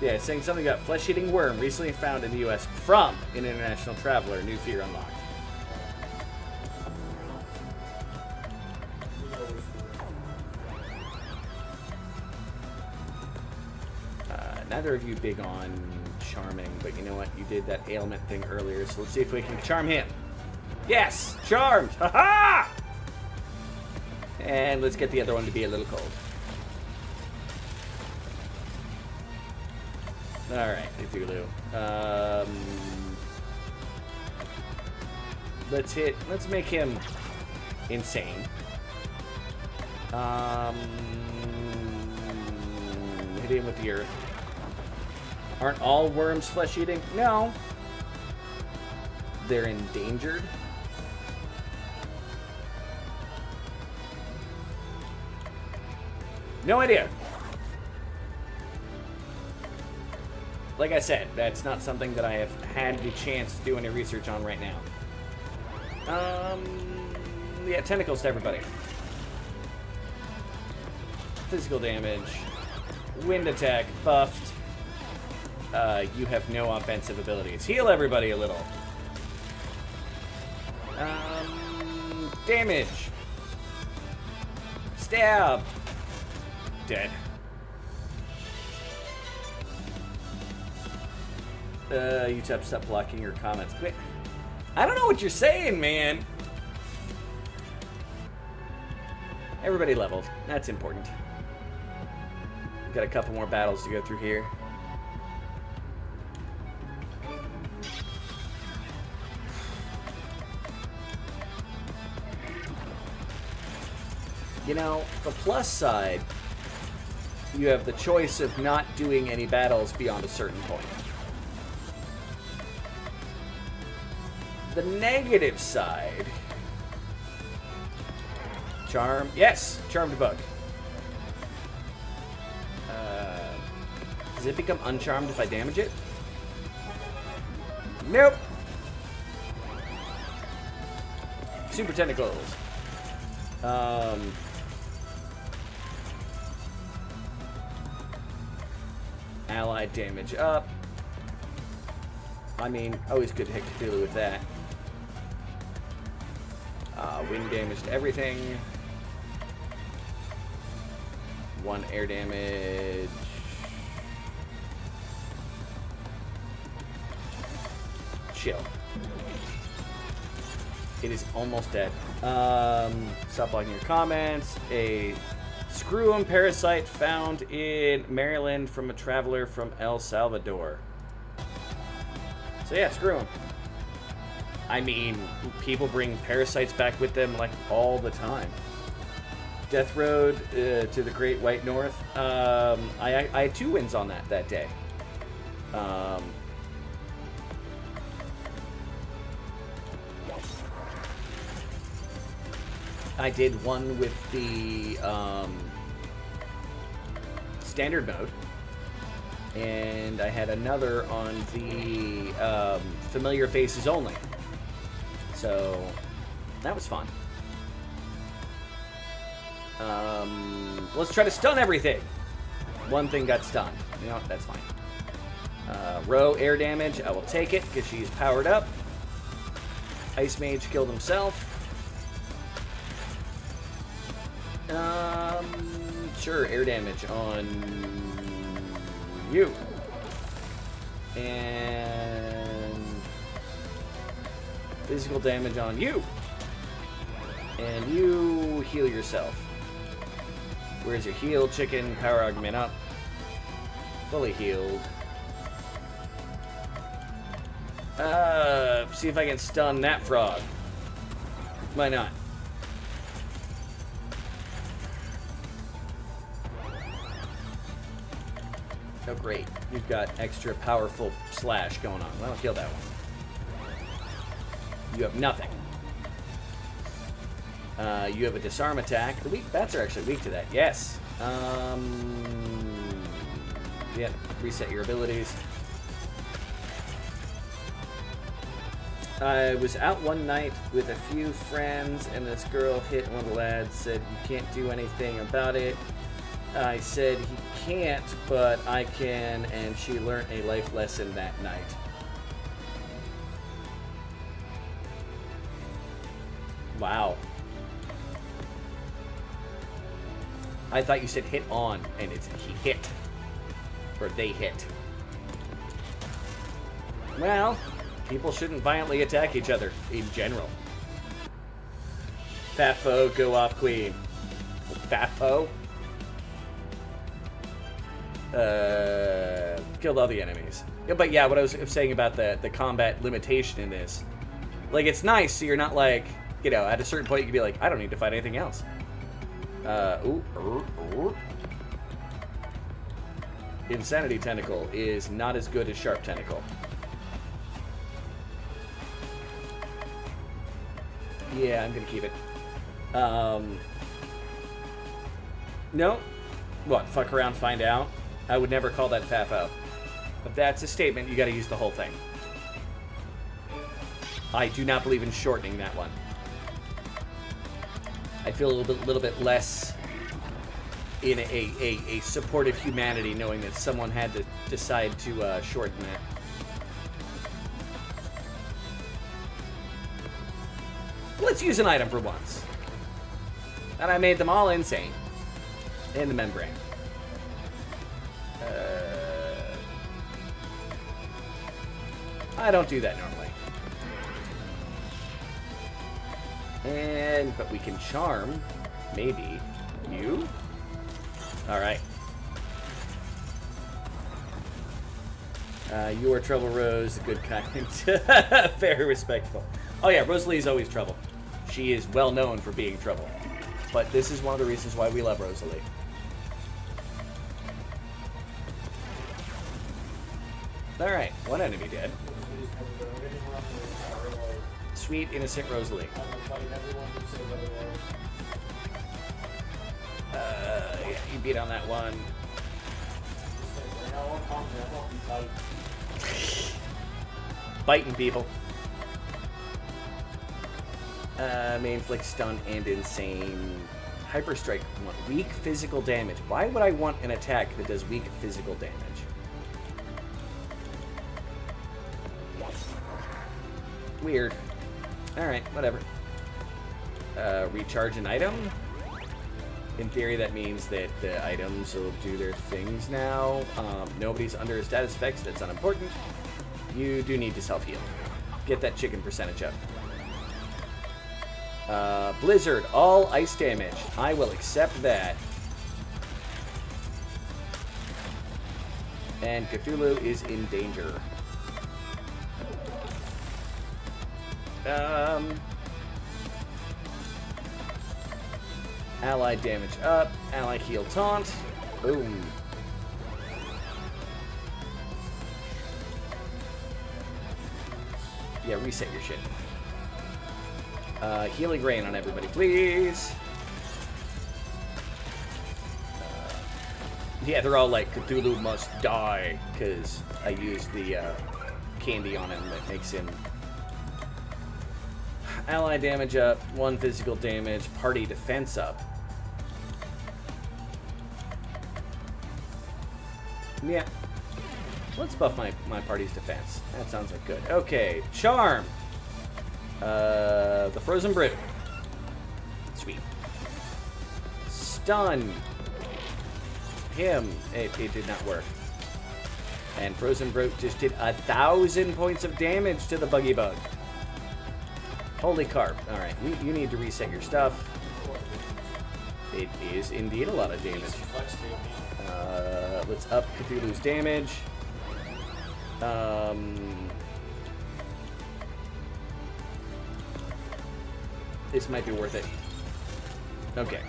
Yeah, it's saying something about flesh-eating worm recently found in the U.S. from an international traveler. New fear unlocked. Neither of you big on charming, but you know what? You did that ailment thing earlier, so let's see if we can charm him. Yes! Charmed! Ha-ha! And let's get the other one to be a little cold. Alright, Cthulhu. Let's make him insane. Hit him with the earth. Aren't all worms flesh-eating? No. They're endangered. No idea. Like I said, that's not something that I have had the chance to do any research on right now. Yeah, tentacles to everybody. Physical damage. Wind attack, buffed. You have no offensive abilities. Heal everybody a little. Damage. Stab. Dead. You have to stop blocking your comments. Quit. I don't know what you're saying, man. Everybody leveled. That's important. We've got a couple more battles to go through here. You know, the plus side, you have the choice of not doing any battles beyond a certain point. The negative side... Charm. Yes! Charmed bug. Does it become uncharmed if I damage it? Nope! Super tentacles. Allied damage up. I mean, always good to hit Cthulhu with that. Wind damage to everything. 1 air damage. Chill. It is almost dead. Stop blocking your comments. A screw-em parasite found in Maryland from a traveler from El Salvador. So yeah, screw 'em. I mean, people bring parasites back with them like all the time. Death Road to the Great White North. I had 2 wins on that day. I did one with the standard mode, and I had another on the familiar faces only. So that was fun. Let's try to stun everything. One thing got stunned. You know, that's fine. Row air damage. I will take it because she's powered up. Ice Mage killed himself. Sure, air damage on you. And physical damage on you. And you heal yourself. Where's your heal, chicken? Power augment up. Fully healed. See if I can stun that frog. Why not? Oh, great. You've got extra powerful slash going on. Well, I'll kill that one. You have nothing. You have a disarm attack. The weak bats are actually weak to that. Yes. Yeah, reset your abilities. I was out one night with a few friends, and this girl hit one of the lads, said, "You can't do anything about it." I said, "He can't, but I can," and she learned a life lesson that night. Wow. I thought you said hit on, and it's he hit. Or they hit. Well, people shouldn't violently attack each other, in general. Fat foe, go off queen. Fat foe? Killed all the enemies. Yeah, but yeah, what I was saying about the combat limitation in this. Like, it's nice, so you're not like, you know, at a certain point you can be like, I don't need to fight anything else. Insanity Tentacle is not as good as Sharp Tentacle. Yeah, I'm gonna keep it. No. What, fuck around, find out? I would never call that FAFO. If that's a statement, you gotta use the whole thing. I do not believe in shortening that one. I feel a little bit less in a supportive humanity knowing that someone had to decide to shorten that. Let's use an item for once. And I made them all insane. In the membrane. I don't do that normally. But we can charm, maybe, you? Alright. You are Trouble Rose, a good kind. Very respectful. Oh yeah, Rosalie's always trouble. She is well known for being trouble. But this is one of the reasons why we love Rosalie. Alright, one enemy dead. Sweet, innocent Rosalie. Yeah, you beat on that one. Biting people. May inflict stun and insane. Hyper Strike. Weak physical damage. Why would I want an attack that does weak physical damage? Weird. Alright, whatever. recharge an item. In theory, that means that the items will do their things now. Nobody's under status effects. That's unimportant. You do need to self-heal. Get that chicken percentage up. Blizzard, all ice damage. I will accept that. And Cthulhu is in danger. Ally damage up. Ally heal taunt. Boom. Yeah, reset your shit. Healing rain on everybody, please. Yeah, they're all like, Cthulhu must die, because I used the candy on him that makes him... Ally damage up, 1 physical damage, party defense up. Yeah. Let's buff my party's defense. That sounds like good. Okay, charm. The frozen brute. Sweet. Stun. Him. It did not work. And frozen brute just did 1,000 points of damage to the buggy bug. Holy carp. All right, you need to reset your stuff. It is indeed a lot of damage. Let's up Cthulhu's damage. This might be worth it. Okay.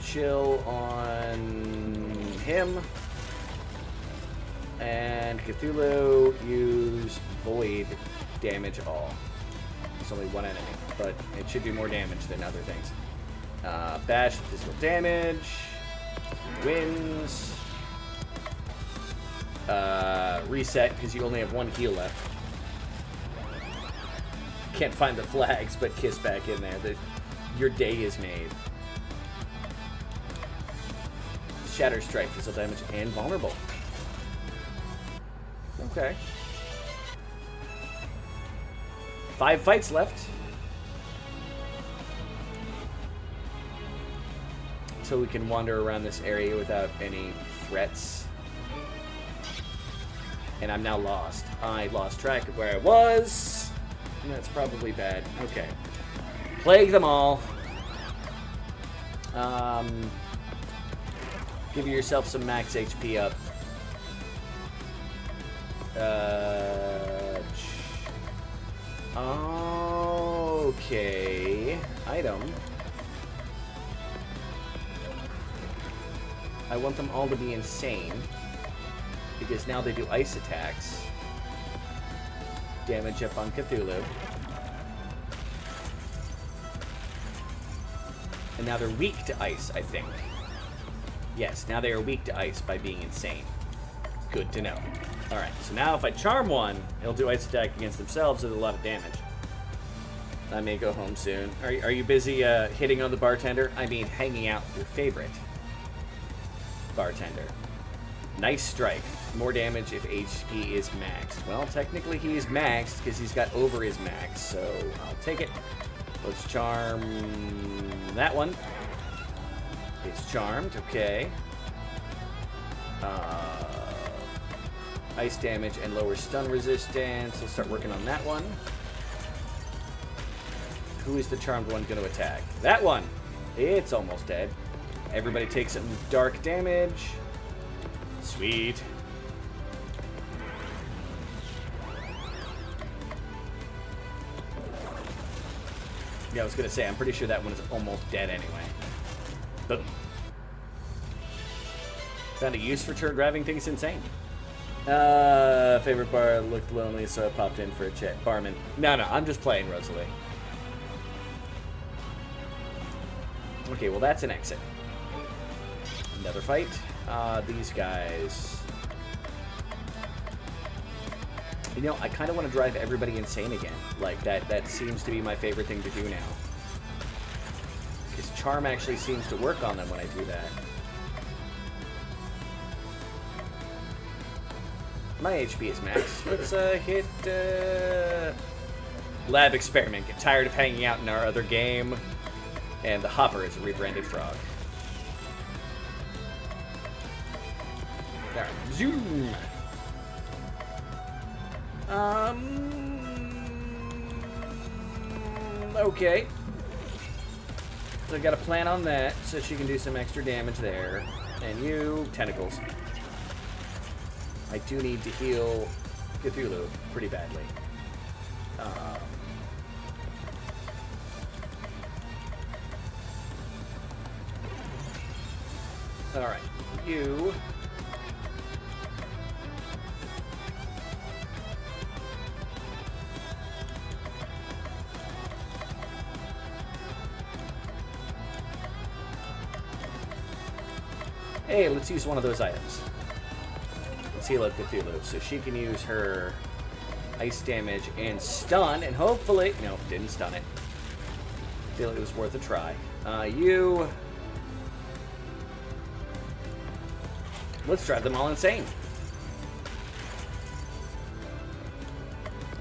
Chill on him. And Cthulhu, use void damage all. It's only one enemy, but it should do more damage than other things. Bash physical damage. Wins. Reset, because you only have 1 heal left. Can't find the flags, but kiss back in there. Your day is made. Shatter strike, physical damage, and vulnerable. Okay. 5 fights left. So we can wander around this area without any threats. And I'm now lost. I lost track of where I was. And that's probably bad. Okay. Plague them all. Give yourself some max HP up. Okay. Item. I want them all to be insane. Because now they do ice attacks. Damage up on Cthulhu. And now they're weak to ice, I think. Yes, now they are weak to ice by being insane. Good to know. Alright, so now if I charm one, it'll do ice attack against themselves with a lot of damage. I may go home soon. Are you busy hitting on the bartender? I mean, hanging out with your favorite bartender. Nice strike. More damage if HP is maxed. Well, technically he is maxed because he's got over his max, so I'll take it. Let's charm that one. It's charmed, okay. Ice damage and lower stun resistance. Let's start working on that one. Who is the charmed one going to attack? That one! It's almost dead. Everybody takes some dark damage. Sweet. Yeah, I was going to say, I'm pretty sure that one is almost dead anyway. Boom. Found a use for driving things insane. Favorite bar looked lonely, so I popped in for a chat. Barman. No, I'm just playing Rosalie. Okay, well that's an exit. Another fight. These guys. You know, I kind of want to drive everybody insane again. Like, that seems to be my favorite thing to do now. Because charm actually seems to work on them when I do that. My HP is max. Let's hit Lab experiment. Get tired of hanging out in our other game. And the Hopper is a rebranded frog. Alright, zoom. Okay. So I got a plan on that, so she can do some extra damage there. And you, tentacles. I do need to heal Cthulhu pretty badly. Alright, you... Hey, let's use one of those items. Let's heal up Cthulhu, so she can use her ice damage and stun, and hopefully... No, didn't stun it. I feel it was worth a try. You... Let's drive them all insane.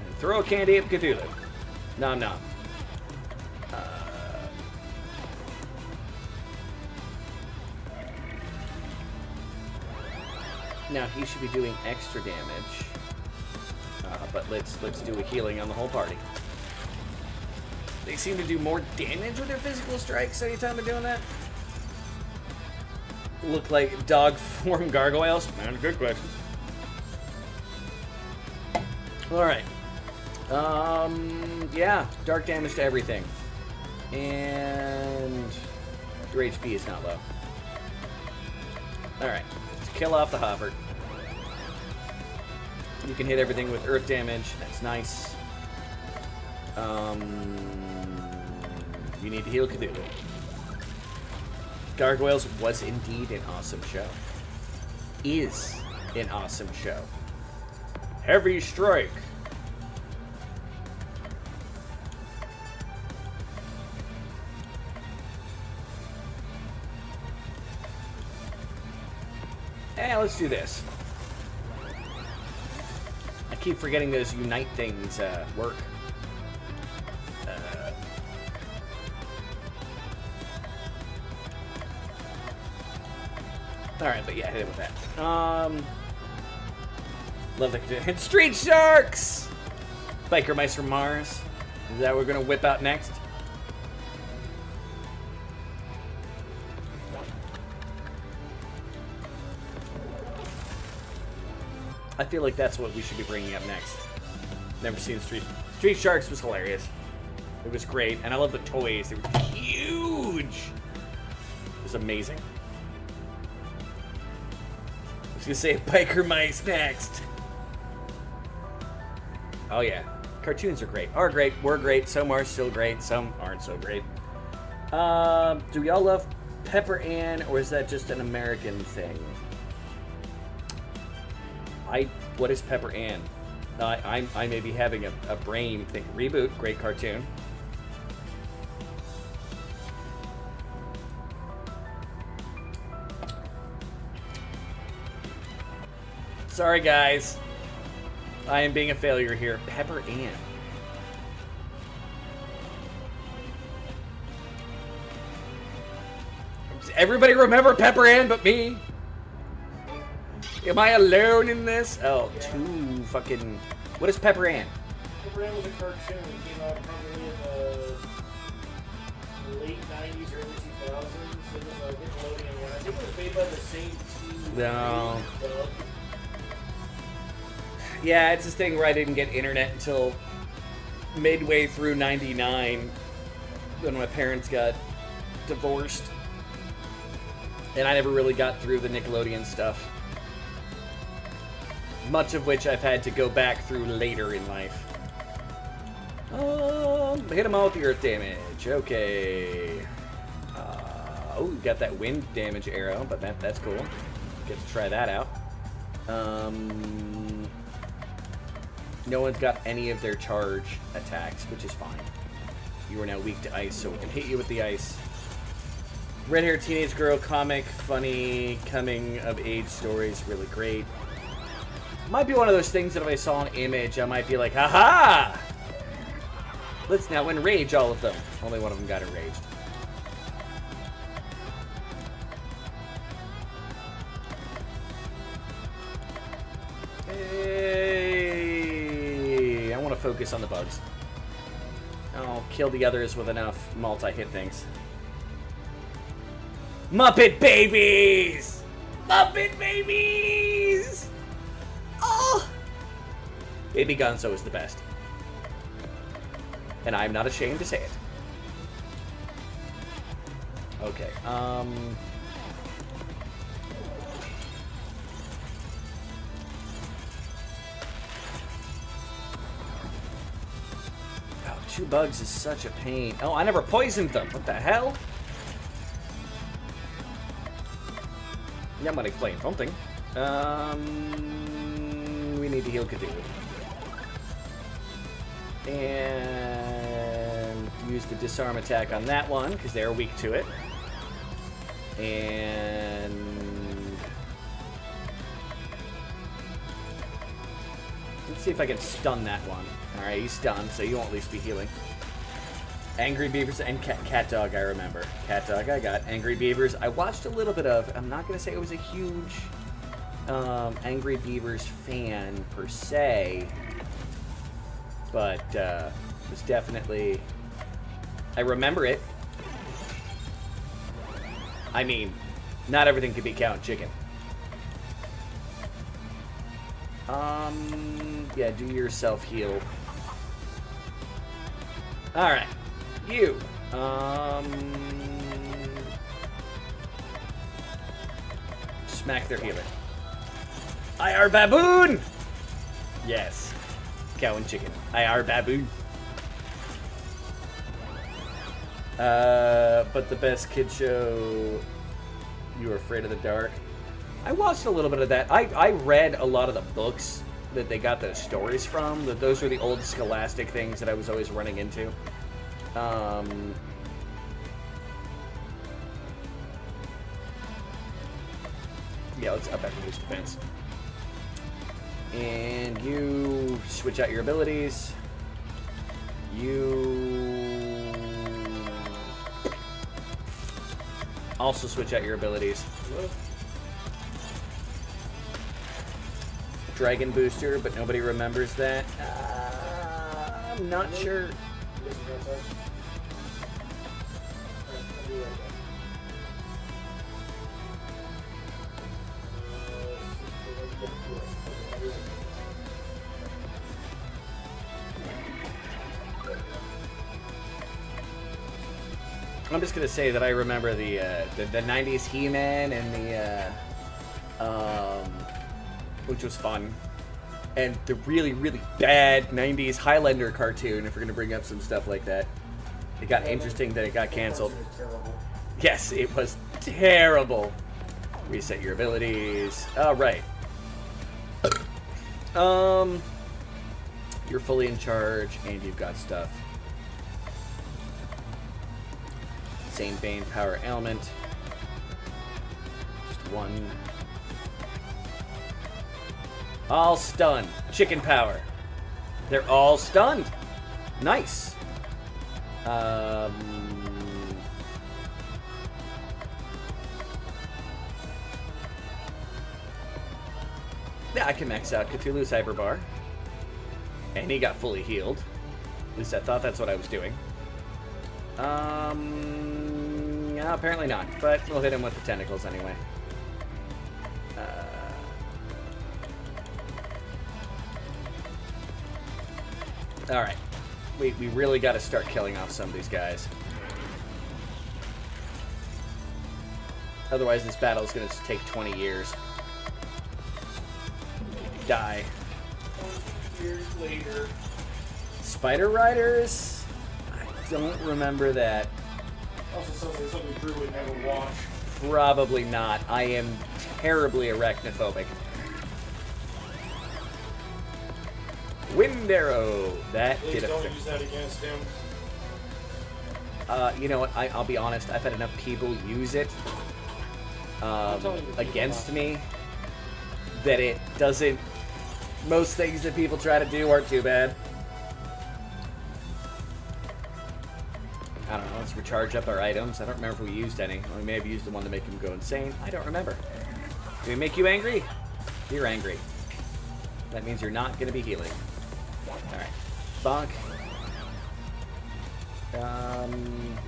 And throw a candy at Cthulhu. Nom nom. Now he should be doing extra damage, but let's do a healing on the whole party. They seem to do more damage with their physical strikes anytime they're doing that. Look like dog form gargoyles? Man, good question. Alright. Yeah, dark damage to everything. And your HP is not low. Alright, let's kill off the Hopper. You can hit everything with earth damage. That's nice. You need to heal Cthulhu. Gargoyles was indeed an awesome show. Is an awesome show. Heavy strike. Let's do this. I keep forgetting those unite things work. Alright, but yeah, hit it with that. Love that. Street Sharks! Biker Mice from Mars. Is that what we're gonna whip out next? I feel like that's what we should be bringing up next. Never seen Street Sharks was hilarious. It was great, and I love the toys. They were huge. It was amazing. I was gonna say Biker Mice next. Oh yeah, cartoons are great. Are great. Were great. Some are still great. Some aren't so great. Do we all love Pepper Ann, or is that just an American thing? What is Pepper Ann? I may be having a brain thing. Reboot, great cartoon. Sorry, guys. I am being a failure here. Pepper Ann. Does everybody remember Pepper Ann but me? Am I alone in this? Oh, yeah. Too fucking... What is Pepper Ann? Pepper Ann was a cartoon. It came out probably in the late 90s, early 2000s. It was a Nickelodeon one. I think it was made by the same team. No. Yeah, it's this thing where I didn't get internet until midway through 99 when my parents got divorced. And I never really got through the Nickelodeon stuff. Much of which I've had to go back through later in life. Hit them all with the earth damage. Okay. Oh, we got that wind damage arrow, but that's cool. Get to try that out. No one's got any of their charge attacks, which is fine. You are now weak to ice, so we can hit you with the ice. Red-haired teenage girl comic, funny, coming-of-age stories, really great. Might be one of those things that if I saw an image, I might be like, haha! Let's now enrage all of them. Only one of them got enraged. Hey, I want to focus on the bugs. I'll kill the others with enough multi-hit things. Muppet babies! Muppet babies! Oh! Baby Gonzo is the best. And I'm not ashamed to say it. Okay, Oh, 2 bugs is such a pain. Oh, I never poisoned them. What the hell? Yeah, I'm gonna explain something. We need to heal Cthulhu. And use the disarm attack on that one, because they're weak to it. And let's see if I can stun that one. Alright, he's stunned, so you won't at least be healing. Angry Beavers and Cat Dog, I remember. Cat Dog, I got. Angry Beavers, I watched a little bit of. I'm not going to say I was a huge Angry Beavers fan, per se. But it was definitely... I remember it. I mean, not everything could be Count Chicken. Yeah, do your self-heal. Alright. You. Smack their healer. IR Baboon! Yes. Cow and chicken. IR Baboon. But the best kid show... You Were Afraid of the Dark. I watched a little bit of that. I read a lot of the books that they got those stories from. That those were the old Scholastic things that I was always running into. Yeah, let's up Enemy's defense. And you switch out your abilities. You also switch out your abilities. Dragon Booster, but nobody remembers that. I'm not sure. I'm just gonna say that I remember the 90s He-Man and the which was fun, and the really, really bad 90s Highlander cartoon, if we're gonna bring up some stuff like that. It got interesting that it got canceled. Yes, it was terrible. Reset your abilities. Alright. You're fully in charge, and you've got stuff. Same Bane power element. Just one. All stunned. Chicken power. They're all stunned. Nice. Yeah, I can max out Cthulhu's Hyperbar. And he got fully healed. At least I thought that's what I was doing. Yeah, apparently not. But we'll hit him with the tentacles anyway. Alright. We really got to start killing off some of these guys. Otherwise, this battle is going to take 20 years. Die. 20 years later. Spider Riders? I don't remember that. Also sounds like something Drew would never watch. Probably not. I am terribly arachnophobic. Wind Arrow. That Please did a don't thing. use that against him. You know what? I'll be honest. I've had enough people use it against me that it doesn't. Most things that people try to do aren't too bad. I don't know, let's recharge up our items. I don't remember if we used any. We may have used the one to make him go insane. I don't remember. Do we make you angry? You're angry. That means you're not going to be healing. Alright. Bonk. You're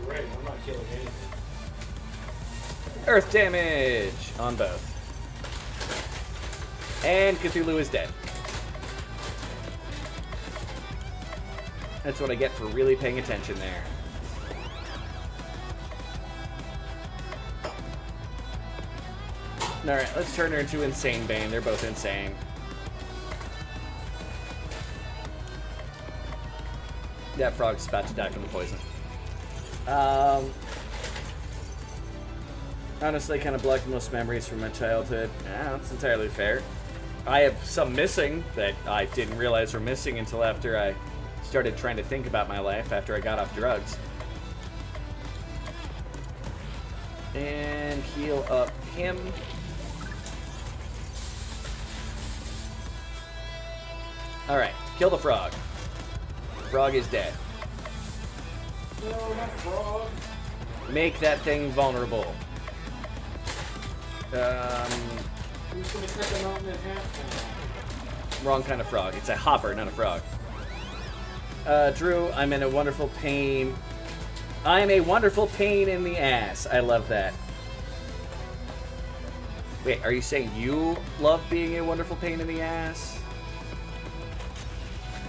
right, I'm not killing anything. Earth damage on both. And Cthulhu is dead. That's what I get for really paying attention there. Alright, let's turn her into Insane Bane. They're both insane. That frog's about to die from the poison. Honestly, kind of blocked most memories from my childhood. Yeah, that's entirely fair. I have some missing that I didn't realize were missing until after I started trying to think about my life after I got off drugs. And heal up him. Alright, kill the frog. Frog is dead. No, not frog. Make that thing vulnerable. Who's gonna cut the mountain in half now? Wrong kind of frog. It's a hopper, not a frog. Drew, I'm in a wonderful pain. I'm a wonderful pain in the ass. I love that. Wait, are you saying you love being a wonderful pain in the ass?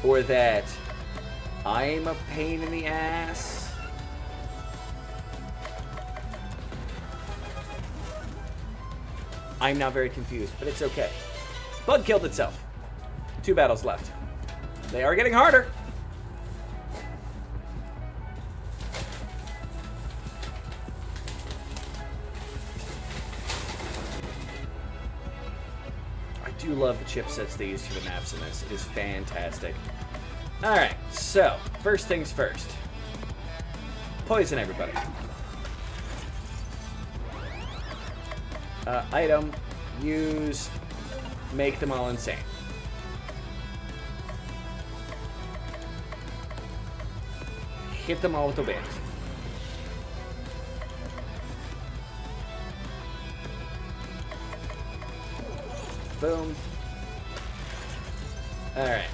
Or that I'm a pain in the ass? I'm now very confused, but it's okay. Bug killed itself. 2 battles left. They are getting harder. I do love the chipsets they use for the maps in this. It is fantastic. Alright, so, first things first. Poison everybody. Item, use, make them all insane. Hit them all with the wind. Boom. Alright.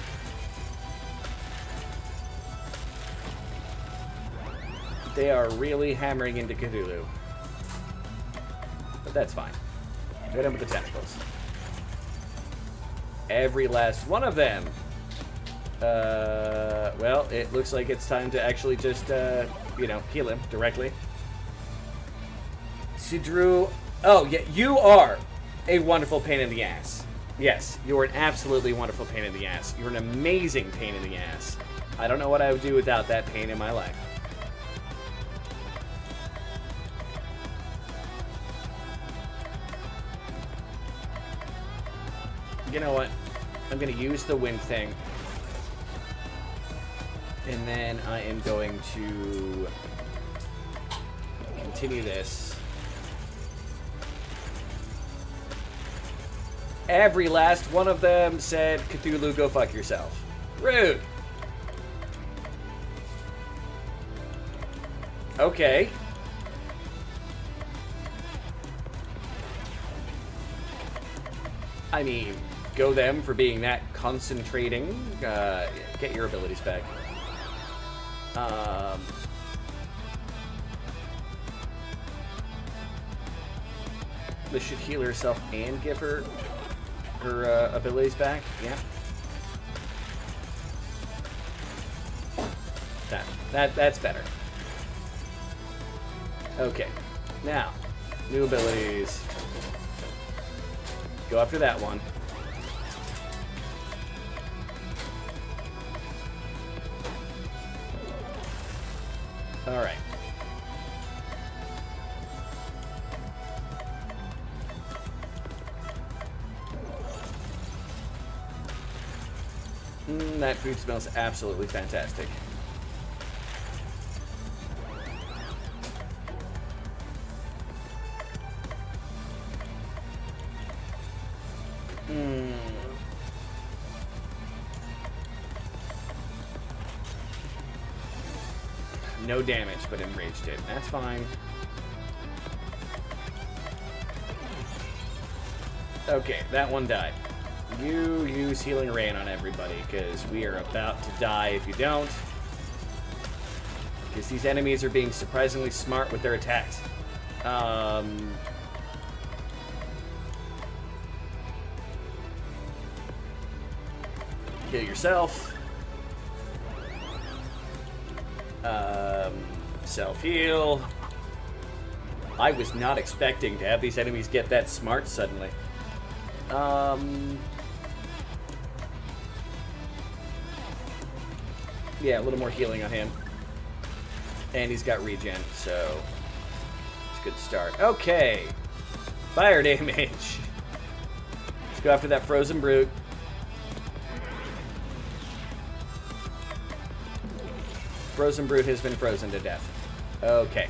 They are really hammering into Cthulhu. But that's fine. Hit him with the tentacles. Every last one of them. Well, it looks like it's time to actually just, heal him directly. See, Drew. Oh, yeah, you are a wonderful pain in the ass. Yes, you're an absolutely wonderful pain in the ass. You're an amazing pain in the ass. I don't know what I would do without that pain in my life. You know what? I'm going to use the wind thing. And then I am going to continue this. Every last one of them said, Cthulhu, go fuck yourself. Rude. Okay. I mean, go them for being that concentrating. Get your abilities back. This should heal herself and give her abilities back. Yeah. That's better. Okay. Now, new abilities. Go after that one. All right. That food smells absolutely fantastic. No damage, but enraged it. That's fine. Okay, that one died. You use Healing Rain on everybody, because we are about to die if you don't. Because these enemies are being surprisingly smart with their attacks. Heal yourself. Self-heal. I was not expecting to have these enemies get that smart suddenly. Yeah, a little more healing on him. And he's got regen, so it's a good start. Okay. Fire damage. Let's go after that frozen brute. Frozen brute has been frozen to death. Okay.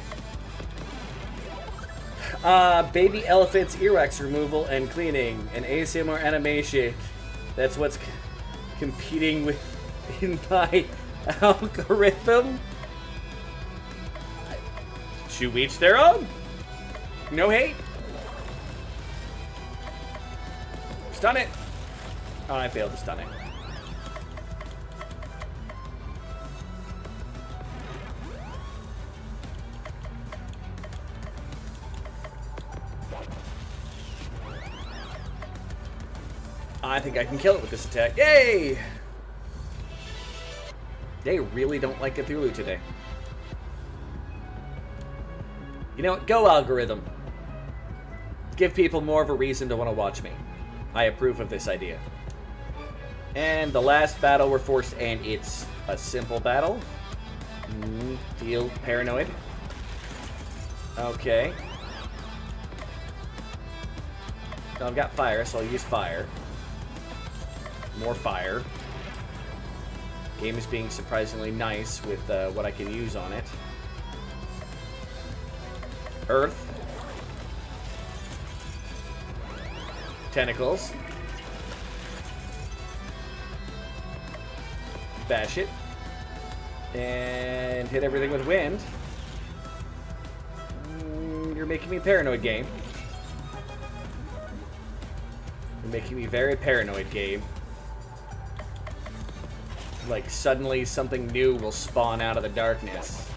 Baby elephant's earwax removal and cleaning. An ASMR animation. That's what's competing with in my algorithm. To each their own. No hate. Stun it. Oh, I failed to stun it. I think I can kill it with this attack. Yay! They really don't like Cthulhu today. You know what? Go algorithm. Give people more of a reason to want to watch me. I approve of this idea. And the last battle we're forced, and it's a simple battle. Feel paranoid. Okay. I've got fire, so I'll use fire. More fire. Game is being surprisingly nice with what I can use on it. Earth. Tentacles. Bash it. And hit everything with wind. You're making me paranoid, game. You're making me very paranoid, game. Like, suddenly something new will spawn out of the darkness.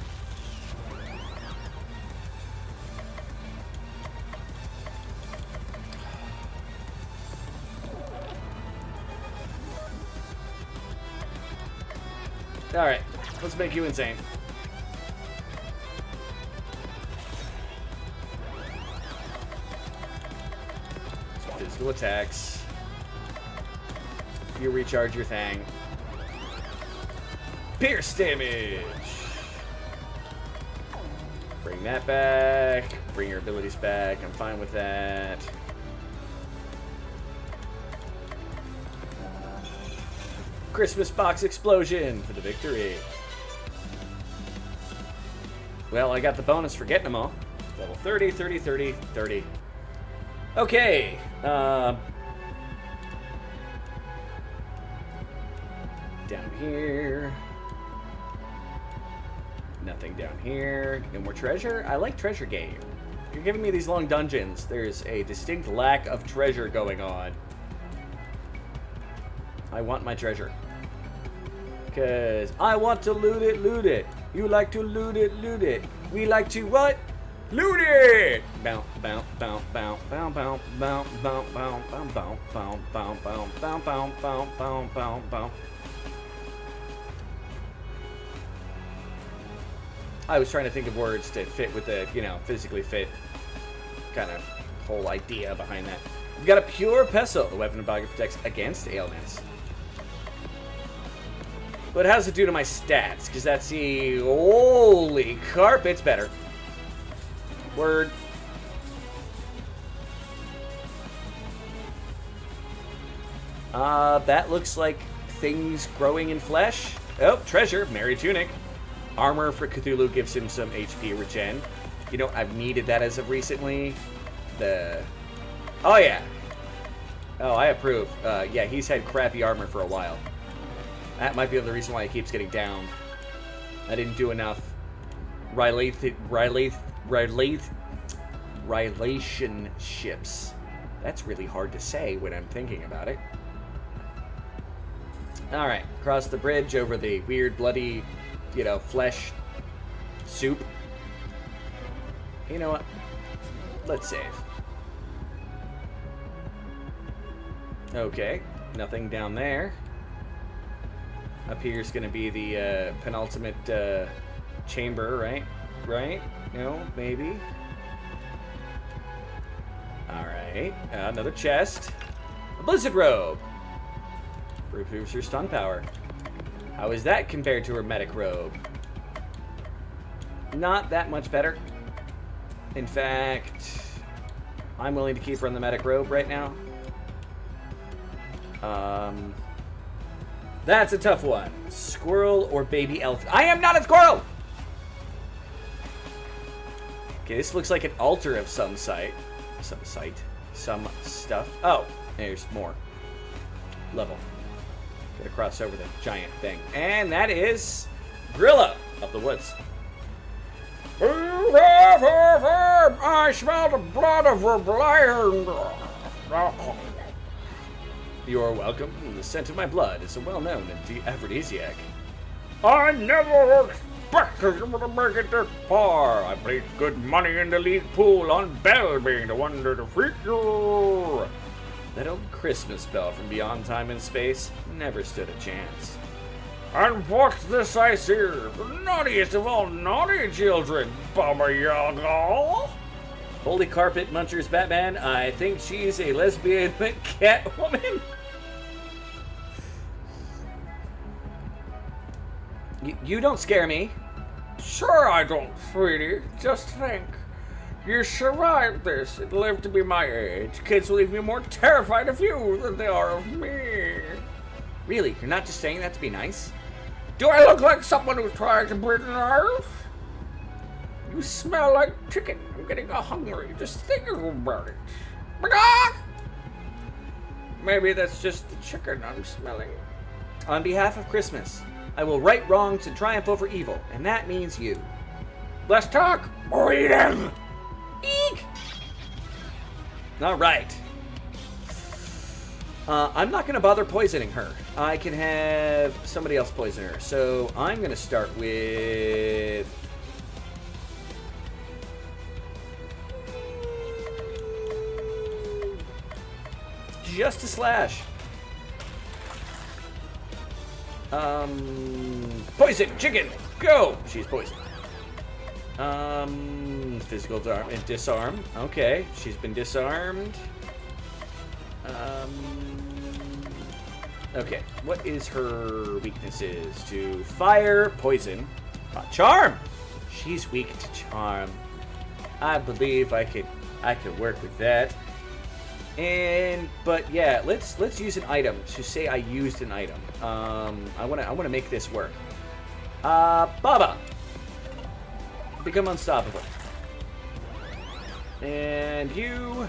Alright, let's make you insane. Some physical attacks. You recharge your thing. Pierce damage! Bring that back. Bring your abilities back. I'm fine with that. Christmas box explosion for the victory. Well, I got the bonus for getting them all. Level 30, 30, 30, 30. Okay. Down here. Nothing down here. No more treasure? I like treasure game. You're giving me these long dungeons. There's a distinct lack of treasure going on. I want my treasure. Because I want to loot it, loot it. You like to loot it, loot it. We like to what? Loot it! Bounce, bounce, bounce, bounce, bounce, bounce, bounce, bounce, bounce, bounce, bounce, bounce, bounce, bounce, bounce, bounce, bounce, bounce, bounce. I was trying to think of words to fit with the, you know, physically fit kind of whole idea behind that. We've got a pure pestle. The weapon of body protects against ailments. But how does it do to my stats? Because that's the... Holy carp, it's better. Word. That looks like things growing in flesh. Oh, treasure. Merry Tunic. Armor for Cthulhu gives him some HP regen. You know, I've needed that as of recently. Oh, yeah. Oh, I approve. Yeah, he's had crappy armor for a while. That might be the reason why he keeps getting down. I didn't do enough relationships. That's really hard to say when I'm thinking about it. Alright, cross the bridge over the weird, bloody, flesh soup. You know what? Let's save. Okay, nothing down there. Up here's gonna be the penultimate chamber, right? Right? No, maybe. Alright, another chest. A blizzard robe. Improves her stun power. How is that compared to her medic robe? Not that much better. In fact, I'm willing to keep her in the medic robe right now. That's a tough one. Squirrel or baby elephant? I am not a squirrel! Okay, this looks like an altar of some stuff. Oh, there's more. Level. Gotta cross over the giant thing. And that is Gorilla of the Woods. I smell the blood of a lion. You are welcome. The scent of my blood is a well-known aphrodisiac. I never expected you to make it this far. I played good money in the league pool on Bell being the one to defeat you. That old Christmas bell from beyond time and space never stood a chance. And what's this I see? The naughtiest of all naughty children, Baba Yaga. Holy carpet munchers, Batman. I think she's a lesbian Catwoman. You don't scare me. Sure I don't, sweetie. Just think. You survived this and lived to be my age. Kids will leave me more terrified of you than they are of me. Really? You're not just saying that to be nice? Do I look like someone who's trying to breed nerves? You smell like chicken. I'm getting hungry just thinking about it. Maybe that's just the chicken I'm smelling. On behalf of Christmas, I will right wrongs and triumph over evil, and that means you. Let's talk or eat him. Eek! All right. I'm not going to bother poisoning her. I can have somebody else poison her. So I'm going to start with... just a slash. Poison! Chicken! Go! She's poisoned. Physical disarm and disarm. Okay, she's been disarmed. Okay, what is her weaknesses? To fire, poison, charm. She's weak to charm. I believe I could work with that. But yeah, let's use an item to say I used an item. I wanna make this work. Baba, become unstoppable. And you,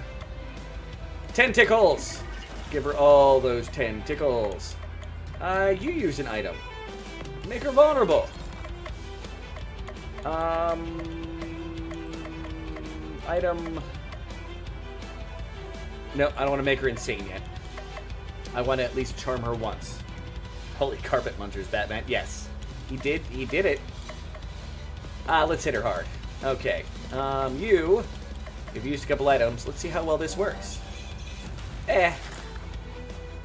tentacles. Give her all those tentacles. You use an item. Make her vulnerable. Item. No, I don't want to make her insane yet. I want to at least charm her once. Holy carpet munchers, Batman. Yes. He did it. Let's hit her hard. Okay. You've used a couple items. Let's see how well this works.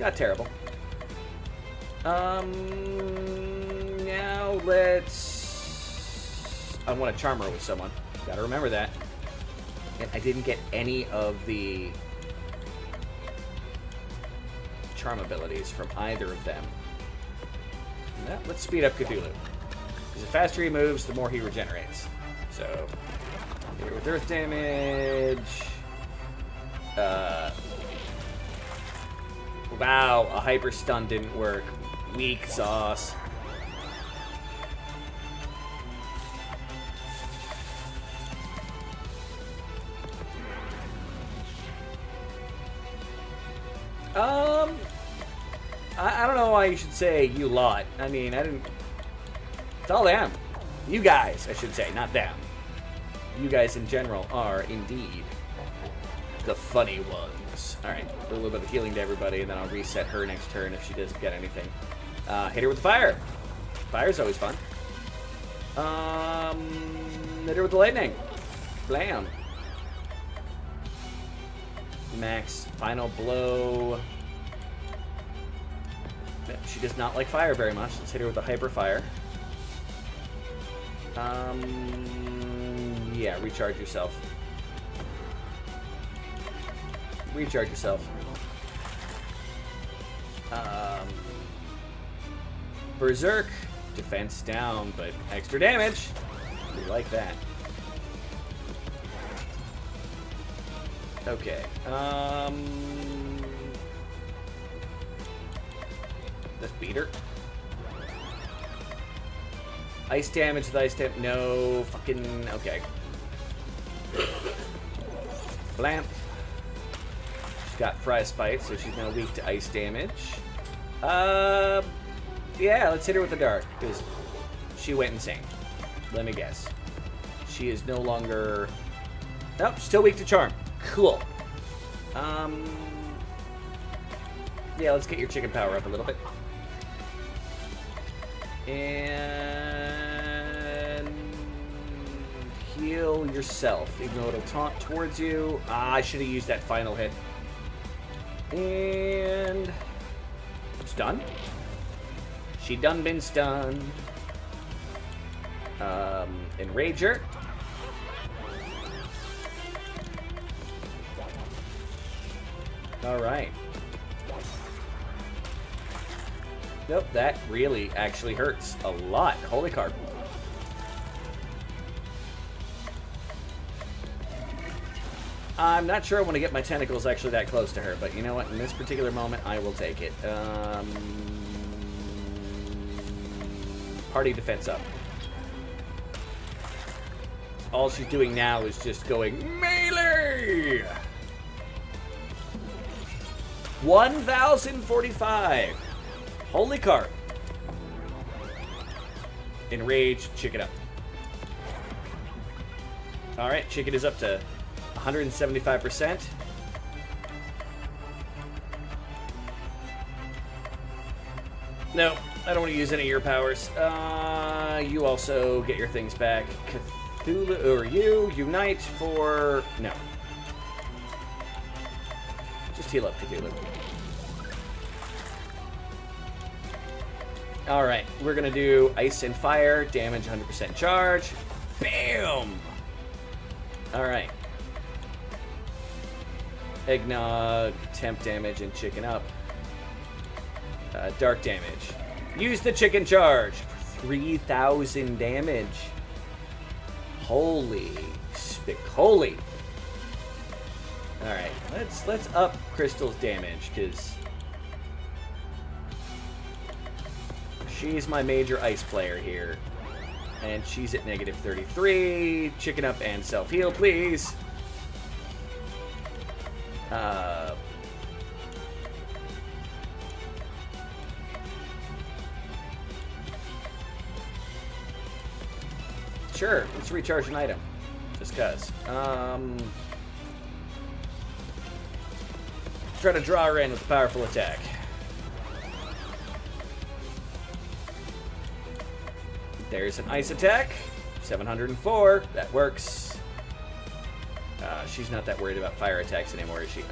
Not terrible. Now I want to charm her with someone. Gotta remember that. And I didn't get any of the charm abilities from either of them. Now, let's speed up Cthulhu. Because the faster he moves, the more he regenerates. So, here with earth damage. Wow, a hyper stun didn't work. Weak sauce. I don't know why you should say you lot. I mean, I didn't... It's all them. You guys, I should say, not them. You guys in general are indeed the funny ones. Alright, a little bit of healing to everybody, and then I'll reset her next turn if she doesn't get anything. Hit her with the fire. Fire's always fun. Hit her with the lightning. Blam. Max, final blow. She does not like fire very much. Let's hit her with a hyper fire. Yeah, recharge yourself. Recharge yourself. Berserk. Defense down, but extra damage. We like that. Okay. Let's beat her. Ice damage with ice damage. No fucking. Okay. Blamp. She's got Frostbite, so she's now weak to ice damage. Yeah, let's hit her with the dark, because she went insane. Let me guess. She is no longer. Nope, still weak to charm. Cool. Yeah, let's get your chicken power up a little bit. And heal yourself, even though it'll taunt towards you. I should have used that final hit. And it's done. She done been stunned. Enrager. All right. Nope, that really actually hurts a lot. Holy carp. I'm not sure I want to get my tentacles actually that close to her, but you know what? In this particular moment, I will take it. Party defense up. All she's doing now is just going melee! 1,045. Holy cart. Enrage, chicken up. Alright, chicken is up to 175%. No, I don't want to use any of your powers. You also get your things back. Cthulhu, or you, unite for... No. Just heal up Cthulhu. Alright, we're going to do Ice and Fire, damage 100% charge. Bam! Alright. Eggnog, temp damage, and chicken up. Dark damage. Use the chicken charge for 3,000 damage. Holy spicoly. Alright, let's up Crystal's damage, because she's my major ice player here. And she's at negative 33. Chicken up and self-heal, please. Sure, let's recharge an item. Just cuz. Try to draw her in with a powerful attack. There's an ice attack. 704. That works. She's not that worried about fire attacks anymore, is she?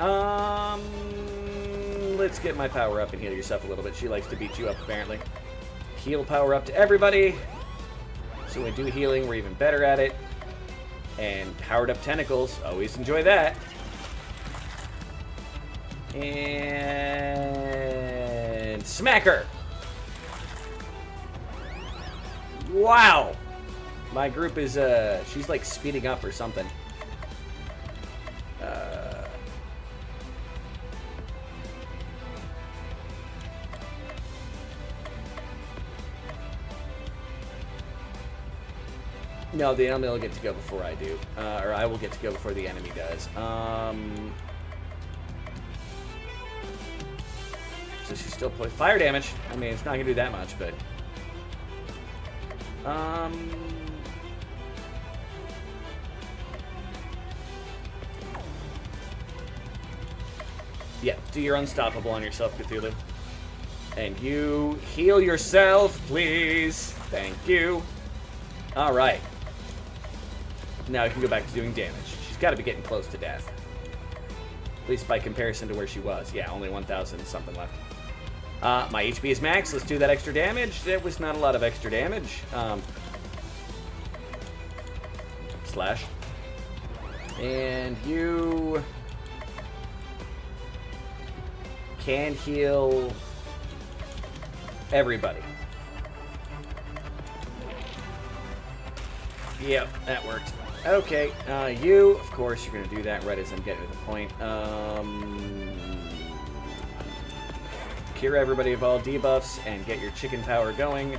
Let's get my power up and heal yourself a little bit. She likes to beat you up, apparently. Heal power up to everybody. So when we do healing, we're even better at it. And powered up tentacles. Always enjoy that. And smack her. Wow. My group is, she's like speeding up or something. No, the enemy will get to go before I do. Or I will get to go before the enemy does. So she's still playing fire damage. I mean, it's not going to do that much, but... Yeah, do your unstoppable on yourself, Cthulhu. And you heal yourself, please. Thank you. All right. Now I can go back to doing damage. She's got to be getting close to death. At least by comparison to where she was. Yeah, only 1,000 something left. My HP is max. Let's do that extra damage. There was not a lot of extra damage. Slash. And you can heal everybody. Yep, that worked. Okay, you, of course, you're going to do that right as I'm getting to the point. Cure everybody of all debuffs and get your chicken power going.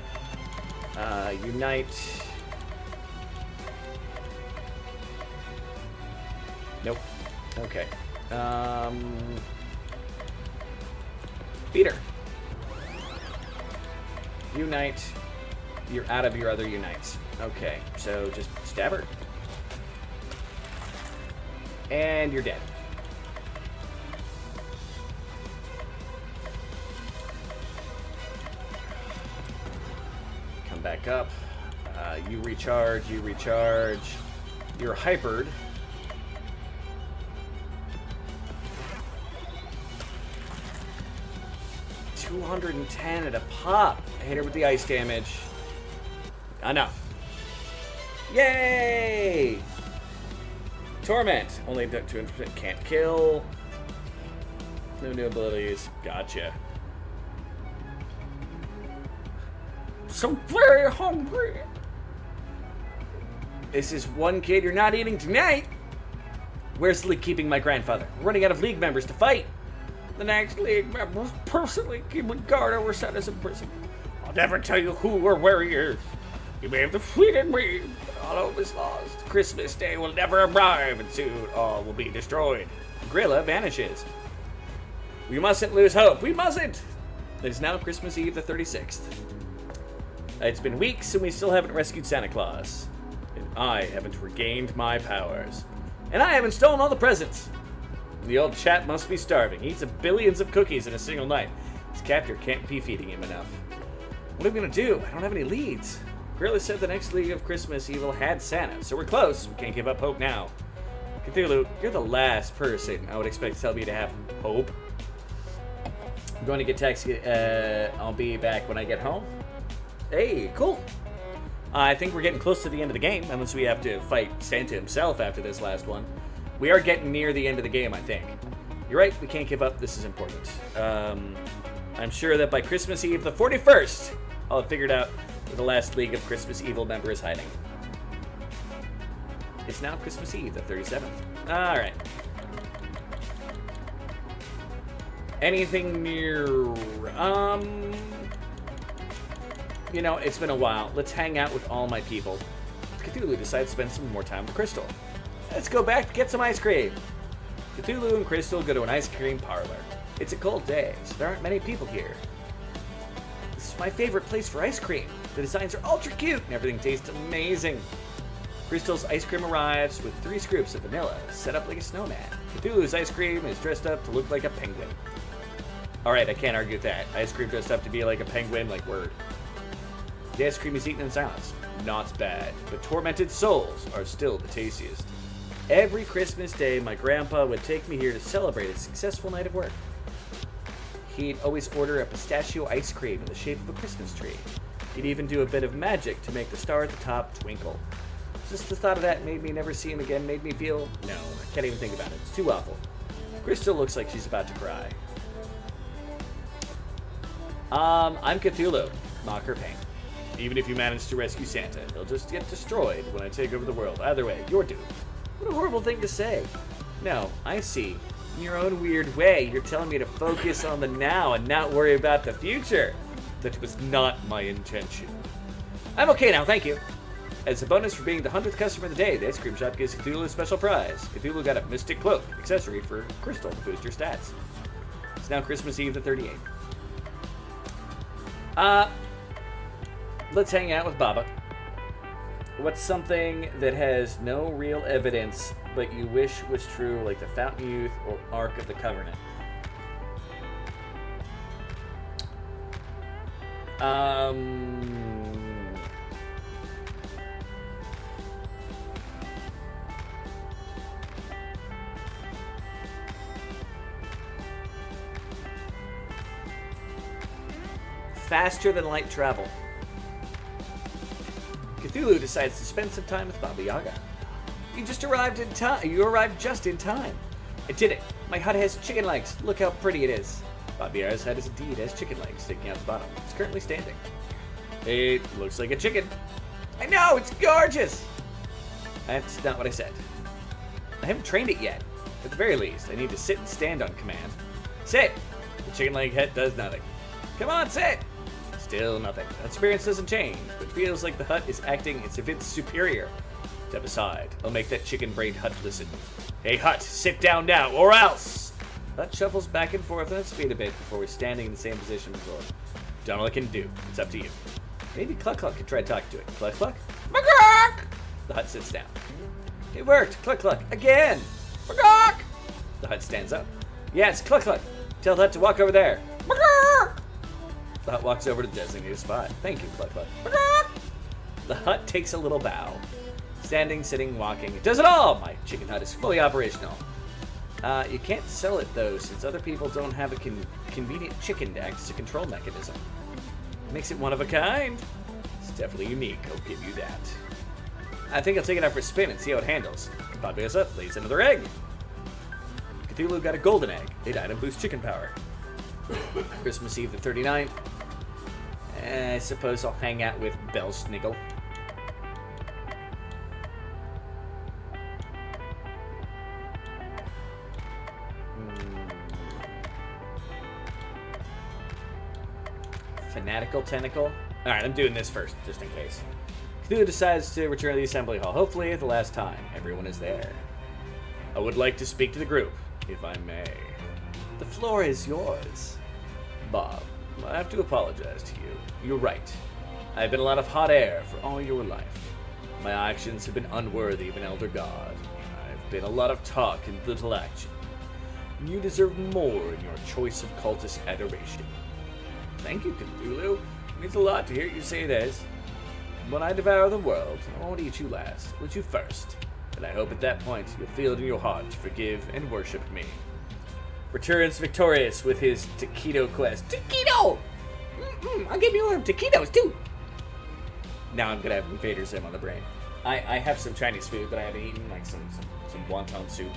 Unite. Nope. Okay. Beat her. Unite. You're out of your other unites. Okay, so just stab her. And you're dead. Come back up. You recharge, you recharge. You're hypered. $210 at a pop. I hit her with the ice damage. Enough. Yay! Torment. Only 200%. Can't kill. No new abilities. Gotcha. So very hungry. This is one kid you're not eating tonight. Where's the league keeping my grandfather? We're running out of league members to fight. The next league members personally keeping guard over Santa's in prison. I'll never tell you who or where he is. You may have defeated me, but all hope is lost. Christmas Day will never arrive, and soon all will be destroyed. Grilla vanishes. We mustn't lose hope. We mustn't! It is now Christmas Eve the 36th. It's been weeks, and we still haven't rescued Santa Claus. And I haven't regained my powers. And I haven't stolen all the presents. The old chap must be starving. He eats billions of cookies in a single night. His captor can't be feeding him enough. What are we going to do? I don't have any leads. Gorilla said the next League of Christmas Evil had Santa, so we're close. We can't give up hope now. Cthulhu, you're the last person I would expect to tell me to have hope. I'm going to get taxi. I'll be back when I get home. Hey, cool. I think we're getting close to the end of the game, unless we have to fight Santa himself after this last one. We are getting near the end of the game, I think. You're right, we can't give up. This is important. I'm sure that by Christmas Eve, the 41st, I'll have figured out where the last League of Christmas Evil member is hiding. It's now Christmas Eve, the 37th. All right. Anything near... You know, it's been a while. Let's hang out with all my people. Cthulhu decides to spend some more time with Crystal. Let's go back to get some ice cream. Cthulhu and Crystal go to an ice cream parlor. It's a cold day, so there aren't many people here. This is my favorite place for ice cream. The designs are ultra cute and everything tastes amazing. Crystal's ice cream arrives with 3 scoops of vanilla set up like a snowman. Cthulhu's ice cream is dressed up to look like a penguin. Alright, I can't argue with that. Ice cream dressed up to be like a penguin, like word. The ice cream is eaten in silence. Not bad, but tormented souls are still the tastiest. Every Christmas Day, my grandpa would take me here to celebrate a successful night of work. He'd always order a pistachio ice cream in the shape of a Christmas tree. He'd even do a bit of magic to make the star at the top twinkle. Just the thought of that made me never see him again, made me feel... No, I can't even think about it. It's too awful. Crystal looks like she's about to cry. I'm Cthulhu. Mock her pain. Even if you manage to rescue Santa, he'll just get destroyed when I take over the world. Either way, you're doomed. What a horrible thing to say. No, I see. In your own weird way, you're telling me to focus on the now and not worry about the future. That was not my intention. I'm okay now, thank you. As a bonus for being the 100th customer of the day, the ice cream shop gives Cthulhu a special prize. Cthulhu got a mystic cloak accessory for Crystal to boost your stats. It's now Christmas Eve the 38th. Let's hang out with Baba. What's something that has no real evidence, but you wish was true, like the Fountain Youth or Ark of the Covenant? Faster than light travel. Cthulhu decides to spend some time with Baba Yaga. You just arrived in time. You arrived just in time. I did it. My hut has chicken legs. Look how pretty it is. Baba Yaga's hut is indeed has chicken legs sticking out the bottom. It's currently standing. It looks like a chicken. I know, it's gorgeous. That's not what I said. I haven't trained it yet. At the very least, I need to sit and stand on command. Sit! The chicken leg head does nothing. Come on, sit! Still nothing. That experience doesn't change, but feels like the hut is acting as if it's superior. Step aside. I'll make that chicken-brained hut listen. Hey, hut, sit down now, or else! Hut shuffles back and forth on its feet a bit before we're standing in the same position before. Done all I can do. It's up to you. Maybe Cluck Cluck could try to talk to it. Cluck Cluck? Cluck! The hut sits down. It worked. Cluck Cluck. Again! Cluck! The hut stands up. Yes, Cluck Cluck. Tell the hut to walk over there. The hut walks over to the designated spot. Thank you, Cluck Cluck. The hut takes a little bow. Standing, sitting, walking. It does it all! My chicken hut is fully operational. You can't sell it, though, since other people don't have a convenient chicken to act as a control mechanism. Makes it one of a kind. It's definitely unique, I'll give you that. I think I'll take it out for a spin and see how it handles. Baba Yaga lays another egg. Cthulhu got a golden egg. The item boosts chicken power. Christmas Eve the 39th. I suppose I'll hang out with Belsnickel. Fanatical tentacle. Alright, I'm doing this first, just in case. Cthulhu decides to return to the assembly hall, hopefully at the last time. Everyone is there. I would like to speak to the group, if I may. The floor is yours. Bob, I have to apologize to you. You're right. I've been a lot of hot air for all your life. My actions have been unworthy of an elder god. I've been a lot of talk and little action. You deserve more in your choice of cultist adoration. Thank you, Cthulhu. It means a lot to hear you say this. When I devour the world, I won't eat you last. I'll eat you first. And I hope at that point you'll feel it in your heart to forgive and worship me. Returns victorious with his taquito quest. Taquito! I'll give you some taquitos too. Now I'm gonna have Invader Zim on the brain. I have some Chinese food that I haven't eaten, like some wonton soup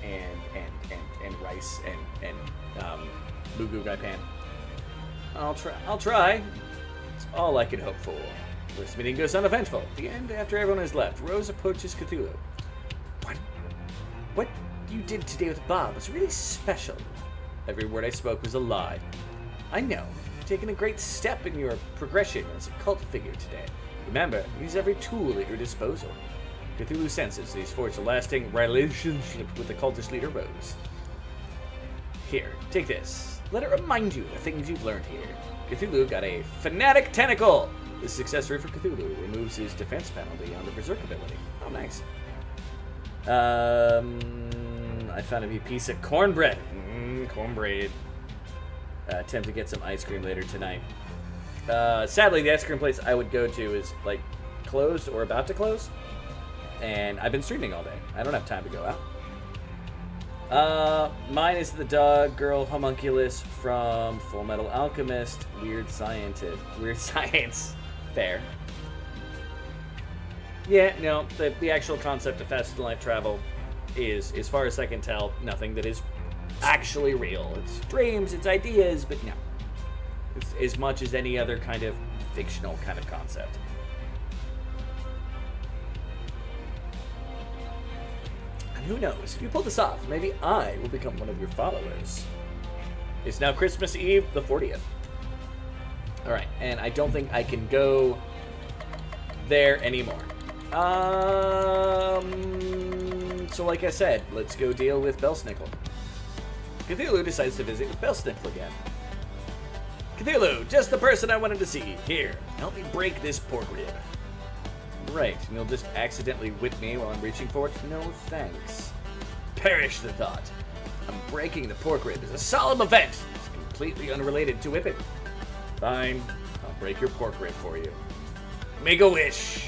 and rice and mugu gai pan. I'll try. It's all I can hope for. First meeting goes uneventful. At the end, after everyone has left, Rose approaches Cthulhu. What you did today with Bob was really special. Every word I spoke was a lie. I know. You've taken a great step in your progression as a cult figure today. Remember, use every tool at your disposal. Cthulhu senses that he's forged a lasting relationship with the cultist leader, Rose. Here, take this. Let it remind you of the things you've learned here. Cthulhu got a fanatic tentacle. This accessory for Cthulhu removes his defense penalty on the berserk ability. Oh, nice. I found a piece of cornbread. Cornbread. Attempt to get some ice cream later tonight. Sadly, the ice cream place I would go to is like closed or about to close, and I've been streaming all day. I don't have time to go out. Mine is the dog girl homunculus from Full Metal Alchemist. Weird science. Fair. Yeah, no, the actual concept of faster than light travel is, as far as I can tell, nothing that is actually real. It's dreams, it's ideas, but no. It's as much as any other kind of fictional kind of concept. And who knows, if you pull this off, maybe I will become one of your followers. It's now Christmas Eve, the 40th. Alright, and I don't think I can go there anymore. So like I said, let's go deal with Belsnickel. Cthulhu decides to visit with Belsnickel again. Cthulhu, just the person I wanted to see. Here, help me break this pork rib. Right, and you'll just accidentally whip me while I'm reaching for it? No thanks. Perish the thought. I'm breaking the pork rib is a solemn event. It's completely unrelated to whipping. Fine. I'll break your pork rib for you. Make a wish!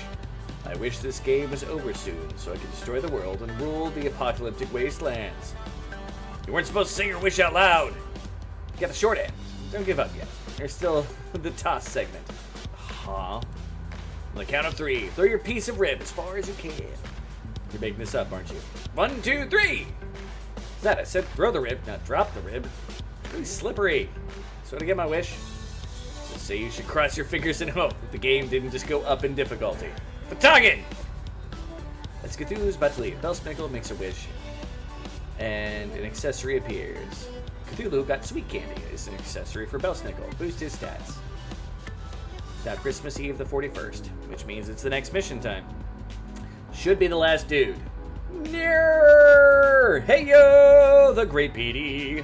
I wish this game was over soon so I could destroy the world and rule the apocalyptic wastelands. You weren't supposed to say your wish out loud! You got the short end. Don't give up yet. There's still the toss segment. Huh? On the count of 3, throw your piece of rib as far as you can. You're making this up, aren't you? 1, 2, 3! Is that? I said throw the rib, not drop the rib. It's really slippery. So to get my wish, just say you should cross your fingers and hope that the game didn't just go up in difficulty. Fatagan! As Cthulhu's about to leave, Belsnickel makes a wish, and an accessory appears. Cthulhu got sweet candy as an accessory for Belsnickel. Boost his stats. It's now Christmas Eve the 41st, which means it's the next mission time. Should be the last dude. Hey yo, the great Petey.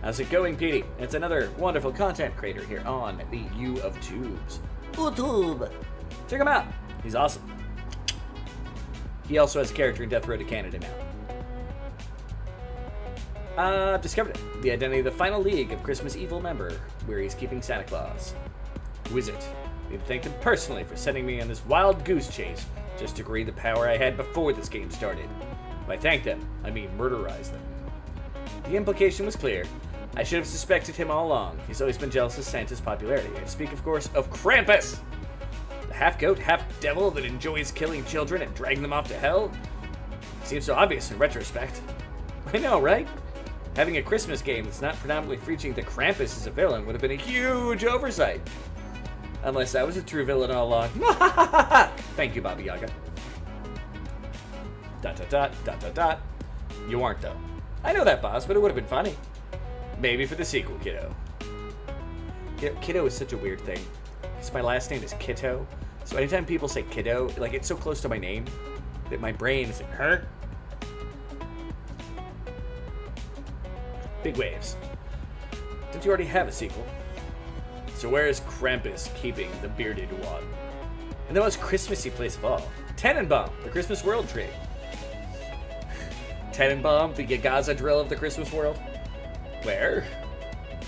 How's it going, Petey? It's another wonderful content creator here on the U of Tubes. YouTube. Check him out. He's awesome. He also has a character in Death Road to Canada now. Discovered it. The identity of the final league of Christmas Evil member, where he's keeping Santa Claus. Who is it? We've thanked him personally for sending me on this wild goose chase just to create the power I had before this game started. By thank them, I mean murderize them. The implication was clear. I should have suspected him all along. He's always been jealous of Santa's popularity. I speak, of course, of Krampus! The half-goat, half-devil that enjoys killing children and dragging them off to hell? Seems so obvious in retrospect. I know, right? Having a Christmas game that's not predominantly featuring the Krampus as a villain would have been a huge oversight. Unless I was a true villain all along. Thank you, Baba Yaga. ... You aren't, though. I know that, boss, but it would have been funny. Maybe for the sequel, kiddo. Kiddo is such a weird thing. Because my last name is Kitto. So anytime people say kiddo, like, it's so close to my name that my brain is like, huh? Big waves. Don't you already have a sequel? So where is Krampus keeping the bearded one? In the most Christmassy place of all, Tannenbaum, the Christmas World Tree. Tannenbaum, the Yagaza drill of the Christmas world? Where?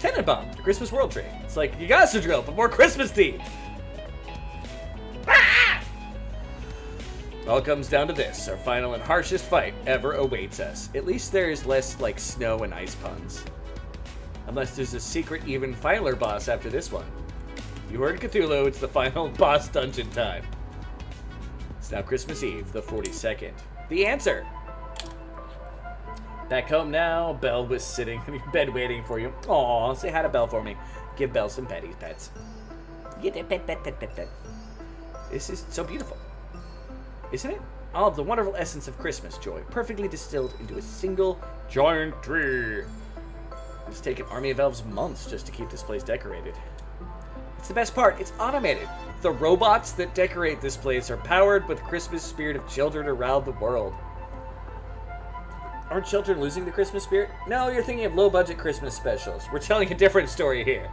Tannenbaum, the Christmas World Tree. It's like Yagaza drill, but more Christmas themed. Ah! All comes down to this. Our final and harshest fight ever awaits us. At least there's less, like, snow and ice puns. Unless there's a secret even filer boss after this one. You heard Cthulhu, it's the final boss dungeon time. It's now Christmas Eve, the 42nd. The answer! Back home now, Belle was sitting in your bed waiting for you. Aw, say hi to Belle for me. Give Belle some pets. Get a pet. This is so beautiful. Isn't it? All of the wonderful essence of Christmas joy, perfectly distilled into a single giant tree. It's taken Army of Elves months just to keep this place decorated. It's the best part, it's automated. The robots that decorate this place are powered with the Christmas spirit of children around the world. Aren't children losing the Christmas spirit? No, you're thinking of low-budget Christmas specials. We're telling a different story here.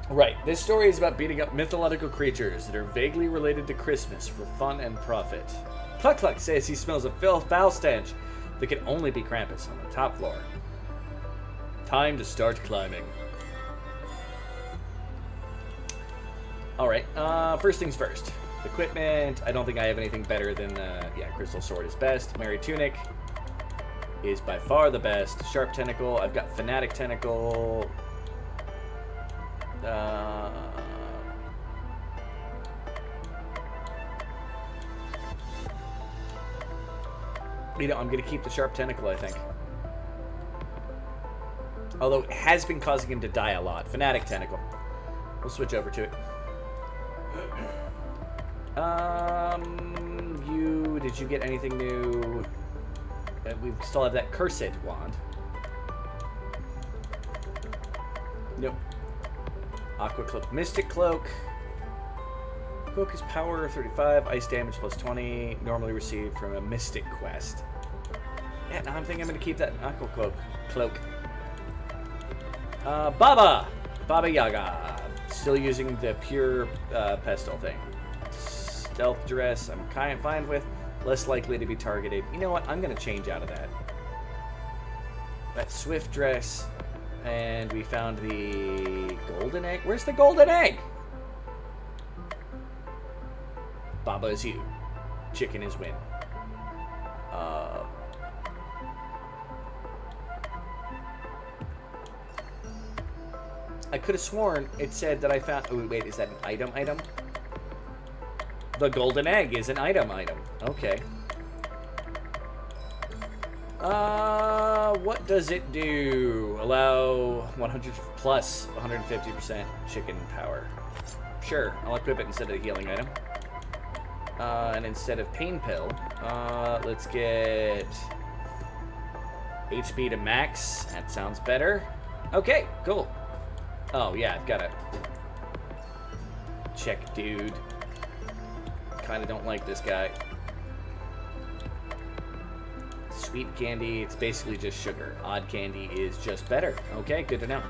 Right, this story is about beating up mythological creatures that are vaguely related to Christmas for fun and profit. Cluck Cluck says he smells a foul stench that can only be Krampus on the top floor. Time to start climbing. Alright, first things first. Equipment, I don't think I have anything better than, Crystal Sword is best. Merry Tunic is by far the best. Sharp Tentacle, I've got Fanatic Tentacle. I'm going to keep the Sharp Tentacle, I think. Although it has been causing him to die a lot. Fanatic Tentacle. We'll switch over to it. Did you get anything new? We still have that Cursed Wand. Nope. Aqua Cloak, Mystic Cloak. Cloak is power 35, ice damage plus 20, normally received from a Mystic quest. Yeah, now I'm thinking I'm going to keep that Aqua Cloak. Baba Yaga. Still using the pure pestle thing. Stealth dress, I'm kind of fine with. Less likely to be targeted. You know what? I'm going to change out of that. That swift dress. And we found the golden egg. Where's the golden egg? Baba is you. Chicken is win. I could have sworn it said that I found... Oh, wait, is that an item? The golden egg is an item. Okay. What does it do? Allow 100 plus 150% chicken power. Sure, I'll equip it instead of the healing item. And instead of pain pill, let's get HP to max. That sounds better. Okay, cool. Oh, yeah, I've got to check, dude. Kind of don't like this guy. Sweet candy, it's basically just sugar. Odd candy is just better. Okay, good to know.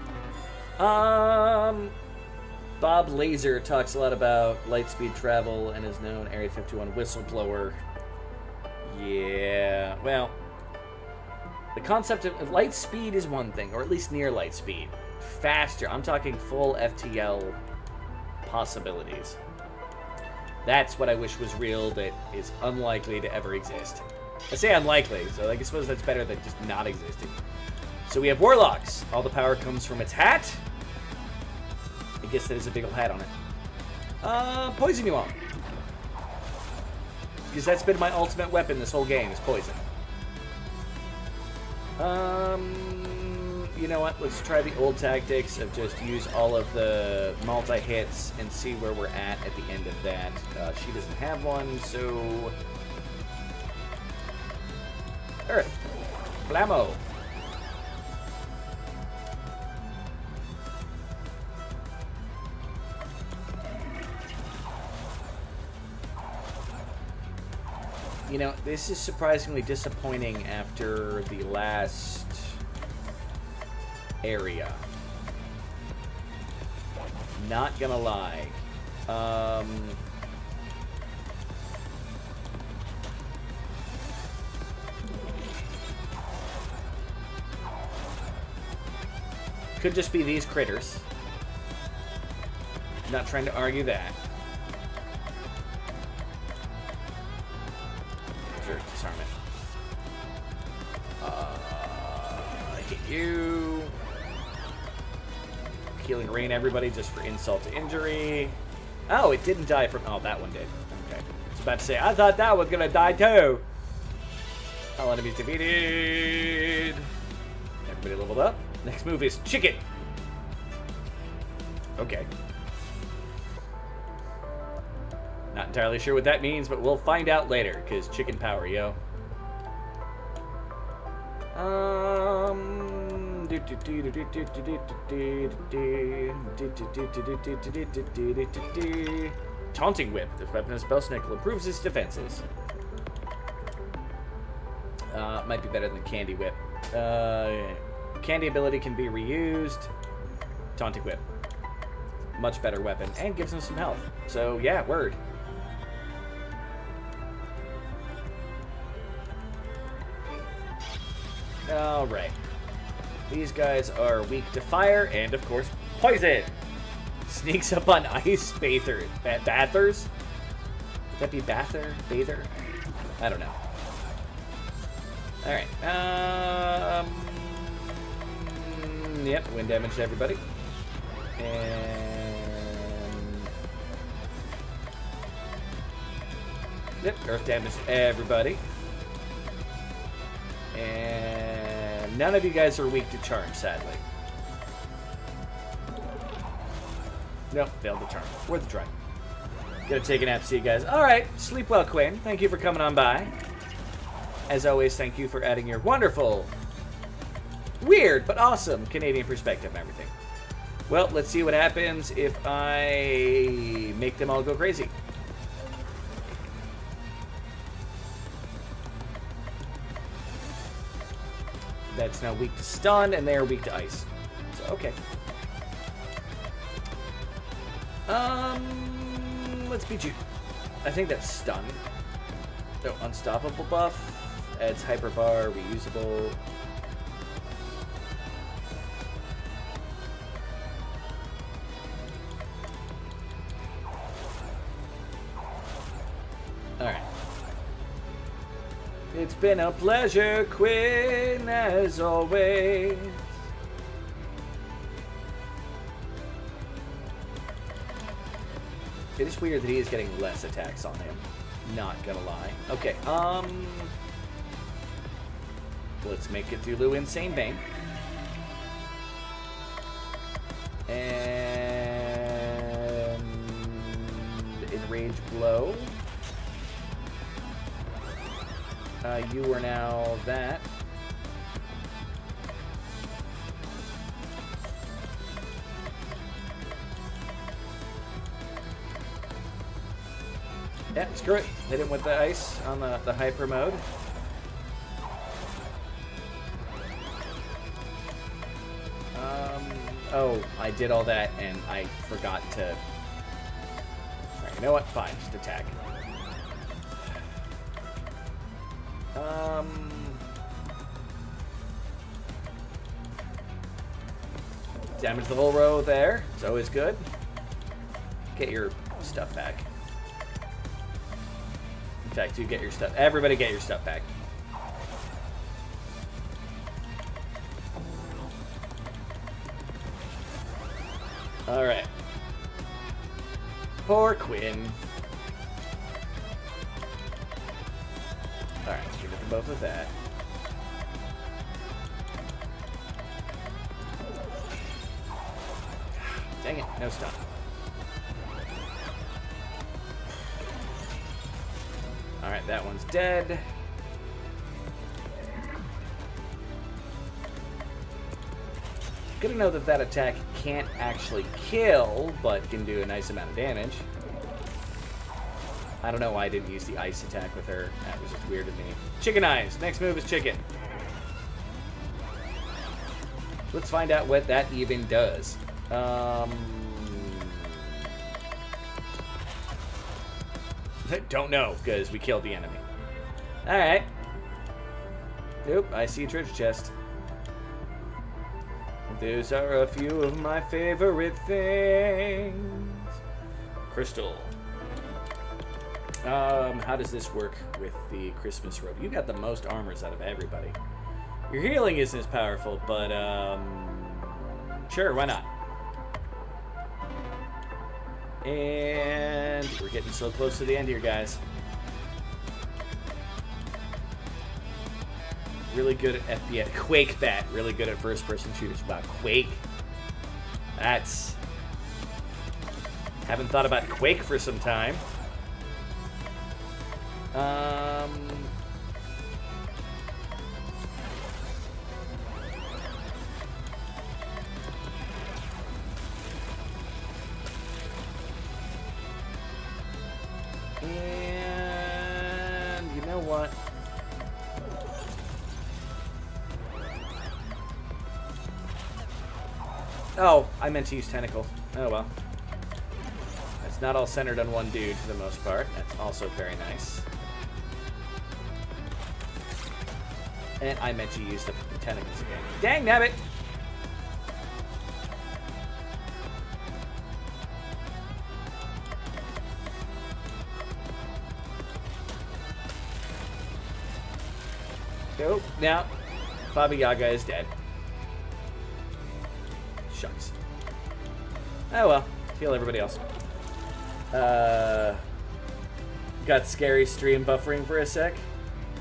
Bob Laser talks a lot about light speed travel and is known Area 51 whistleblower. Yeah, well, the concept of light speed is one thing, or at least near light speed. Faster, I'm talking full FTL possibilities. That's what I wish was real that is unlikely to ever exist. I say unlikely, so I suppose that's better than just not existing. So we have Warlocks. All the power comes from its hat. I guess there's a big old hat on it. Poison you all. Because that's been my ultimate weapon this whole game, is poison. You know what? Let's try the old tactics of just use all of the multi-hits and see where we're at the end of that. She doesn't have one, so... Earth. Blammo. You know, this is surprisingly disappointing after the last area. Not gonna lie. Could just be these critters. Not trying to argue that. Sure, disarm it. Hit you. Healing rain everybody just for insult to injury. Oh, it didn't die from... Oh, that one did. Okay. I was about to say, I thought that was gonna die too. All enemies defeated. Everybody leveled up. Next move is chicken. Okay. Not entirely sure what that means, but we'll find out later, because chicken power, yo. Taunting Whip. This weapon is spell snickle. Improves its defenses. Might be better than Candy Whip. Candy ability can be reused. Taunting Whip. Much better weapon. And gives him some health. So, yeah, word. Alright. These guys are weak to fire and, of course, poison. Sneaks up on ice bathers. Bathers? Would that be bather? I don't know. Alright. Yep, wind damage to everybody. And... Yep, earth damage to everybody. And none of you guys are weak to charm, sadly. Nope, failed the charm. Worth a try. Gonna take a nap, see you guys. Alright, sleep well, Quinn. Thank you for coming on by. As always, thank you for adding your wonderful, weird, but awesome Canadian perspective and everything. Well, let's see what happens if I make them all go crazy. That's now weak to stun, and they are weak to ice. So, okay. Let's beat you. I think that's stun. Oh, unstoppable buff. Adds hyper bar, reusable. It's been a pleasure, Quinn, as always. It is weird that he is getting less attacks on him. Not gonna lie. Okay, let's make Cthulhu Insane Bane. And Enrage Blow. You are now that. Yeah, screw it. Hit him with the ice on the hyper mode. Oh, I did all that and I forgot to... Alright, you know what? Fine, just attack. Damage the whole row there. It's always good. Get your stuff back. In fact, you get your stuff. Everybody get your stuff back. Alright. Poor Quinn. Alright, give it to both with that. Dang it, no stun. Alright, that one's dead. Good to know that that attack can't actually kill, but can do a nice amount of damage. I don't know why I didn't use the ice attack with her. That was just weird to me. Chicken eyes. Next move is chicken. Let's find out what that even does. Don't know, because we killed the enemy. Alright. Nope, I see a treasure chest. Those are a few of my favorite things. Crystal. How does this work with the Christmas robe? You got the most armors out of everybody. Your healing isn't as powerful, but, sure, why not? And we're getting so close to the end here, guys. Really good at FPS. Quake Bat, really good at first-person shooters. Wow, Quake. That's... Haven't thought about Quake for some time. And you know what? Oh, I meant to use tentacle. Oh well. It's not all centered on one dude for the most part. That's also very nice. And I meant to use the tentacles again. Dang nabbit! Nope. Now, Baba Yaga is dead. Shucks. Oh well. Heal everybody else. Got scary stream buffering for a sec.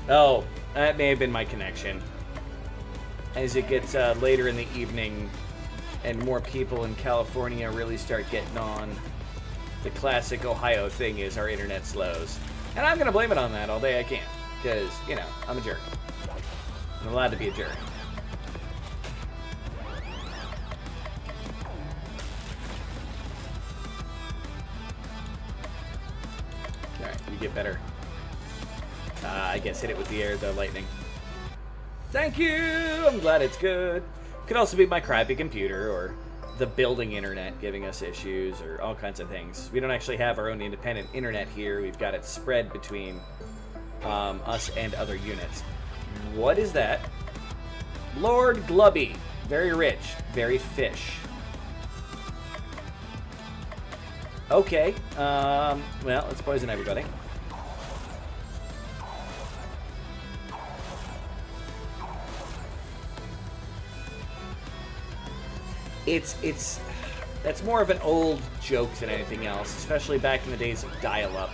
Oh, that may have been my connection. As it gets later in the evening and more people in California really start getting on, the classic Ohio thing is our internet slows. And I'm going to blame it on that all day I can. Because, you know, I'm a jerk. I'm allowed to be a jerk. Alright, you get better. I guess hit it with the lightning. Thank you! I'm glad it's good. Could also be my crappy computer or the building internet giving us issues or all kinds of things. We don't actually have our own independent internet here. We've got it spread between us and other units. What is that? Lord Glubby. Very rich. Very fish. Okay. Well, let's poison everybody. That's more of an old joke than anything else, especially back in the days of dial-up.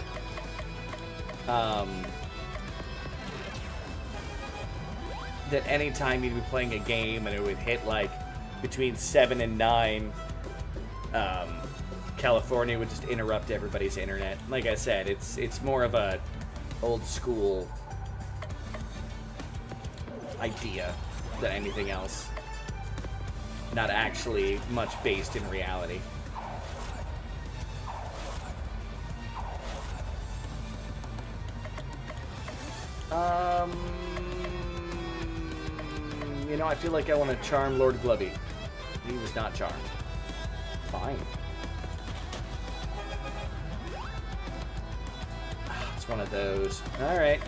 That anytime you'd be playing a game and it would hit like between 7 and 9, California would just interrupt everybody's internet. Like I said, it's more of a old school idea than anything else. Not actually much based in reality. You know, I feel like I want to charm Lord Glubby. He was not charmed. Fine. It's one of those. Alright.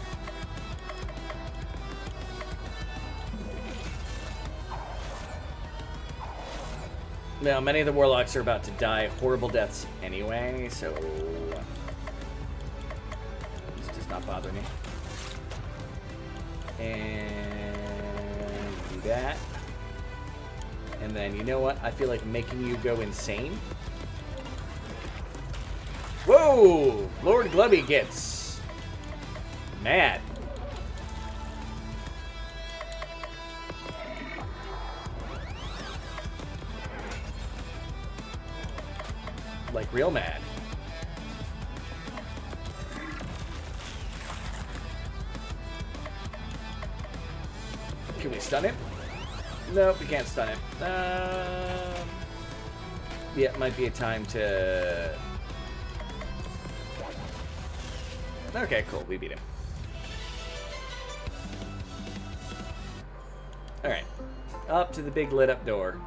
Now, many of the warlocks are about to die horrible deaths anyway, so this does not bother me. And do that. And then, you know what? I feel like making you go insane. Whoa! Lord Glubby gets mad. Like real mad. Can we stun it? Nope, we can't stun it. Yeah, it might be a time to... Okay, cool. We beat him. Alright. Up to the big lit up door.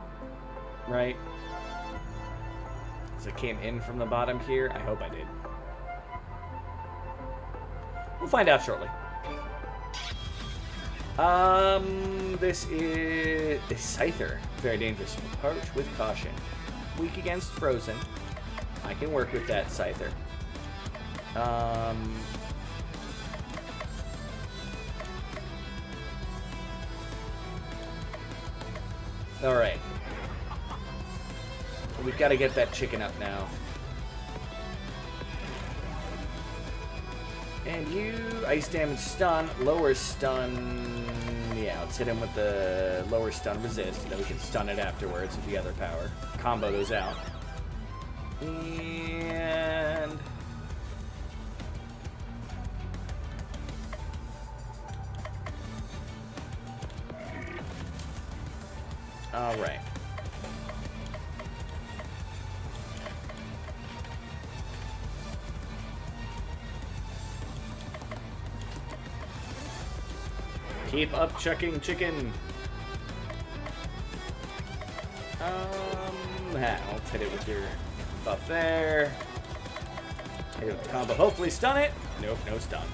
Right? So I came in from the bottom here. I hope I did. We'll find out shortly. This is a Scyther. Very dangerous. Approach with caution. Weak against frozen. I can work with that Scyther. Alright. We've got to get that chicken up now. And you, ice damage stun, lower stun. Yeah, let's hit him with the lower stun resist, and then we can stun it afterwards with the other power. Combo those out. And... Alright. Keep up chucking chicken. Let's hit it with your buff there. Hit it with the combo. Hopefully stun it. Nope, no stun.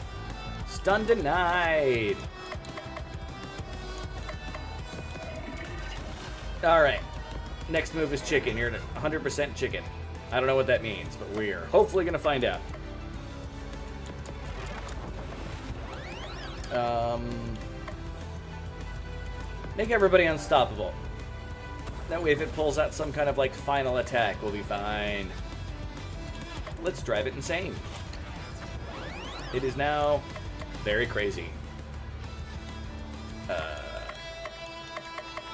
Stun denied. Alright. Next move is chicken. You're at 100% chicken. I don't know what that means, but we're hopefully going to find out. Make everybody unstoppable. That way if it pulls out some kind of like final attack, we'll be fine. Let's drive it insane. It is now very crazy.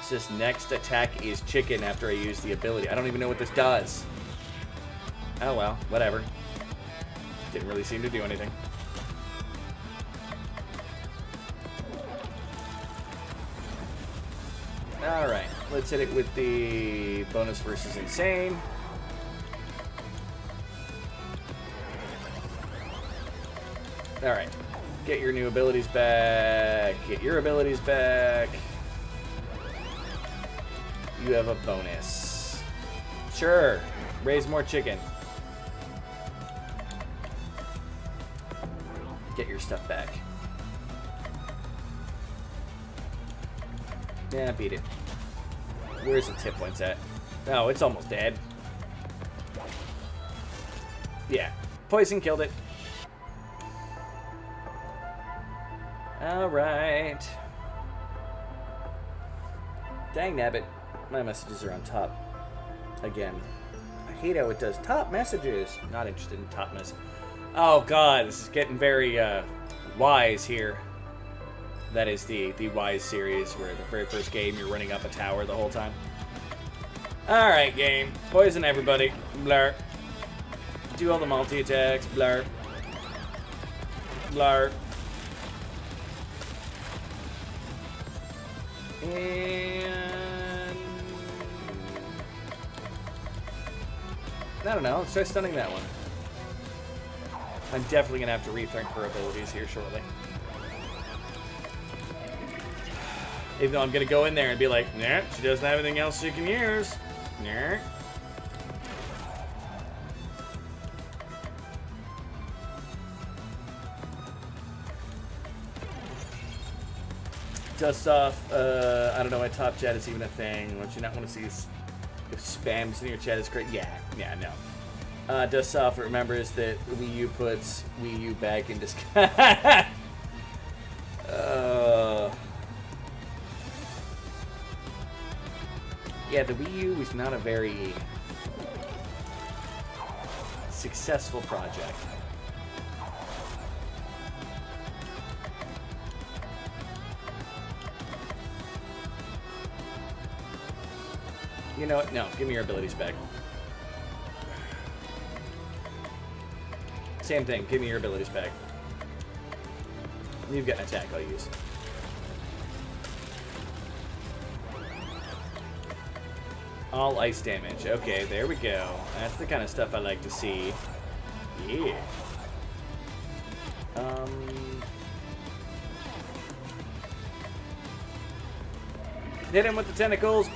This next attack is chicken after I use the ability. I don't even know what this does. Oh well, whatever. Didn't really seem to do anything. Alright, let's hit it with the bonus versus insane. Alright, get your new abilities back. Get your abilities back. You have a bonus. Sure, raise more chicken. Get your stuff back. Yeah, beat it. Where's the tip points at? Oh, it's almost dead. Yeah, poison killed it. Alright. Dang nabbit. My messages are on top. Again, I hate how it does top messages. Not interested in top messages. Oh god, this is getting very wise here. That is the Wise series, where the very first game you're running up a tower the whole time. Alright, game. Poison everybody. Blur. Do all the multi-attacks. Blur. Blur. And... I don't know. Let's try stunning that one. I'm definitely going to have to rethink her abilities here shortly. Even though I'm going to go in there and be like, nah, she doesn't have anything else she can use. Nah. Dust off, I don't know why top chat is even a thing. What you not want to see is if spams in your chat is great. Yeah, no. Dust off remembers that Wii U puts Wii U back in disguise. Yeah, the Wii U was not a very successful project. You know what? No, give me your abilities back. Same thing, give me your abilities back. You've got an attack I'll use. All ice damage. Okay, there we go. That's the kind of stuff I like to see. Yeah. Hit him with the tentacles.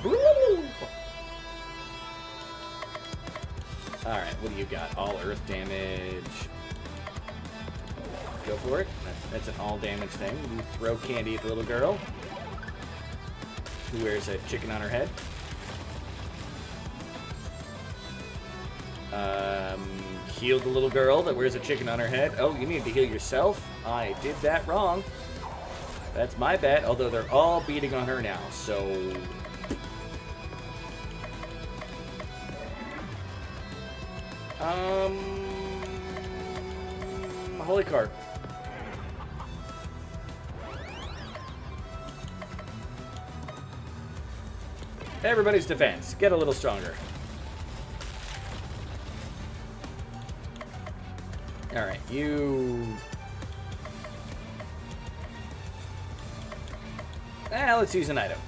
Alright, what do you got? All earth damage. Go for it. That's an all damage thing. You throw candy at the little girl, who wears a chicken on her head. Heal the little girl that wears a chicken on her head. Oh, you need to heal yourself? I did that wrong. That's my bad, although they're all beating on her now, so... Holy card. Everybody's defense. Get a little stronger. Alright, you... let's use an item.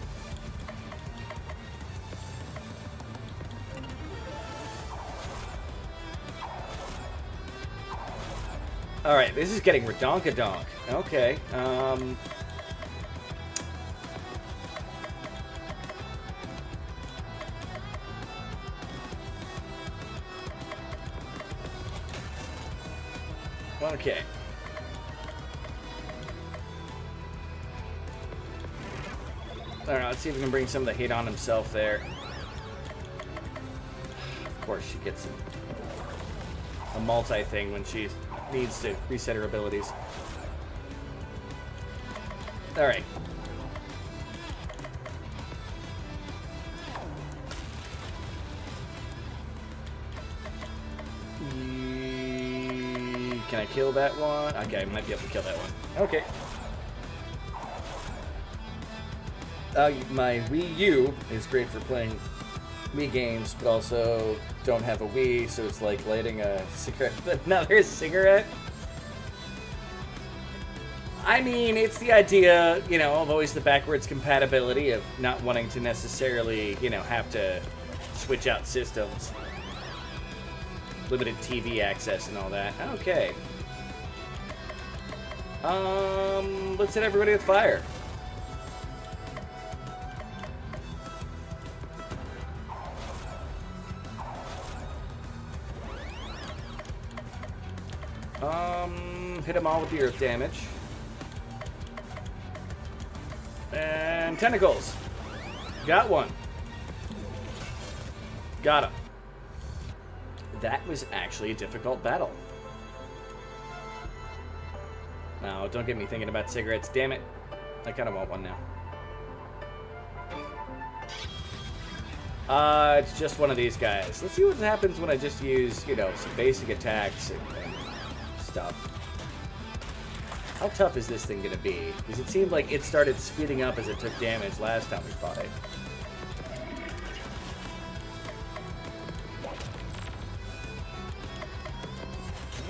Alright, this is getting redonkadonk. Okay, Okay. Alright, let's see if we can bring some of the hate on himself there. Of course, she gets a multi-thing when she needs to reset her abilities. Alright. Can I kill that one? Okay, I might be able to kill that one. Okay. My Wii U is great for playing Wii games, but also don't have a Wii, so it's like lighting a cigarette. Another cigarette? I mean, it's the idea, you know, of always the backwards compatibility of not wanting to necessarily, you know, have to switch out systems. Limited TV access and all that. Okay. Let's hit everybody with fire. Hit them all with the earth damage. And tentacles. Got one. Got him. That was actually a difficult battle. Now, don't get me thinking about cigarettes. Damn it. I kind of want one now. It's just one of these guys. Let's see what happens when I just use, you know, some basic attacks and stuff. How tough is this thing gonna be? Because it seemed like it started speeding up as it took damage last time we fought it.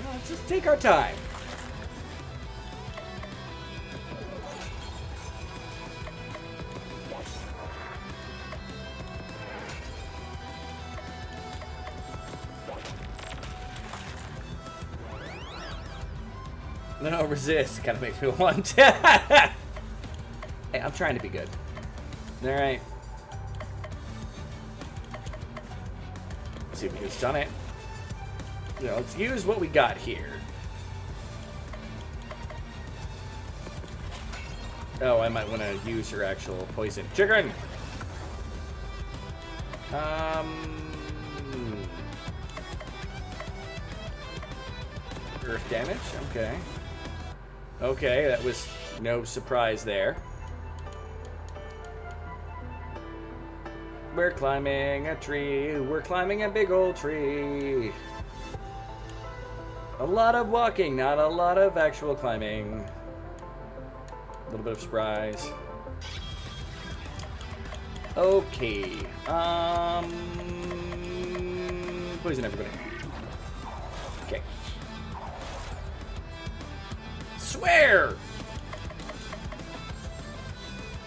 Well, let's just take our time. No, resist. Kind of makes me want to. Hey, I'm trying to be good. Alright. Let's see if we can stun it. You know, let's use what we got here. Oh, I might want to use her actual poison. Chicken! Earth damage? Okay. Okay, that was no surprise there. We're climbing a tree. We're climbing a big old tree. A lot of walking, not a lot of actual climbing. A little bit of surprise. Okay. Poison everybody. Okay. Swear!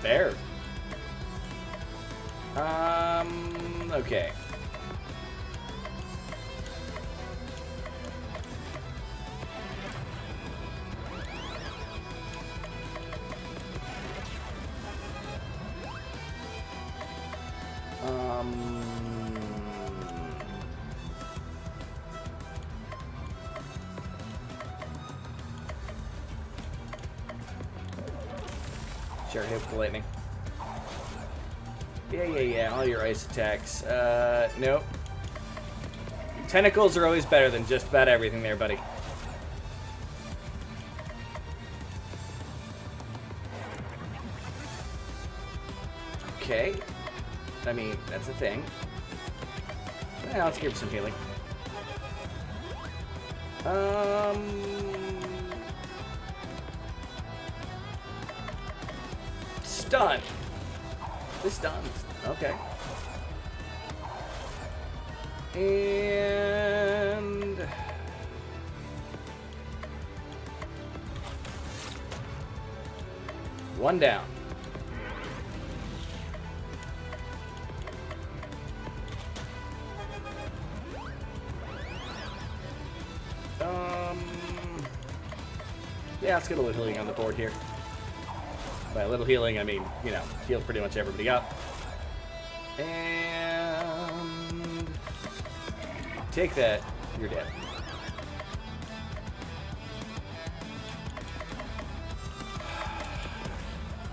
Fair. Okay. Sure, hit with the lightning. Yeah, all your ice attacks. Nope. Tentacles are always better than just about everything there, buddy. Okay. I mean, that's a thing. Yeah, let's give her some healing. Stun. This stuns. Okay. And one down. Yeah, let's get a little healing on the board here. By a little healing, I mean, you know, heal pretty much everybody up. And take that. You're dead.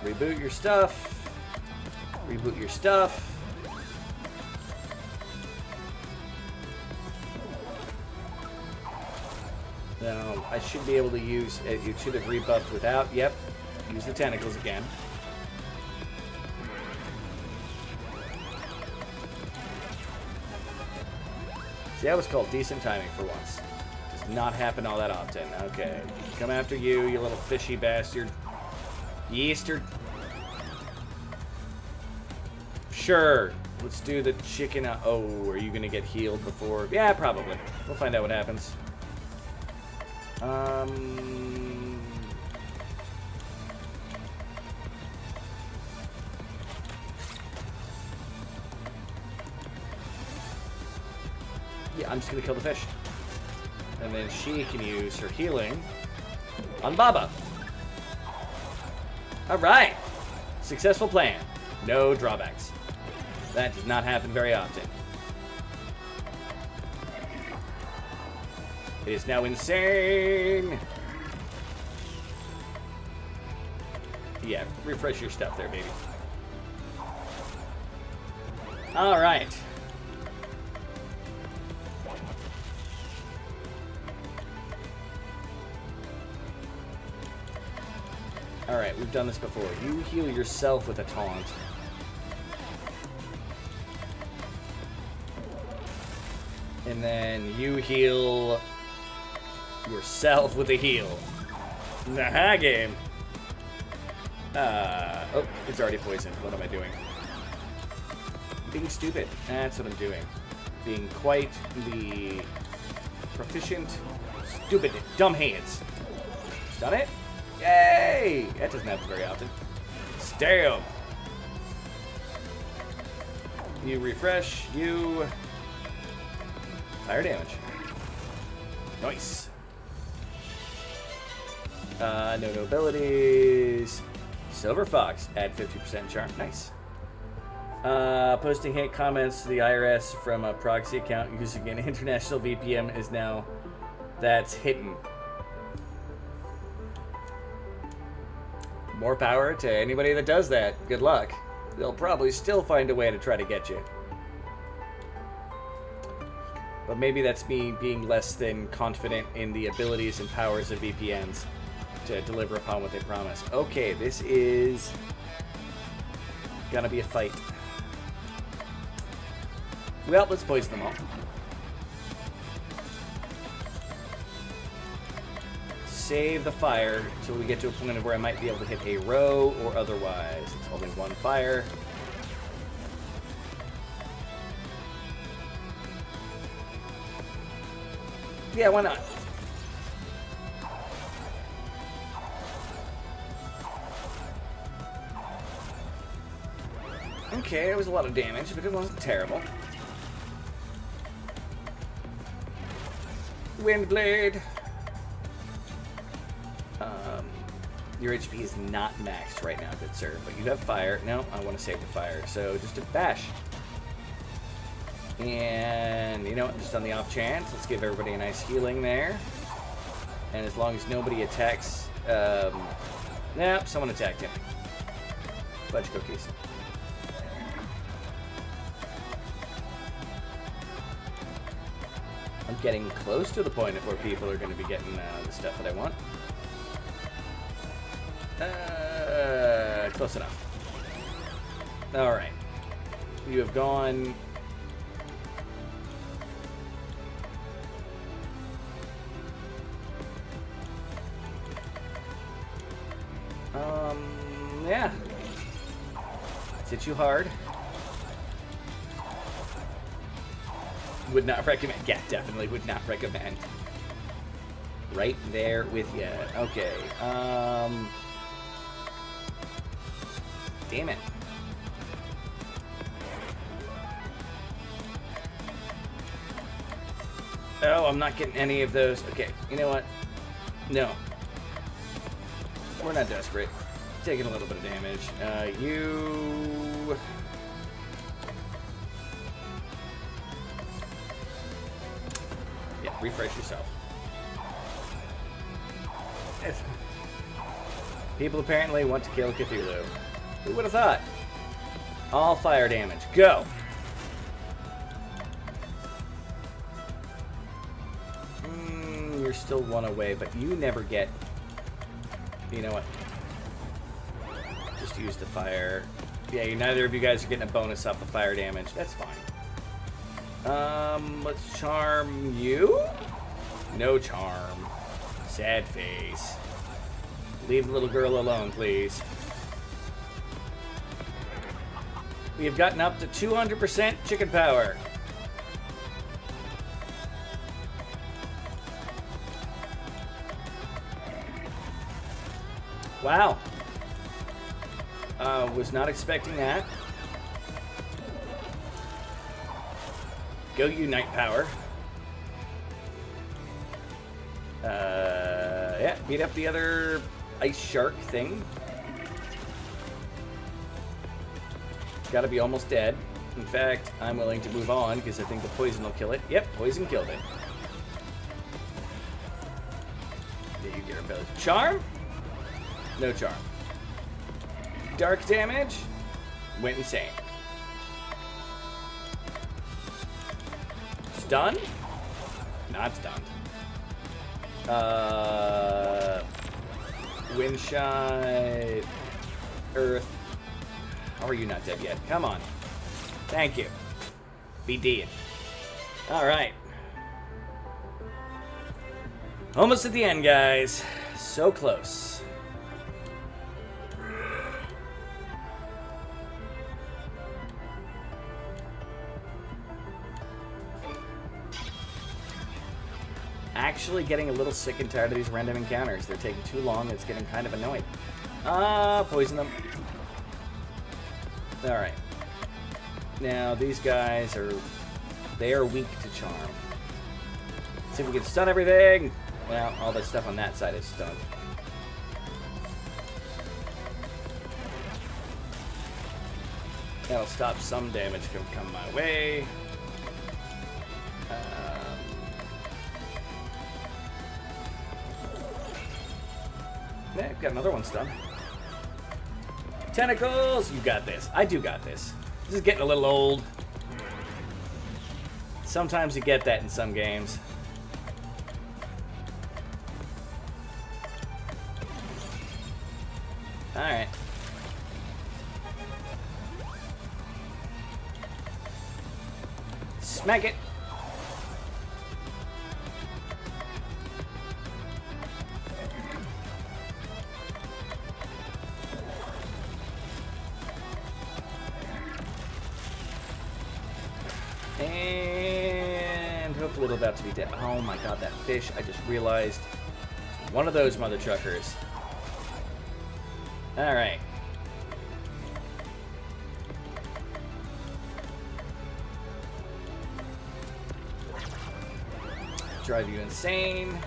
Reboot your stuff. Reboot your stuff. Now, I should be able to use... you should have rebuffed without... Yep. Use the tentacles again. See, that was called decent timing for once. Does not happen all that often. Okay. Come after you, you little fishy bastard. Yeaster. Sure. Let's do the chicken... oh, are you going to get healed before... yeah, probably. We'll find out what happens. Yeah, I'm just gonna kill the fish. And then she can use her healing on Baba. Alright. Successful plan. No drawbacks. That does not happen very often. It is now insane. Yeah, refresh your stuff there, baby. All right. All right, we've done this before. You heal yourself with a taunt. And then you heal yourself with a heal. Nah, game. Oh, it's already poisoned. What am I doing? Being stupid. That's what I'm doing. Being quite the proficient, stupid, dumb hands. Stun it? Yay! That doesn't happen very often. Stab! You refresh, you... fire damage. Nice. No abilities. Silver Fox, add 50% charm. Nice. Posting hate comments to the IRS from a proxy account using an international VPN is now... that's hidden. More power to anybody that does that. Good luck. They'll probably still find a way to try to get you. But maybe that's me being less than confident in the abilities and powers of VPNs to deliver upon what they promise. Okay, this is gonna be a fight. Well, let's poison them all. Save the fire until we get to a point of where I might be able to hit a row or otherwise. It's only one fire. Yeah, why not? Okay, it was a lot of damage, but it wasn't terrible. Windblade. Your HP is not maxed right now, good sir, but you have fire. No, I want to save the fire, so just a bash. And, you know, just on the off chance, let's give everybody a nice healing there. And as long as nobody attacks... Nah, someone attacked him. Fudge cookies. I'm getting close to the point of where people are going to be getting the stuff that I want. Close enough. Alright. You have gone... yeah. It's hit you hard. Would not recommend. Yeah, definitely would not recommend. Right there with you. Okay. Damn it. Oh, I'm not getting any of those. Okay, you know what? No. We're not desperate. Taking a little bit of damage. You... Yeah, refresh yourself. People apparently want to kill Cthulhu. Who would have thought? All fire damage. Go! You're still one away, but you never get... You know what? Just use the fire. Yeah, neither of you guys are getting a bonus off the fire damage. That's fine. Let's charm you. No charm. Sad face. Leave the little girl alone, please. We have gotten up to 200% chicken power. Wow. Was not expecting that. Go Unite Power. Yeah, beat up the other ice shark thing. It's got to be almost dead. In fact, I'm willing to move on because I think the poison will kill it. Yep, poison killed it. Did you get her ability? Charm? No charm. Dark damage? Went insane. Stun? Not stunned. Windshine. Earth. How are you not dead yet? Come on. Thank you. Be dead. Alright. Almost at the end, guys. So close. Actually getting a little sick and tired of these random encounters. They're taking too long. It's getting kind of annoying. Poison them. Alright. Now, these guys are... They are weak to charm. See if we can stun everything. Well, all the stuff on that side is stunned. That'll stop some damage from coming my way. Yeah, got another one stunned. Tentacles! You got this. I do got this. This is getting a little old. Sometimes you get that in some games. Alright. Smack it! And hopefully it'll about to be dead. Oh my god, that fish, I just realized. It's one of those mother truckers. Alright. Drive you insane.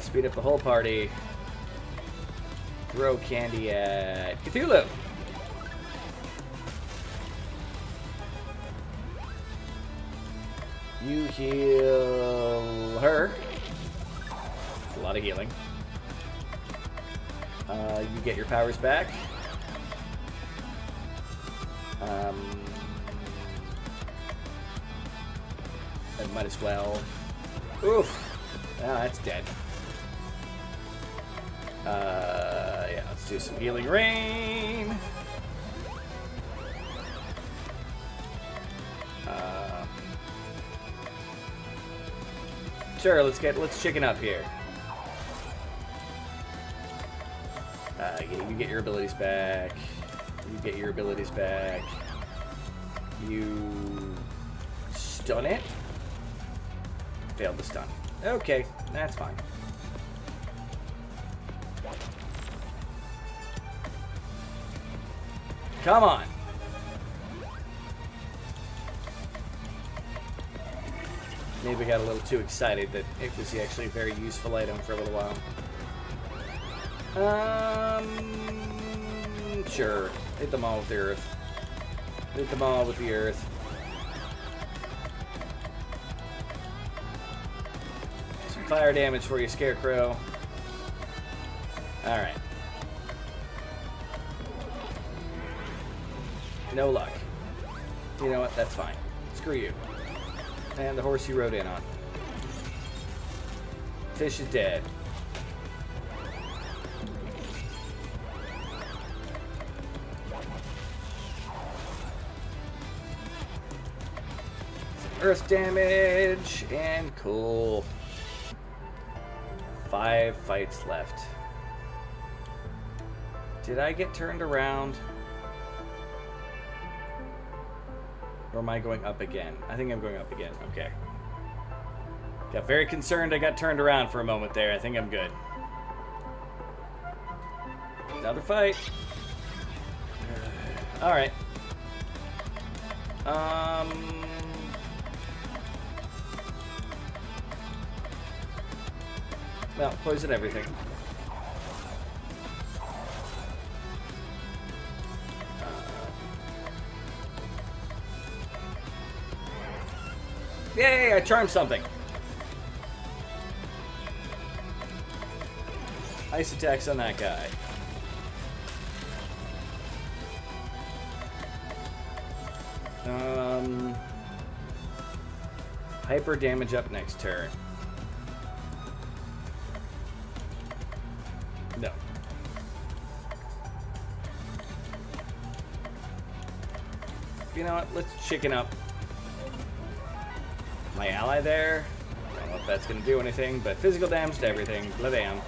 Speed up the whole party. Throw candy at Cthulhu. You heal her. A lot of healing. You get your powers back. I might as well. Oof. Ah, that's dead. Yeah, let's do some healing rain. Sure, let's chicken up here. Yeah, you get your abilities back. You get your abilities back. You stun it. Failed to stun. Okay, that's fine. Come on. Maybe we got a little too excited that it was actually a very useful item for a little while. Sure. Hit them all with the earth. Hit them all with the earth. Some fire damage for you, Scarecrow. Alright. No luck. You know what? That's fine. Screw you. And the horse you rode in on. Fish is dead. Some earth damage, and cool. 5 fights left. Did I get turned around? Or am I going up again? I think I'm going up again. Okay. Got very concerned. I got turned around for a moment there. I think I'm good. Another fight. Alright. Well, poison everything. Yay, I charmed something. Ice attacks on that guy. Hyper damage up next turn. No. You know what? Let's chicken up. My ally there. don't know if that's going to do anything, but physical damage to everything. Blah-bam.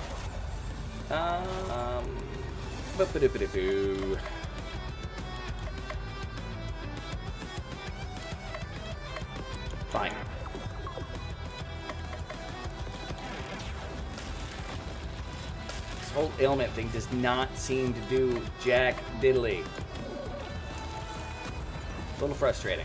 Boop-a-doop-a-doop-boo. Fine. This whole ailment thing does not seem to do jack diddly. A little frustrating.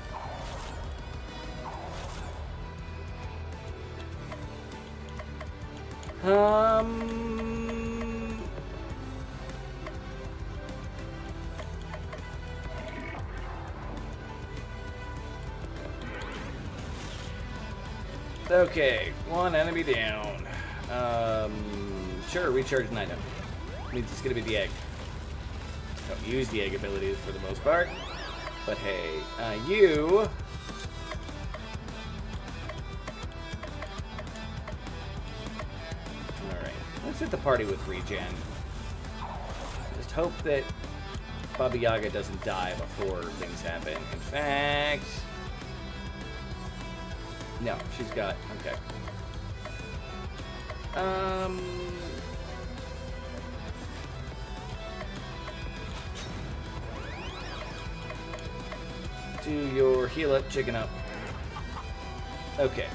Okay, one enemy down. Sure, recharge an item. Means it's gonna be the egg. Don't use the egg abilities for the most part. But hey, you... Alright, let's hit the party with regen. Just hope that Baba Yaga doesn't die before things happen. In fact... No, she's got... Okay. Do your heal up, chicken up. Okay.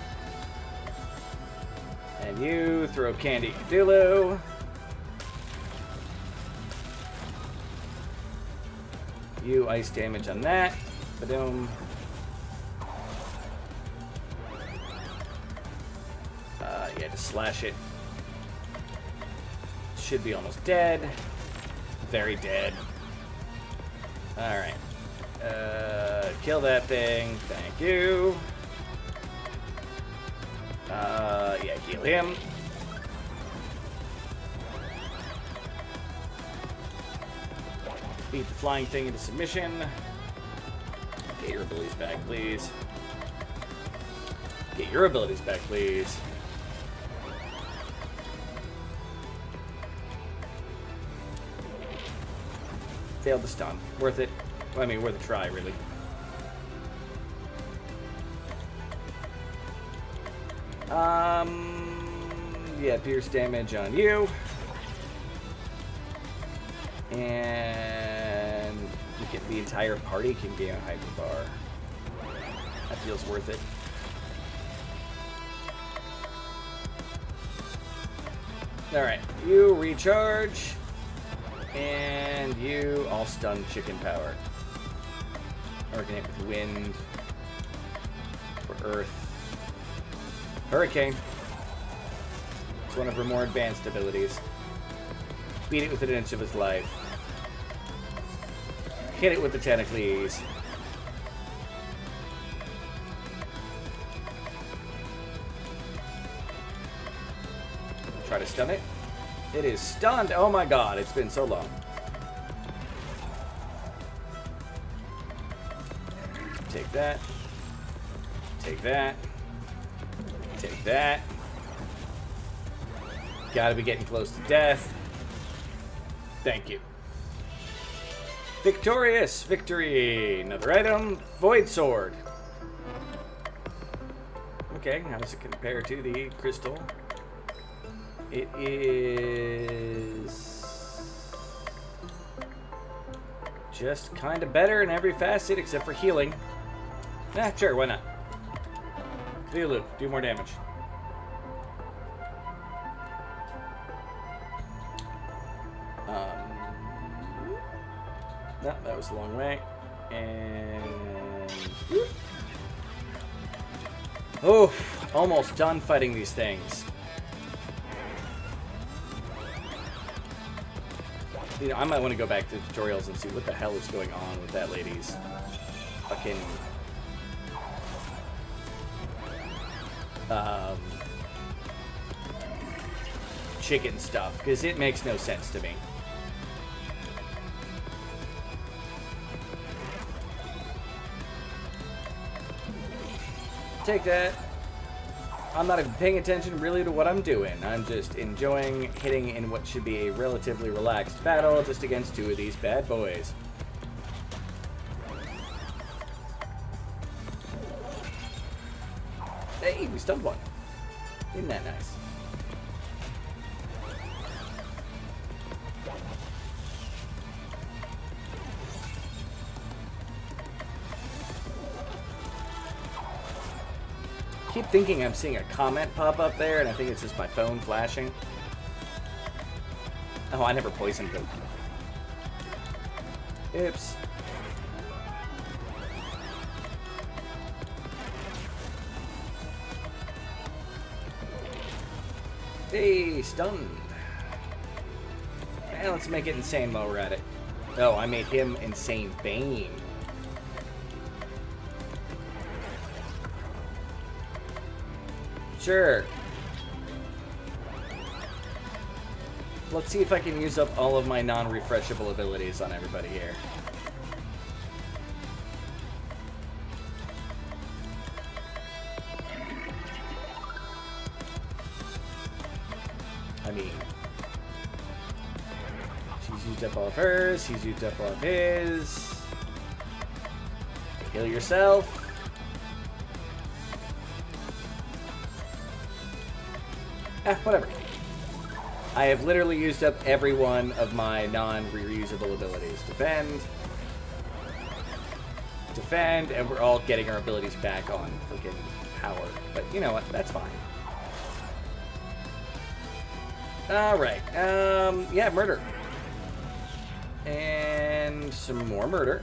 And you throw candy Cthulhu. You ice damage on that. Ba-doom. Yeah, just slash it. Should be almost dead. Very dead. Alright. Kill that thing. Thank you. Yeah, heal him. Beat the flying thing into submission. Get your abilities back, please. Get your abilities back, please. Failed the stun. Worth it. Well, I mean, worth a try, really. Yeah, pierce damage on you. And we get the entire party can gain a hyper bar. That feels worth it. Alright, you recharge. And you all stun chicken power. Organic with wind. Or earth. Hurricane. It's one of her more advanced abilities. Beat it with an inch of his life. Hit it with the tentacles. Try to stun it. It is stunned. Oh my god, it's been so long. Take that. Take that. Take that. Gotta be getting close to death. Thank you. Victorious! Victory! Another item. Void Sword. Okay, how does it compare to the crystal? It is just kind of better in every facet except for healing. Nah, sure, why not? Cthulhu, do more damage. No, that was a long way. And... oh, almost done fighting these things. You know, I might want to go back to the tutorials and see what the hell is going on with that lady's fucking... chicken stuff, because it makes no sense to me. Take that. I'm not even paying attention really to what I'm doing. I'm just enjoying hitting in what should be a relatively relaxed battle just against two of these bad boys. Hey, we stunned one. Isn't that nice? Keep thinking I'm seeing a comment pop up there, and I think it's just my phone flashing. Oh, I never poisoned them. Oops. Hey, stunned. And let's make it insane while we're at it. Oh, I made him insane Bane. Sure. Let's see if I can use up all of my non-refreshable abilities on everybody here. I mean, she's used up all of hers, he's used up all of his. Heal yourself. Whatever. I have literally used up every one of my non-reusable abilities. Defend, and we're all getting our abilities back on freaking power. But you know what? That's fine. Alright. Yeah, murder. And some more murder.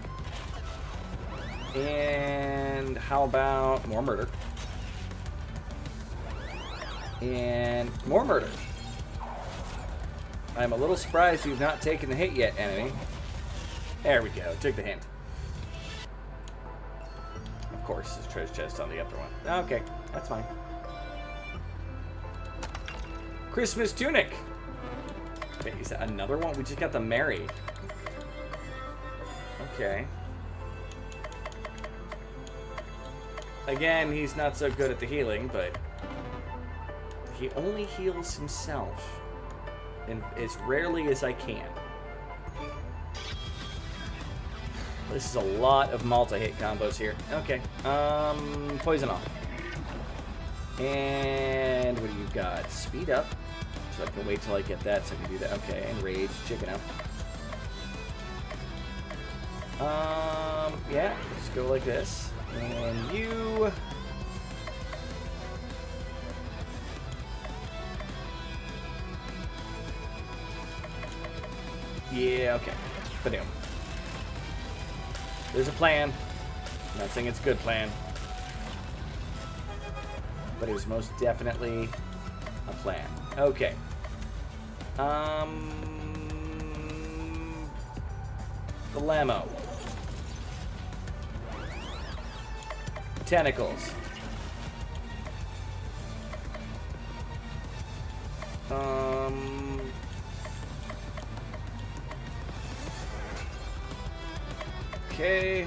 And how about more murder? And more murder. I'm a little surprised you've not taken the hit yet, enemy. There we go. Took the hint. Of course, there's treasure chest on the upper one. Okay, that's fine. Christmas tunic. Wait, is that another one? We just got the Mary. Okay. Again, he's not so good at the healing, but he only heals himself, and as rarely as I can. This is a lot of multi-hit combos here. Okay, poison off. And what do you got? Speed up, so I can wait till I get that so I can do that. Okay, and rage, chicken out. Yeah, let's go like this. And you... Yeah, okay. Ba-doom. There's a plan. I'm not saying it's a good plan. But it was most definitely a plan. Okay. The Lamo. Tentacles. Okay.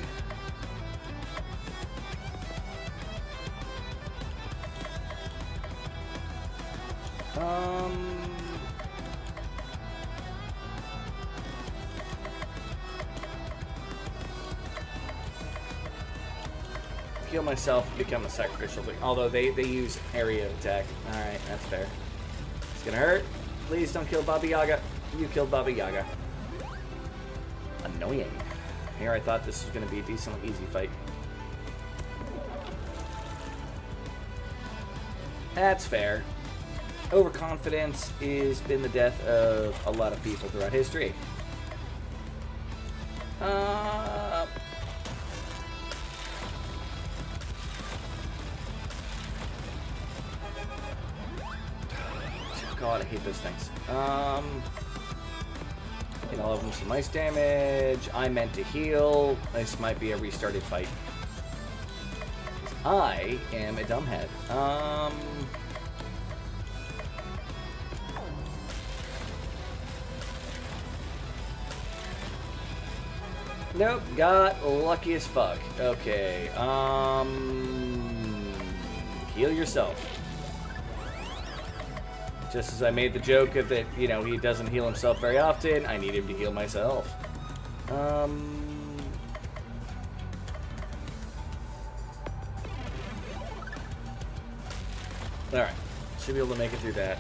Heal myself and become a sacrificial thing. Although they use area attack. Alright, that's fair. It's gonna hurt. Please don't kill Baba Yaga. You killed Baba Yaga. Annoying. Here I thought this was gonna be a decently easy fight. That's fair. Overconfidence has been the death of a lot of people throughout history. God, I hate those things. Hit all of them some ice damage. I meant to heal. This might be a restarted fight. I am a dumbhead. Nope, got lucky as fuck. Okay, heal yourself. Just as I made the joke of that, you know, he doesn't heal himself very often, I need him to heal myself. Alright. Should be able to make it through that.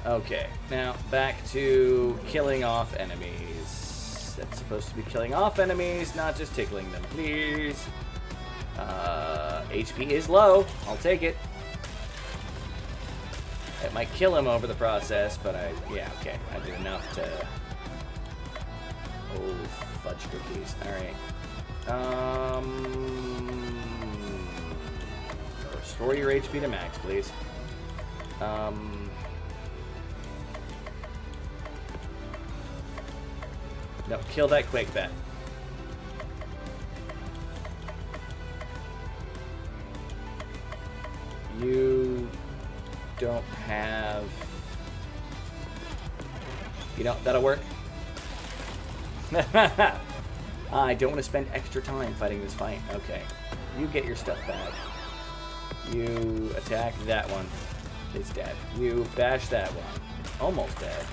Okay, now back to killing off enemies. That's supposed to be killing off enemies, not just tickling them, please. HP is low. I'll take it. It might kill him over the process, but yeah, okay. I did enough to... Oh, fudge cookies. Alright. Restore your HP to max, please. No, kill that Quake Bat. You don't have... You know, that'll work. I don't want to spend extra time fighting this fight. Okay. You get your stuff back. You attack that one. It's dead. You bash that one. Almost dead.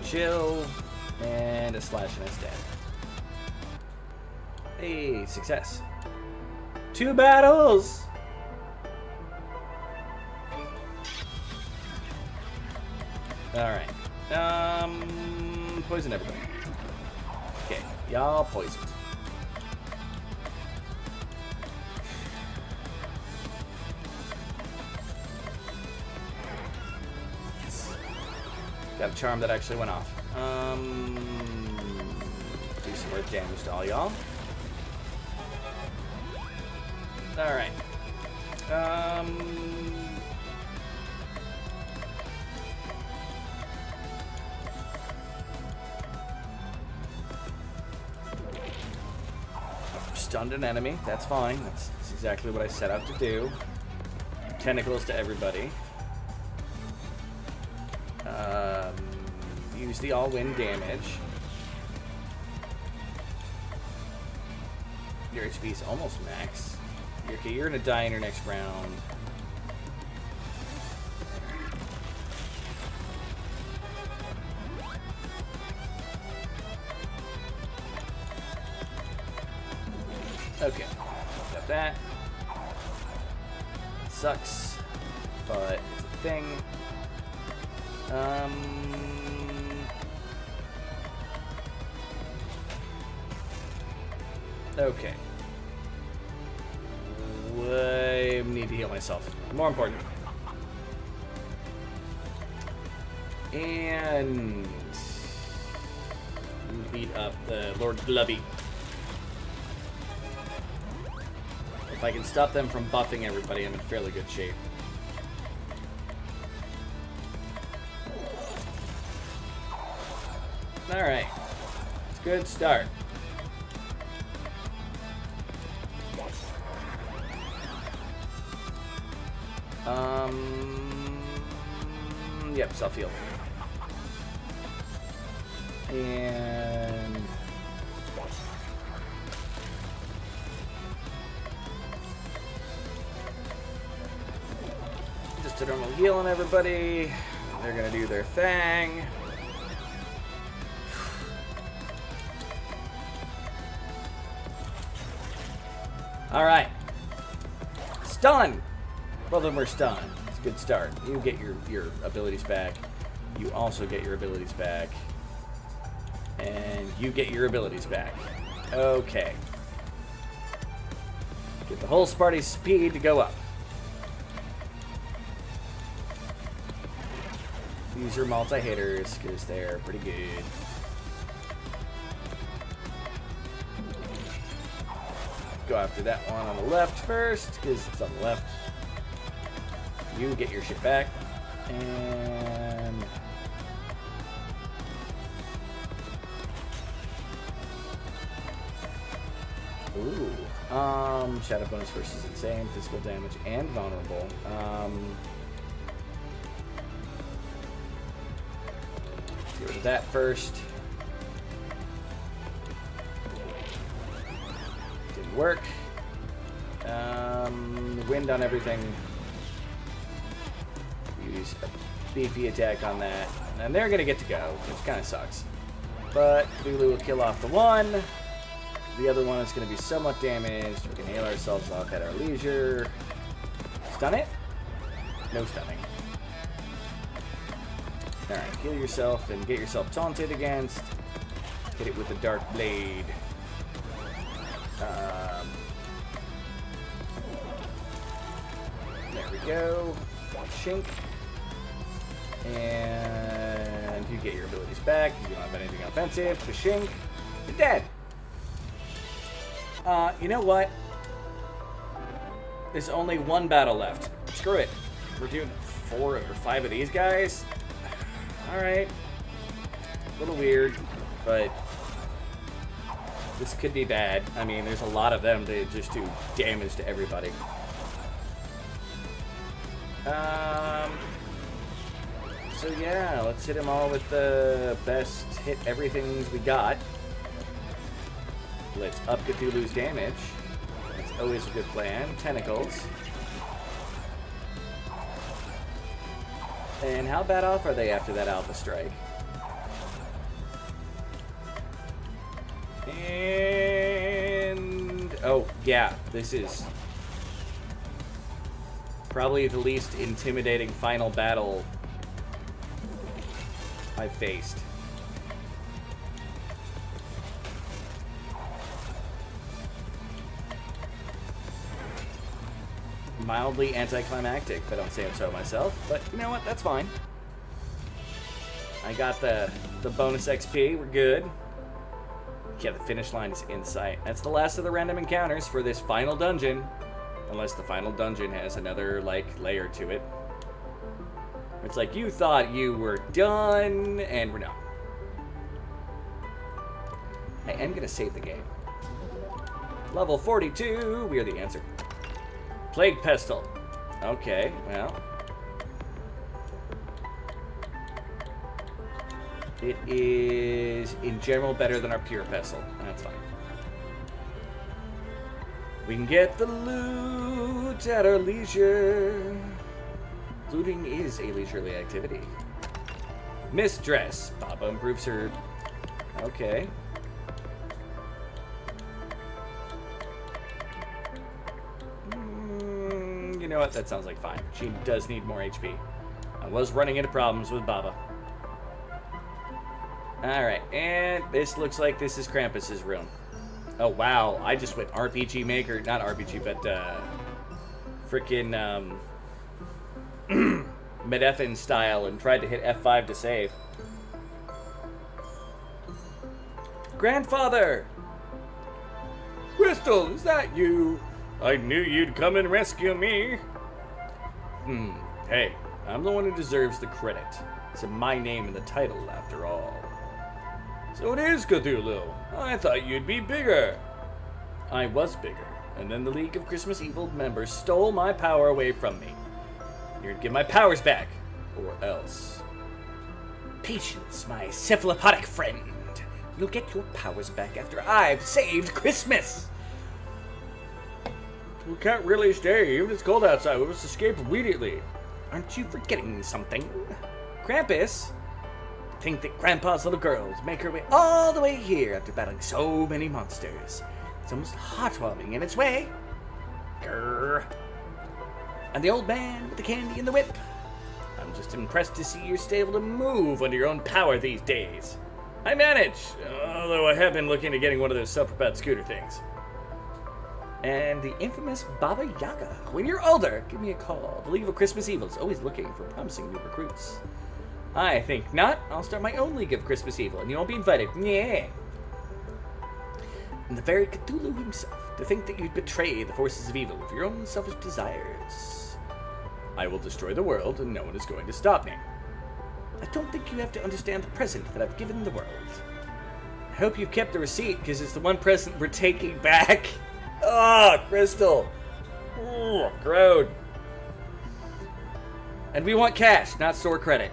Chill. And a slash and it's dead. Hey, success. 2 battles! Alright. Poison everybody. Okay, y'all poisoned. Got a charm that actually went off. Do some more damage to all y'all. Alright. Stunned an enemy. That's fine. That's exactly what I set out to do. Tentacles to everybody. Use the all-win damage. Your HP is almost max. Okay, you're gonna die in your next round. Okay, got that. It sucks, but it's a thing. Okay. I need to heal myself. More important. And beat up the Lord Glubby. If I can stop them from buffing everybody, I'm in fairly good shape. Alright. It's a good start. Yep, self-heal. And... just a normal heal on everybody. They're gonna do their thing. Alright. Stun! Well, then we're stunned. It's a good start. You get your abilities back. You also get your abilities back. And you get your abilities back. Okay. Get the whole party's speed to go up. Use your multi-hitters, because they're pretty good. Go after that one on the left first, because it's on the left. You get your shit back. And... ooh. Shadow bonus versus insane, physical damage, and vulnerable. Let's get rid of that first. Didn't work. Wind on everything. Use a beefy attack on that. And they're gonna get to go, which kind of sucks. But Cthulhu will kill off the one. The other one is going to be somewhat damaged. We can heal ourselves off at our leisure. Stun it? No stunning. Alright, heal yourself and get yourself taunted against. Hit it with the Dark Blade. There we go. Shink. And you get your abilities back. You don't have anything offensive. Shink. You're dead. You know what? There's only one battle left. Screw it. We're doing 4 or 5 of these guys. Alright. A little weird, but this could be bad. I mean, there's a lot of them to just do damage to everybody. So yeah, let's hit them all with the best hit everythings we got. Let's up Cthulhu's damage. That's always a good plan. Tentacles. And how bad off are they after that Alpha Strike? And... oh, yeah, this is probably the least intimidating final battle I've faced. Mildly anticlimactic, if I don't say so myself, but you know what, that's fine. I got the bonus XP, we're good. Yeah, the finish line is in sight. That's the last of the random encounters for this final dungeon. Unless the final dungeon has another, like, layer to it. It's like, you thought you were done, and we're not. I am gonna save the game. Level 42, we are the answer. Plague Pestle. Okay, well. It is, in general, better than our Pure Pestle. That's fine. We can get the loot at our leisure. Looting is a leisurely activity. Mistress. Baba improves her... okay. You know what? That sounds like fine. She does need more HP. I was running into problems with Baba. Alright, and this looks like this is Krampus's room. Oh, wow. I just went RPG Maker. Not RPG, but, frickin', Medeffin style and tried to hit F5 to save. Grandfather! Crystal, is that you? I knew you'd come and rescue me. Hey, I'm the one who deserves the credit. It's my name in the title, after all. So it is Cthulhu. I thought you'd be bigger. I was bigger, and then the League of Christmas Evil members stole my power away from me. You're gonna give my powers back, or else. Patience, my cephalopodic friend. You'll get your powers back after I've saved Christmas. We can't really stay. Even if it's cold outside, we must escape immediately. Aren't you forgetting something? Krampus? Think that Grandpa's little girls make her way all the way here after battling so many monsters. It's almost heartwarming in its way. Grrr. And the old man with the candy and the whip. I'm just impressed to see you're still able to move under your own power these days. I manage, although I have been looking at getting one of those self-propelled scooter things. And the infamous Baba Yaga. When you're older, give me a call. The League of Christmas Evil is always looking for promising new recruits. I think not. I'll start my own League of Christmas Evil, and you won't be invited. Yeah. And the very Cthulhu himself, to think that you'd betray the forces of evil for your own selfish desires. I will destroy the world, and no one is going to stop me. I don't think you have to understand the present that I've given the world. I hope you've kept the receipt, because it's the one present we're taking back. Oh, Crystal. Ooh, Grode. And we want cash, not store credit.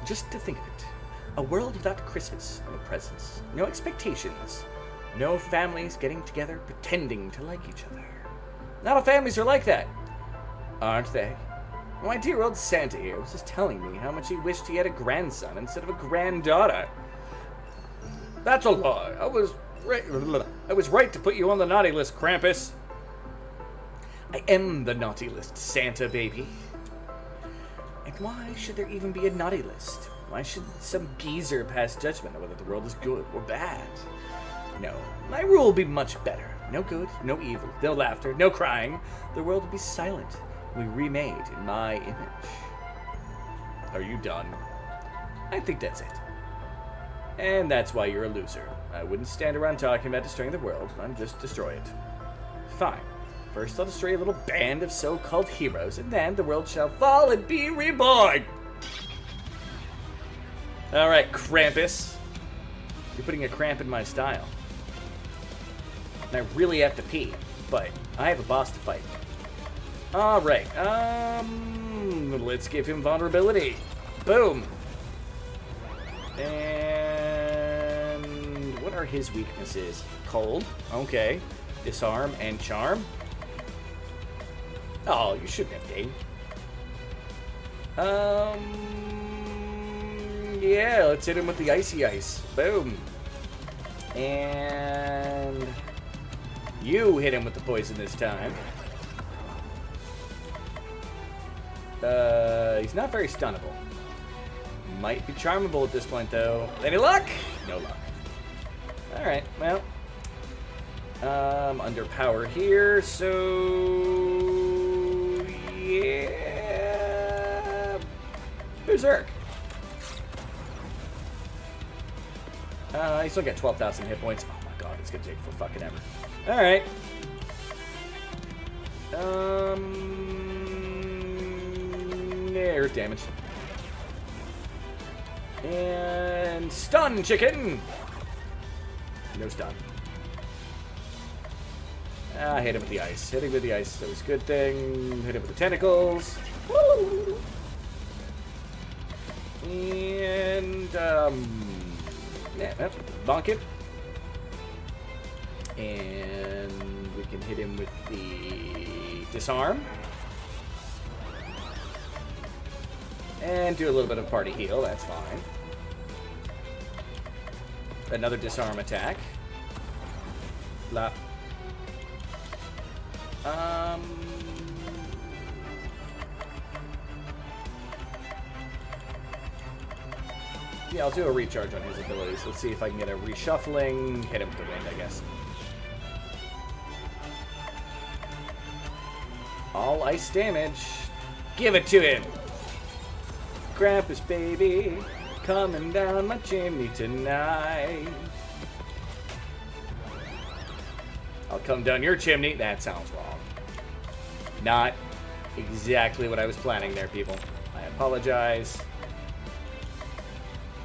Just to think of it. A world without Christmas, no presents, no expectations, no families getting together pretending to like each other. Not all families are like that, aren't they? My dear old Santa here was just telling me how much he wished he had a grandson instead of a granddaughter. That's a lie. I was right to put you on the naughty list, Krampus. I am the naughty list, Santa baby. And why should there even be a naughty list? Why should some geezer pass judgment on whether the world is good or bad? No, my rule will be much better. No good, no evil, no laughter, no crying. The world will be silent. We remade in my image. Are you done? I think that's it. And that's why you're a loser. I wouldn't stand around talking about destroying the world. I'd just destroy it. Fine. First I'll destroy a little band of so-called heroes, and then the world shall fall and be reborn! Alright, Krampus. You're putting a cramp in my style. And I really have to pee, but I have a boss to fight. Alright, let's give him vulnerability. Boom! And what are his weaknesses? Cold, okay. Disarm and charm. Oh, you shouldn't have gained. Yeah, let's hit him with the icy ice. Boom. And you hit him with the poison this time. He's not very stunnable. Might be charmable at this point, though. Any luck? No luck. Alright, well. Under power here, so... yeah... Berserk. I still got 12,000 hit points. Oh my god, it's gonna take for fucking ever. Alright. Air damage. And stun, chicken! No stun. I hit him with the ice. Hitting with the ice, that was a good thing. Hit him with the tentacles. Woo! And, yeah, bonk it. And we can hit him with the disarm. And do a little bit of party heal, that's fine. Another disarm attack. Blah. Yeah, I'll do a recharge on his abilities. Let's see if I can get a reshuffling. Hit him with the wind, I guess. All ice damage. Give it to him! Krampus, baby, coming down my chimney tonight. I'll come down your chimney. That sounds wrong. Not exactly what I was planning there, people. I apologize.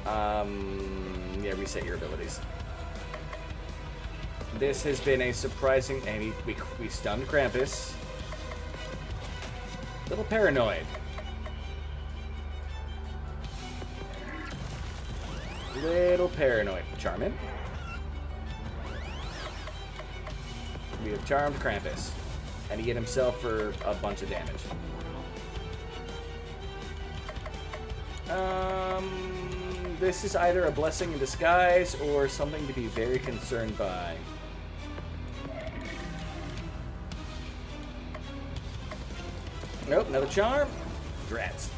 Yeah, reset your abilities. This has been a surprising... and we stunned Krampus. Little paranoid. Little paranoid. Charm him. We have charmed Krampus. And he hit himself for a bunch of damage. This is either a blessing in disguise or something to be very concerned by. Nope, another charm. Drats.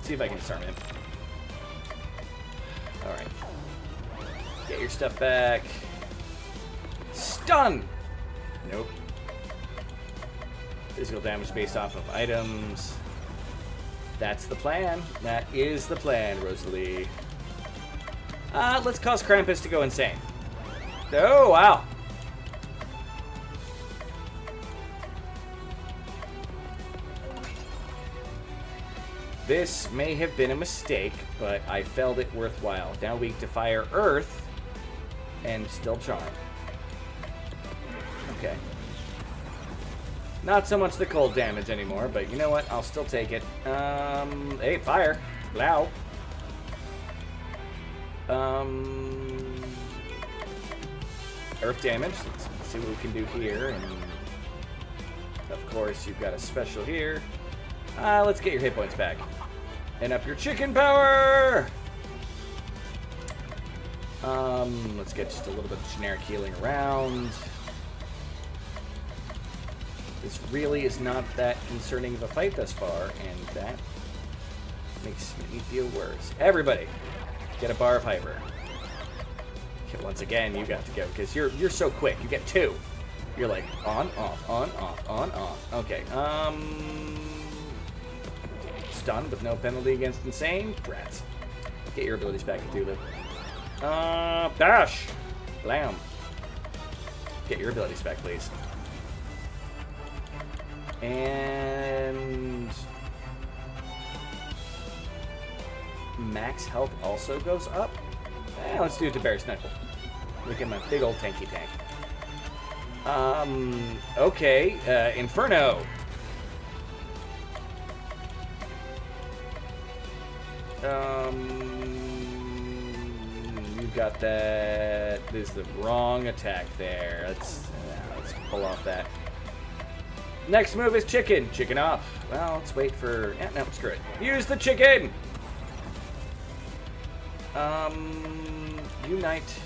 See if I can disarm him. Alright. Get your stuff back. Stun! Nope. Physical damage based off of items. That's the plan. That is the plan, Rosalie. Let's cause Krampus to go insane. Oh, wow. This may have been a mistake, but I felt it worthwhile. Now weak to fire, earth, and still charm. Okay. Not so much the cold damage anymore, but you know what? I'll still take it. Hey, fire. Blow. Earth damage. Let's see what we can do here. And Of course, you've got a special here. Let's get your hit points back. And up your chicken power! Let's get just a little bit of generic healing around. This really is not that concerning of a fight thus far, and that makes me feel worse. Everybody, get a bar of hyper. Okay, once again, you got to go, because you're so quick. You get 2. You're like, on, off, on, off, on, off. Okay, stun with no penalty against insane. Rats. Get your abilities back, Cthulhu. Dash! Blam. Get your abilities back, please. And max health also goes up. Let's do it to Bear Sniffle. Look at my big old tanky tank. Okay, Inferno. You got that. This is the wrong attack there. Let's pull off that. Next move is chicken. Chicken off. Well, let's wait for... Yeah, no, screw it. Use the chicken! Unite.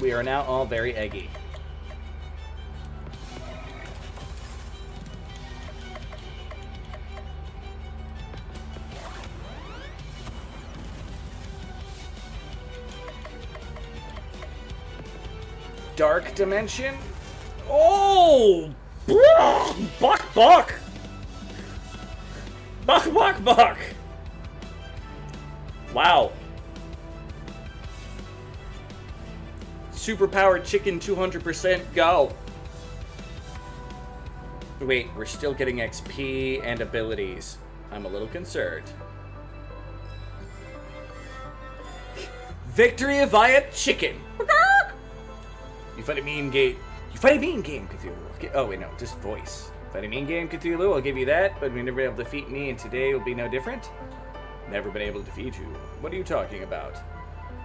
We are now all very eggy. Dark dimension? Oh! Buck! Buck! Buck, buck, buck! Wow. Superpowered chicken 200% go. Wait, we're still getting XP and abilities. I'm a little concerned. Victory via chicken. You fight a mean game. You fight a mean game, Cthulhu. Oh wait, no, just voice. Fight a mean game, Cthulhu. I'll give you that, but we've never been able to defeat me, and today will be no different. Never been able to defeat you. What are you talking about?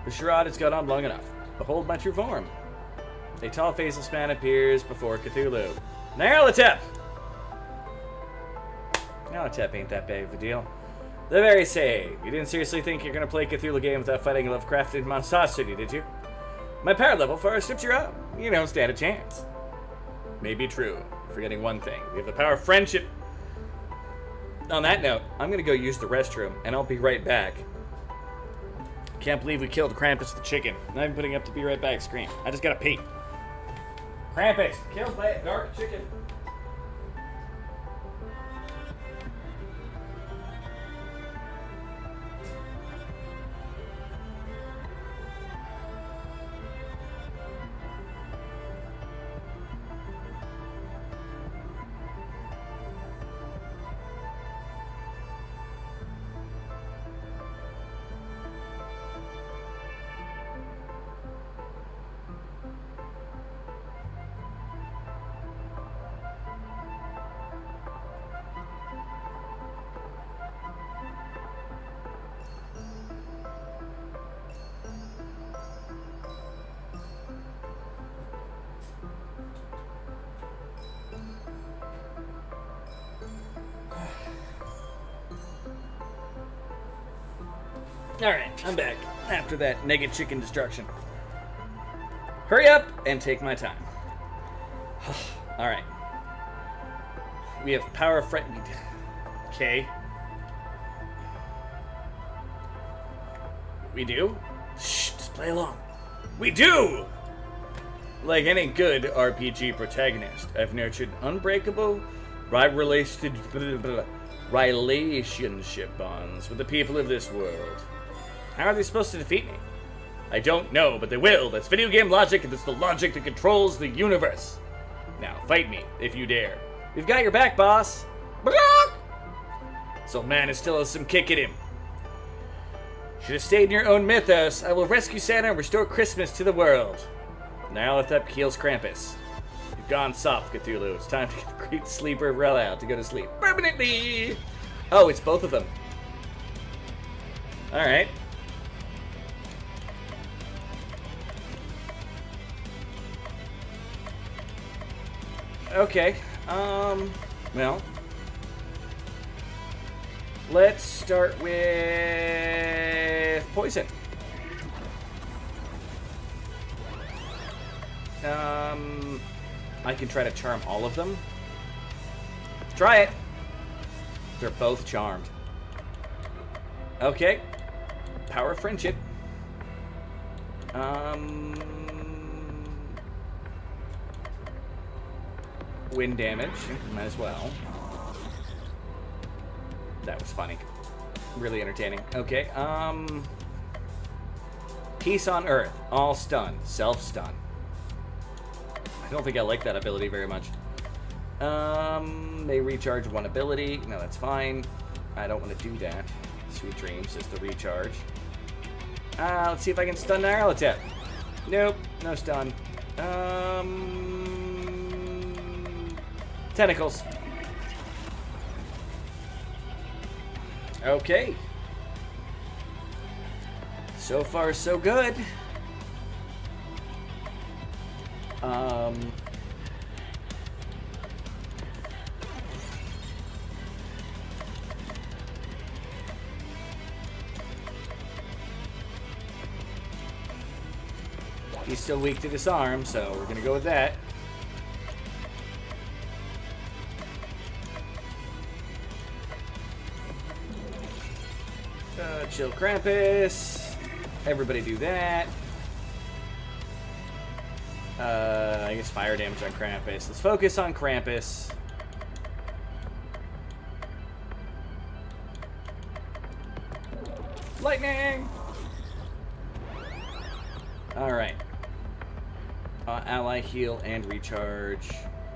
The charade has gone on long enough. Behold my true form. A tall, faceless man appears before Cthulhu. Nyarlathotep! Nyarlathotep ain't that big of a deal. The very same. You didn't seriously think you're gonna play Cthulhu game without fighting a Lovecrafted monstrosity, did you? My power level far outstrips your own. You don't stand a chance. Maybe true. You're forgetting one thing. We have the power of friendship. On that note, I'm gonna go use the restroom, and I'll be right back. Can't believe we killed Krampus the chicken. Not even putting up the be right back screen. I just gotta pee. Krampus, killed by a dark chicken. Alright, I'm back after that naked chicken destruction. Hurry up and take my time. Alright. We have power of friend. Okay. We do? Shh, just play along. We do! Like any good RPG protagonist, I've nurtured unbreakable relationship bonds with the people of this world. How are they supposed to defeat me? I don't know, but they will. That's video game logic, and that's the logic that controls the universe. Now, fight me, if you dare. We've got your back, boss. This old man still has some kick in him. Should have stayed in your own mythos. I will rescue Santa and restore Christmas to the world. Nyarlathotep heals Krampus. You've gone soft, Cthulhu. It's time to get the great sleeper Rel to go to sleep permanently. Oh, it's both of them. Alright. Okay. Well, let's start with poison. I can try to charm all of them. Try it. They're both charmed. Okay. Power of friendship. Wind damage. Might as well. That was funny. Really entertaining. Okay, Peace on Earth. All stun. Self-stun. I don't think I like that ability very much. They recharge one ability. No, that's fine. I don't want to do that. Sweet Dreams is the recharge. Let's see if I can stun Nyarlathotep. Nope, no stun. Tentacles. Okay. So far, so good. He's still weak to disarm, so we're gonna go with that. Chill Krampus. Everybody do that. I guess fire damage on Krampus. Let's focus on Krampus. Lightning! Alright. Ally heal and recharge.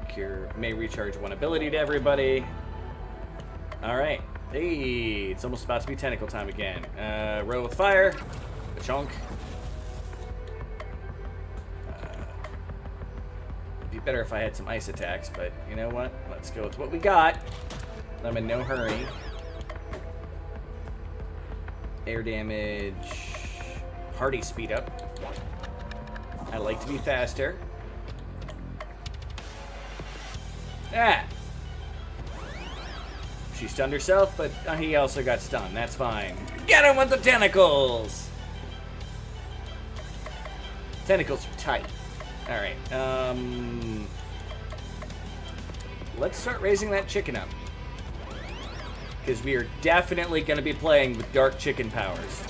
Cure may recharge one ability to everybody. Alright. Hey, it's almost about to be tentacle time again. Row with fire. A chunk. It'd be better if I had some ice attacks, but you know what? Let's go with what we got. I'm in no hurry. Air damage. Party speed up. I like to be faster. Ah! She stunned herself, but he also got stunned. That's fine. Get him with the tentacles! Tentacles are tight. Alright, let's start raising that chicken up. Because we are definitely going to be playing with dark chicken powers.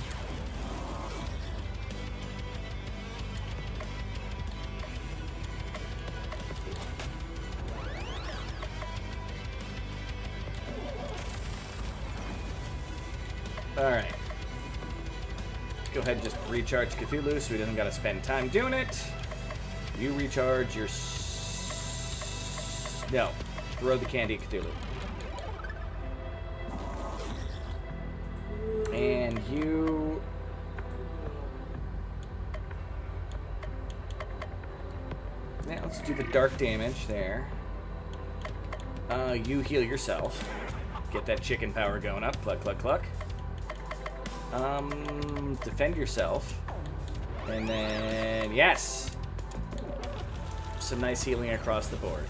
Alright. Go ahead and just recharge Cthulhu so he doesn't got to spend time doing it. You recharge your... No. Throw the candy at Cthulhu. And you... Yeah, let's do the dark damage there. You heal yourself. Get that chicken power going up. Cluck, cluck, cluck. Defend yourself. And then, yes! Some nice healing across the board.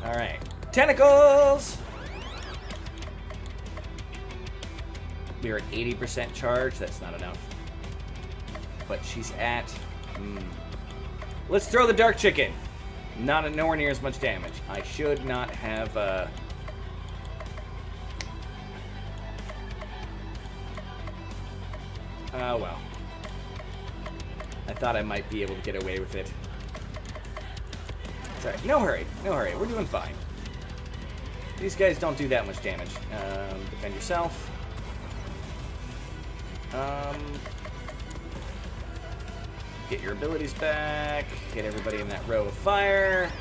Alright. Tentacles! We are at 80% charge. That's not enough. But she's at... Let's throw the dark chicken. Nowhere near as much damage. I should not have... Oh, well. I thought I might be able to get away with it. Sorry. No hurry. No hurry. We're doing fine. These guys don't do that much damage. Defend yourself. Get your abilities back. Get everybody in that row of fire.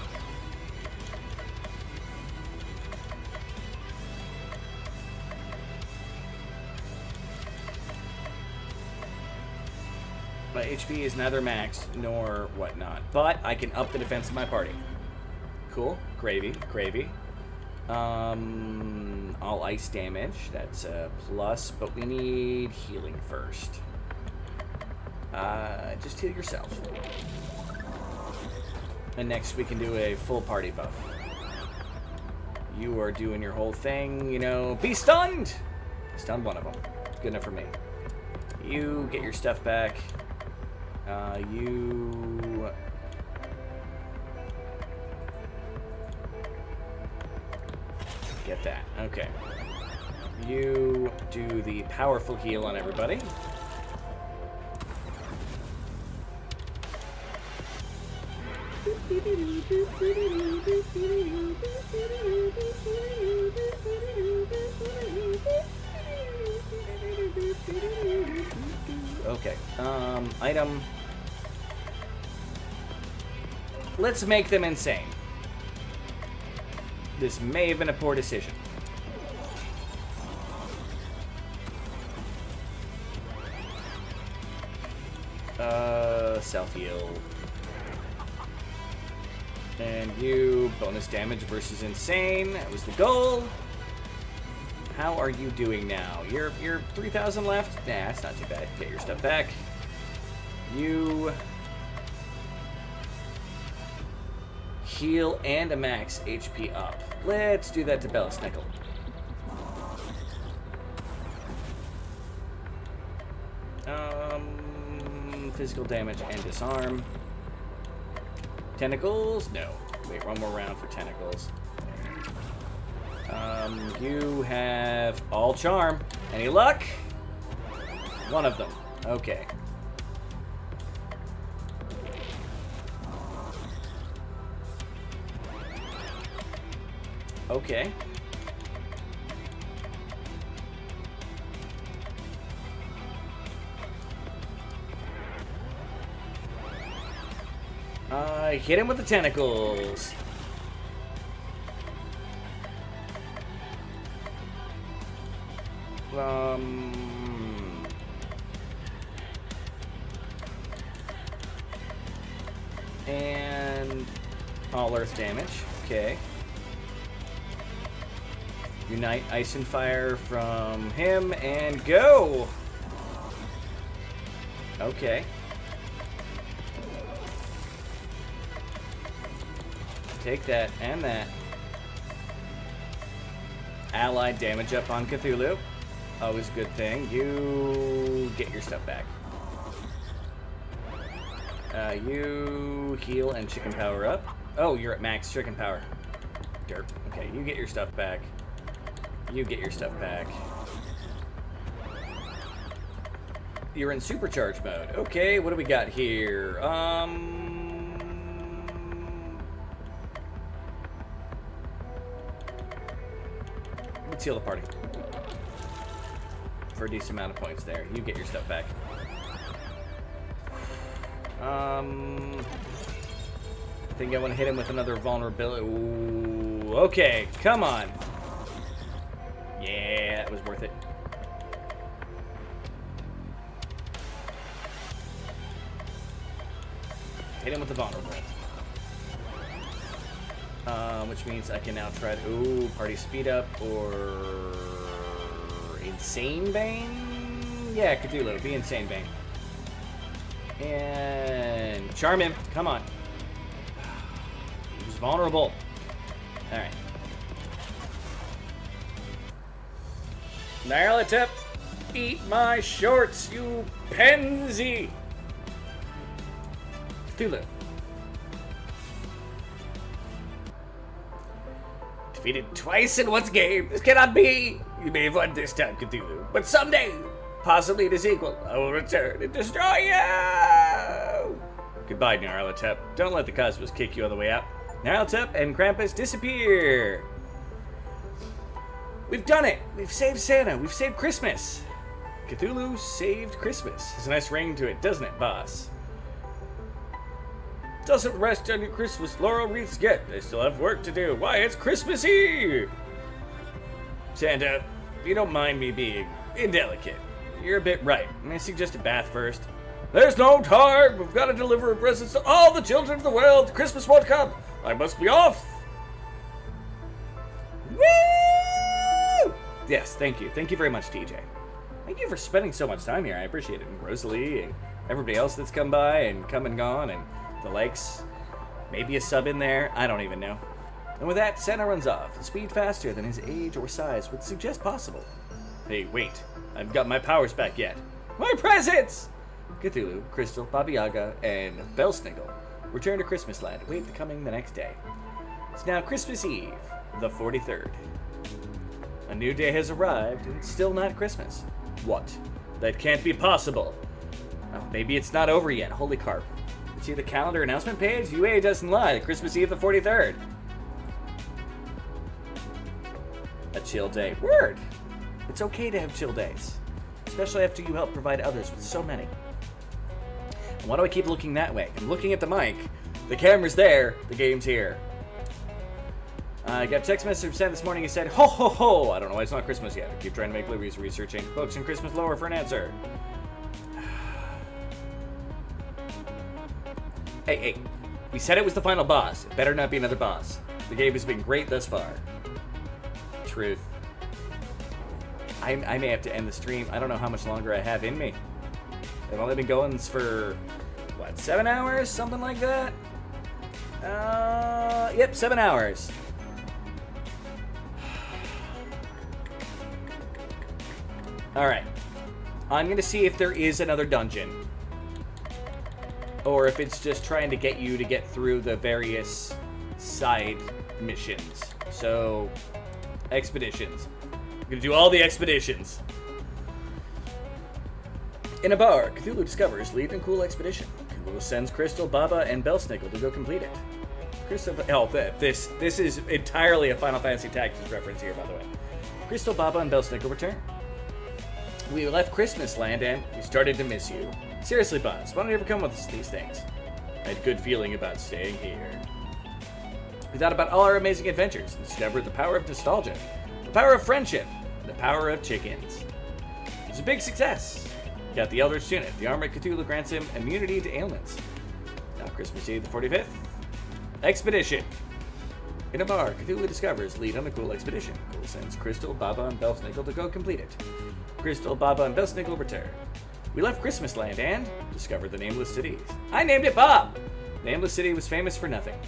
My HP is neither maxed nor whatnot, but I can up the defense of my party. Cool. Gravy. Gravy. All ice damage. That's a plus, but we need healing first. Just heal yourself. And next we can do a full party buff. You are doing your whole thing, you know. Be stunned! Stunned one of them. Good enough for me. You get your stuff back. You... Get that. Okay. You do the powerful heal on everybody. Okay. Item. Let's make them insane. This may have been a poor decision. Self-heal. And you, bonus damage versus insane. That was the goal. How are you doing now? You're 3,000 left? Nah, that's not too bad. Get your stuff back. You... heal and a max HP up. Let's do that to Bellasnickle. Physical damage and disarm. Tentacles? No. Wait, one more round for tentacles. You have all charm. Any luck? One of them. Okay. Okay. Hit him with the tentacles. And all earth damage. Okay. Unite ice and fire from him and go. Okay. Take that and that. Allied damage up on Cthulhu. Always a good thing. You get your stuff back. You heal and chicken power up. Oh, you're at max chicken power. Derp. Okay, you get your stuff back. You get your stuff back. You're in supercharge mode. Okay, what do we got here? Let's heal the party. For a decent amount of points there. You get your stuff back. I think I want to hit him with another vulnerability. Ooh, okay, come on. Yeah, that was worth it. Hit him with the vulnerable. Which means I can now try to... Ooh, party speed up or... Insane Bane? Yeah, Cthulhu, be Insane Bane. And... charm him, come on. He's vulnerable. Alright. Nyarlathotep, eat my shorts, you pansy! Cthulhu. Defeated twice in one game. This cannot be. You may have won this time, Cthulhu, but someday, possibly in a sequel, I will return and destroy you! Goodbye, Nyarlathotep. Don't let the cosmos kick you on the way out. Nyarlathotep and Krampus disappear. We've done it! We've saved Santa. We've saved Christmas. Cthulhu saved Christmas. Has a nice ring to it, doesn't it, boss? Doesn't rest on your Christmas laurel wreaths yet. They still have work to do. Why, it's Christmas Eve! Santa, you don't mind me being indelicate. You're a bit right. May I suggest a bath first? There's no time! We've got to deliver presents to all the children of the world! Christmas won't come! I must be off! Woo! Yes, thank you. Thank you very much, TJ. Thank you for spending so much time here. I appreciate it. And Rosalie and everybody else that's come by and come and gone and the likes. Maybe a sub in there? I don't even know. And with that, Santa runs off, a speed faster than his age or size would suggest possible. Hey, wait. I haven't got my powers back yet. My presents! Cthulhu, Crystal, Baba Yaga, and Belsniggle return to Christmas Land, await the coming the next day. It's now Christmas Eve, the 43rd. A new day has arrived, and it's still not Christmas. What? That can't be possible. Oh, maybe it's not over yet. Holy carp. See the calendar announcement page? UA doesn't lie. Christmas Eve, the 43rd. A chill day. Word! It's okay to have chill days, especially after you help provide others with so many. And why do I keep looking that way? I'm looking at the mic. The camera's there. The game's here. I got a text message from Santa this morning. He said, ho ho ho! I don't know why it's not Christmas yet. I keep trying to make Louis researching books and Christmas lore for an answer. Hey, we said it was the final boss. It better not be another boss. The game has been great thus far. Truth. I may have to end the stream. I don't know how much longer I have in me. I've only been going for, what, 7 hours? Something like that? Yep, 7 hours. Alright. I'm going to see if there is another dungeon. Or if it's just trying to get you to get through the various side missions. So, expeditions. I'm going to do all the expeditions. In a bar, Cthulhu discovers lead and cool expedition. Cthulhu sends Crystal, Baba, and Belsniggle to go complete it. Crystal, this is entirely a Final Fantasy Tactics reference here, by the way. Crystal, Baba, and Belsniggle return. We left Christmas Land and we started to miss you. Seriously, boss, why don't you ever come with us to these things? I had a good feeling about staying here. We thought about all our amazing adventures and discovered the power of nostalgia, the power of friendship, and the power of chickens. It was a big success. Got the Eldritch Tunic. The armor of Cthulhu grants him immunity to ailments. Now Christmas Eve, the 45th. Expedition. In a bar, Cthulhu discovers lead on the cool expedition. Cool sends Crystal, Baba, and Belsniggle to go complete it. Crystal, Baba, and Belsniggle return. We left Christmas Land and discovered the Nameless Cities. I named it Bob! Nameless City was famous for nothing.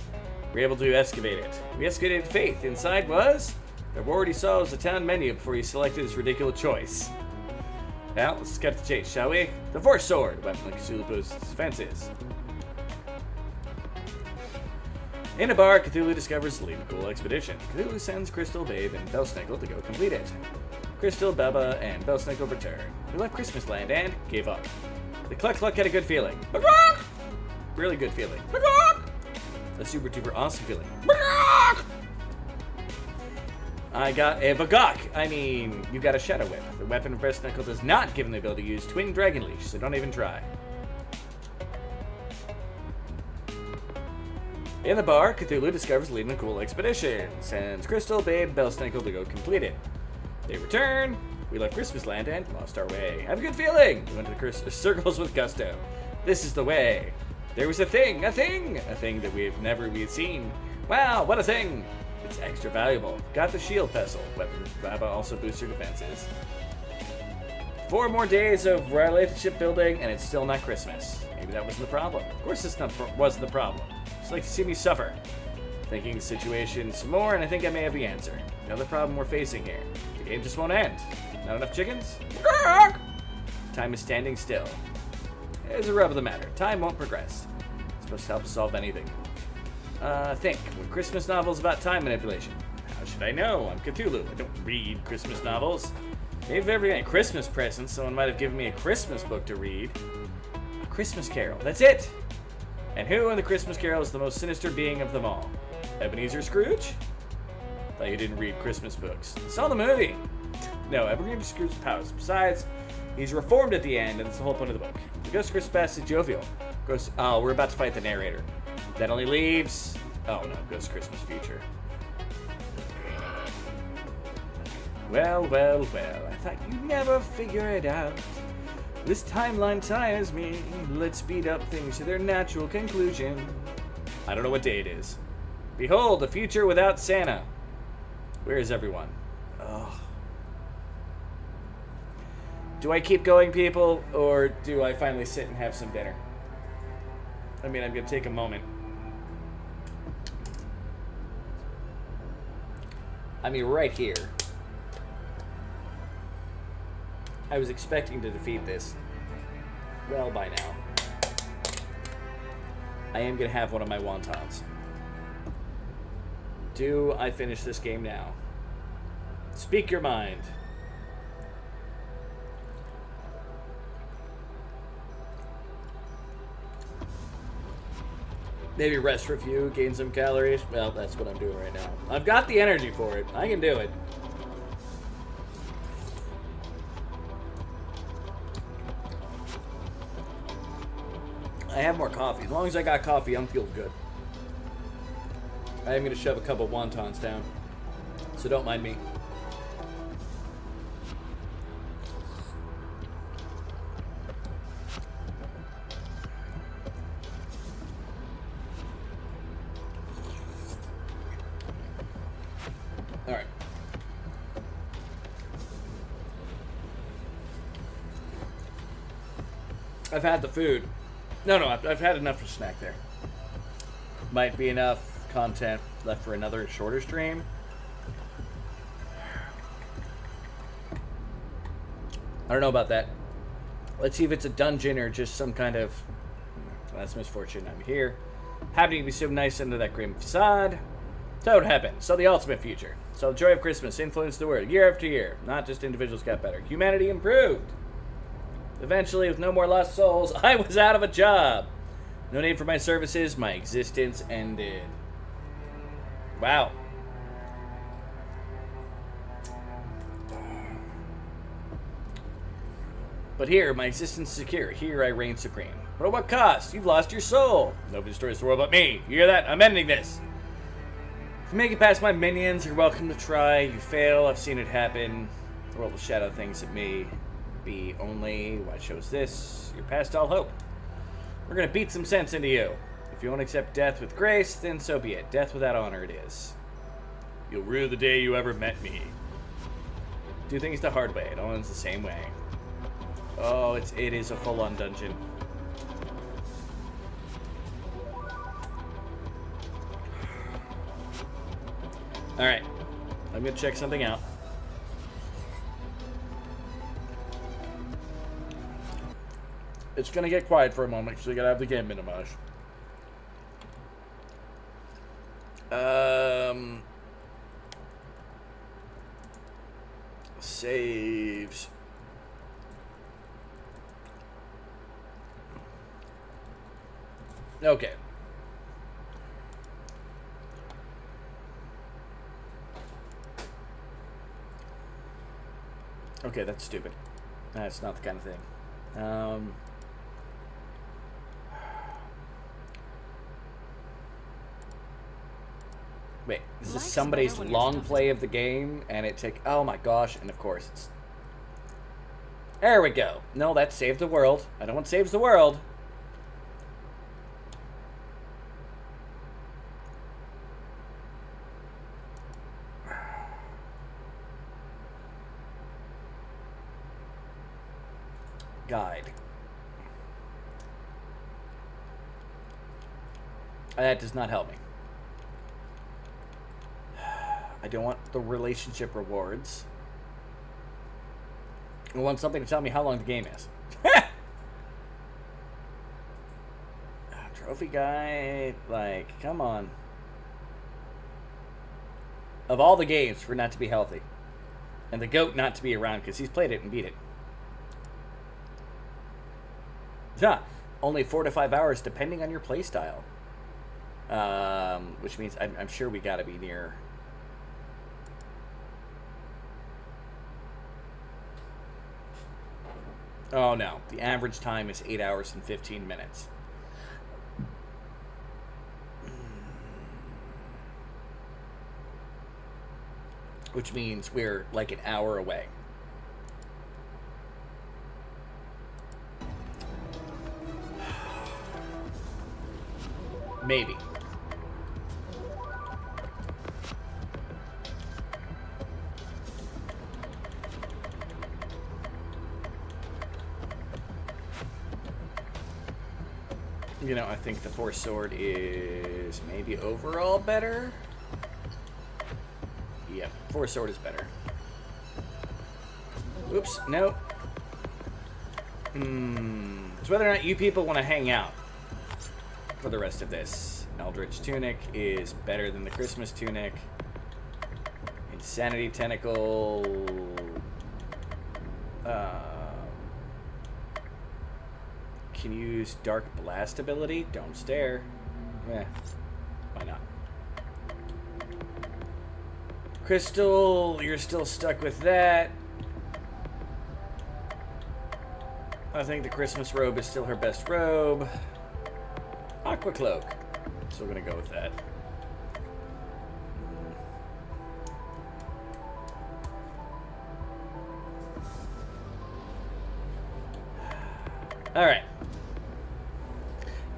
We were able to excavate it. We excavated Faith. Inside was... The reward he saw was the town menu before he selected his ridiculous choice. Now, let's cut to the chase, shall we? The Force Sword, weapon like Cthulhu boasts defenses. In a bar, Cthulhu discovers the lead and cool expedition. Cthulhu sends Crystal, Babe, and Belsniggle to go complete it. Crystal, Baba, and Belsniggle return. We left Christmas Land and gave up. The Cluck Cluck had a good feeling. Really good feeling. A super duper awesome feeling. I got a Bagok. I mean, you got a Shadow Whip. The weapon of Belsniggle does not give him the ability to use Twin Dragon Leash, so don't even try. In the bar, Cthulhu discovers leading a cool expedition. Sends Crystal, Babe, Belsniggle to go complete it. They return. We left Christmas Land and lost our way. Have a good feeling. We went to the circles with gusto. This is the way. There was a thing that we had seen. Wow, what a thing! It's extra valuable. Got the shield pestle. Weapon Baba also boosts your defenses. 4 more days of relationship building, and it's still not Christmas. Maybe that wasn't the problem. Of course, this wasn't the problem. Just like to see me suffer. Thinking the situation some more, and I think I may have the answer. Another problem we're facing here. The game just won't end. Not enough chickens? Time is standing still. There's a rub of the matter. Time won't progress. It's supposed to help us solve anything. Think. When Christmas novels about time manipulation. How should I know? I'm Cthulhu. I don't read Christmas novels. Maybe if ever got a Christmas present, someone might have given me a Christmas book to read. A Christmas Carol. That's it! And who in the Christmas Carol is the most sinister being of them all? Ebenezer Scrooge? Thought you didn't read Christmas books. Saw the movie. No, Ebenezer Scrooge's powers. Besides, he's reformed at the end, and that's the whole point of the book. The Ghost Christmas Past is jovial. We're about to fight the narrator. That only leaves... Oh no, Ghost Christmas Future. Well, I thought you'd never figure it out. This timeline tires me. Let's speed up things to their natural conclusion. I don't know what day it is. Behold, a future without Santa. Where is everyone? Oh. Do I keep going, people, or do I finally sit and have some dinner? I mean, I'm going to take a moment. I mean, right here. I was expecting to defeat this well by now. I am going to have one of my wontons. Do I finish this game now? Speak your mind. Maybe rest review, gain some calories. Well, that's what I'm doing right now. I've got the energy for it. I can do it. I have more coffee. As long as I got coffee, I'm feeling good. I am going to shove a couple wontons down. So don't mind me. Alright. I've had the food. No, I've had enough for snack there. Might be enough content left for another shorter stream. I don't know about that. Let's see if it's a dungeon or just some kind of... That's misfortune. I'm here. Happening to be so nice under that grim facade. So it happened. So the ultimate future. So the joy of Christmas influenced the world year after year. Not just individuals got better. Humanity improved. Eventually, with no more lost souls, I was out of a job. No need for my services. My existence ended. Wow. But here, my existence is secure. Here, I reign supreme. But at what cost? You've lost your soul. Nobody destroys the world but me. You hear that? I'm ending this. If you make it past my minions, you're welcome to try. You fail, I've seen it happen. The world will shadow things at me. Be only what shows this. You're past all hope. We're going to beat some sense into you. If you won't accept death with grace, then so be it. Death without honor it is. You'll rue the day you ever met me. Do things the hard way. It all ends the same way. Oh, it is a full-on dungeon. Alright. I'm going to check something out. It's going to get quiet for a moment because we got to have the game minimized. Saves. Okay. Okay, that's stupid. That's not the kind of thing. Wait, this is somebody's long play of the game, and it took... Oh my gosh, and of course it's... There we go. No, that saved the world. I don't want saves the world. Guide. That does not help me. I don't want the relationship rewards. I want something to tell me how long the game is. Trophy guide, like, come on. Of all the games for not to be healthy. And the goat not to be around because he's played it and beat it. Yeah, only 4 to 5 hours depending on your playstyle. Which means I'm sure we gotta be near... Oh no, the average time is 8 hours and 15 minutes. Which means we're like an hour away. Maybe. You know, I think the Force Sword is maybe overall better. Yep, 4 sword is better. Oops, no. It's whether or not you people want to hang out for the rest of this. Eldritch Tunic is better than the Christmas Tunic. Insanity Tentacle. Can use Dark Blast ability. Don't stare. Eh, why not? Crystal, you're still stuck with that. I think the Christmas robe is still her best robe. Aqua Cloak. Still gonna go with that. Alright.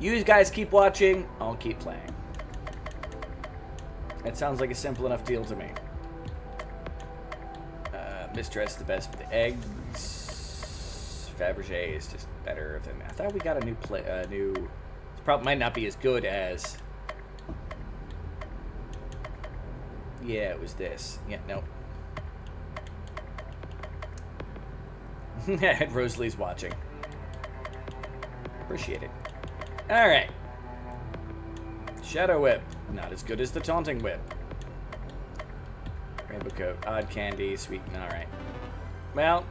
You guys keep watching, I'll keep playing. That sounds like a simple enough deal to me. Mistress the best with the eggs. Fabergé is just better than... I thought we got a new This probably might not be as good as... Yeah, it was this. Yeah, nope. Rosalie's watching. Appreciate it. Alright. Shadow Whip. Not as good as the Taunting Whip. Rainbow Coat. Odd Candy. Sweet. Alright. Well.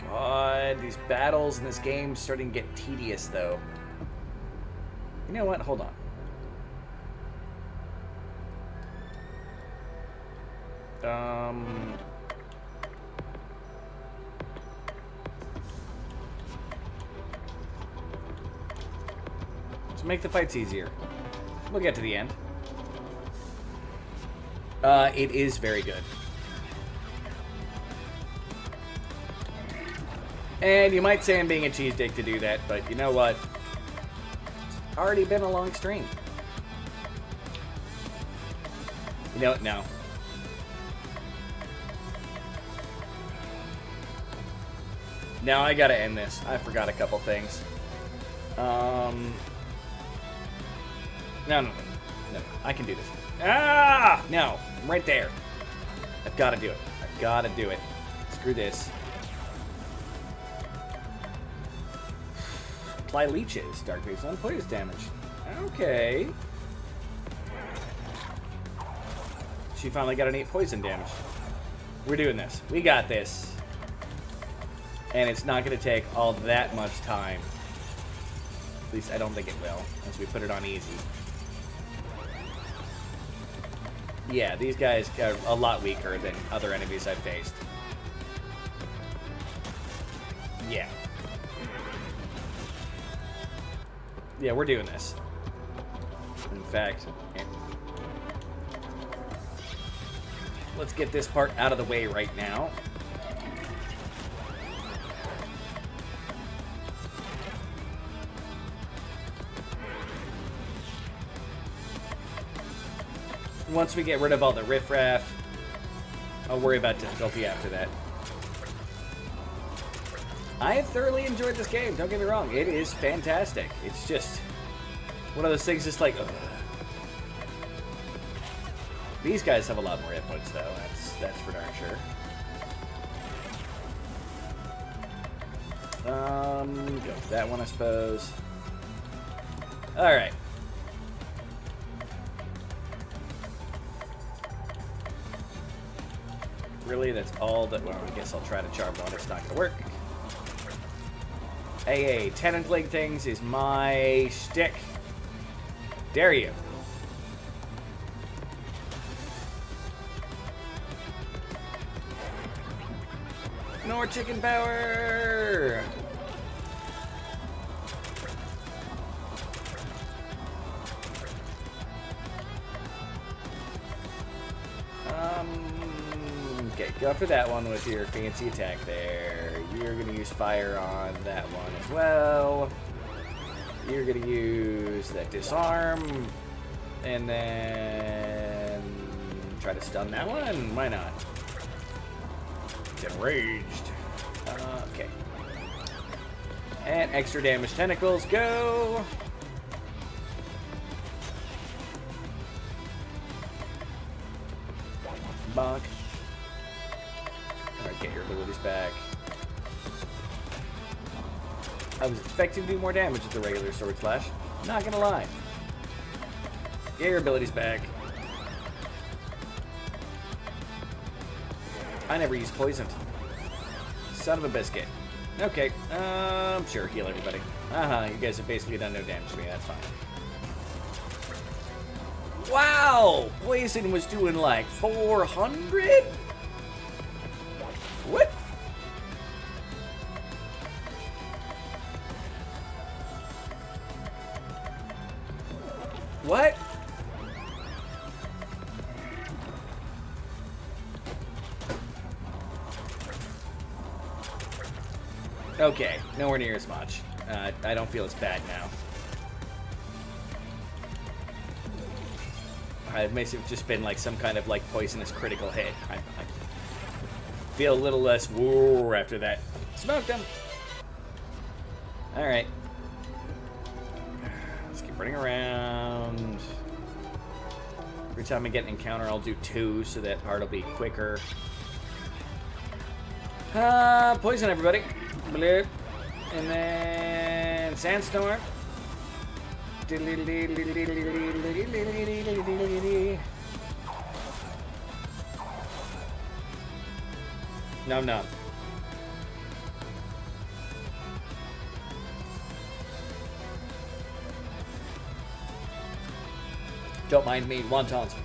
God. These battles in this game starting to get tedious, though. You know what? Hold on. Make the fights easier. We'll get to the end. It is very good. And you might say I'm being a cheese dick to do that, but you know what? It's already been a long stream. You know what? No. Now I gotta end this. I forgot a couple things. No. I can do this. Ah! No. I'm right there. I've got to do it. I've got to do it. Screw this. Apply leeches. Dark base on poison damage. Okay. She finally got an 8 poison damage. We're doing this. We got this. And it's not going to take all that much time. At least I don't think it will, as we put it on easy. Yeah, these guys are a lot weaker than other enemies I've faced. Yeah. Yeah, we're doing this. In fact, let's get this part out of the way right now. Once we get rid of all the riffraff, I'll worry about difficulty after that. I have thoroughly enjoyed this game, don't get me wrong. It is fantastic. It's just one of those things just like, ugh. These guys have a lot more hit points, though. That's for darn sure. Go with that one, I suppose. Alright. Really, that's all that... Well, I guess I'll try to charm on. It's not going to work. AA, tentacling things is my shtick. Dare you. More chicken power! Okay, go for that one with your fancy attack there. You're going to use fire on that one as well. You're going to use that disarm. And then try to stun that one. Why not? It's enraged. Okay. And extra damage tentacles, go! bonk. Alright, get your abilities back. I was expecting to do more damage with the regular Sword Slash. Not gonna lie. Get your abilities back. I never use poisoned. Son of a biscuit. Okay, sure, heal everybody. You guys have basically done no damage to me, that's fine. Wow! Poison was doing like 400? What? What? Okay, nowhere near as much. I don't feel as bad now. It may have just been like some kind of like poisonous critical hit. I feel a little less woo after that. Smoked him. All right. Let's keep running around. Every time I get an encounter, I'll do 2 so that part will be quicker. Poison everybody. Bloop. And then Sandstorm. Nom nom. Don't mind me, wontons.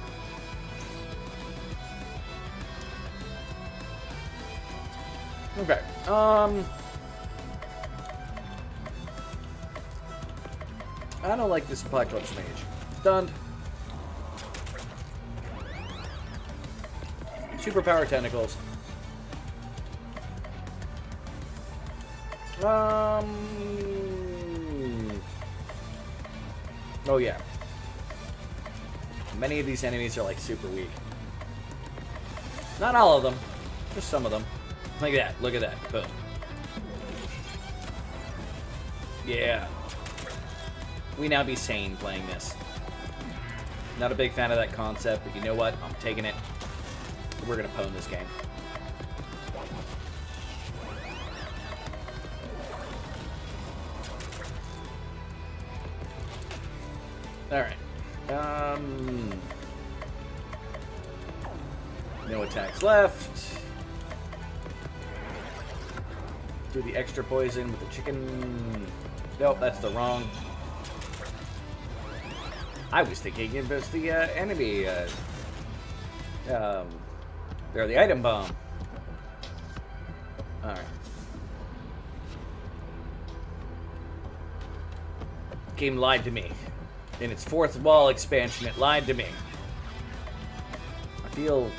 Okay. I don't like this Apocalypse Mage. Stunned. Superpower tentacles. Oh yeah. Many of these enemies are like super weak. Not all of them, just some of them. Like that. Look at that. Boom. Yeah. We now be sane playing this. Not a big fan of that concept, but you know what? I'm taking it. We're gonna pwn this game. Alright. No attacks left. Do the extra poison with the chicken. Nope, that's the wrong. I was thinking it was the enemy, or the item bomb. Alright. Game lied to me. In its 4th wall expansion, it lied to me. I feel...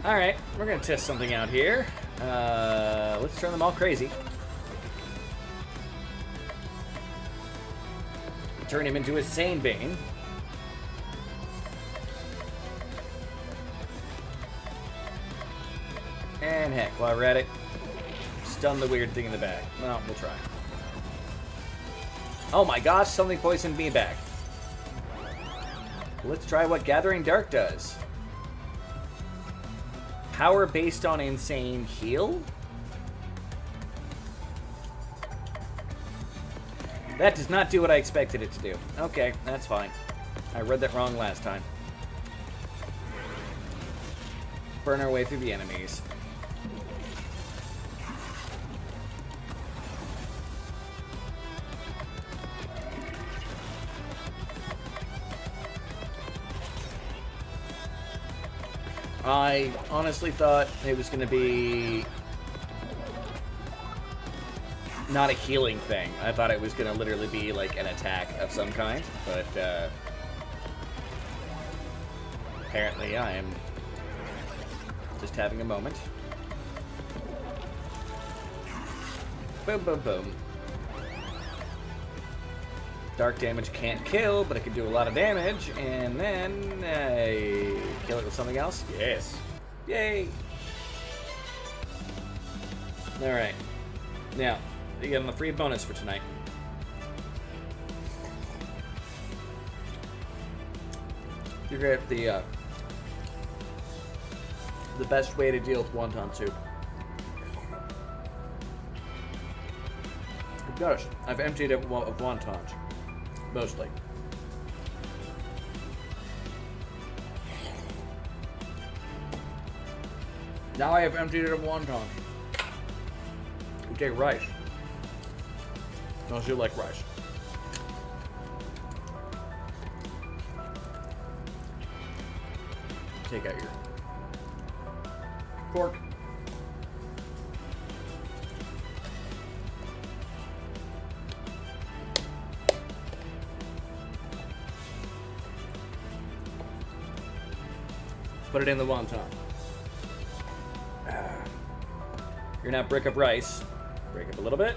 Alright, we're gonna test something out here. Let's turn them all crazy. Turn him into a sane Bane. And heck, while we're at it, stun the weird thing in the back. Well, we'll try. Oh my gosh, something poisoned me back. Let's try what Gathering Dark does. Power based on insane heal? That does not do what I expected it to do. Okay, that's fine. I read that wrong last time. Burn our way through the enemies. I honestly thought it was going to be not a healing thing. I thought it was going to literally be like an attack of some kind, but apparently I am just having a moment. Boom, boom, boom. Dark damage can't kill, but it can do a lot of damage, and then kill it with something else? Yes. Yay! Alright. Now, you get on the free bonus for tonight. You're gonna get the best way to deal with wonton soup. Notice, I've emptied it of wontons, mostly. Now I have emptied it of wontons. We take rice. Unless you like rice. Take out your fork. Put it in the wonton. You're gonna break up rice. Break up a little bit.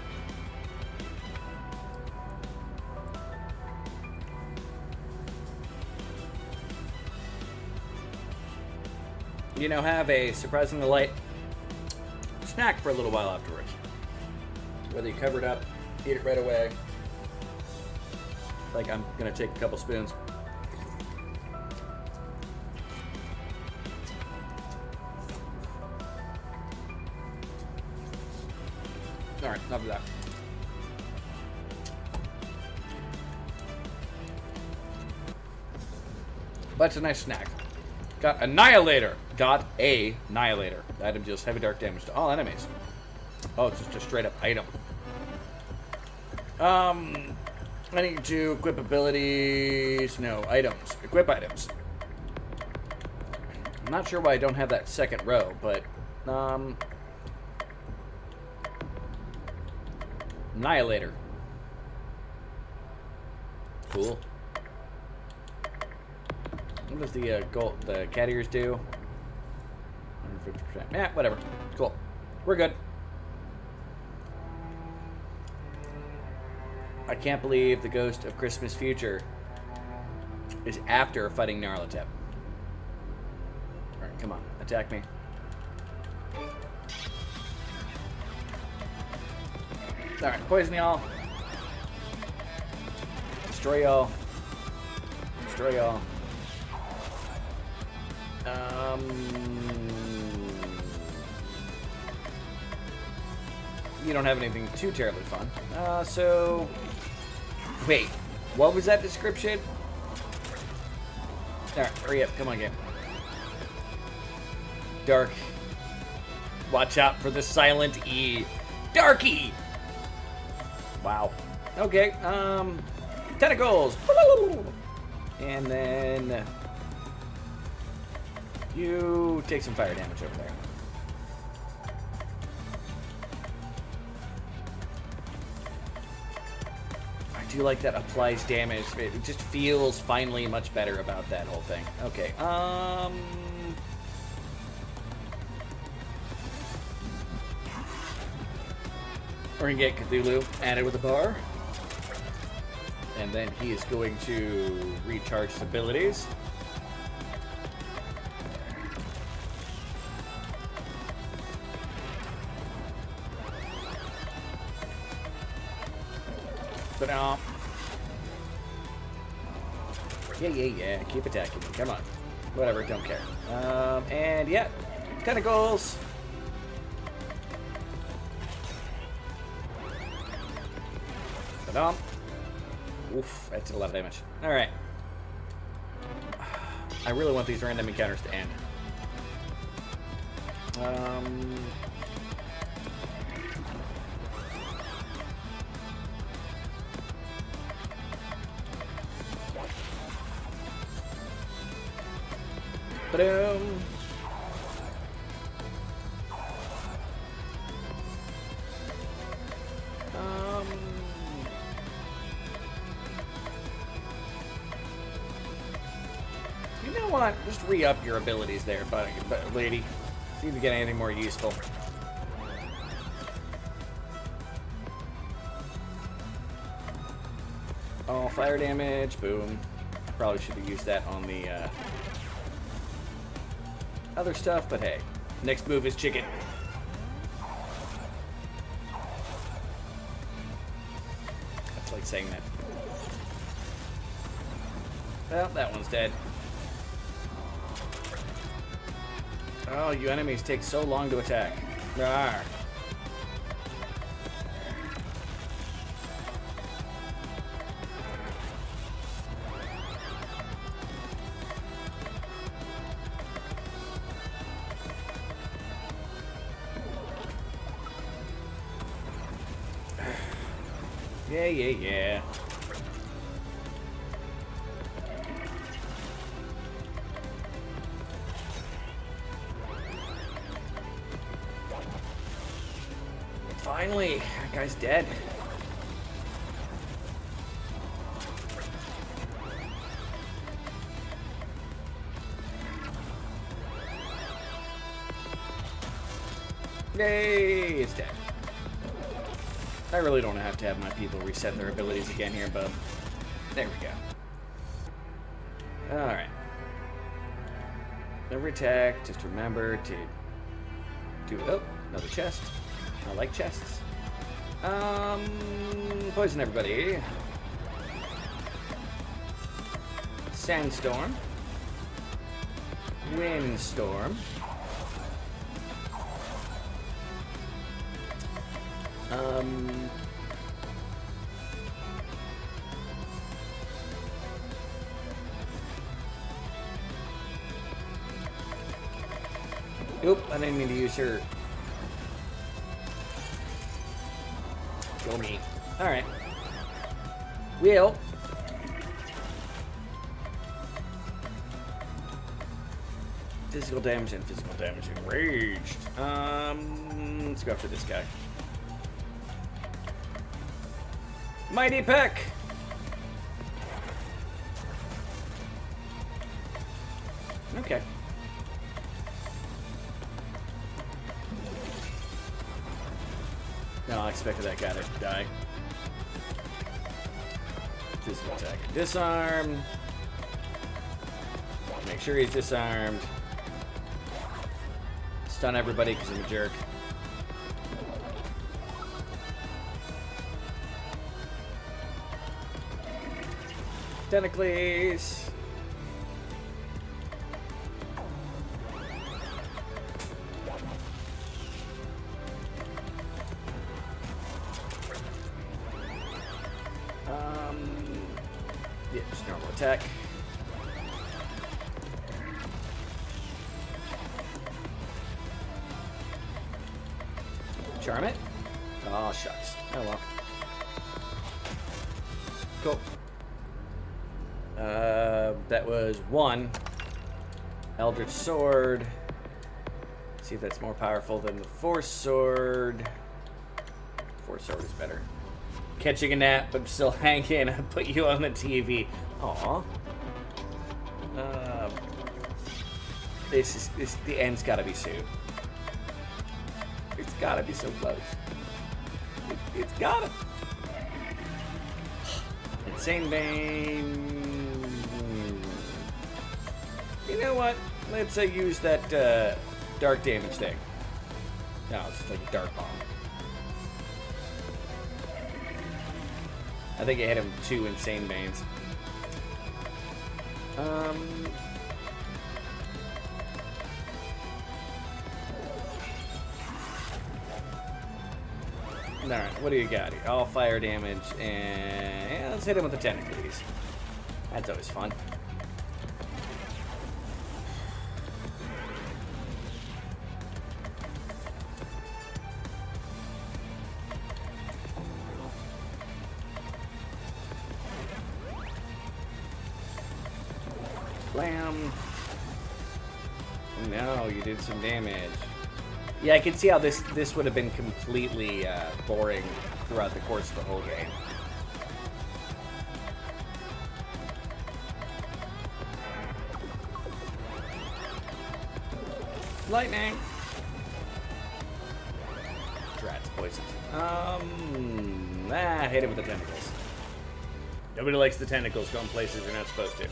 You know, have a surprisingly light snack for a little while afterwards. Whether you cover it up, eat it right away. Like I'm gonna take a couple spoons. Alright, enough of that. But it's a nice snack. Got Annihilator. Got a Annihilator. The item deals heavy dark damage to all enemies. Oh, it's just a straight up item. I need to equip abilities. No, items. Equip items. I'm not sure why I don't have that second row, but Annihilator. Cool. What does the cat ears do? 150%. Yeah, whatever. Cool. We're good. I can't believe the Ghost of Christmas Future is after fighting Nyarlathotep. Alright, come on. Attack me. Alright, poison y'all. Destroy y'all. Destroy y'all. You don't have anything too terribly fun. So... Wait, what was that description? Alright, hurry up. Come on, game. Dark. Watch out for the silent E. Darky! Wow. Okay, tentacles! And then... You take some fire damage over there. I do like that applies damage. It just feels finally much better about that whole thing. Okay, we're gonna get Cthulhu added with a bar. And then he is going to recharge his abilities. Yeah, keep attacking me. Come on. Whatever, don't care. And yeah, tentacles. Ta-da. Oof, that did a lot of damage. Alright. I really want these random encounters to end. Ba-doom. You know what? Just re-up your abilities there, buddy, lady. See if you get anything more useful. Oh, fire damage. Boom. Probably should have used that on the other stuff, but hey. Next move is chicken. That's like saying that. Well, that one's dead. Oh, you enemies take so long to attack. Rawr. Yeah. Finally, that guy's dead. Yay, it's dead. I really don't have to have my people reset their abilities again here, but there we go. Alright. Every attack, just remember to do... Oh, another chest. I like chests. Poison everybody. Sandstorm. Windstorm. Oop, I didn't mean to use her. Go me. Alright. Well. Physical damage and physical damage enraged. Let's go after this guy. Mighty Peck! Okay. No, I expected that guy to die. Physical attack. Disarm. Make sure he's disarmed. Stun everybody because I'm a jerk. Tentacles. Yeah, just normal attack. Charm it. Oh, shucks. Oh well. Cool. That was 1. Eldritch Sword. See if that's more powerful than the Force Sword. Force Sword is better. Catching a nap, but still hanging. I put you on the TV. Aw. The end's gotta be soon. It's gotta be so close. It's gotta. Insane Bane. You know what? Let's use that dark damage thing. No, it's just like a dark bomb. I think it hit him 2 Insane Banes. Alright, what do you got here? All fire damage, and yeah, let's hit him with the tentacles. That's always fun. Blam. No, you did some damage. Yeah, I can see how this would have been completely boring throughout the course of the whole game. Lightning. Drat's poisoned. Hit it with the tentacles. Nobody likes the tentacles going places you're not supposed to.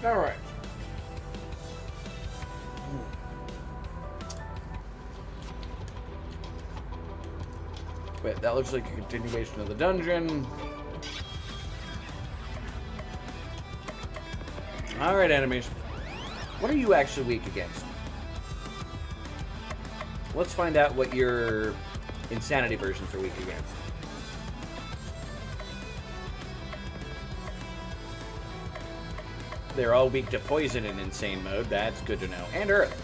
All right. Wait, that looks like a continuation of the dungeon. Alright, enemies. What are you actually weak against? Let's find out what your insanity versions are weak against. They're all weak to poison in insane mode. That's good to know. And earth.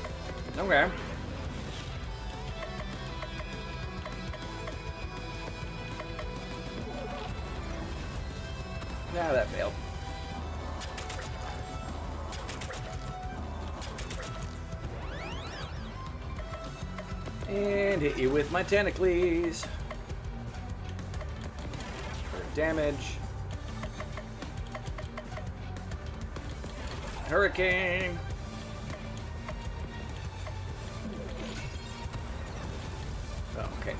Okay. Nah, that failed. And hit you with my tentacles. For damage. Hurricane. Oh, okay.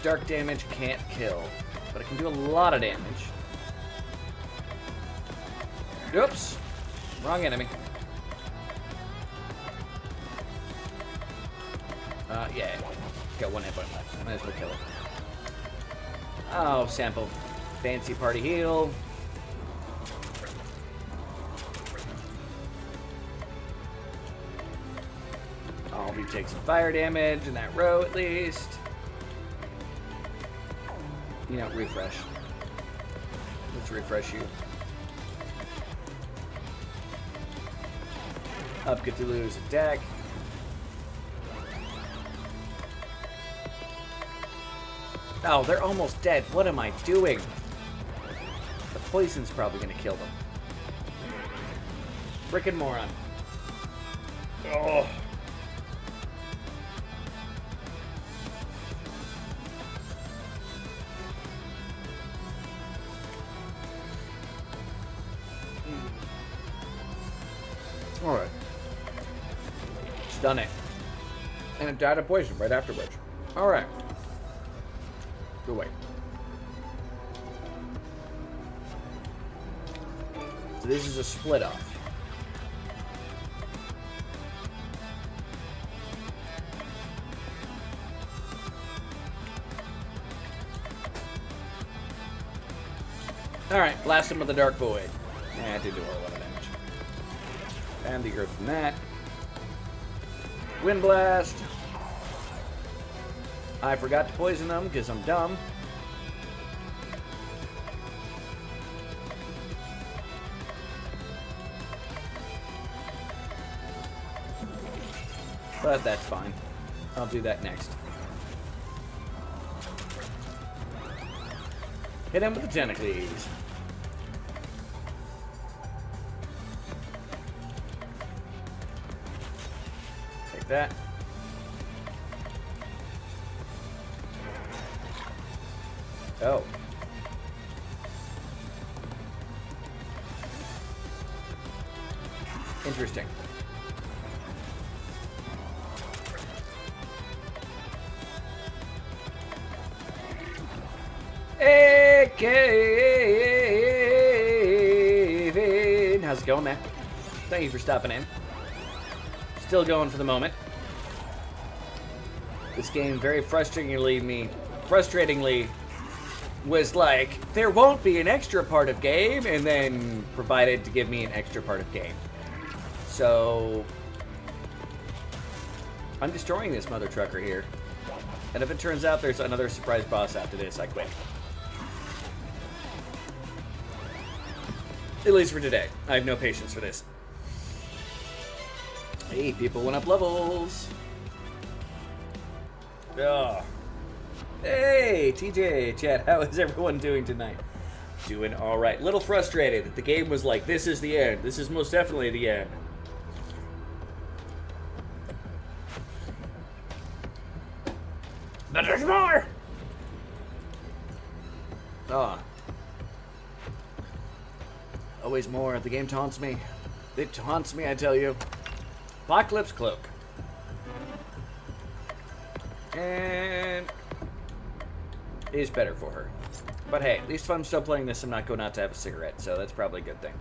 Dark damage can't kill, but it can do a lot of damage. Oops. Wrong enemy. Yeah. Got one hit point left. Might as well kill it. Oh, sample. Fancy party heal. All of you take some fire damage in that row at least. You know, refresh. Let's refresh you. Up Cthulhu's attack. Oh, they're almost dead. What am I doing? The poison's probably gonna kill them. Frickin' moron. Oh. Alright. Done it. And it died of poison right afterwards. Alright. Go away. So this is a split off. Alright, blast him with the Dark Void. Yeah, it did do a lot of damage. And the earth from that. Wind Blast. I forgot to poison them because I'm dumb. But that's fine. I'll do that next. Hit him with the tentacles. Take that. Oh. Interesting. Hey, Kevin. How's it going, man? Thank you for stopping in. Still going for the moment. This game very frustratingly was like, there won't be an extra part of game, and then provided to give me an extra part of game. So I'm destroying this mother trucker here. And if it turns out there's another surprise boss after this, I quit. At least for today. I have no patience for this. Hey, people went up levels. Ugh. Hey, TJ, chat, how is everyone doing tonight? Doing alright. Little frustrated that the game was like, this is the end. This is most definitely the end. But there's more! Ah. Always more. The game taunts me. It taunts me, I tell you. Apocalypse Cloak. And is better for her. But hey, at least if I'm still playing this, I'm not going out to have a cigarette, so that's probably a good thing.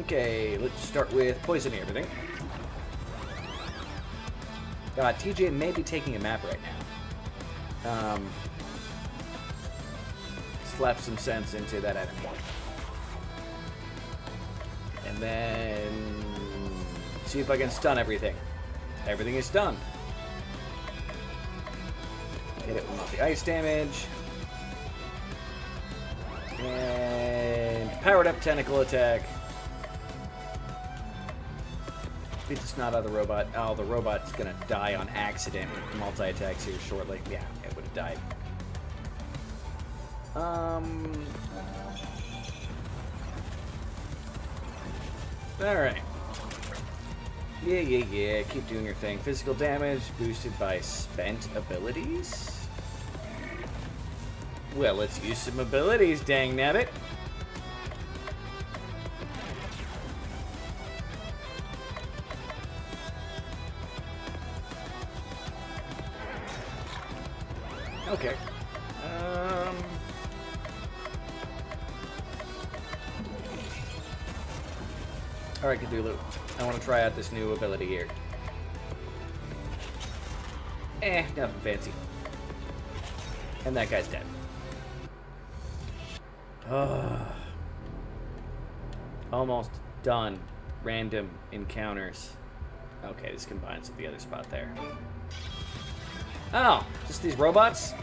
Okay, let's start with poisoning everything. TJ may be taking a map right now. Slap some sense into that enemy. And then see if I can stun everything. Everything is stunned. Hit it with multi-ice damage. And powered up tentacle attack. Beat the snot out of the robot. Oh, the robot's gonna die on accident with multi-attacks here shortly. Yeah, it would have died. Alright. Yeah. Keep doing your thing. Physical damage boosted by spent abilities? Well, let's use some abilities, dang nabbit. Okay. Alright, Cthulhu. I want to try out this new ability here. Nothing fancy. And that guy's dead. Almost done. Random encounters. Okay, this combines with the other spot there. Oh, just these robots?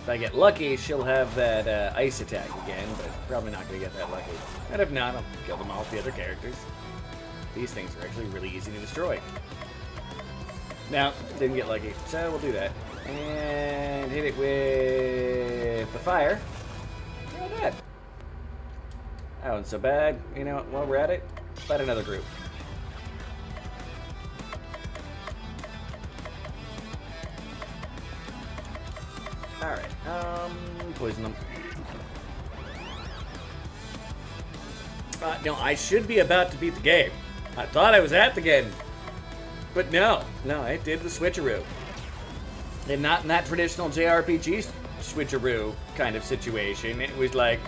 If I get lucky, she'll have that ice attack again, but probably not going to get that lucky. And if not, I'll kill them all with the other characters. These things are actually really easy to destroy. No, didn't get lucky, so we'll do that. And hit it with the fire. Not bad. That wasn't so bad. You know, while we're at it, let's fight another group. Alright, poison them. No, I should be about to beat the game. I thought I was at the game. But no, I did the switcheroo. And not in that traditional JRPG switcheroo kind of situation. It was like,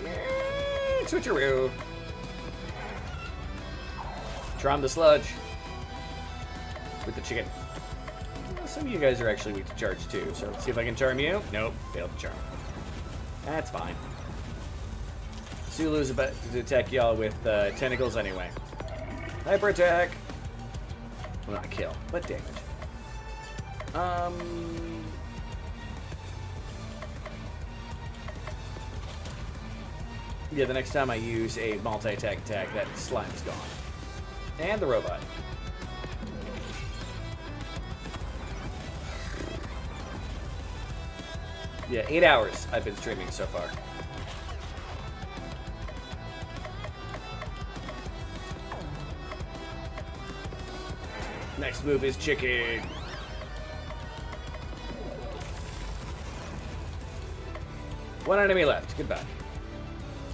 switcheroo. Charm the sludge. With the chicken. Well, some of you guys are actually weak to charge too, so let's see if I can charm you. Nope, failed to charm. That's fine. Cthulhu's about to attack y'all with tentacles anyway. Hyper attack. Well, not kill, but damage. Yeah, the next time I use a multi-attack attack, that slime is gone. And the robot. Yeah, 8 hours I've been streaming so far. Next move is chicken. One enemy left. Goodbye.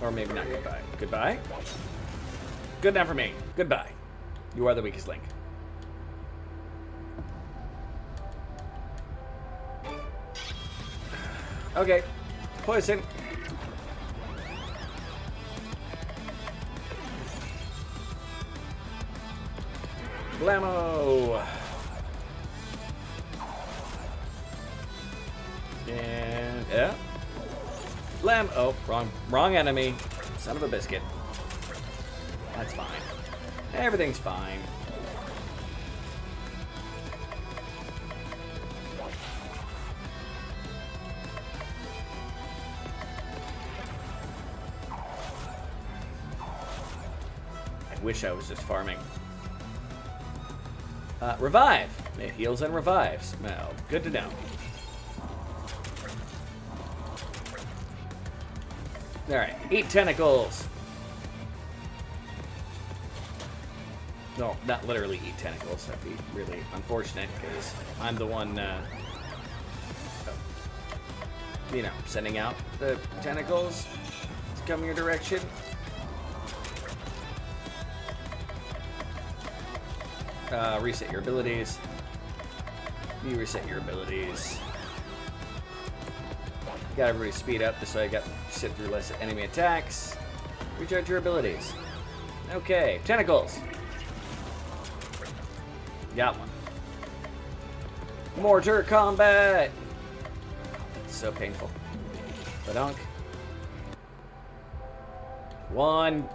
Or maybe not goodbye. Goodbye? Good enough for me. Goodbye. You are the weakest link. Okay. Poison. Blammo! And yeah. Blam! Oh, wrong enemy. Son of a biscuit. That's fine. Everything's fine. I wish I was just farming. Revive. It heals and revives. Well, good to know. Alright, eat tentacles. No, not literally eat tentacles. That'd be really unfortunate because I'm the one, you know, sending out the tentacles to come your direction. Reset your abilities. You reset your abilities. Got everybody speed up just so I got sit through less enemy attacks. Recharge your abilities. Okay, tentacles. Got one. Mortar combat. It's so painful. Badonk. One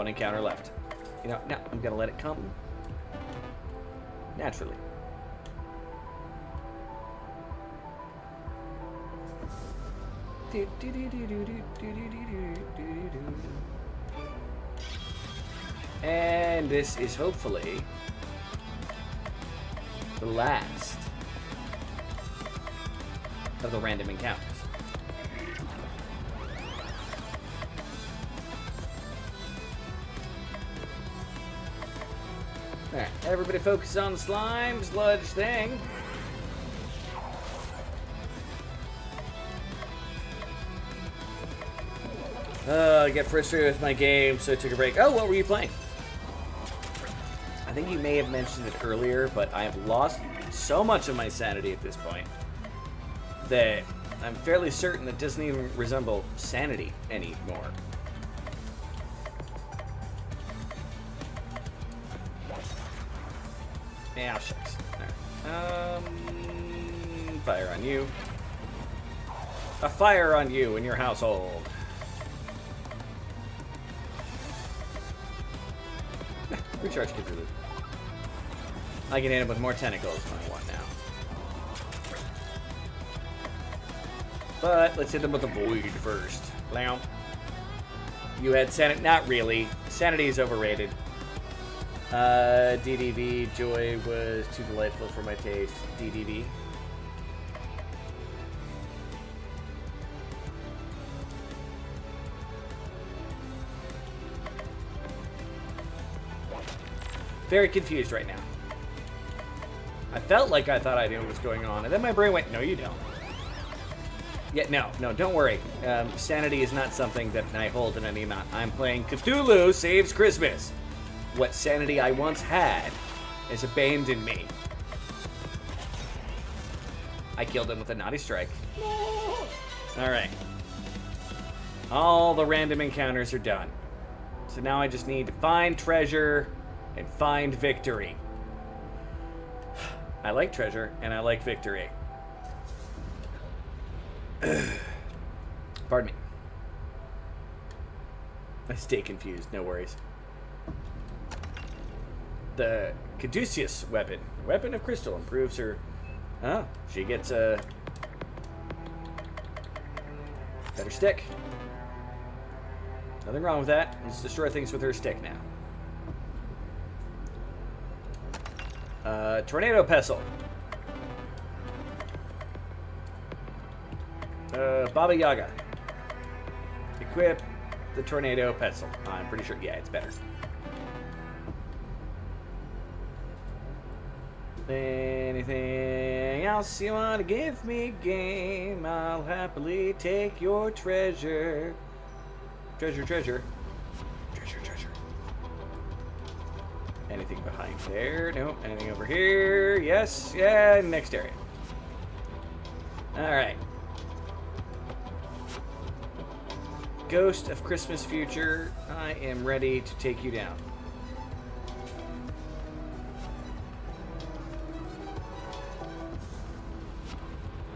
encounter left. You know, now I'm gonna let it come naturally. And this is hopefully the last of the random encounters. Alright, everybody focus on the slime sludge thing. I get frustrated with my game, so I took a break. Oh, what were you playing? I think you may have mentioned it earlier, but I have lost so much of my sanity at this point that I'm fairly certain it doesn't even resemble sanity anymore. Yeah, shucks. Right. Fire on you. A fire on you and your household. Recharge Cthulhu. I can hit him with more tentacles when I want now. But let's hit them with the void first. Blam. You had sanity. Not really. Sanity is overrated. DDV. Joy was too delightful for my taste. DDV. Very confused right now. I felt like I thought I knew what was going on, and then my brain went, no, you don't. Yeah, no, don't worry. Sanity is not something that I hold in any amount. I'm playing Cthulhu Saves Christmas. What sanity I once had is abandoned me. I killed him with a naughty strike. Alright. All the random encounters are done. So now I just need to find treasure and find victory. I like treasure and I like victory. Pardon me. I stay confused, no worries. The Caduceus weapon. Weapon of crystal improves her. Oh, she gets a better stick. Nothing wrong with that. Let's destroy things with her stick now. Tornado pestle. Baba Yaga. Equip the tornado pestle. I'm pretty sure, yeah, it's better. Anything else you want to give me, game? I'll happily take your treasure. Treasure, treasure. Treasure, treasure. Anything behind there? Nope. Anything over here? Yes. Yeah, next area. Alright. Ghost of Christmas Future, I am ready to take you down.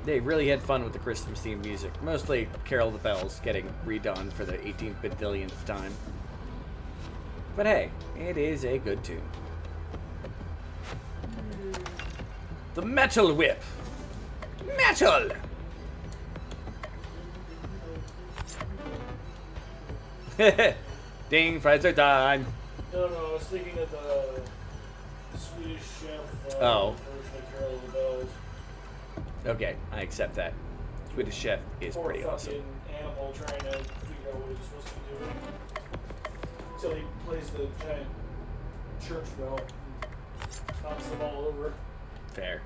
They really had fun with the Christmas themed music. Mostly Carol of the Bells getting redone for the 18th billionth time. But hey, it is a good tune. The Metal Whip. Metal! Ding, fries are done. No, I was thinking of the Swedish chef Oh. version of Carol of the Bells. Okay, I accept that. Swedish Chef is Poor pretty awesome. fucking animal trying to figure out what he's supposed to be doing. Until he plays the giant church bell and knocks them all over. Fair.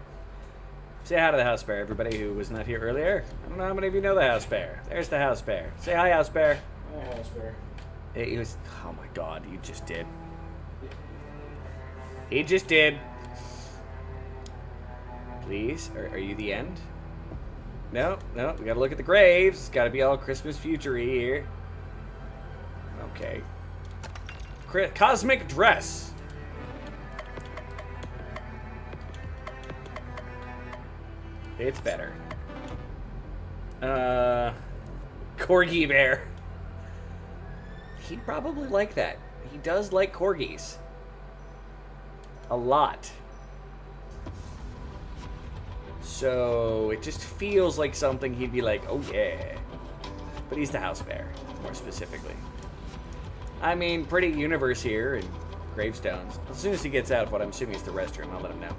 Say hi to the house bear, everybody who was not here earlier. I don't know how many of you know the house bear. There's the house bear. Say hi, house bear. Hi, house bear. He was. Oh my god, you just did. He just did. Please? Are you the end? No, no, we gotta look at the graves. It's gotta be all Christmas future-y here. Okay. Cosmic dress. It's better. Corgi bear. He'd probably like that. He does like corgis. A lot. So it just feels like something he'd be like, oh yeah. But he's the house bear, more specifically. I mean, pretty universe here and gravestones. As soon as he gets out of what I'm assuming is the restroom, I'll let him know.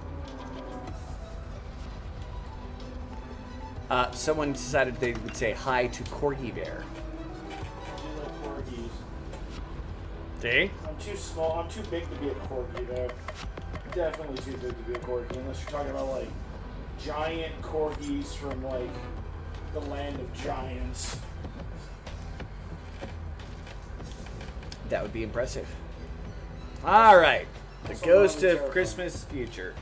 Someone decided they would say hi to Corgi Bear. I like corgis. See? I'm too small. I'm too big to be a corgi, though. Definitely too big to be a corgi, unless you're talking about like giant corgis from like the land of giants. That would be impressive. All right. The Also ghost really of terrifying. Christmas future.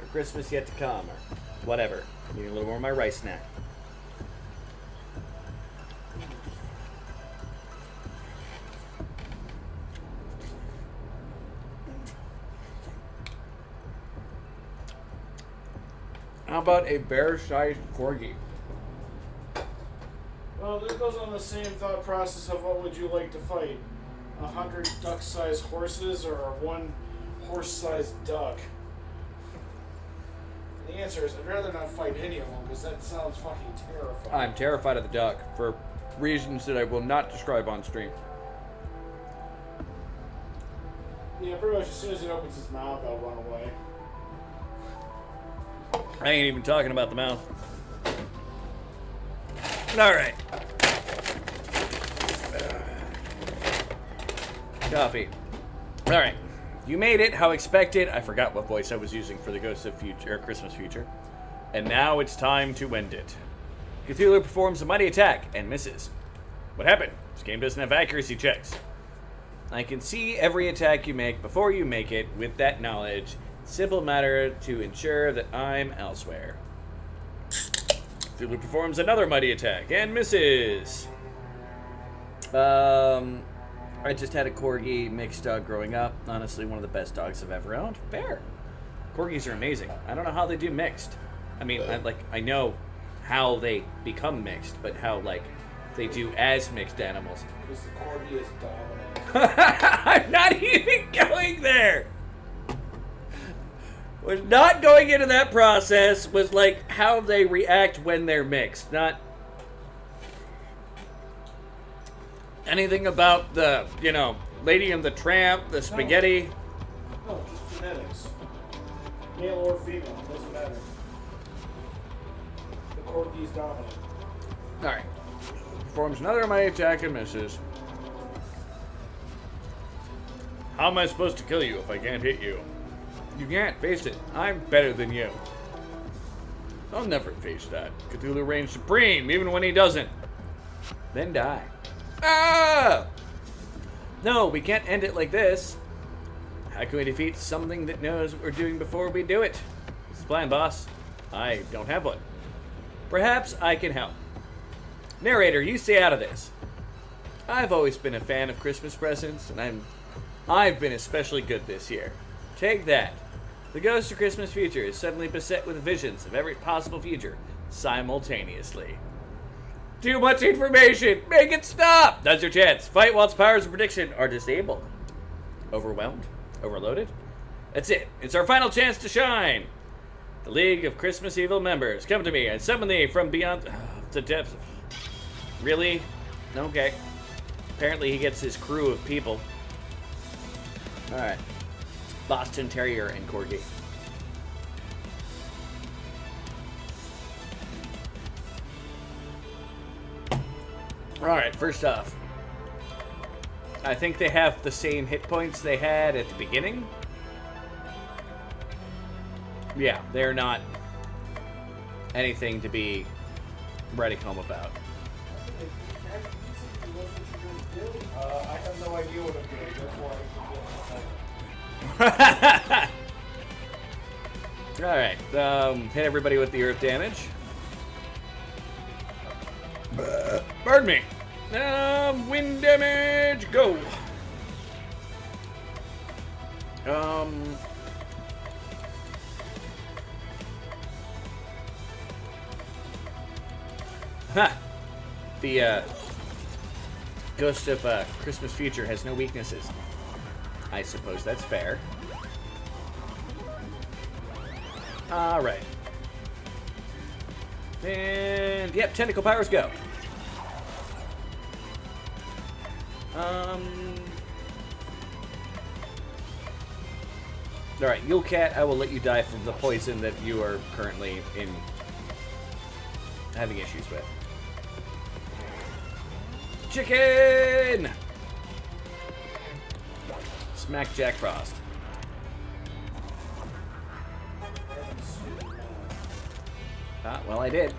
Or Christmas yet to come, or whatever. Need a little more of my rice snack. How about a bear-sized corgi? Well, it goes on the same thought process of what would you like to fight? 100 duck-sized horses or one horse-sized duck? The answer is I'd rather not fight any of them because that sounds fucking terrifying. I'm terrified of the duck for reasons that I will not describe on stream. Yeah, pretty much as soon as it opens its mouth, I'll run away. I ain't even talking about the mouth. All right. Coffee. All right. You made it. How expected. I forgot what voice I was using for the Ghost of Future, or Christmas Future. And now it's time to end it. Cthulhu performs a mighty attack and misses. What happened? This game doesn't have accuracy checks. I can see every attack you make before you make it. With that knowledge, simple matter to ensure that I'm elsewhere. Cthulhu performs another mighty attack and misses. I just had a corgi mixed dog growing up. Honestly, one of the best dogs I've ever owned. Fair. Corgis are amazing. I don't know how they do mixed. I mean, I know how they become mixed, but how they do as mixed animals. Because the corgi is dominant. I'm not even going there. Was not going into that process. Was like how they react when they're mixed, not anything about the, Lady and the Tramp, the spaghetti. No, just genetics. Male or female, doesn't matter. The corgi is dominant. Alright. Performs another mighty attack and misses. How am I supposed to kill you if I can't hit you? You can't face it. I'm better than you. I'll never face that. Cthulhu reigns supreme, even when he doesn't. Then die. Ah! No, we can't end it like this. How can we defeat something that knows what we're doing before we do it? What's the plan, boss? I don't have one. Perhaps I can help. Narrator, you stay out of this. I've always been a fan of Christmas presents, and I've been especially good this year. Take that. The Ghost of Christmas Future is suddenly beset with visions of every possible future simultaneously. Too much information! Make it stop! That's your chance. Fight while its powers of prediction are disabled. Overwhelmed? Overloaded? That's it. It's our final chance to shine. The League of Christmas Evil members, come to me. I summon thee from beyond the depths. Really? Okay. Apparently he gets his crew of people. Alright. Boston Terrier and Corgi. Alright, first off. I think they have the same hit points they had at the beginning. Yeah, they're not anything to be writing home about. I have no idea what I'm doing. That's why Alright, hit everybody with the earth damage. Pardon me. Wind damage, go. The Ghost of Christmas Future has no weaknesses. I suppose that's fair. Alright. And, yep, tentacle powers go. Alright, Yule Cat, I will let you die from the poison that you are currently having issues with. Chicken! Smack Jack Frost. Well, I did.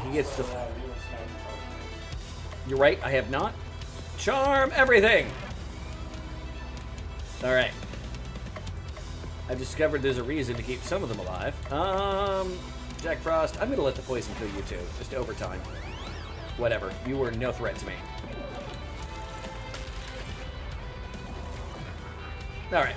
He gets to... You're right, I have not. Charm everything! Alright. I've discovered there's a reason to keep some of them alive. Jack Frost, I'm gonna let the poison kill you too, just over time. Whatever, you were no threat to me. Alright.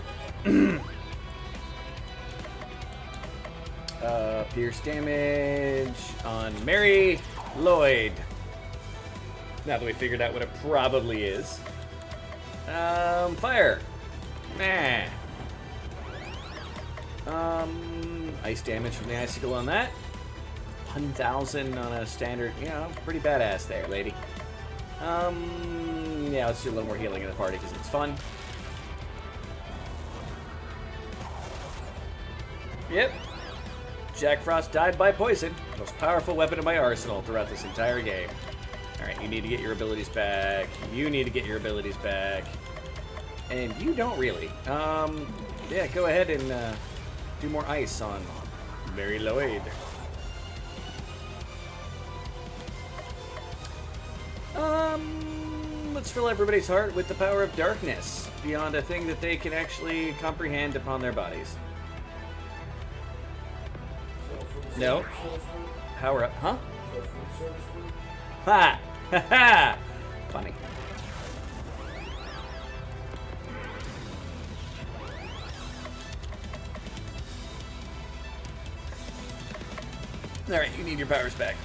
Pierce damage on Mary Lloyd. Now that we figured out what it probably is. Fire. Nah. Ice damage from the icicle on that. 1,000 on a standard, you know, pretty badass there, lady. Yeah, let's do a little more healing in the party because it's fun. Yep. Jack Frost died by poison. Most powerful weapon in my arsenal throughout this entire game. Alright, you need to get your abilities back. You need to get your abilities back. And you don't really. Yeah, go ahead and do more ice on Mary Lloyd. Let's fill everybody's heart with the power of darkness, beyond a thing that they can actually comprehend upon their bodies. No. Power up, huh? Ha! Ha ha! Funny. Alright, you need your powers back.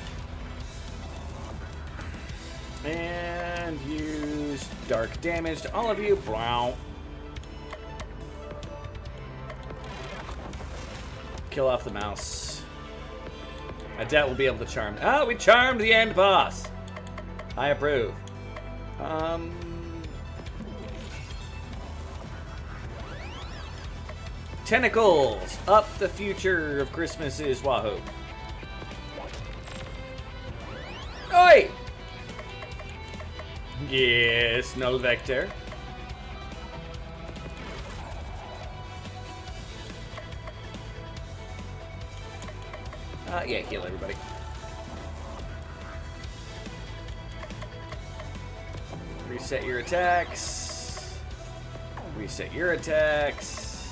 And use dark damage to all of you. Wow. Kill off the mouse. I doubt we'll be able to charm. Oh, we charmed the end boss. I approve. Tentacles. Up the future of Christmas's Wahoo. Oi! Yes, null vector. Yeah, heal everybody. Reset your attacks. Reset your attacks.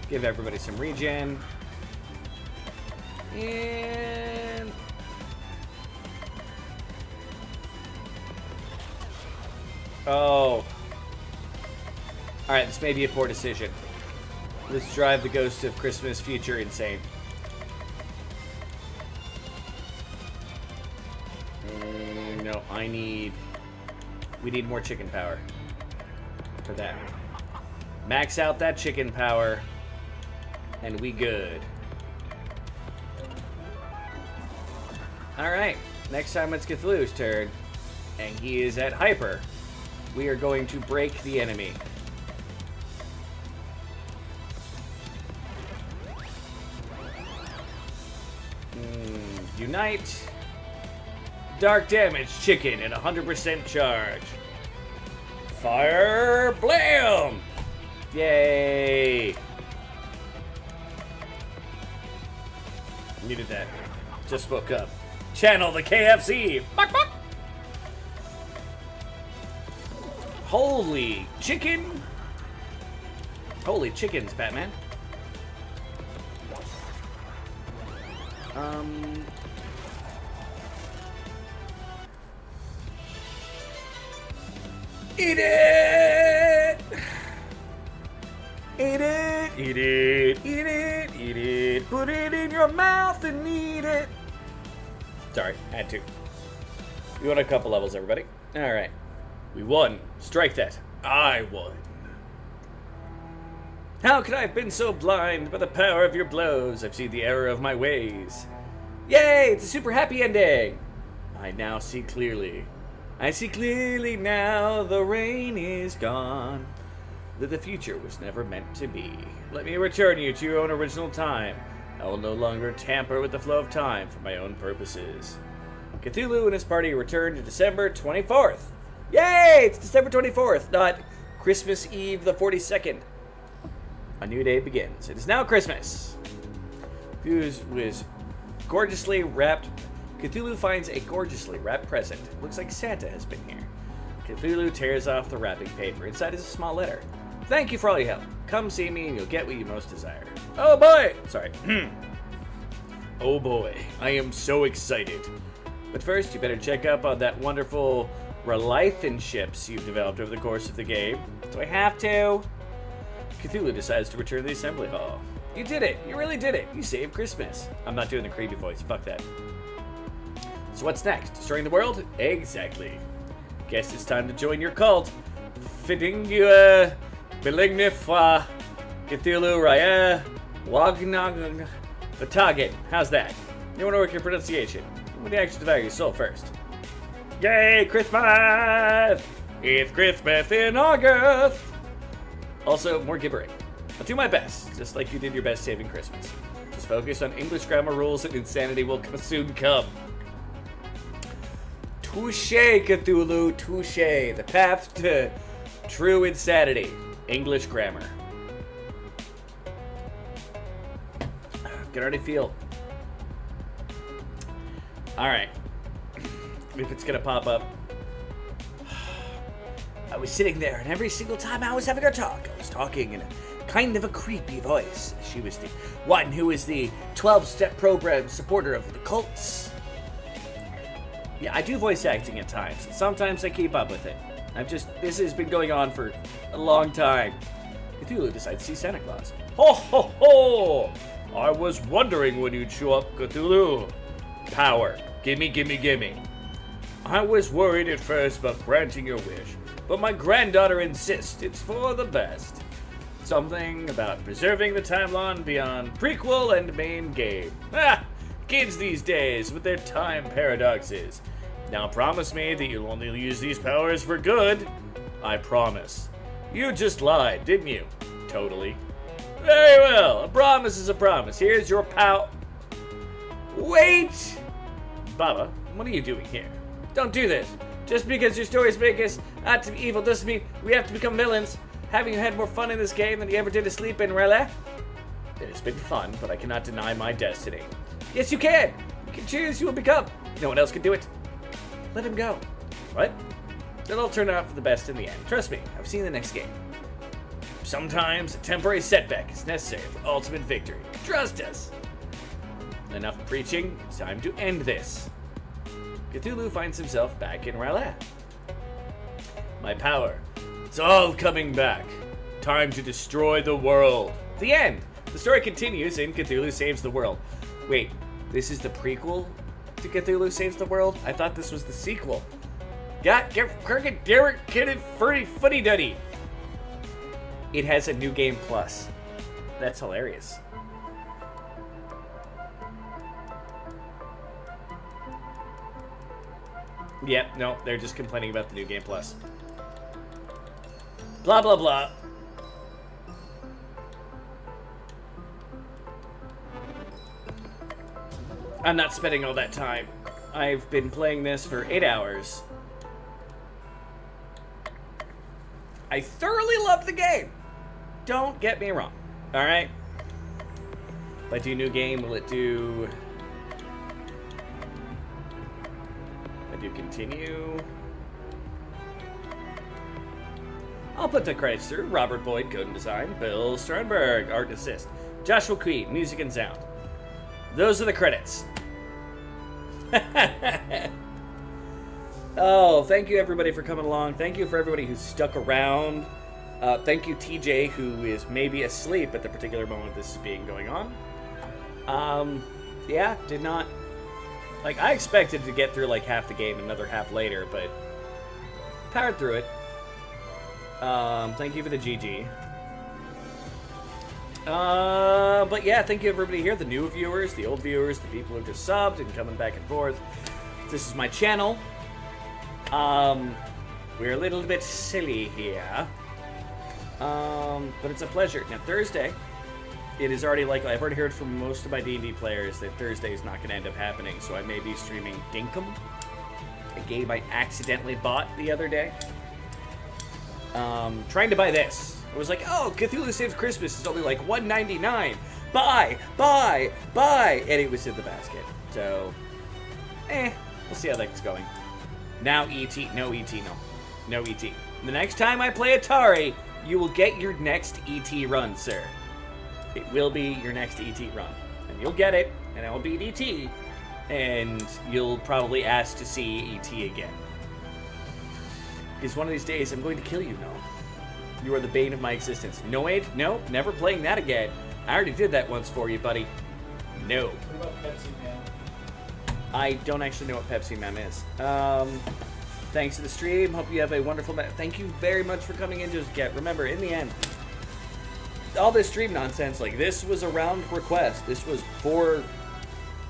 Give everybody some regen. And... oh. Alright, this may be a poor decision. Let's drive the Ghost of Christmas Future insane. No, we need more chicken power for that. Max out that chicken power, and we good. Alright, next time it's Cthulhu's turn, and he is at hyper. We are going to break the enemy. Unite. Dark damage, chicken at 100% charge. Fire, blam! Yay! Needed that. Just woke up. Channel the KFC. Bark, bark. Holy chicken. Holy chickens, Batman. Eat it! Eat it, eat it, eat it, eat it. Put it in your mouth and eat it. Sorry, had to. We won a couple levels, everybody. Alright. We won. Strike that. I won. How could I have been so blind by the power of your blows? I've seen the error of my ways. Yay! It's a super happy ending! I now see clearly. I see clearly now the rain is gone. That the future was never meant to be. Let me return you to your own original time. I will no longer tamper with the flow of time for my own purposes. Cthulhu and his party return to December 24th. Yay! It's December 24th, not Christmas Eve the 42nd. A new day begins. It is now Christmas. Was gorgeously wrapped. Cthulhu finds a gorgeously wrapped present. Looks like Santa has been here. Cthulhu tears off the wrapping paper. Inside is a small letter. Thank you for all your help. Come see me and you'll get what you most desire. Oh boy! Sorry. Oh boy, I am so excited. But first, you better check up on that wonderful relationships you've developed over the course of the game. Do I have to? Cthulhu decides to return to the assembly hall. You did it! You really did it! You saved Christmas. I'm not doing the creepy voice. Fuck that. So what's next? Destroying the world? Exactly. Guess it's time to join your cult. Fidingua, Belignif, Cthulhu, Raya, Wagnag, Vatagan. How's that? You want to work your pronunciation? I'm going to actually devour your soul first. Yay, Christmas! It's Christmas in August! Also, more gibbering. I'll do my best, just like you did your best saving Christmas. Just focus on English grammar rules and insanity will soon come. Touché, Cthulhu, touché. The path to true insanity. English grammar. I can already feel. Alright. If it's gonna pop up. I was sitting there, and every single time I was having a talk, I was talking in a kind of a creepy voice. She was the one who was the 12-step program supporter of the cults. Yeah, I do voice acting at times. Sometimes I keep up with it. This has been going on for a long time. Cthulhu decides to see Santa Claus. Ho ho ho! I was wondering when you'd show up, Cthulhu. Power. Gimme, gimme, gimme. I was worried at first about granting your wish, but my granddaughter insists it's for the best. Something about preserving the timeline beyond prequel and main game. Ah! Kids these days with their time paradoxes. Now promise me that you'll only use these powers for good. I promise. You just lied, didn't you? Totally. Very well. A promise is a promise. Here's your Wait! Baba, what are you doing here? Don't do this. Just because your stories make us out to be evil doesn't mean we have to become villains. Haven't you had more fun in this game than you ever did asleep in Relais? It has been fun, but I cannot deny my destiny. Yes, you can! You can choose who will become. No one else can do it. Let him go. What? It'll turn out for the best in the end. Trust me, I've seen the next game. Sometimes a temporary setback is necessary for ultimate victory. Trust us! Enough preaching, it's time to end this. Cthulhu finds himself back in Relais. My power. It's all coming back. Time to destroy the world. The end! The story continues and Cthulhu saves the world. Wait, this is the prequel to Cthulhu Saves the World? I thought this was the sequel. Get Derek Kidded Footy Duddy. It has a new game plus. That's hilarious. Yep, no, they're just complaining about the new game plus. Blah, blah, blah. I'm not spending all that time. I've been playing this for 8 hours. I thoroughly love the game. Don't get me wrong. Alright? If I do new game, will it do do continue. I'll put the credits through. Robert Boyd, code and design. Bill Sternberg, art and assist. Joshua Queen, music and sound. Those are the credits. Oh, thank you everybody for coming along. Thank you for everybody who stuck around. Thank you TJ, who is maybe asleep at the particular moment this is going on. Yeah, did not... Like, I expected to get through like half the game, another half later, but powered through it. Thank you for the GG. But yeah, thank you everybody here, the new viewers, the old viewers, the people who just subbed and coming back and forth. This is my channel. We're a little bit silly here. But it's a pleasure. Now, Thursday, it is already like, I've already heard from most of my D&D players that Thursday is not going to end up happening, so I may be streaming Dinkum, a game I accidentally bought the other day. Trying to buy this. It was like, oh, Cthulhu Saves Christmas is only like $1.99. Buy! And it was in the basket. So, we'll see how that's going. Now E.T. No E.T. No E.T. The next time I play Atari, you will get your next E.T. run, sir. It will be your next E.T. run. And you'll get it, and I will beat E.T., and you'll probably ask to see E.T. again. Because one of these days, I'm going to kill you, Noel. You are the bane of my existence. No, Aid? No, never playing that again. I already did that once for you, buddy. No. What about Pepsi Man? I don't actually know what Pepsi Man is. Thanks to the stream. Hope you have a wonderful night. Thank you very much for coming in, Just Get. Remember, in the end, all this stream nonsense, like, this was a round request. This was for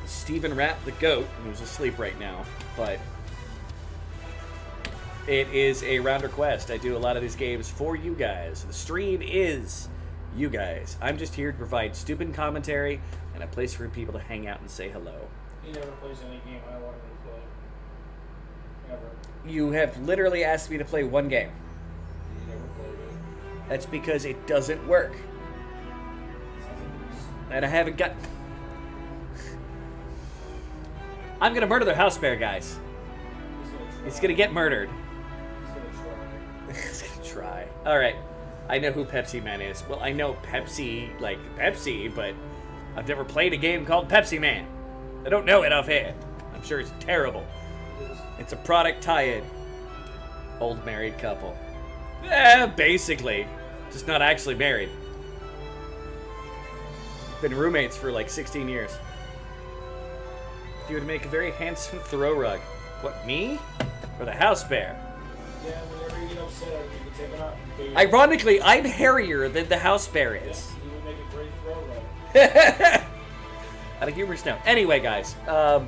Steven Rapp the Goat, who's asleep right now, but it is a round request. I do a lot of these games for you guys. The stream is you guys. I'm just here to provide stupid commentary and a place for people to hang out and say hello. He never plays any game I want him to play. Never. You have literally asked me to play one game. He never played it. That's because it doesn't work. And I haven't got... I'm gonna murder the house bear, guys. It's gonna get murdered. He's gonna try. Alright. I know who Pepsi Man is. Well, I know Pepsi, like Pepsi, but I've never played a game called Pepsi Man. I don't know it offhand. I'm sure it's terrible. It's a product tie-in. Old married couple. Basically. Just not actually married. Been roommates for like 16 years. If you would make a very handsome throw rug. What, me? Or the house bear? Yeah, whenever you get upset, you can take it out. Ironically, I'm hairier than the house bear is. Yeah, he would make a great throw rug. Out of humorous note. Anyway, guys,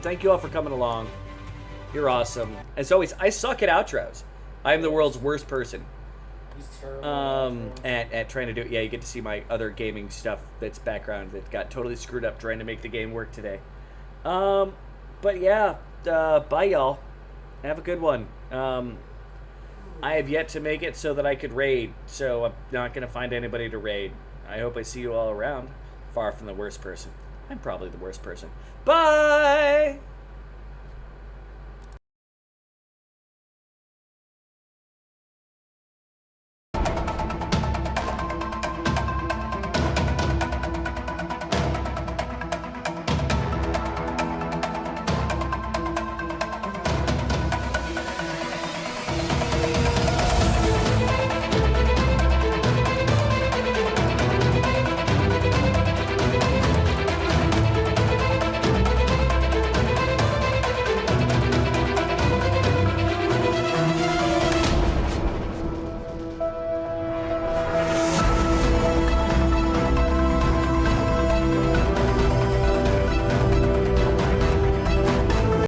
thank you all for coming along. You're awesome. As always, I suck at outros. I am the world's worst person. He's terrible. At trying to do it. Yeah, you get to see my other gaming stuff that's background that got totally screwed up trying to make the game work today. But yeah, bye y'all. Have a good one. I have yet to make it so that I could raid, so I'm not going to find anybody to raid. I hope I see you all around. Far from the worst person. I'm probably the worst person. Bye!